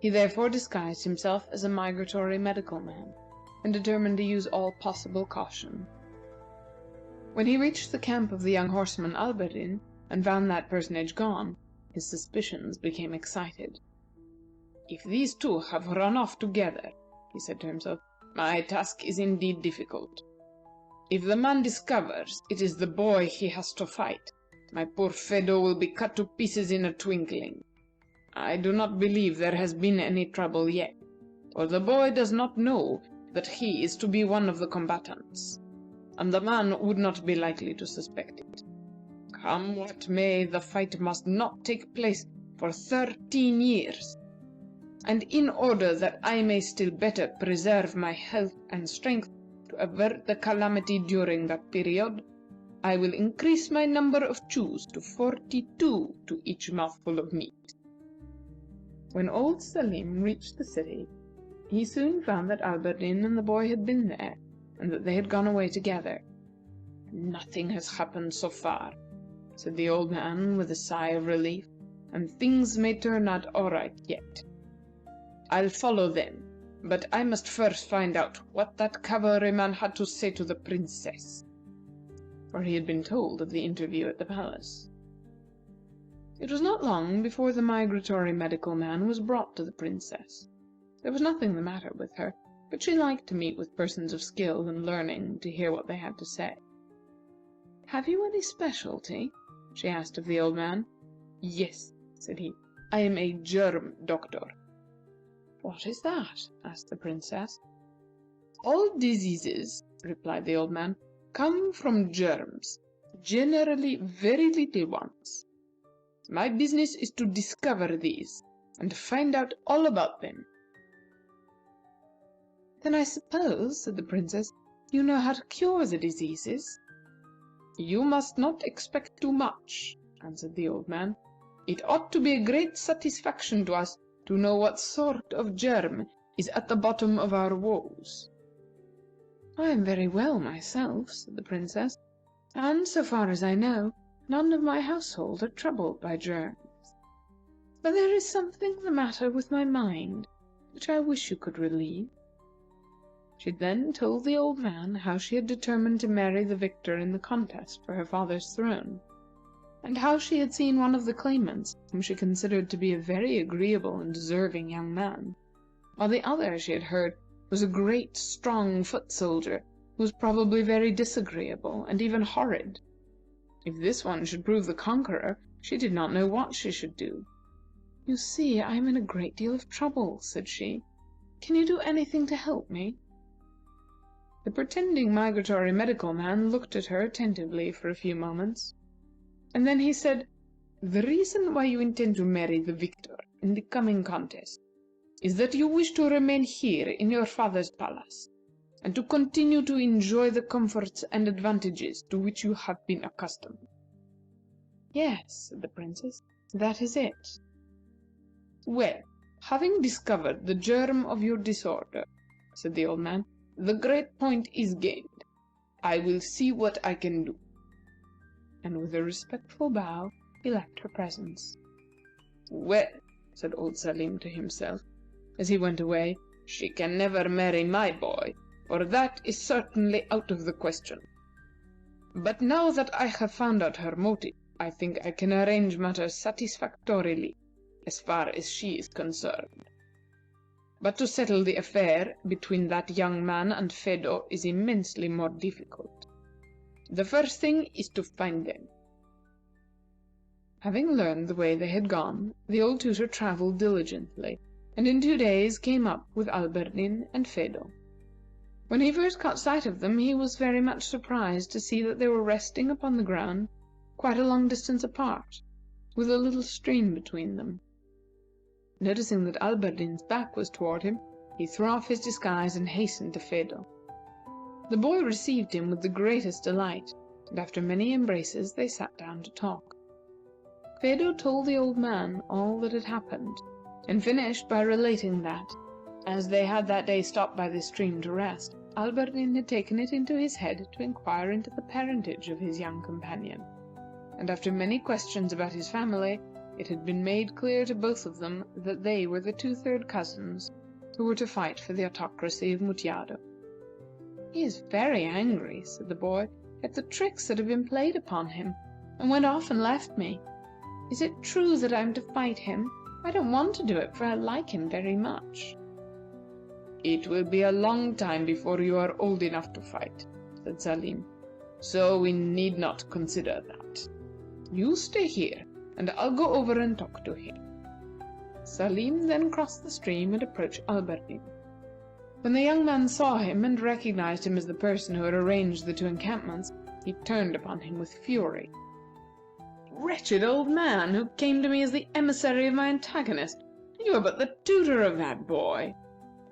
He therefore disguised himself as a migratory medical man, and determined to use all possible caution. When he reached the camp of the young horseman Alberdin, and found that personage gone, his suspicions became excited. "If these two have run off together," he said to himself, "my task is indeed difficult. If the man discovers it is the boy he has to fight, my poor Phedo will be cut to pieces in a twinkling. I do not believe there has been any trouble yet, for the boy does not know that he is to be one of the combatants, and the man would not be likely to suspect it. Come what may, the fight must not take place for 13 years, and in order that I may still better preserve my health and strength to avert the calamity during that period, I will increase my number of chews to 42 to each mouthful of meat." When old Salim reached the city, he soon found that Alberdin and the boy had been there, and that they had gone away together. "Nothing has happened so far," said the old man with a sigh of relief, "and things may turn out all right yet. I'll follow them, but I must first find out what that cavalryman had to say to the princess," for he had been told of the interview at the palace. It was not long before the migratory medical man was brought to the princess. There was nothing the matter with her, but she liked to meet with persons of skill and learning to hear what they had to say. "Have you any specialty?" she asked of the old man. "Yes," said he. "I am a germ doctor." "What is that?" asked the princess. "All diseases," replied the old man, "come from germs, generally very little ones. My business is to discover these, and find out all about them." "Then I suppose," said the princess, "you know how to cure the diseases?" "You must not expect too much," answered the old man. "It ought to be a great satisfaction to us to know what sort of germ is at the bottom of our woes." "I am very well myself," said the princess, "and, so far as I know, none of my household are troubled by germs. But there is something the matter with my mind, which I wish you could relieve." She then told the old man how she had determined to marry the victor in the contest for her father's throne, and how she had seen one of the claimants whom she considered to be a very agreeable and deserving young man, while the other, she had heard, was a great, strong foot soldier who was probably very disagreeable and even horrid. If this one should prove the conqueror, she did not know what she should do. "You see, I am in a great deal of trouble," said she. "Can you do anything to help me?" The pretending migratory medical man looked at her attentively for a few moments, and then he said, "The reason why you intend to marry the victor in the coming contest is that you wish to remain here in your father's palace, and to continue to enjoy the comforts and advantages to which you have been accustomed." "Yes," said the princess, "that is it." "Well, having discovered the germ of your disorder," said the old man, "the great point is gained. I will see what I can do." And with a respectful bow, he left her presence. "Well," said old Salim to himself, as he went away, "she can never marry my boy, for that is certainly out of the question. But now that I have found out her motive, I think I can arrange matters satisfactorily as far as she is concerned. But to settle the affair between that young man and Phedo is immensely more difficult. The first thing is to find them." Having learned the way they had gone, the old tutor traveled diligently, and in 2 days came up with Alberdin and Phedo. When he first caught sight of them, he was very much surprised to see that they were resting upon the ground quite a long distance apart, with a little stream between them. Noticing that Alberdin's back was toward him, he threw off his disguise and hastened to Phedo. The boy received him with the greatest delight, and after many embraces they sat down to talk. Phedo told the old man all that had happened, and finished by relating that, as they had that day stopped by the stream to rest, Alberdin had taken it into his head to inquire into the parentage of his young companion, and after many questions about his family, it had been made clear to both of them that they were the 2/3 cousins who were to fight for the autocracy of Mutjado. "He is very angry," said the boy, "at the tricks that have been played upon him, and went off and left me. Is it true that I am to fight him? I don't want to do it, for I like him very much." "It will be a long time before you are old enough to fight," said Salim, "so we need not consider that. You stay here, and I'll go over and talk to him." Salim then crossed the stream and approached Alberdin. When the young man saw him and recognized him as the person who had arranged the 2 encampments, he turned upon him with fury. "Wretched old man, who came to me as the emissary of my antagonist! You are but the tutor of that boy.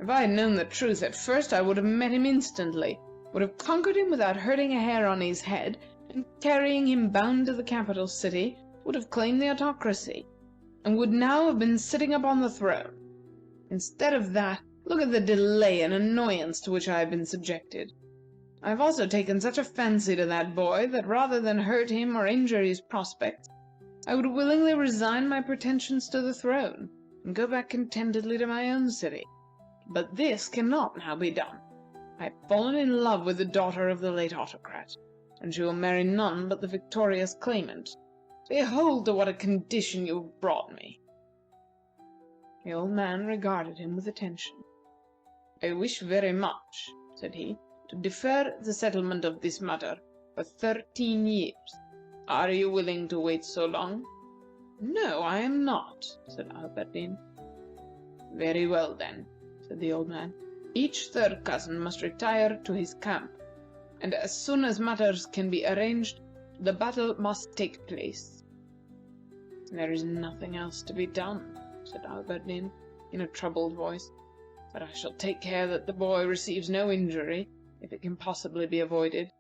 If I had known the truth at first, I would have met him instantly, would have conquered him without hurting a hair on his head, and carrying him bound to the capital city, would have claimed the autocracy, and would now have been sitting upon the throne. Instead of that, look at the delay and annoyance to which I have been subjected. I have also taken such a fancy to that boy that rather than hurt him or injure his prospects, I would willingly resign my pretensions to the throne and go back contentedly to my own city. But this cannot now be done. I have fallen in love with the daughter of the late autocrat, and she will marry none but the victorious claimant. Behold to what a condition you have brought me." The old man regarded him with attention. "I wish very much," said he, "to defer the settlement of this matter for 13 years. Are you willing to wait so long?" "No, I am not," said Alberdin. "Very well, then," said the old man. "Each third cousin must retire to his camp, and as soon as matters can be arranged, the battle must take place." "There is nothing else to be done," said Alberdin, in a troubled voice. "But I shall take care that the boy receives no injury, if it can possibly be avoided."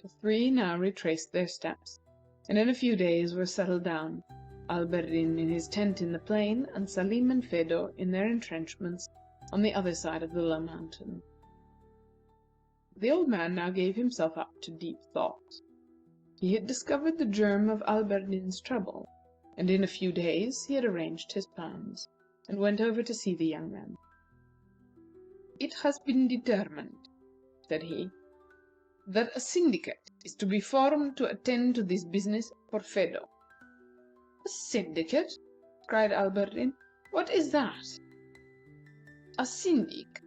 The three now retraced their steps, and in a few days were settled down, Alberdin in his tent in the plain, and Salim and Phedo in their entrenchments on the other side of the low mountain. The old man now gave himself up to deep thought. He had discovered the germ of Alberdin's trouble, and in a few days he had arranged his plans, and went over to see the young man. "It has been determined," said he, "that a syndicate is to be formed to attend to this business for Phedo." "A syndicate?" cried Alberdin. "What is that?" "A syndic,"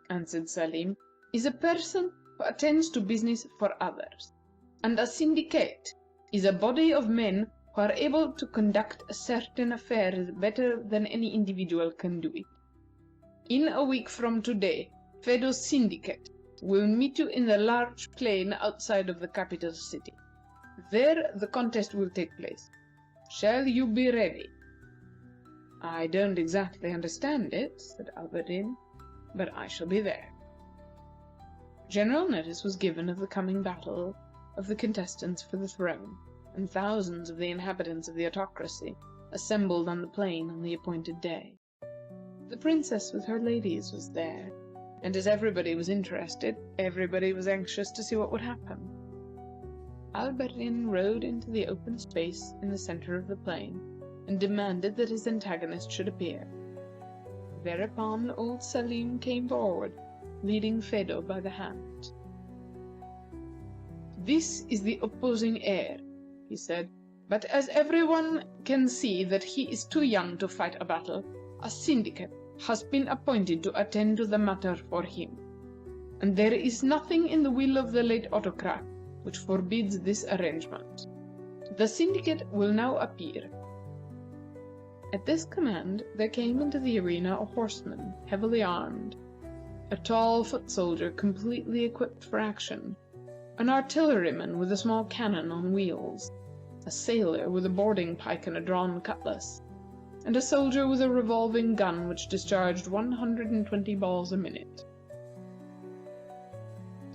answered Salim, "is a person who attends to business for others, and a syndicate is a body of men who are able to conduct certain affairs better than any individual can do it. In a week from today, Phedo's syndicate will meet you in the large plain outside of the capital city. There the contest will take place. Shall you be ready?" "I don't exactly understand it," said Alberdin, "but I shall be there." General notice was given of the coming battle of the contestants for the throne, and thousands of the inhabitants of the autocracy assembled on the plain on the appointed day. The princess with her ladies was there, and as everybody was interested, everybody was anxious to see what would happen. Alberdin rode into the open space in the center of the plain, and demanded that his antagonist should appear. Thereupon old Salim came forward, leading Phedo by the hand. "This is the opposing heir," he said, "but as everyone can see that he is too young to fight a battle, a syndicate has been appointed to attend to the matter for him, and there is nothing in the will of the late autocrat which forbids this arrangement. The syndicate will now appear." At this command there came into the arena a horseman, heavily armed, a tall foot soldier completely equipped for action, an artilleryman with a small cannon on wheels, a sailor with a boarding pike and a drawn cutlass, and a soldier with a revolving gun which discharged 120 balls a minute.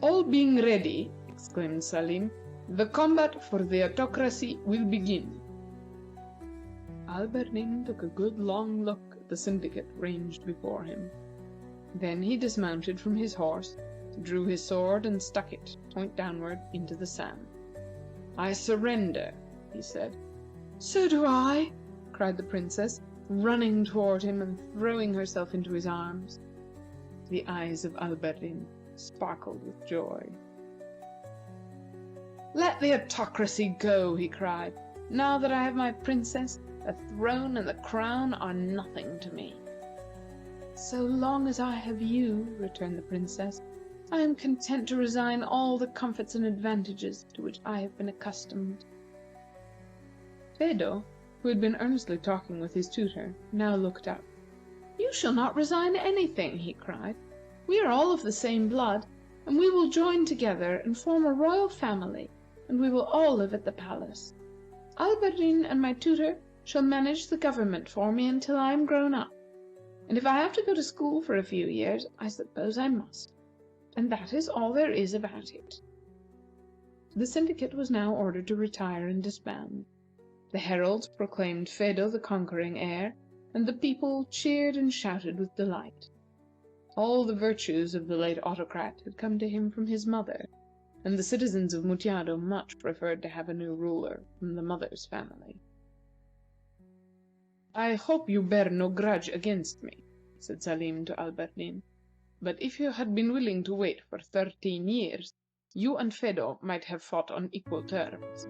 "All being ready," exclaimed Salim, "the combat for the autocracy will begin." Alberdin took a good long look at the syndicate ranged before him. Then he dismounted from his horse, drew his sword, and stuck it, point downward, into the sand. "I surrender," he said. "So do I," cried the princess, running toward him and throwing herself into his arms. The eyes of Alberdin sparkled with joy. "Let the autocracy go," he cried. "Now that I have my princess, the throne and the crown are nothing to me." "So long as I have you," returned the princess, "I am content to resign all the comforts and advantages to which I have been accustomed." Phedo, who had been earnestly talking with his tutor, now looked up. "You shall not resign anything," he cried. "We are all of the same blood, and we will join together and form a royal family, and we will all live at the palace. Alberdin and my tutor shall manage the government for me until I am grown up, and if I have to go to school for a few years, I suppose I must, and that is all there is about it." The syndicate was now ordered to retire and disband. The heralds proclaimed Phedo the conquering heir, and the people cheered and shouted with delight. All the virtues of the late autocrat had come to him from his mother, and the citizens of Mutjado much preferred to have a new ruler from the mother's family. "I hope you bear no grudge against me," said Salim to Alberdin, "but if you had been willing to wait for 13 years, you and Phedo might have fought on equal terms.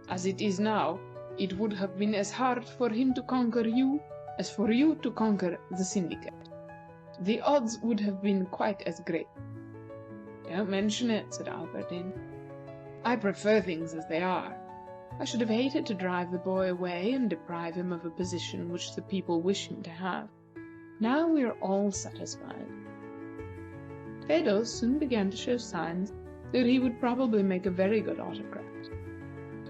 As it is now, it would have been as hard for him to conquer you as for you to conquer the Syndicate. The odds would have been quite as great." "Don't mention it," said Alberdin. "I prefer things as they are. I should have hated to drive the boy away and deprive him of a position which the people wish him to have. Now we are all satisfied." Phedo soon began to show signs that he would probably make a very good autocrat.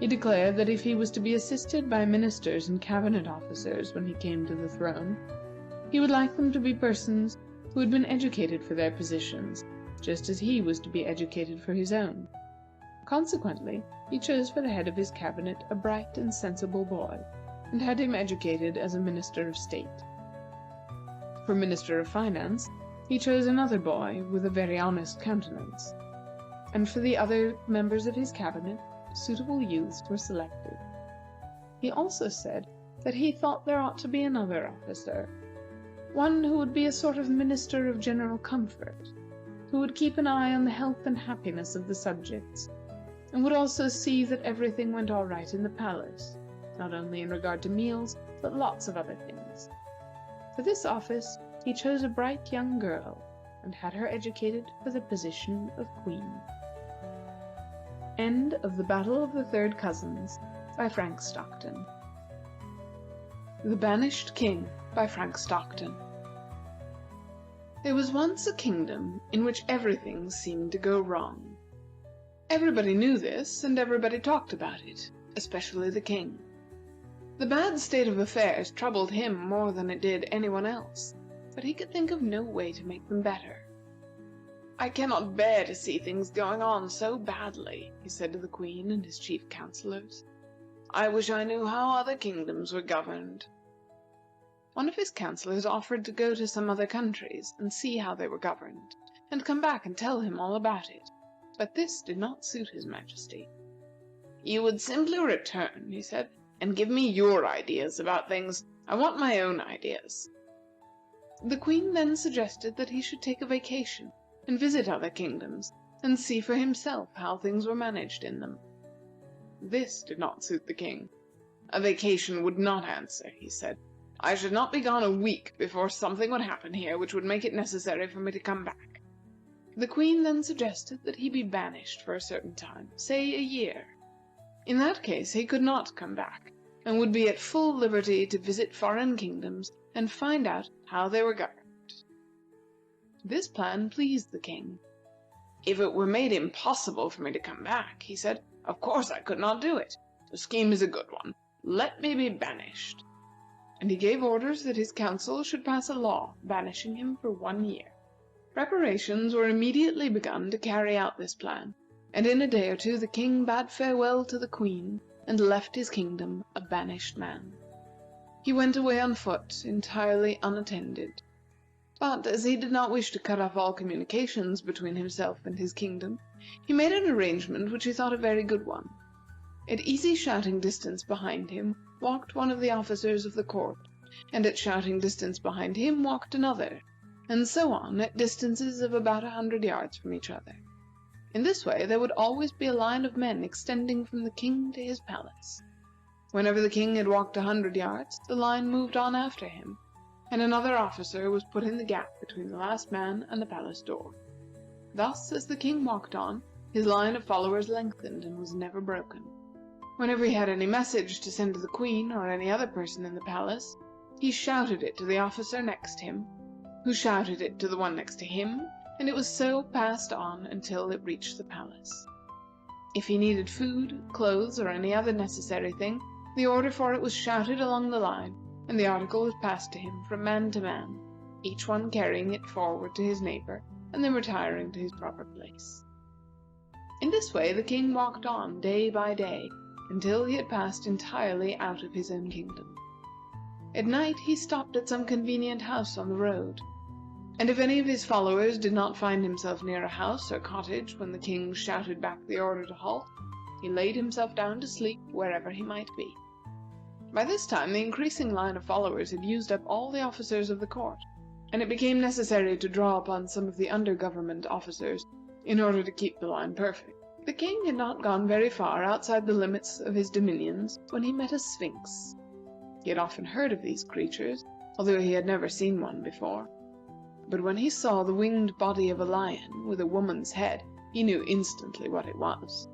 He declared that if he was to be assisted by ministers and cabinet officers when he came to the throne, he would like them to be persons who had been educated for their positions, just as he was to be educated for his own. Consequently, he chose for the head of his cabinet a bright and sensible boy, and had him educated as a minister of state. For minister of finance, he chose another boy with a very honest countenance, and for the other members of his cabinet, suitable youths were selected. He also said that he thought there ought to be another officer, one who would be a sort of minister of general comfort, who would keep an eye on the health and happiness of the subjects, and would also see that everything went all right in the palace, not only in regard to meals, but lots of other things. For this office, he chose a bright young girl, and had her educated for the position of queen. End of the Battle of the Third Cousins by Frank Stockton. The Banished King by Frank Stockton. There was once a kingdom in which everything seemed to go wrong. Everybody knew this, and everybody talked about it, especially the king. The bad state of affairs troubled him more than it did anyone else, but he could think of no way to make them better. "I cannot bear to see things going on so badly," he said to the queen and his chief counselors. "I wish I knew how other kingdoms were governed." One of his counselors offered to go to some other countries and see how they were governed, and come back and tell him all about it, but this did not suit his majesty. "You would simply return," he said, "and give me your ideas about things. I want my own ideas." The queen then suggested that he should take a vacation and visit other kingdoms, and see for himself how things were managed in them. This did not suit the king. "A vacation would not answer," he said. "I should not be gone a week before something would happen here which would make it necessary for me to come back." The queen then suggested that he be banished for a certain time, say a year. In that case he could not come back, and would be at full liberty to visit foreign kingdoms and find out how they were governed. This plan pleased the king. "If it were made impossible for me to come back," he said, "of course I could not do it. The scheme is a good one. Let me be banished." And he gave orders that his council should pass a law banishing him for 1 year. Preparations were immediately begun to carry out this plan, and in a day or two the king bade farewell to the queen and left his kingdom a banished man. He went away on foot, entirely unattended. But as he did not wish to cut off all communications between himself and his kingdom, he made an arrangement which he thought a very good one. At easy shouting distance behind him walked one of the officers of the court, and at shouting distance behind him walked another, and so on at distances of about 100 yards from each other. In this way there would always be a line of men extending from the king to his palace. Whenever the king had walked 100 yards, the line moved on after him, and another officer was put in the gap between the last man and the palace door. Thus, as the king walked on, his line of followers lengthened and was never broken. Whenever he had any message to send to the queen or any other person in the palace, he shouted it to the officer next him, who shouted it to the one next to him, and it was so passed on until it reached the palace. If he needed food, clothes, or any other necessary thing, the order for it was shouted along the line, and the article was passed to him from man to man, each one carrying it forward to his neighbor, and then retiring to his proper place. In this way the king walked on day by day, until he had passed entirely out of his own kingdom. At night he stopped at some convenient house on the road. And if any of his followers did not find himself near a house or cottage when the king shouted back the order to halt, he laid himself down to sleep wherever he might be. By this time, the increasing line of followers had used up all the officers of the court, and it became necessary to draw upon some of the under-government officers in order to keep the line perfect. The king had not gone very far outside the limits of his dominions when he met a sphinx. He had often heard of these creatures, although he had never seen one before. But when he saw the winged body of a lion with a woman's head, he knew instantly what it was.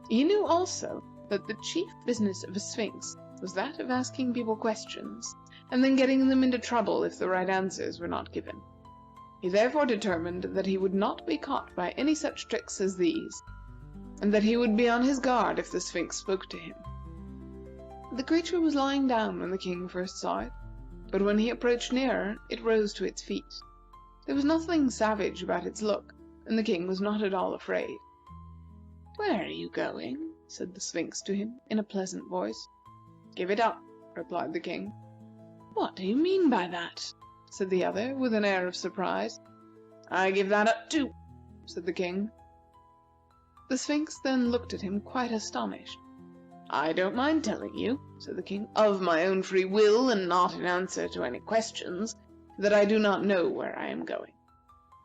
He knew also that the chief business of a sphinx was that of asking people questions, and then getting them into trouble if the right answers were not given. He therefore determined that he would not be caught by any such tricks as these, and that he would be on his guard if the sphinx spoke to him. The creature was lying down when the king first saw it, but when he approached nearer, it rose to its feet. There was nothing savage about its look, and the king was not at all afraid. "Where are you going?" said the sphinx to him in a pleasant voice. "Give it up," replied the king. "What do you mean by that?" said the other, with an air of surprise. "I give that up too," said the king. The sphinx then looked at him quite astonished. "I don't mind telling you," said the king, "of my own free will, and not in answer to any questions, that I do not know where I am going.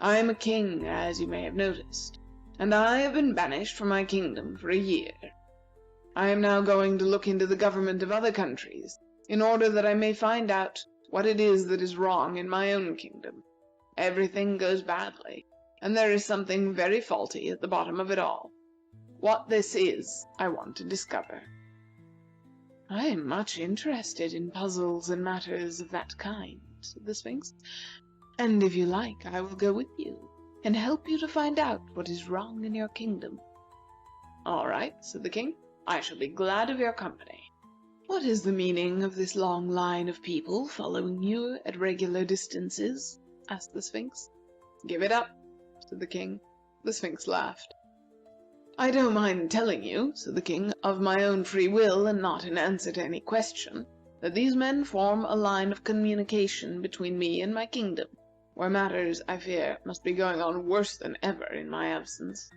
I am a king, as you may have noticed, and I have been banished from my kingdom for a year. I am now going to look into the government of other countries, in order that I may find out what it is that is wrong in my own kingdom. Everything goes badly, and there is something very faulty at the bottom of it all. What this is, I want to discover." "I am much interested in puzzles and matters of that kind," said the sphinx, "and if you like, I will go with you, and help you to find out what is wrong in your kingdom." "All right," said the king. "I shall be glad of your company." "What is the meaning of this long line of people following you at regular distances?" asked the sphinx. "Give it up," said the king. The sphinx laughed. "I don't mind telling you," said the king, "of my own free will, and not in answer to any question, that these men form a line of communication between me and my kingdom, where matters, I fear, must be going on worse than ever in my absence."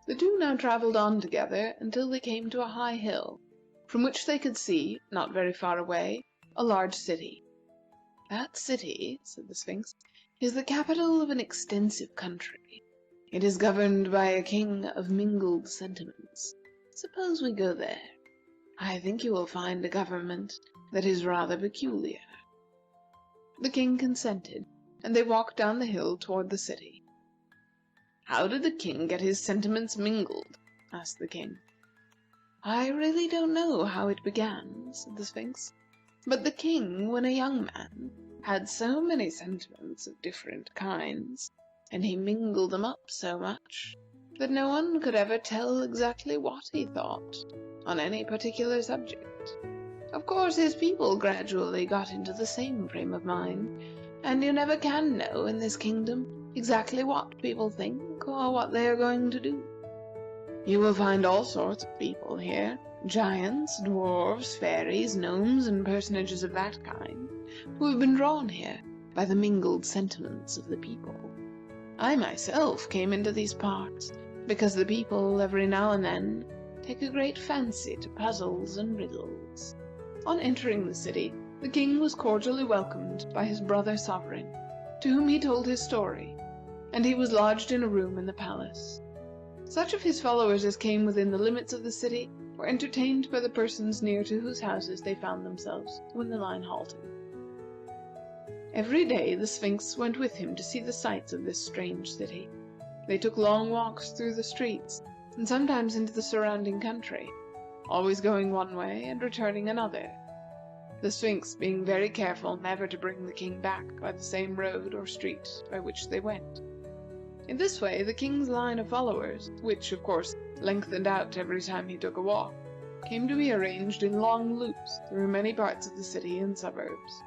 The two now traveled on together until they came to a high hill, from which they could see, not very far away, a large city. "That city," said the sphinx, "is the capital of an extensive country. It is governed by a king of mingled sentiments. Suppose we go there. I think you will find a government that is rather peculiar." The king consented, and they walked down the hill toward the city. "How did the king get his sentiments mingled?" asked the king. "I really don't know how it began," said the sphinx, "but the king, when a young man, had so many sentiments of different kinds, and he mingled them up so much, that no one could ever tell exactly what he thought on any particular subject. Of course, his people gradually got into the same frame of mind, and you never can know in this kingdom exactly what people think or what they are going to do. You will find all sorts of people here, giants, dwarfs, fairies, gnomes, and personages of that kind, who have been drawn here by the mingled sentiments of the people. I myself came into these parts because the people, every now and then, take a great fancy to puzzles and riddles." On entering the city, the king was cordially welcomed by his brother sovereign, to whom he told his story, and he was lodged in a room in the palace. Such of his followers as came within the limits of the city were entertained by the persons near to whose houses they found themselves when the line halted. Every day the sphinx went with him to see the sights of this strange city. They took long walks through the streets, and sometimes into the surrounding country, always going one way and returning another, the sphinx being very careful never to bring the king back by the same road or street by which they went. In this way the king's line of followers, which of course lengthened out every time he took a walk, came to be arranged in long loops through many parts of the city and suburbs.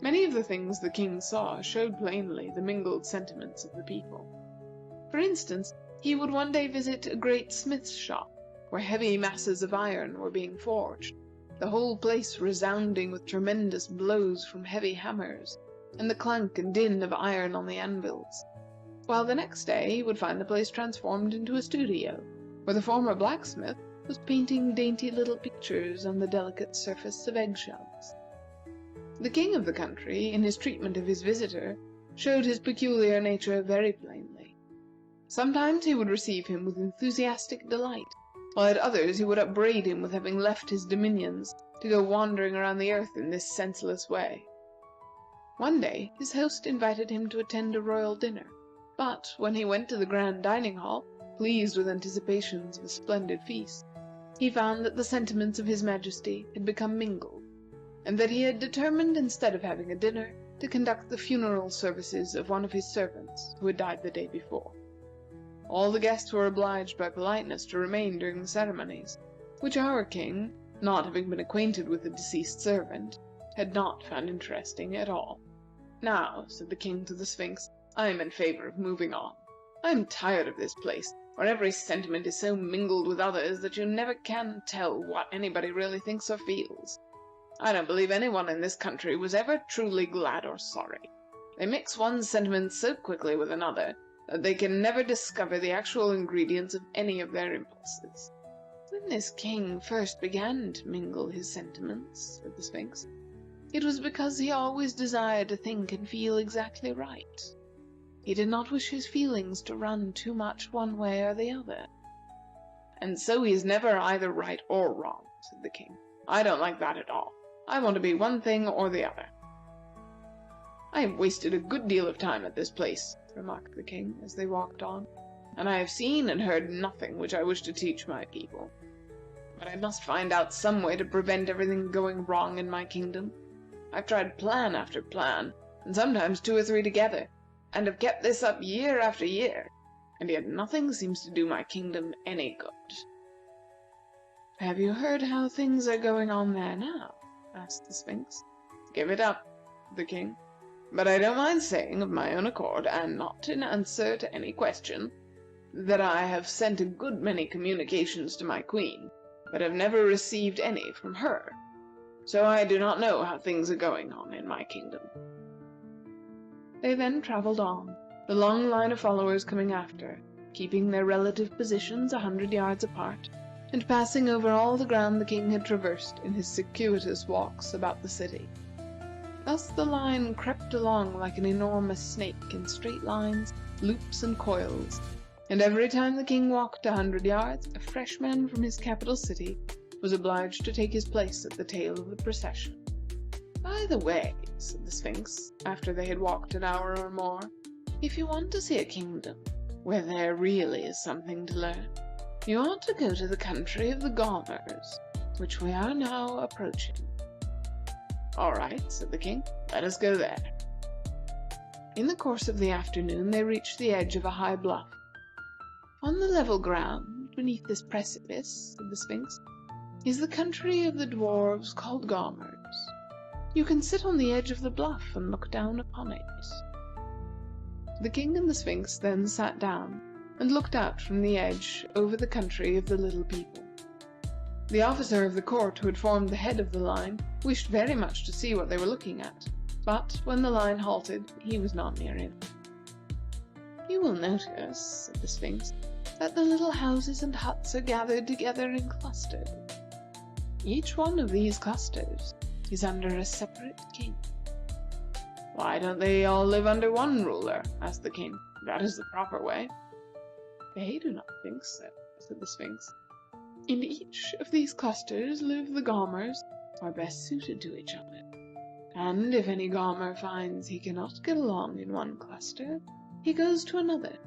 Many of the things the king saw showed plainly the mingled sentiments of the people. For instance, he would one day visit a great smith's shop, where heavy masses of iron were being forged, the whole place resounding with tremendous blows from heavy hammers, and the clank and din of iron on the anvils, while the next day he would find the place transformed into a studio, where the former blacksmith was painting dainty little pictures on the delicate surface of eggshells. The king of the country, in his treatment of his visitor, showed his peculiar nature very plainly. Sometimes he would receive him with enthusiastic delight, while at others he would upbraid him with having left his dominions to go wandering around the earth in this senseless way. One day his host invited him to attend a royal dinner, but when he went to the grand dining hall, pleased with anticipations of a splendid feast, he found that the sentiments of his majesty had become mingled, and that he had determined, instead of having a dinner, to conduct the funeral services of one of his servants who had died the day before. All the guests were obliged by politeness to remain during the ceremonies, which our king, not having been acquainted with the deceased servant, had not found interesting at all. "Now," said the king to the Sphinx, "I am in favor of moving on. I am tired of this place, where every sentiment is so mingled with others that you never can tell what anybody really thinks or feels. I don't believe anyone in this country was ever truly glad or sorry. They mix one sentiment so quickly with another that they can never discover the actual ingredients of any of their impulses." "When this king first began to mingle his sentiments," said the Sphinx, "it was because he always desired to think and feel exactly right. He did not wish his feelings to run too much one way or the other." "And so he is never either right or wrong," said the king. "I don't like that at all. I want to be one thing or the other." "I have wasted a good deal of time at this place," remarked the king, as they walked on, "and I have seen and heard nothing which I wish to teach my people. But I must find out some way to prevent everything going wrong in my kingdom. I've tried plan after plan, and sometimes two or three together, and have kept this up year after year, and yet nothing seems to do my kingdom any good." "Have you heard how things are going on there now?" asked the Sphinx. "Give it up," said the king. "But I don't mind saying of my own accord, and not in answer to any question, that I have sent a good many communications to my queen, but have never received any from her. So I do not know how things are going on in my kingdom." They then traveled on, the long line of followers coming after, keeping their relative positions 100 yards apart, and passing over all the ground the king had traversed in his circuitous walks about the city. Thus the line crept along like an enormous snake in straight lines, loops, and coils, and every time the king walked 100 yards, a fresh man from his capital city was obliged to take his place at the tail of the procession. "By the way," said the Sphinx, after they had walked an hour or more, "if you want to see a kingdom where there really is something to learn, you ought to go to the country of the Gaumers, which we are now approaching." "All right," said the king. "Let us go there." In the course of the afternoon they reached the edge of a high bluff. "On the level ground, beneath this precipice," said the Sphinx, "is the country of the dwarves called Gaumers. You can sit on the edge of the bluff and look down upon it." The king and the Sphinx then sat down and looked out from the edge over the country of the little people. The officer of the court who had formed the head of the line wished very much to see what they were looking at, but when the line halted, he was not near him. "You will notice," said the Sphinx, "that the little houses and huts are gathered together in clusters. Each one of these clusters is under a separate king." "Why don't they all live under one ruler?" asked the king. "That is the proper way." "They do not think so," said the Sphinx. "In each of these clusters live the Gaumers who are best suited to each other. And if any Gaumer finds he cannot get along in one cluster, he goes to another.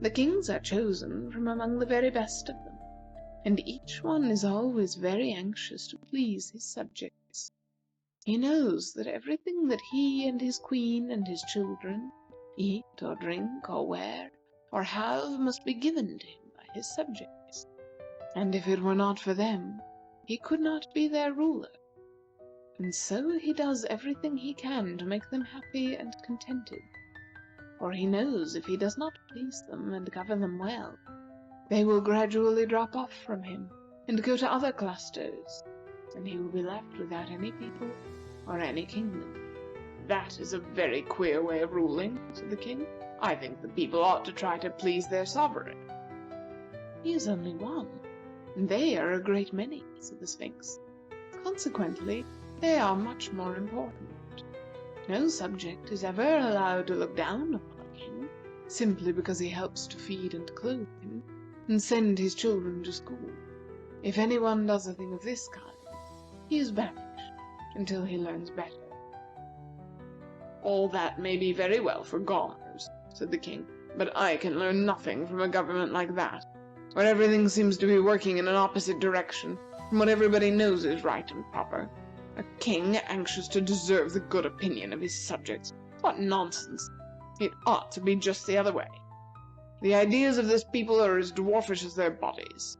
The kings are chosen from among the very best of them, and each one is always very anxious to please his subjects. He knows that everything that he and his queen and his children eat or drink or wear or have must be given to him by his subjects, and if it were not for them, he could not be their ruler. And so he does everything he can to make them happy and contented, for he knows if he does not please them and govern them well, they will gradually drop off from him and go to other clusters, and he will be left without any people or any kingdom. That is a very queer way of ruling, said the king. I think the people ought to try to please their sovereign. He is only one, and they are a great many, said the Sphinx. Consequently, they are much more important. No subject is ever allowed to look down upon a king simply because he helps to feed and clothe him and send his children to school. If anyone does a thing of this kind, he is banished until he learns better. All that may be very well for goners, said the king, but I can learn nothing from a government like that, where everything seems to be working in an opposite direction from what everybody knows is right and proper. A king anxious to deserve the good opinion of his subjects. What nonsense! It ought to be just the other way. The ideas of this people are as dwarfish as their bodies.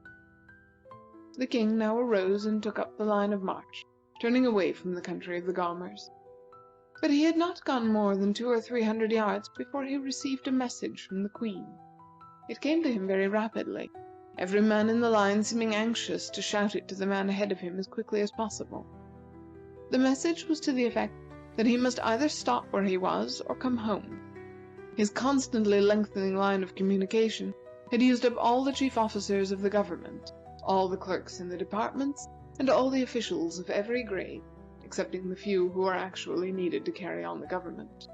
The king now arose and took up the line of march, turning away from the country of the Gomers. But he had not gone more than 200 or 300 yards before he received a message from the queen. It came to him very rapidly, every man in the line seeming anxious to shout it to the man ahead of him as quickly as possible. The message was to the effect that he must either stop where he was or come home. His constantly lengthening line of communication had used up all the chief officers of the government, all the clerks in the departments, and all the officials of every grade, excepting the few who were actually needed to carry on the government.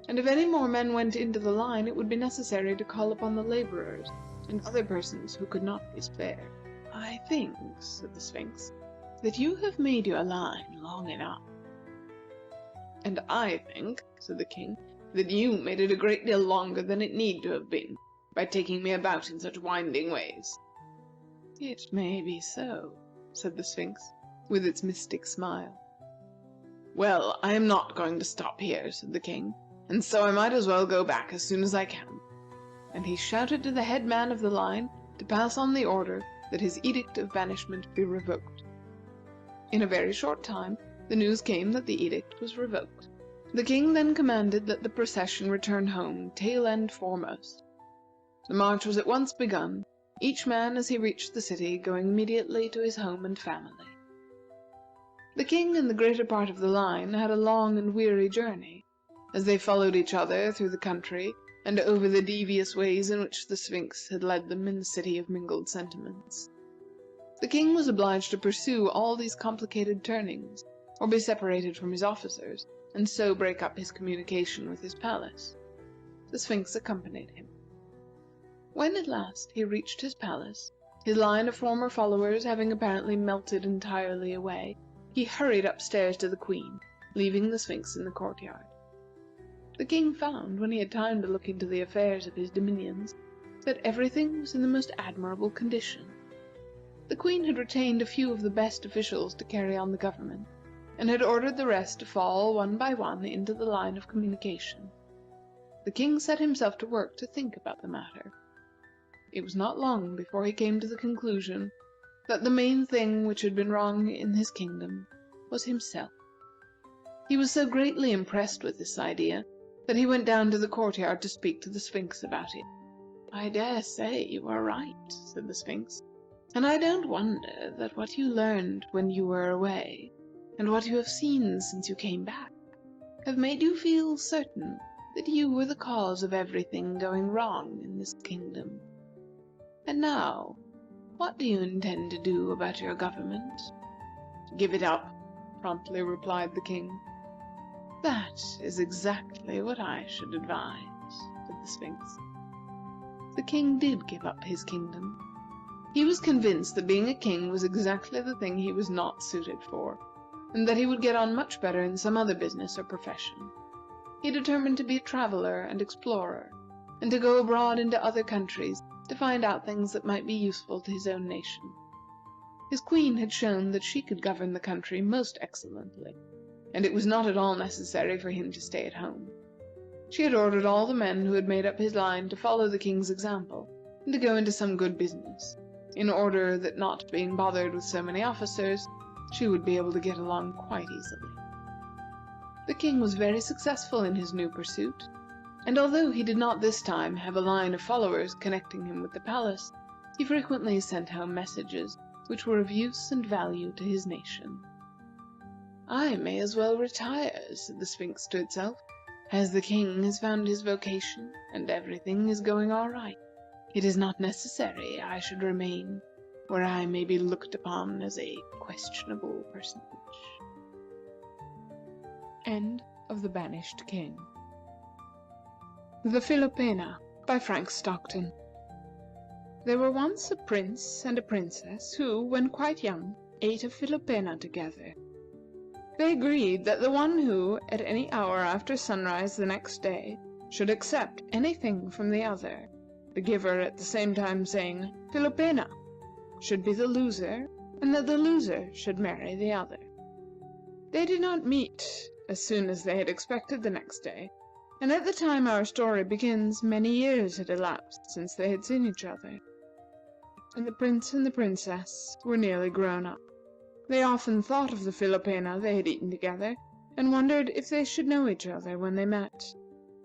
And if any more men went into the line, it would be necessary to call upon the laborers and other persons who could not be spared. I think, said the Sphinx, that you have made your line long enough. And I think, said the king, that you made it a great deal longer than it need to have been, by taking me about in such winding ways. It may be so, said the Sphinx, with its mystic smile. Well, I am not going to stop here, said the king, and so I might as well go back as soon as I can. And he shouted to the head man of the line to pass on the order that his edict of banishment be revoked. In a very short time, the news came that the edict was revoked. The king then commanded that the procession return home, tail end foremost. The march was at once begun, each man as he reached the city going immediately to his home and family. The king and the greater part of the line had a long and weary journey, as they followed each other through the country and over the devious ways in which the Sphinx had led them in the city of mingled sentiments. The king was obliged to pursue all these complicated turnings, or be separated from his officers, and so break up his communication with his palace. The Sphinx accompanied him. When at last he reached his palace, his line of former followers having apparently melted entirely away, he hurried upstairs to the queen, leaving the Sphinx in the courtyard. The king found, when he had time to look into the affairs of his dominions, that everything was in the most admirable condition. The queen had retained a few of the best officials to carry on the government, and had ordered the rest to fall one by one into the line of communication. The king set himself to work to think about the matter. It was not long before he came to the conclusion that the main thing which had been wrong in his kingdom was himself. He was so greatly impressed with this idea that he went down to the courtyard to speak to the Sphinx about it. I dare say you are right, said the Sphinx, and I don't wonder that what you learned when you were away, and what you have seen since you came back, have made you feel certain that you were the cause of everything going wrong in this kingdom. And now, what do you intend to do about your government? Give it up, promptly replied the king. That is exactly what I should advise, said the Sphinx. The king did give up his kingdom. He was convinced that being a king was exactly the thing he was not suited for, and that he would get on much better in some other business or profession. He determined to be a traveler and explorer, and to go abroad into other countries to find out things that might be useful to his own nation. His queen had shown that she could govern the country most excellently, and it was not at all necessary for him to stay at home. She had ordered all the men who had made up his line to follow the king's example, and to go into some good business, in order that, not being bothered with so many officers, she would be able to get along quite easily. The king was very successful in his new pursuit, and although he did not this time have a line of followers connecting him with the palace, he frequently sent home messages which were of use and value to his nation. I may as well retire," said the Sphinx to itself, "as the king has found his vocation, and everything is going all right. It is not necessary I should remain where I may be looked upon as a questionable personage." End of The Banished King. The Philopena by Frank Stockton. There were once a prince and a princess who, when quite young, ate a Philopena together. They agreed that the one who, at any hour after sunrise the next day, should accept anything from the other, the giver at the same time saying "Philopena," should be the loser, and that the loser should marry the other. They did not meet as soon as they had expected the next day, and at the time our story begins many years had elapsed since they had seen each other, and the prince and the princess were nearly grown up. They often thought of the Philopena they had eaten together, and wondered if they should know each other when they met.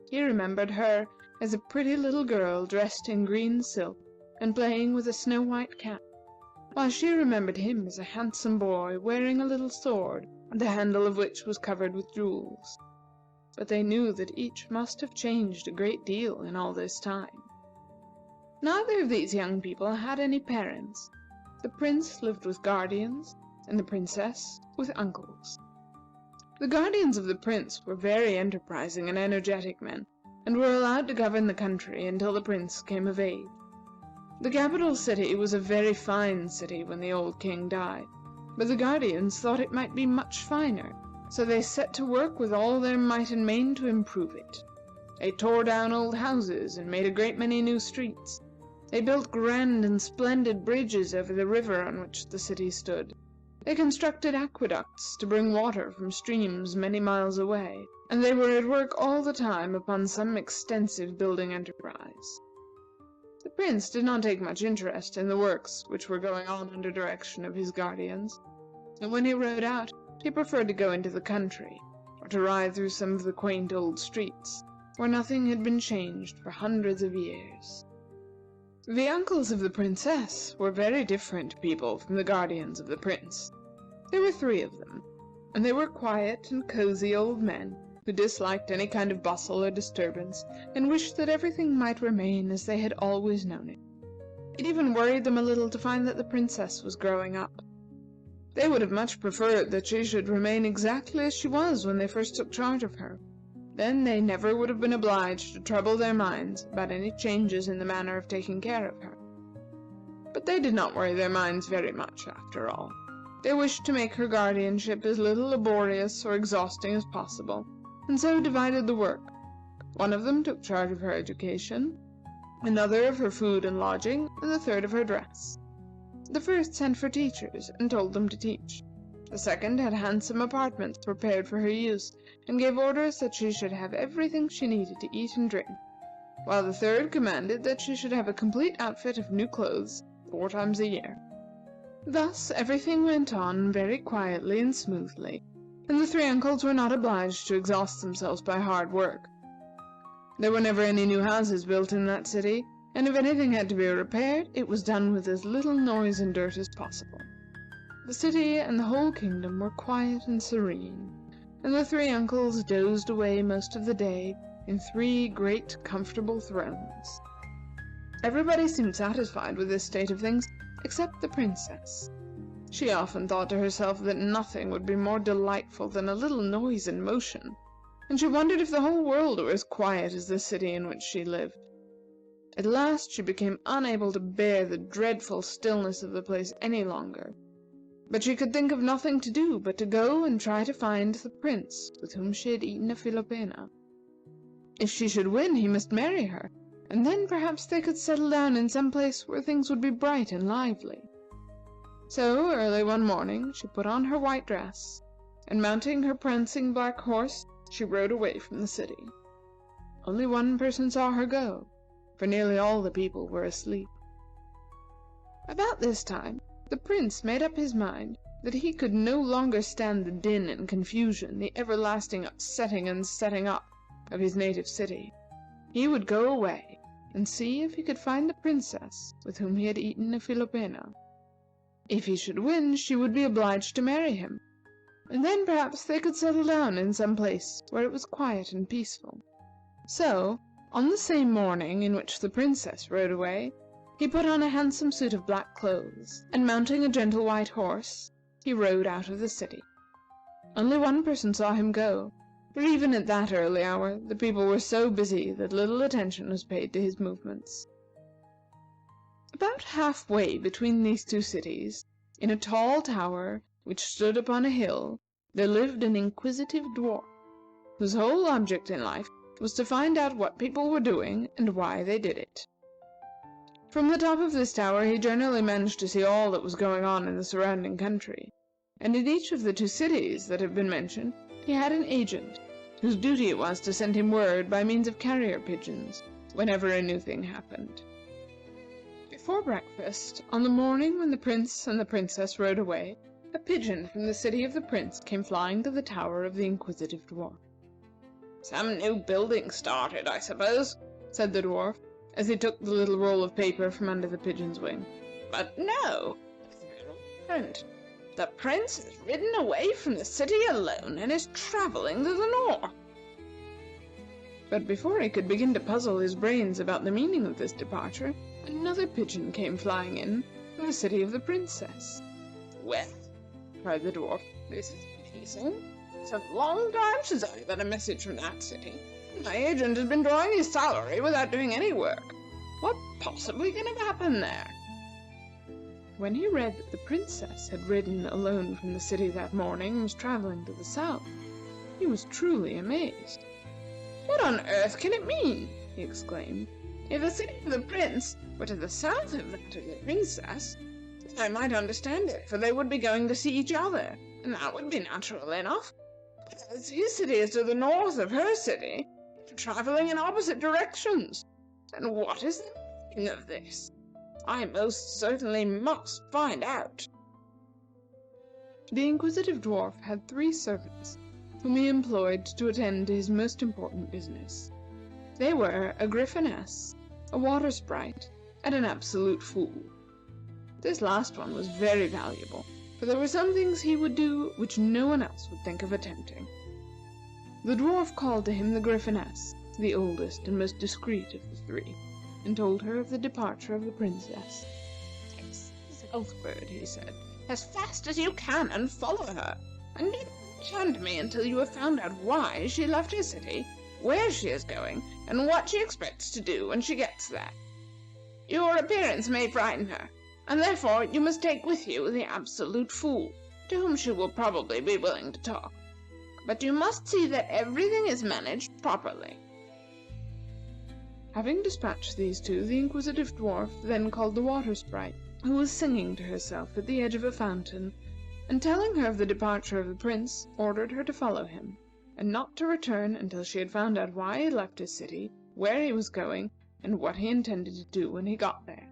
He remembered her as a pretty little girl dressed in green silk and playing with a snow-white cat, while she remembered him as a handsome boy wearing a little sword, the handle of which was covered with jewels. But they knew that each must have changed a great deal in all this time. Neither of these young people had any parents. The prince lived with guardians, and the princess with uncles. The guardians of the prince were very enterprising and energetic men, and were allowed to govern the country until the prince came of age. The capital city was a very fine city when the old king died, but the guardians thought it might be much finer, so they set to work with all their might and main to improve it. They tore down old houses and made a great many new streets. They built grand and splendid bridges over the river on which the city stood. They constructed aqueducts to bring water from streams many miles away, and they were at work all the time upon some extensive building enterprise. The prince did not take much interest in the works which were going on under direction of his guardians, and when he rode out, he preferred to go into the country, or to ride through some of the quaint old streets, where nothing had been changed for hundreds of years. The uncles of the princess were very different people from the guardians of the prince. There were 3 of them, and they were quiet and cozy old men who disliked any kind of bustle or disturbance, and wished that everything might remain as they had always known it. It even worried them a little to find that the princess was growing up. They would have much preferred that she should remain exactly as she was when they first took charge of her. Then they never would have been obliged to trouble their minds about any changes in the manner of taking care of her. But they did not worry their minds very much, after all. They wished to make her guardianship as little laborious or exhausting as possible, and so divided the work. One of them took charge of her education, another of her food and lodging, and the third of her dress. The first sent for teachers and told them to teach. The second had handsome apartments prepared for her use, and gave orders that she should have everything she needed to eat and drink, while the third commanded that she should have a complete outfit of new clothes 4 times a year. Thus everything went on very quietly and smoothly, and the 3 uncles were not obliged to exhaust themselves by hard work. There were never any new houses built in that city, and if anything had to be repaired, it was done with as little noise and dirt as possible. The city and the whole kingdom were quiet and serene, and the 3 uncles dozed away most of the day in 3 great comfortable thrones. Everybody seemed satisfied with this state of things except the princess. She often thought to herself that nothing would be more delightful than a little noise and motion, and she wondered if the whole world were as quiet as the city in which she lived. At last she became unable to bear the dreadful stillness of the place any longer, but she could think of nothing to do but to go and try to find the prince with whom she had eaten a Philopena. If she should win, he must marry her, and then perhaps they could settle down in some place where things would be bright and lively. So early one morning she put on her white dress, and mounting her prancing black horse, she rode away from the city. Only one person saw her go, for nearly all the people were asleep. About this time, the prince made up his mind that he could no longer stand the din and confusion, the everlasting upsetting and setting up of his native city. He would go away and see if he could find the princess with whom he had eaten a Philopena. If he should win, she would be obliged to marry him. and then perhaps they could settle down in some place where it was quiet and peaceful. So, on the same morning in which the Princess rode away, he put on a handsome suit of black clothes, and mounting a gentle white horse, he rode out of the city. Only one person saw him go, for even at that early hour the people were so busy that little attention was paid to his movements. About halfway between these two cities, in a tall tower which stood upon a hill, there lived an inquisitive dwarf, whose whole object in life was to find out what people were doing and why they did it. From the top of this tower he generally managed to see all that was going on in the surrounding country, and in each of the two cities that have been mentioned he had an agent, whose duty it was to send him word by means of carrier pigeons whenever a new thing happened. Before breakfast, on the morning when the Prince and the Princess rode away, a pigeon from the city of the Prince came flying to the tower of the inquisitive dwarf. "Some new building started, I suppose," said the dwarf, as he took the little roll of paper from under the pigeon's wing. "But no, it's very different. The Prince has ridden away from the city alone and is traveling to the north." But before he could begin to puzzle his brains about the meaning of this departure, another pigeon came flying in from the city of the Princess. "Well," cried the dwarf, "this is amazing. It's a long time since I got a message from that city. My agent has been drawing his salary without doing any work. What possibly can have happened there?" When he read that the Princess had ridden alone from the city that morning and was traveling to the south, he was truly amazed. "What on earth can it mean?" he exclaimed. "If the city of the Prince were to the south of that of the Princess, I might understand it, for they would be going to see each other, and that would be natural enough. But as his city is to the north of her city, they're traveling in opposite directions. And what is the meaning of this? I most certainly must find out." The inquisitive dwarf had 3 servants, whom he employed to attend to his most important business. They were a Griffiness, a water sprite, and an absolute fool. This last one was very valuable, for there were some things he would do which no one else would think of attempting. The dwarf called to him the Griffiness, the oldest and most discreet of the 3, and told her of the departure of the Princess. "Take southward," he said, "as fast as you can, and follow her. And don't return to me until you have found out why she left her city, where she is going, and what she expects to do when she gets there. Your appearance may frighten her, and therefore you must take with you the absolute fool, to whom she will probably be willing to talk. But you must see that everything is managed properly." Having dispatched these 2, the inquisitive dwarf then called the water sprite, who was singing to herself at the edge of a fountain, and telling her of the departure of the Prince, ordered her to follow him, and not to return until she had found out why he had left his city, where he was going, and what he intended to do when he got there.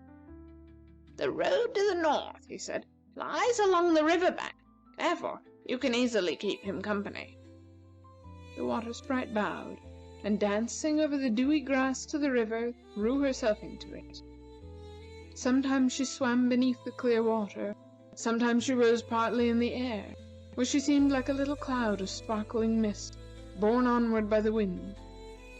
"The road to the north," he said, "lies along the river bank. Therefore, you can easily keep him company." The water sprite bowed, and dancing over the dewy grass to the river, threw herself into it. Sometimes she swam beneath the clear water, sometimes she rose partly in the air, where she seemed like a little cloud of sparkling mist, borne onward by the wind,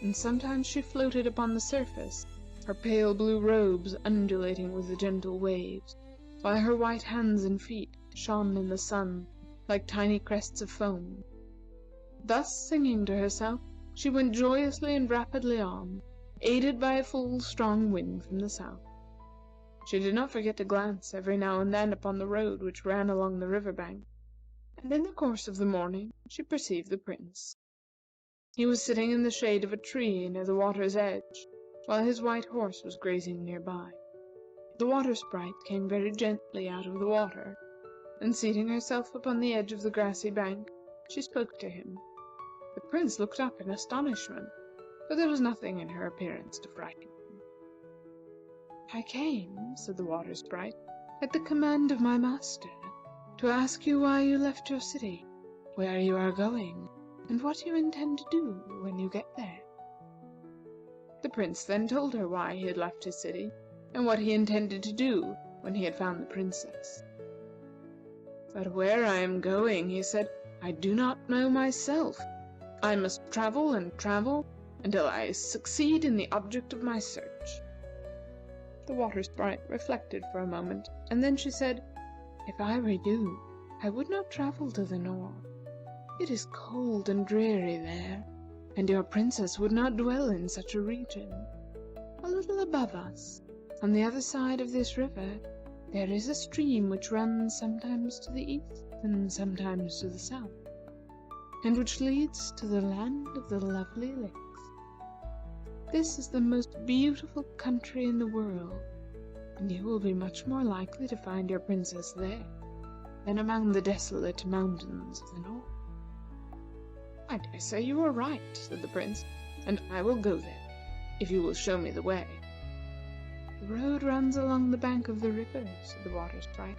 and sometimes she floated upon the surface, her pale blue robes undulating with the gentle waves, while her white hands and feet shone in the sun like tiny crests of foam. Thus singing to herself, she went joyously and rapidly on, aided by a full, strong wind from the south. She did not forget to glance every now and then upon the road which ran along the river bank, and in the course of the morning she perceived the Prince. He was sitting in the shade of a tree near the water's edge, while his white horse was grazing near by. The water sprite came very gently out of the water, and seating herself upon the edge of the grassy bank, she spoke to him. The Prince looked up in astonishment, but there was nothing in her appearance to frighten him. "I came," said the water sprite, "at the command of my master, to ask you why you left your city, where you are going, and what you intend to do when you get there." The Prince then told her why he had left his city, and what he intended to do when he had found the Princess. "But where I am going," he said, I do not know myself. I must travel and travel until I succeed in the object of my search." The Water Sprite reflected for a moment, and then she said, "If I were you, I would not travel to the north. It is cold and dreary there, and your princess would not dwell in such a region. A little above us, on the other side of this river, there is a stream which runs sometimes to the east and sometimes to the south, and which leads to the land of the lovely lakes. This is the most beautiful country in the world, and you will be much more likely to find your princess there than among the desolate mountains of the north." "I dare say you are right," said the prince, "and I will go there, if you will show me the way." "The road runs along the bank of the river," said the Water Sprite,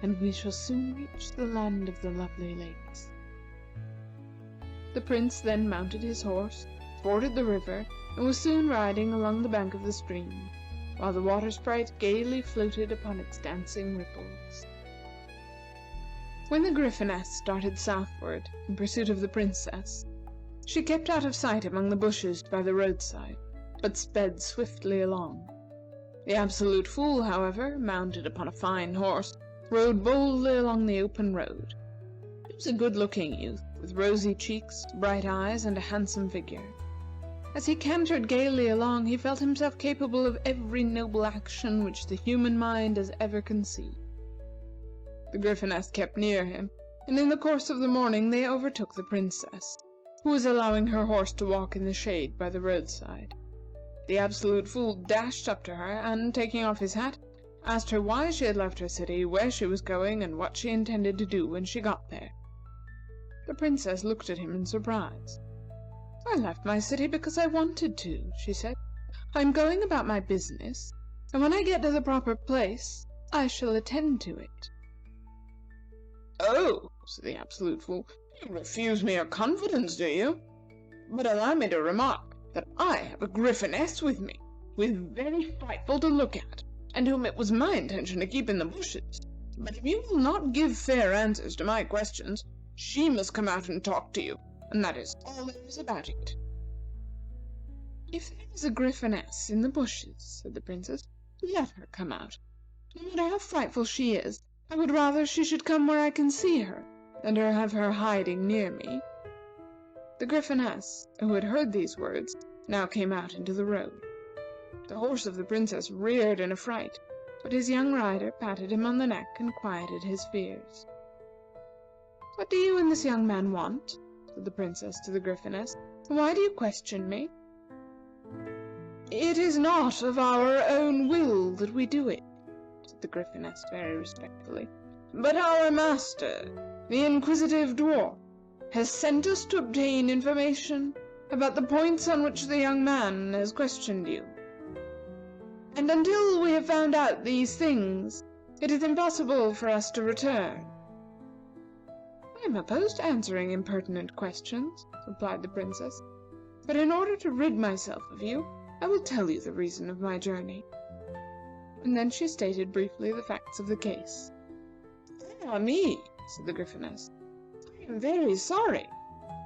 "and we shall soon reach the land of the lovely lakes." The prince then mounted his horse, forded the river, and was soon riding along the bank of the stream, while the Water Sprite gaily floated upon its dancing ripples. When the Griffiness started southward in pursuit of the princess, she kept out of sight among the bushes by the roadside, but sped swiftly along. The Absolute Fool, however, mounted upon a fine horse, rode boldly along the open road. He was a good-looking youth, with rosy cheeks, bright eyes, and a handsome figure. As he cantered gaily along, he felt himself capable of every noble action which the human mind has ever conceived. The Griffiness kept near him, and in the course of the morning they overtook the princess, who was allowing her horse to walk in the shade by the roadside. The Absolute Fool dashed up to her, and, taking off his hat, asked her why she had left her city, where she was going, and what she intended to do when she got there. The princess looked at him in surprise. "I left my city because I wanted to," she said. "I am going about my business, and when I get to the proper place, I shall attend to it." "Oh," said the Absolute Fool, "you refuse me your confidence, do you? But allow me to remark that I have a Griffiness with me, who is very frightful to look at, and whom it was my intention to keep in the bushes. But if you will not give fair answers to my questions, she must come out and talk to you, and that is all there is about it." "If there is a Griffiness in the bushes," said the princess, "let her come out. No matter how frightful she is, I would rather she should come where I can see her, than to have her hiding near me." The Griffiness, who had heard these words, now came out into the road. The horse of the princess reared in affright, but his young rider patted him on the neck and quieted his fears. "What do you and this young man want?" said the princess to the Griffiness. "Why do you question me?" "It is not of our own will that we do it," said the Griffiness very respectfully, "but our master, the inquisitive dwarf, has sent us to obtain information about the points on which the young man has questioned you. And until we have found out these things, it is impossible for us to return." "I am opposed to answering impertinent questions," replied the princess, "but in order to rid myself of you, I will tell you the reason of my journey." And then she stated briefly the facts of the case. "Ah, me," said the Griffiness, "I am very sorry,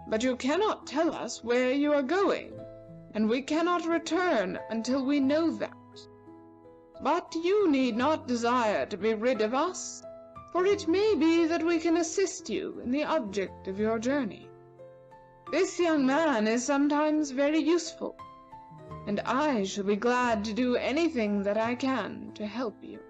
but you cannot tell us where you are going, and we cannot return until we know that. But you need not desire to be rid of us, for it may be that we can assist you in the object of your journey. This young man is sometimes very useful, and I shall be glad to do anything that I can to help you.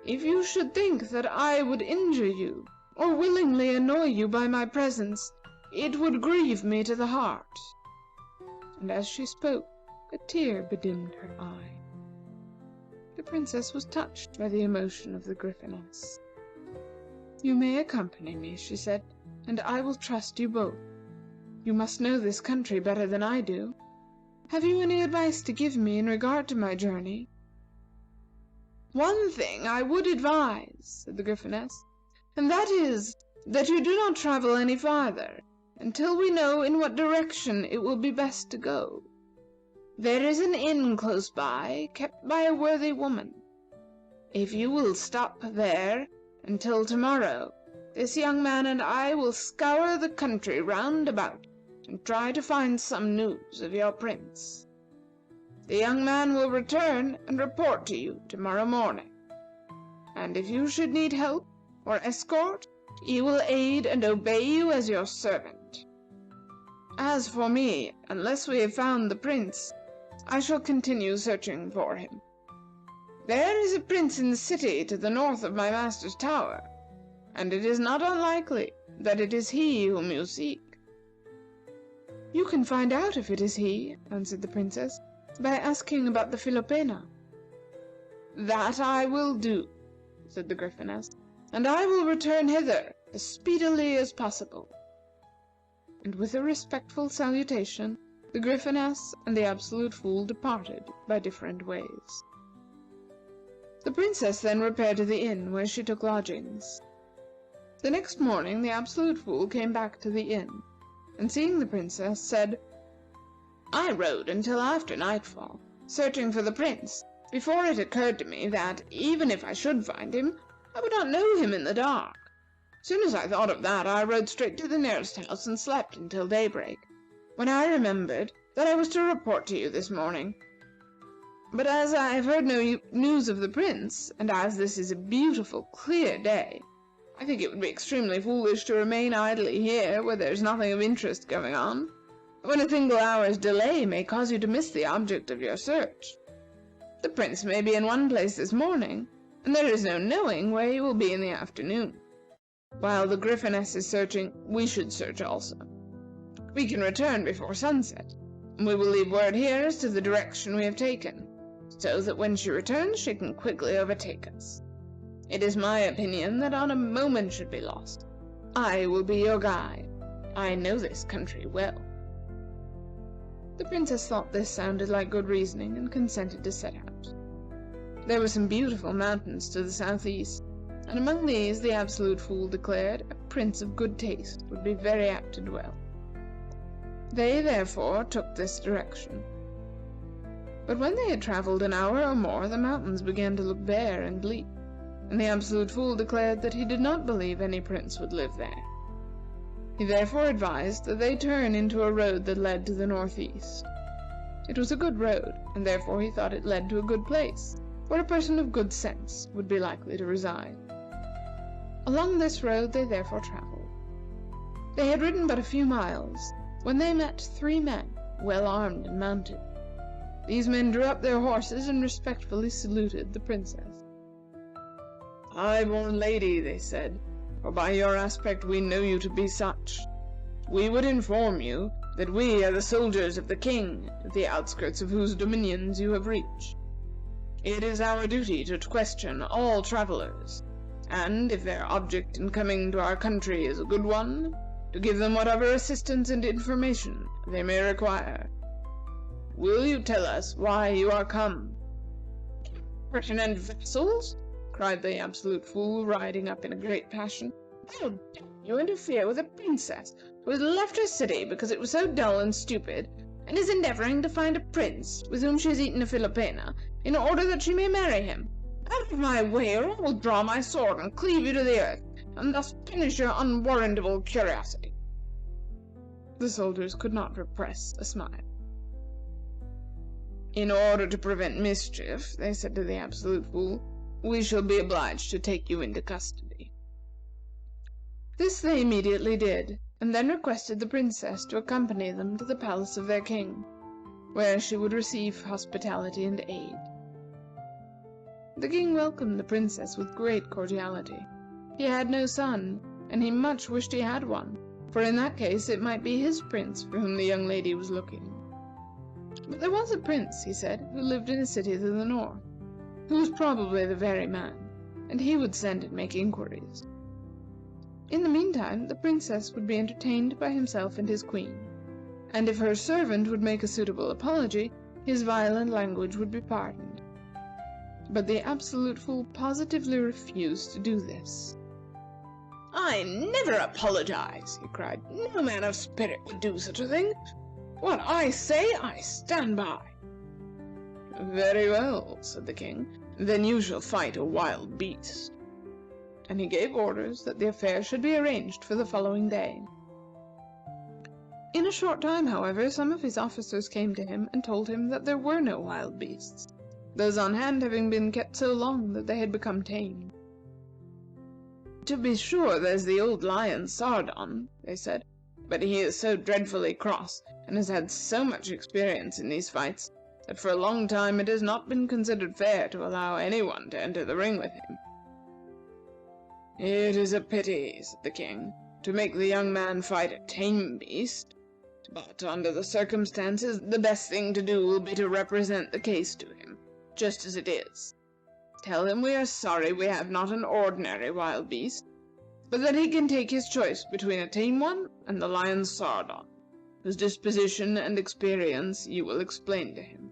If you should think that I would injure you, or willingly annoy you by my presence, it would grieve me to the heart." And as she spoke, a tear bedimmed her eye. The princess was touched by the emotion of the Griffiness. "You may accompany me," she said, "and I will trust you both. You must know this country better than I do. Have you any advice to give me in regard to my journey?" "One thing I would advise," said the Griffiness, "and that is, that you do not travel any farther until we know in what direction it will be best to go. There is an inn close by, kept by a worthy woman. If you will stop there until tomorrow, this young man and I will scour the country round about and try to find some news of your prince. The young man will return and report to you tomorrow morning. And if you should need help or escort, he will aid and obey you as your servant. As for me, unless we have found the prince, I shall continue searching for him. There is a prince in the city to the north of my master's tower, and it is not unlikely that it is he whom you seek." "You can find out if it is he," answered the Princess, "by asking about the Philopena." "That I will do," said the Gryphoness, "and I will return hither as speedily as possible." And with a respectful salutation, the Gryphoness and the Absolute Fool departed by different ways. The Princess then repaired to the inn where she took lodgings. The next morning the Absolute Fool came back to the inn, and seeing the Princess, said, "I rode until after nightfall, searching for the prince, before it occurred to me that, even if I should find him, I would not know him in the dark. As soon as I thought of that, I rode straight to the nearest house and slept until daybreak, when I remembered that I was to report to you this morning. But as I have heard no news of the prince, and as this is a beautiful, clear day, I think it would be extremely foolish to remain idly here where there is nothing of interest going on, when a single hour's delay may cause you to miss the object of your search. The prince may be in one place this morning, and there is no knowing where he will be in the afternoon. While the Gryphoness is searching, we should search also. We can return before sunset, and we will leave word here as to the direction we have taken, so that when she returns she can quickly overtake us. It is my opinion that not a moment should be lost. I will be your guide. I know this country well." The Princess thought this sounded like good reasoning, and consented to set out. There were some beautiful mountains to the southeast, and among these the Absolute Fool declared a prince of good taste would be very apt to dwell. They therefore took this direction. But when they had traveled an hour or more, the mountains began to look bare and bleak, and the Absolute Fool declared that he did not believe any prince would live there. He therefore advised that they turn into a road that led to the northeast. It was a good road, and therefore he thought it led to a good place, where a person of good sense would be likely to reside. Along this road they therefore traveled. They had ridden but a few miles when they met 3 men, well armed and mounted. These men drew up their horses and respectfully saluted the Princess. "High-born lady," they said, "for by your aspect we know you to be such. We would inform you that we are the soldiers of the king, at the outskirts of whose dominions you have reached. It is our duty to question all travelers, and if their object in coming to our country is a good one, to give them whatever assistance and information they may require. Will you tell us why you are come?" "Impertinent vassals!" cried the Absolute Fool, riding up in a great passion. "How dare you interfere with a princess who has left her city because it was so dull and stupid, and is endeavoring to find a prince with whom she has eaten a Philopena in order that she may marry him? Out of my way, or I will draw my sword and cleave you to the earth, and thus finish your unwarrantable curiosity." The soldiers could not repress a smile. "In order to prevent mischief," they said to the Absolute Fool, "we shall be obliged to take you into custody." This they immediately did, and then requested the Princess to accompany them to the palace of their king, where she would receive hospitality and aid. The king welcomed the Princess with great cordiality. He had no son, and he much wished he had one, for in that case it might be his prince for whom the young lady was looking. But there was a prince, he said, who lived in a city to the north, who was probably the very man, and he would send and make inquiries. In the meantime, the Princess would be entertained by himself and his queen, and if her servant would make a suitable apology, his violent language would be pardoned. But the Absolute Fool positively refused to do this. "I never apologize," he cried. "No man of spirit would do such a thing. What I say, I stand by." "Very well," said the king. "Then you shall fight a wild beast." and he gave orders that the affair should be arranged for the following day. In a short time, however, some of his officers came to him and told him that there were no wild beasts, those on hand having been kept so long that they had become tame. "To be sure, there's the old lion Sardon," they said, "but he is so dreadfully cross, and has had so much experience in these fights, that for a long time it has not been considered fair to allow any one to enter the ring with him." "It is a pity," said the king, "to make the young man fight a tame beast, but under the circumstances the best thing to do will be to represent the case to him, just as it is. Tell him we are sorry we have not an ordinary wild beast, but that he can take his choice between a tame one and the lion Sardon, whose disposition and experience you will explain to him."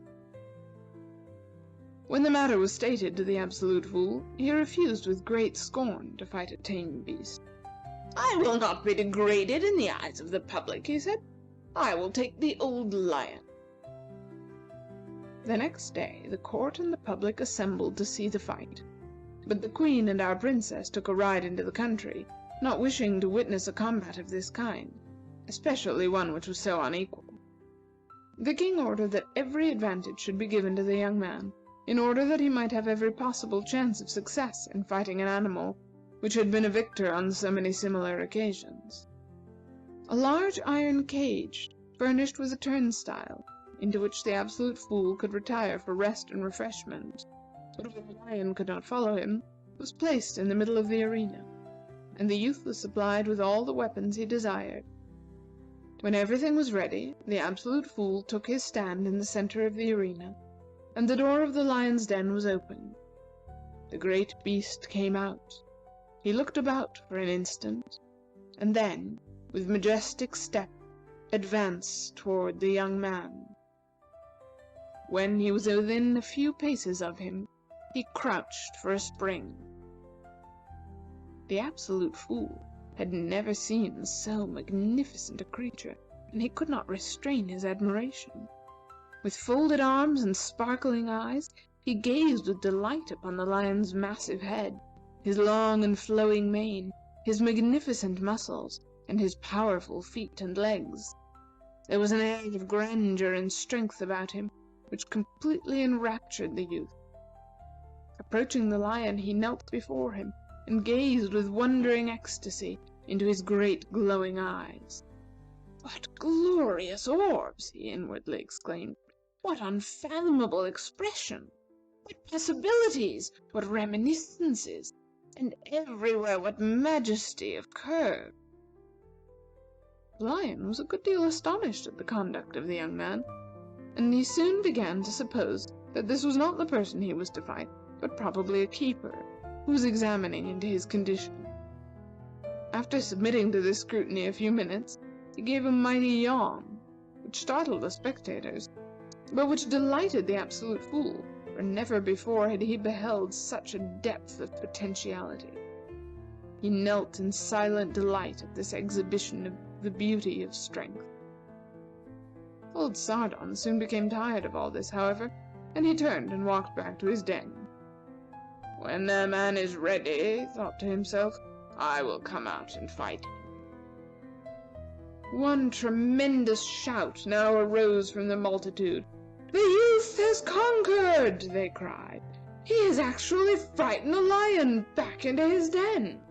When the matter was stated to the Absolute Fool, he refused with great scorn to fight a tame beast. "I will not be degraded in the eyes of the public," he said. "I will take the old lion." The next day, the court and the public assembled to see the fight, but the Queen and our Princess took a ride into the country, not wishing to witness a combat of this kind, especially one which was so unequal. The King ordered that every advantage should be given to the young man, in order that he might have every possible chance of success in fighting an animal which had been a victor on so many similar occasions. A large iron cage, furnished with a turnstile, into which the Absolute Fool could retire for rest and refreshment, but where the lion could not follow him, was placed in the middle of the arena, and the youth was supplied with all the weapons he desired. When everything was ready, the Absolute Fool took his stand in the center of the arena, and the door of the lion's den was opened. The great beast came out. He looked about for an instant, and then, with majestic step, advanced toward the young man. When he was within a few paces of him, he crouched for a spring. The Absolute Fool had never seen so magnificent a creature, and he could not restrain his admiration. With folded arms and sparkling eyes, he gazed with delight upon the lion's massive head, his long and flowing mane, his magnificent muscles, and his powerful feet and legs. There was an air of grandeur and strength about him which completely enraptured the youth. Approaching the lion, he knelt before him and gazed with wondering ecstasy into his great glowing eyes. "What glorious orbs!" he inwardly exclaimed. "What unfathomable expression! What possibilities! What reminiscences! And everywhere what majesty of curve!" The lion was a good deal astonished at the conduct of the young man, and he soon began to suppose that this was not the person he was to fight, but probably a keeper, who was examining into his condition. After submitting to this scrutiny a few minutes, he gave a mighty yawn, which startled the spectators, but which delighted the Absolute Fool, for never before had he beheld such a depth of potentiality. He knelt in silent delight at this exhibition of the beauty of strength. Old Sardon soon became tired of all this, however, and he turned and walked back to his den. "When the man is ready," he thought to himself, "I will come out and fight him." One tremendous shout now arose from the multitude. "The youth has conquered!" they cried. "He has actually frightened the lion back into his den!"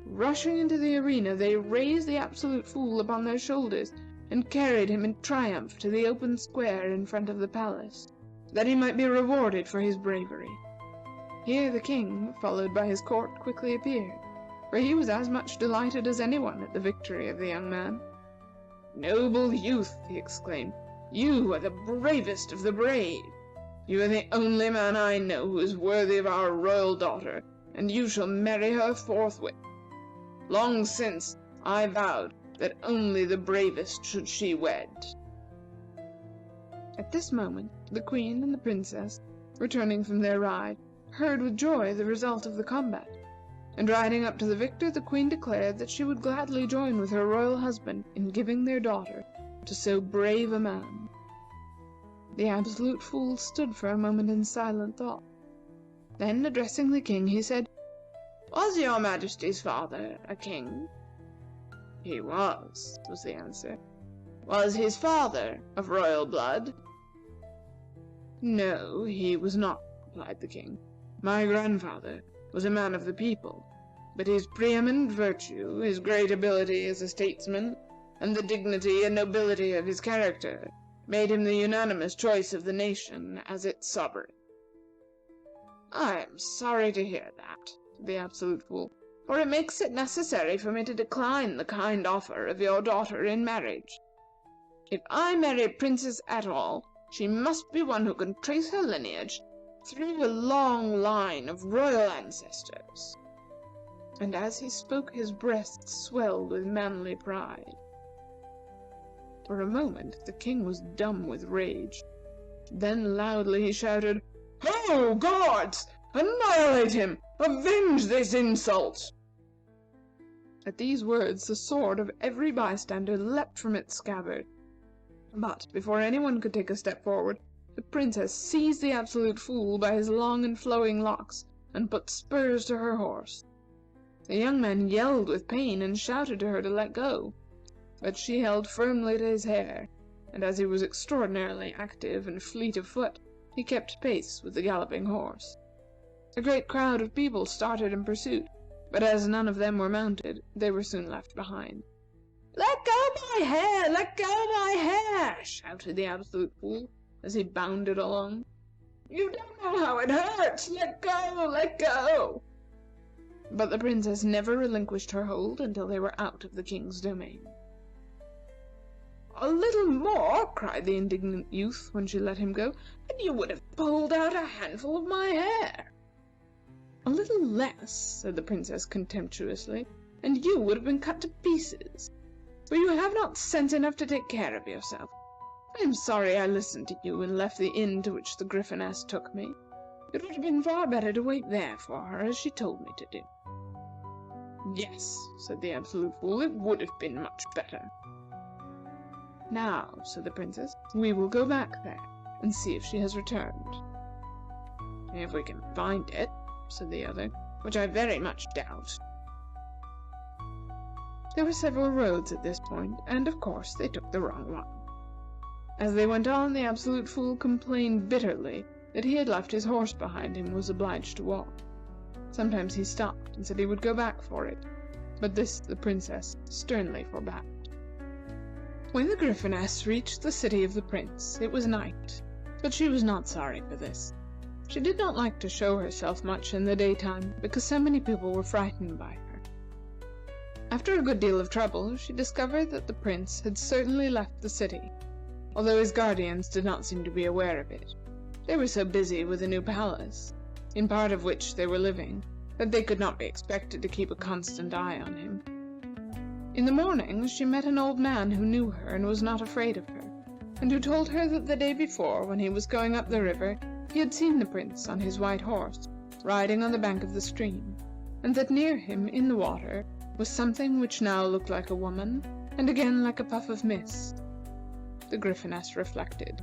Rushing into the arena, they raised the Absolute Fool upon their shoulders and carried him in triumph to the open square in front of the palace, that he might be rewarded for his bravery. Here the king, followed by his court, quickly appeared, for he was as much delighted as anyone at the victory of the young man. "Noble youth!" he exclaimed, "you are the bravest of the brave. You are the only man I know who is worthy of our royal daughter, and you shall marry her forthwith. Long since I vowed that only the bravest should she wed." At this moment, the Queen and the Princess, returning from their ride, heard with joy the result of the combat, and riding up to the victor, the Queen declared that she would gladly join with her royal husband in giving their daughter to so brave a man. The Absolute Fool stood for a moment in silent thought. Then, addressing the King, he said, Was your Majesty's father a king?" "He was," was the answer. "Was his father of royal blood?" "No, he was not," replied the king. "My grandfather was a man of the people, but his preeminent virtue, his great ability as a statesman, and the dignity and nobility of his character made him the unanimous choice of the nation as its sovereign." "I am sorry to hear that," said the Absolute Fool, "for it makes it necessary for me to decline the kind offer of your daughter in marriage. If I marry a princess at all, she must be one who can trace her lineage through a long line of royal ancestors." And as he spoke, his breast swelled with manly pride. For a moment, the king was dumb with rage. Then loudly he shouted, "Ho, gods! Annihilate him! Avenge this insult!" At these words, the sword of every bystander leapt from its scabbard. But before anyone could take a step forward, the princess seized the Absolute Fool by his long and flowing locks and put spurs to her horse. The young man yelled with pain and shouted to her to let go, but she held firmly to his hair, and as he was extraordinarily active and fleet of foot, he kept pace with the galloping horse. A great crowd of people started in pursuit, but as none of them were mounted, they were soon left behind. "Let go my hair! Let go my hair!" shouted the Absolute Fool as he bounded along. "You don't know how it hurts! Let go! Let go!" But the princess never relinquished her hold until they were out of the king's domain. "A little more," cried the indignant youth when she let him go, "and you would have pulled out a handful of my hair." "A little less," said the princess contemptuously, "and you would have been cut to pieces. For you have not sense enough to take care of yourself. I am sorry I listened to you and left the inn to which the Gryphoness took me. It would have been far better to wait there for her, as she told me to do." "Yes," said the Absolute Fool, "it would have been much better." "Now," said the princess, "we will go back there and see if she has returned." "If we can find it," said the other, "which I very much doubt." There were several roads at this point, and of course they took the wrong one. As they went on, the Absolute Fool complained bitterly that he had left his horse behind him and was obliged to walk. Sometimes he stopped and said he would go back for it, but this the princess sternly forbade. When the Gryphoness reached the city of the prince, it was night, but she was not sorry for this. She did not like to show herself much in the daytime because so many people were frightened by her. After a good deal of trouble, she discovered that the prince had certainly left the city, although his guardians did not seem to be aware of it. They were so busy with a new palace, in part of which they were living, that they could not be expected to keep a constant eye on him. In the morning, she met an old man who knew her and was not afraid of her, and who told her that the day before, when he was going up the river, he had seen the prince on his white horse, riding on the bank of the stream, and that near him, in the water, was something which now looked like a woman, and again like a puff of mist. The Gryphoness reflected.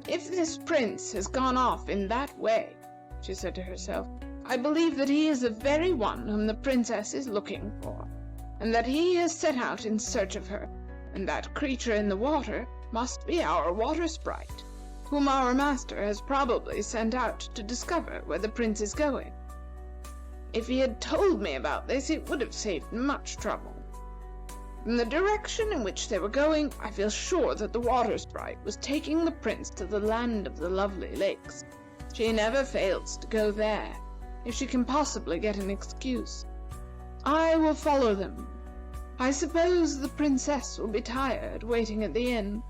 "If this prince has gone off in that way," she said to herself, "I believe that he is the very one whom the princess is looking for, and that he has set out in search of her, and that creature in the water must be our water sprite, whom our master has probably sent out to discover where the prince is going. If he had told me about this, it would have saved much trouble. From the direction in which they were going, I feel sure that the water sprite was taking the prince to the land of the lovely lakes. She never fails to go there, if she can possibly get an excuse. I will follow them. I suppose the princess will be tired waiting at the inn,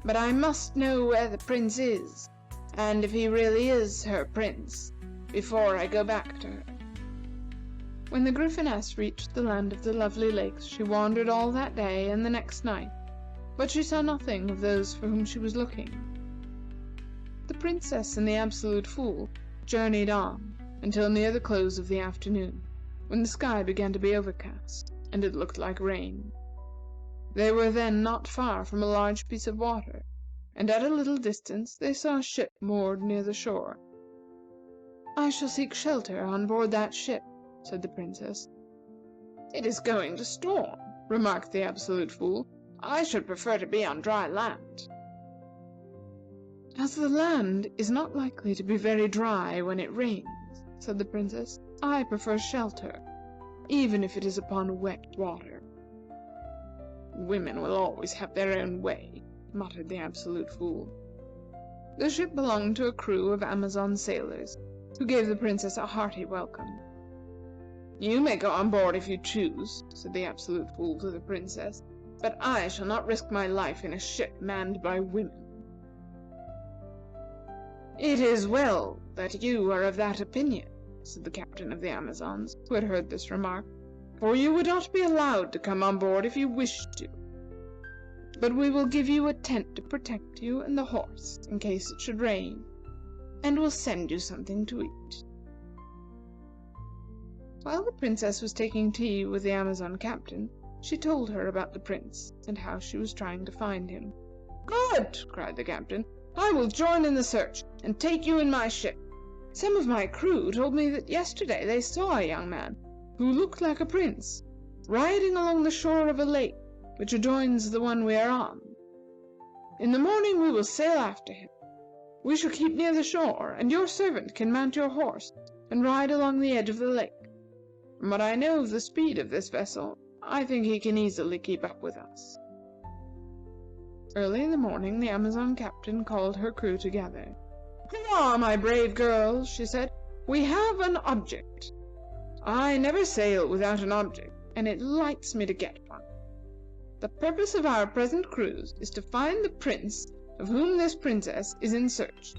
but I must know where the prince is, and if he really is her prince, before I go back to her." When the Gryphoness reached the land of the lovely lakes, she wandered all that day and the next night, but she saw nothing of those for whom she was looking. The princess and the Absolute Fool journeyed on until near the close of the afternoon, when the sky began to be overcast, and it looked like rain. They were then not far from a large piece of water, and at a little distance they saw a ship moored near the shore. "I shall seek shelter on board that ship," said the Princess. "It is going to storm," remarked the Absolute Fool. "I should prefer to be on dry land." "As the land is not likely to be very dry when it rains," said the Princess, "I prefer shelter, even if it is upon wet water." "Women will always have their own way," muttered the Absolute Fool. The ship belonged to a crew of Amazon sailors, who gave the Princess a hearty welcome. "You may go on board if you choose," said the Absolute Fool to the Princess, "but I shall not risk my life in a ship manned by women." "It is well that you are of that opinion," said the Captain of the Amazons, who had heard this remark, "for you would not be allowed to come on board if you wished to. But we will give you a tent to protect you and the horse in case it should rain, and will send you something to eat." While the Princess was taking tea with the Amazon Captain, she told her about the Prince, and how she was trying to find him. "Good!" cried the Captain. "I will join in the search, and take you in my ship. Some of my crew told me that yesterday they saw a young man, who looked like a prince, riding along the shore of a lake which adjoins the one we are on. In the morning we will sail after him. We shall keep near the shore, and your servant can mount your horse and ride along the edge of the lake. From what I know of the speed of this vessel, I think he can easily keep up with us." Early in the morning, the Amazon Captain called her crew together. "Hurrah, my brave girls!" she said. "We have an object. I never sail without an object, and it lights me to get one. The purpose of our present cruise is to find the prince of whom this princess is in search.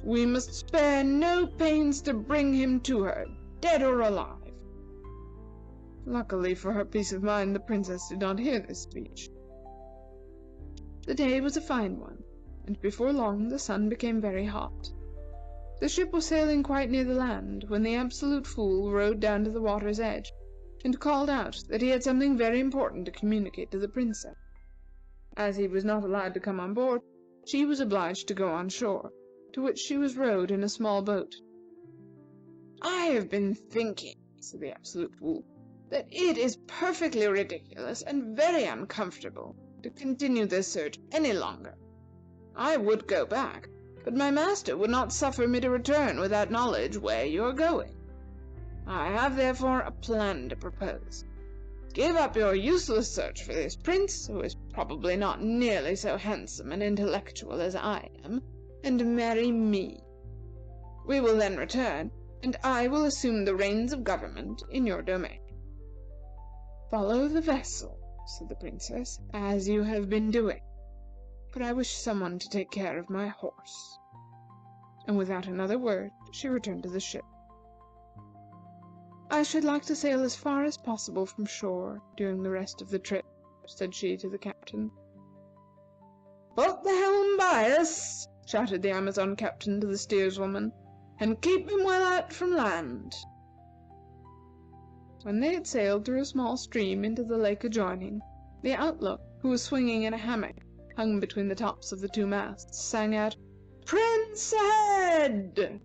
We must spare no pains to bring him to her, dead or alive." Luckily for her peace of mind, the Princess did not hear this speech. The day was a fine one, and before long the sun became very hot. The ship was sailing quite near the land when the Absolute Fool rowed down to the water's edge, and called out that he had something very important to communicate to the Princess. As he was not allowed to come on board, she was obliged to go on shore, to which she was rowed in a small boat. "I have been thinking," said the Absolute Fool, "that it is perfectly ridiculous and very uncomfortable to continue this search any longer. I would go back, but my master would not suffer me to return without knowledge where you are going. I have therefore a plan to propose. Give up your useless search for this prince, who is probably not nearly so handsome and intellectual as I am, and marry me. We will then return, and I will assume the reins of government in your domain." "Follow the vessel," said the Princess, "as you have been doing. But I wish someone to take care of my horse." And without another word, she returned to the ship. "I should like to sail as far as possible from shore during the rest of the trip," said she to the Captain. "Put the helm by us," shouted the Amazon Captain to the steerswoman, "and keep him well out from land." When they had sailed through a small stream into the lake adjoining, the Outlook, who was swinging in a hammock hung between the tops of the two masts, sang out, "Prince ahead!"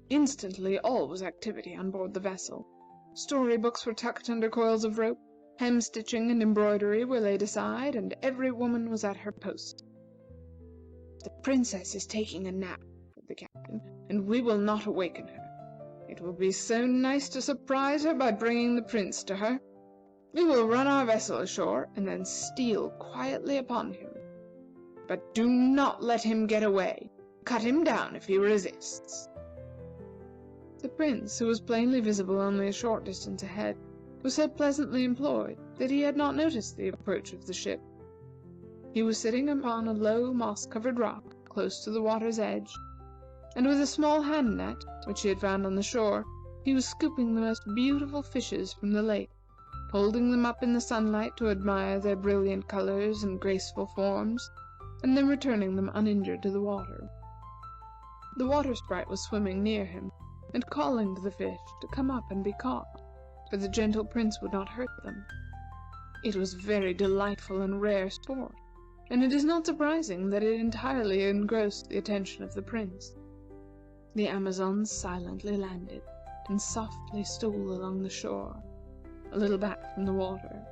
Instantly all was activity on board the vessel. Story books were tucked under coils of rope, hem-stitching and embroidery were laid aside, and every woman was at her post. "The Princess is taking a nap," said the Captain, "and we will not awaken her. It will be so nice to surprise her by bringing the Prince to her. We will run our vessel ashore, and then steal quietly upon him. But do not let him get away. Cut him down if he resists." The Prince, who was plainly visible only a short distance ahead, was so pleasantly employed that he had not noticed the approach of the ship. He was sitting upon a low, moss-covered rock close to the water's edge, and with a small hand net, which he had found on the shore, he was scooping the most beautiful fishes from the lake, holding them up in the sunlight to admire their brilliant colors and graceful forms, and then returning them uninjured to the water. The Water Sprite was swimming near him, and calling to the fish to come up and be caught, for the gentle Prince would not hurt them. It was very delightful and rare sport, and it is not surprising that it entirely engrossed the attention of the Prince. The Amazons silently landed, and softly stole along the shore, a little back from the water.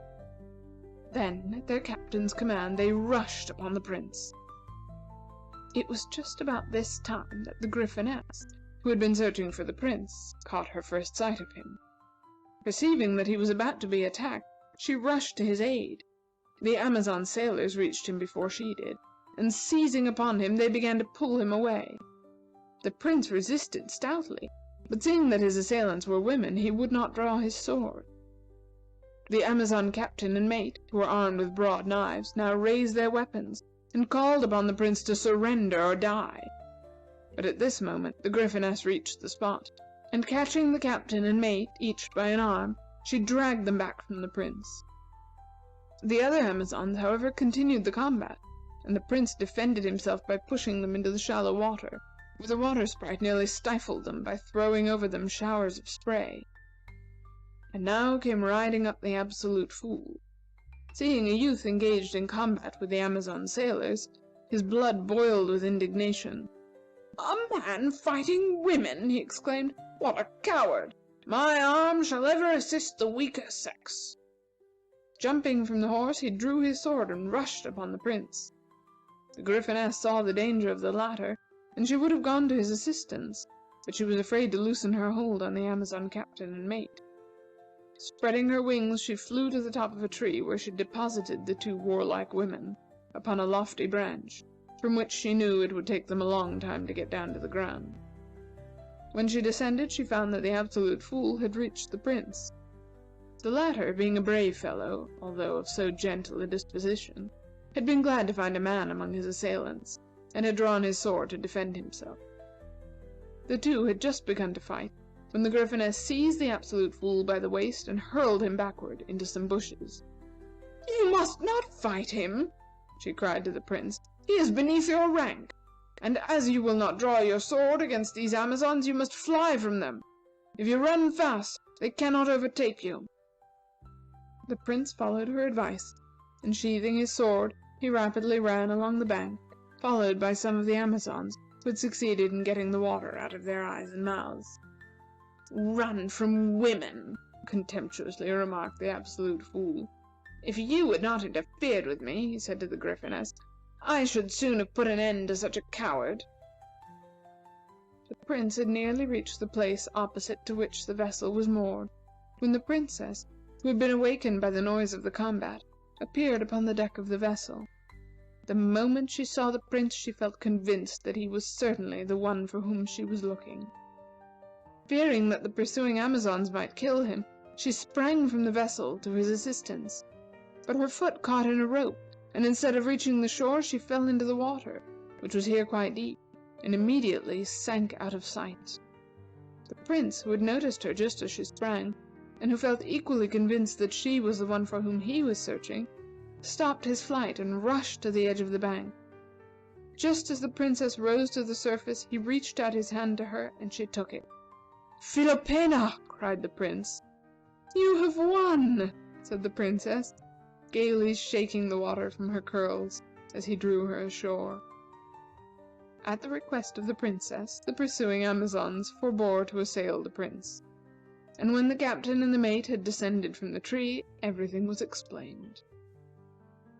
Then, at their captain's command, they rushed upon the prince. It was just about this time that the Griffiness, who had been searching for the prince, caught her first sight of him. Perceiving that he was about to be attacked, she rushed to his aid. The Amazon sailors reached him before she did, and seizing upon him, they began to pull him away. The prince resisted stoutly, but seeing that his assailants were women, he would not draw his sword. The Amazon captain and mate, who were armed with broad knives, now raised their weapons and called upon the prince to surrender or die. But at this moment the Griffiness reached the spot, and catching the captain and mate, each by an arm, she dragged them back from the prince. The other Amazons, however, continued the combat, and the prince defended himself by pushing them into the shallow water, where the water sprite nearly stifled them by throwing over them showers of spray. And now came riding up the Absolute Fool. Seeing a youth engaged in combat with the Amazon sailors, his blood boiled with indignation. "A man fighting women!" he exclaimed. "What a coward! My arm shall ever assist the weaker sex." Jumping from the horse, he drew his sword and rushed upon the prince. The Griffiness saw the danger of the latter, and she would have gone to his assistance, but she was afraid to loosen her hold on the Amazon captain and mate. Spreading her wings, she flew to the top of a tree, where she deposited the two warlike women upon a lofty branch, from which she knew it would take them a long time to get down to the ground. When she descended, she found that the Absolute Fool had reached the prince. The latter, being a brave fellow, although of so gentle a disposition, had been glad to find a man among his assailants, and had drawn his sword to defend himself. The two had just begun to fight, when the Griffiness seized the Absolute Fool by the waist and hurled him backward into some bushes. "You must not fight him!" she cried to the prince. "He is beneath your rank, and as you will not draw your sword against these Amazons, you must fly from them. If you run fast, they cannot overtake you." The prince followed her advice, and sheathing his sword, he rapidly ran along the bank, followed by some of the Amazons who had succeeded in getting the water out of their eyes and mouths. "Run from women!" contemptuously remarked the Absolute Fool. "If you had not interfered with me," he said to the Griffiness, "I should soon have put an end to such a coward." The prince had nearly reached the place opposite to which the vessel was moored, when the princess, who had been awakened by the noise of the combat, appeared upon the deck of the vessel. The moment she saw the prince, she felt convinced that he was certainly the one for whom she was looking. Fearing that the pursuing Amazons might kill him, she sprang from the vessel to his assistance. But her foot caught in a rope, and instead of reaching the shore, she fell into the water, which was here quite deep, and immediately sank out of sight. The prince, who had noticed her just as she sprang, and who felt equally convinced that she was the one for whom he was searching, stopped his flight and rushed to the edge of the bank. Just as the princess rose to the surface, he reached out his hand to her, and she took it. "Philopena!" cried the prince. "You have won!" said the princess, gaily shaking the water from her curls as he drew her ashore. At the request of the princess, the pursuing Amazons forbore to assail the prince, and when the captain and the mate had descended from the tree, everything was explained.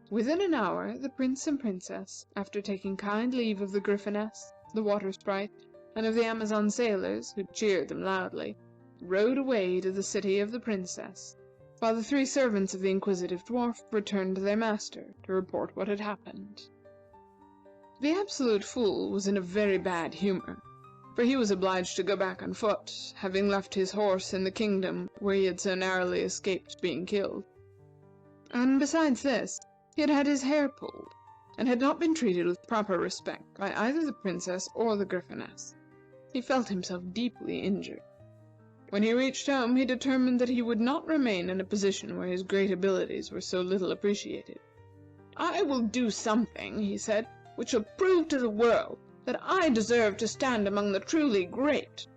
Within an hour, the prince and princess, after taking kind leave of the Griffiness, the water sprite, and of the Amazon sailors, who cheered them loudly, rowed away to the city of the princess, while the three servants of the inquisitive dwarf returned to their master to report what had happened. The Absolute Fool was in a very bad humor, for he was obliged to go back on foot, having left his horse in the kingdom where he had so narrowly escaped being killed. And besides this, he had had his hair pulled, and had not been treated with proper respect by either the princess or the Griffiness. He felt himself deeply injured. When he reached home, he determined that he would not remain in a position where his great abilities were so little appreciated. "I will do something," he said, "which shall prove to the world that I deserve to stand among the truly great.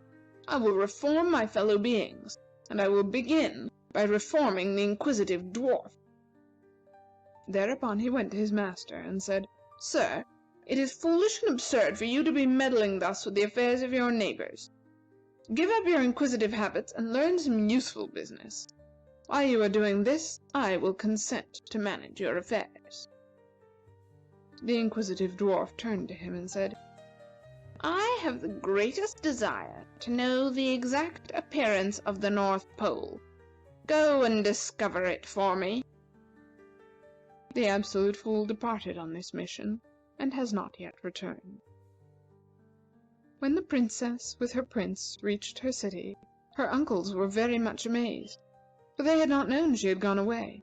I will reform my fellow beings, and I will begin by reforming the inquisitive dwarf." Thereupon he went to his master and said, "Sir, it is foolish and absurd for you to be meddling thus with the affairs of your neighbors. give up your inquisitive habits and learn some useful business. While you are doing this, I will consent to manage your affairs." The inquisitive dwarf turned to him and said, "I have the greatest desire to know the exact appearance of the North Pole. Go and discover it for me." The Absolute Fool departed on this mission, and has not yet returned. When the Princess with her Prince reached her city, her uncles were very much amazed, for they had not known she had gone away.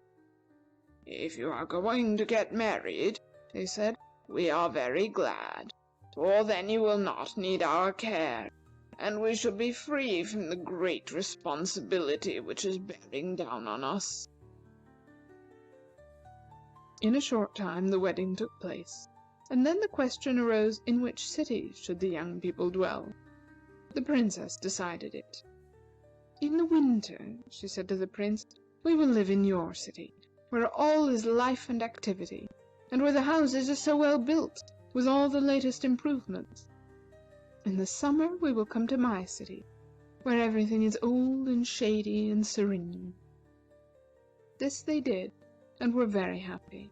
"If you are going to get married," they said, "we are very glad, for then you will not need our care, and we shall be free from the great responsibility which is bearing down on us." In a short time the wedding took place, and then the question arose in which city should the young people dwell. The Princess decided it. "In the winter," she said to the Prince, "we will live in your city, where all is life and activity, and where the houses are so well built, with all the latest improvements. In the summer we will come to my city, where everything is old and shady and serene." This they did, and were very happy.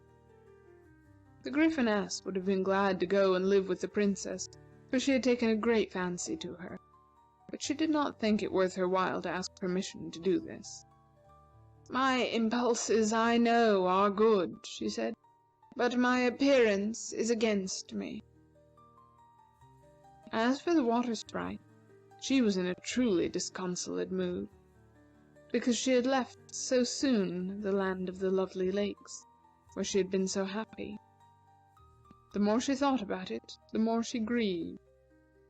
The Griffin ass would have been glad to go and live with the Princess, for she had taken a great fancy to her, but she did not think it worth her while to ask permission to do this. "My impulses, I know, are good," she said, "but my appearance is against me." As for the Water Sprite, she was in a truly disconsolate mood, because she had left so soon the land of the lovely lakes, where she had been so happy. The more she thought about it, the more she grieved,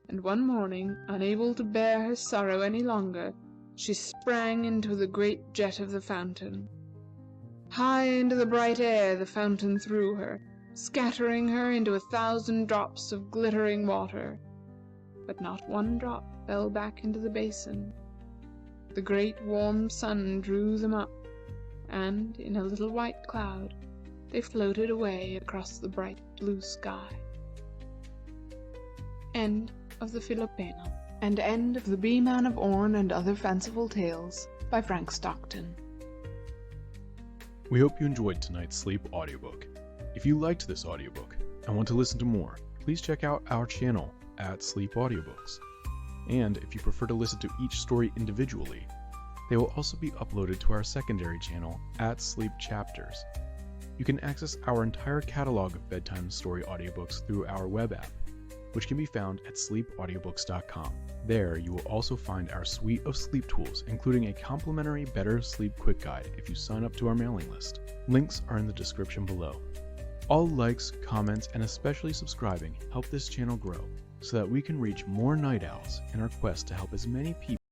and one morning, unable to bear her sorrow any longer, she sprang into the great jet of the fountain. High into the bright air the fountain threw her, scattering her into 1,000 drops of glittering water, but not one drop fell back into the basin. The great warm sun drew them up, and in a little white cloud they floated away across the bright blue sky. End of the Philopena, and end of the Bee-Man of Orn and Other Fanciful Tales by Frank Stockton. We hope you enjoyed tonight's Sleep audiobook. If you liked this audiobook and want to listen to more, please check out our channel at Sleep Audiobooks. And if you prefer to listen to each story individually, they will also be uploaded to our secondary channel at Sleep Chapters. You can access our entire catalog of bedtime story audiobooks through our web app, which can be found at sleepaudiobooks.com. There, you will also find our suite of sleep tools, including a complimentary Better Sleep Quick Guide if you sign up to our mailing list. Links are in the description below. All likes, comments, and especially subscribing help this channel grow so that we can reach more night owls in our quest to help as many people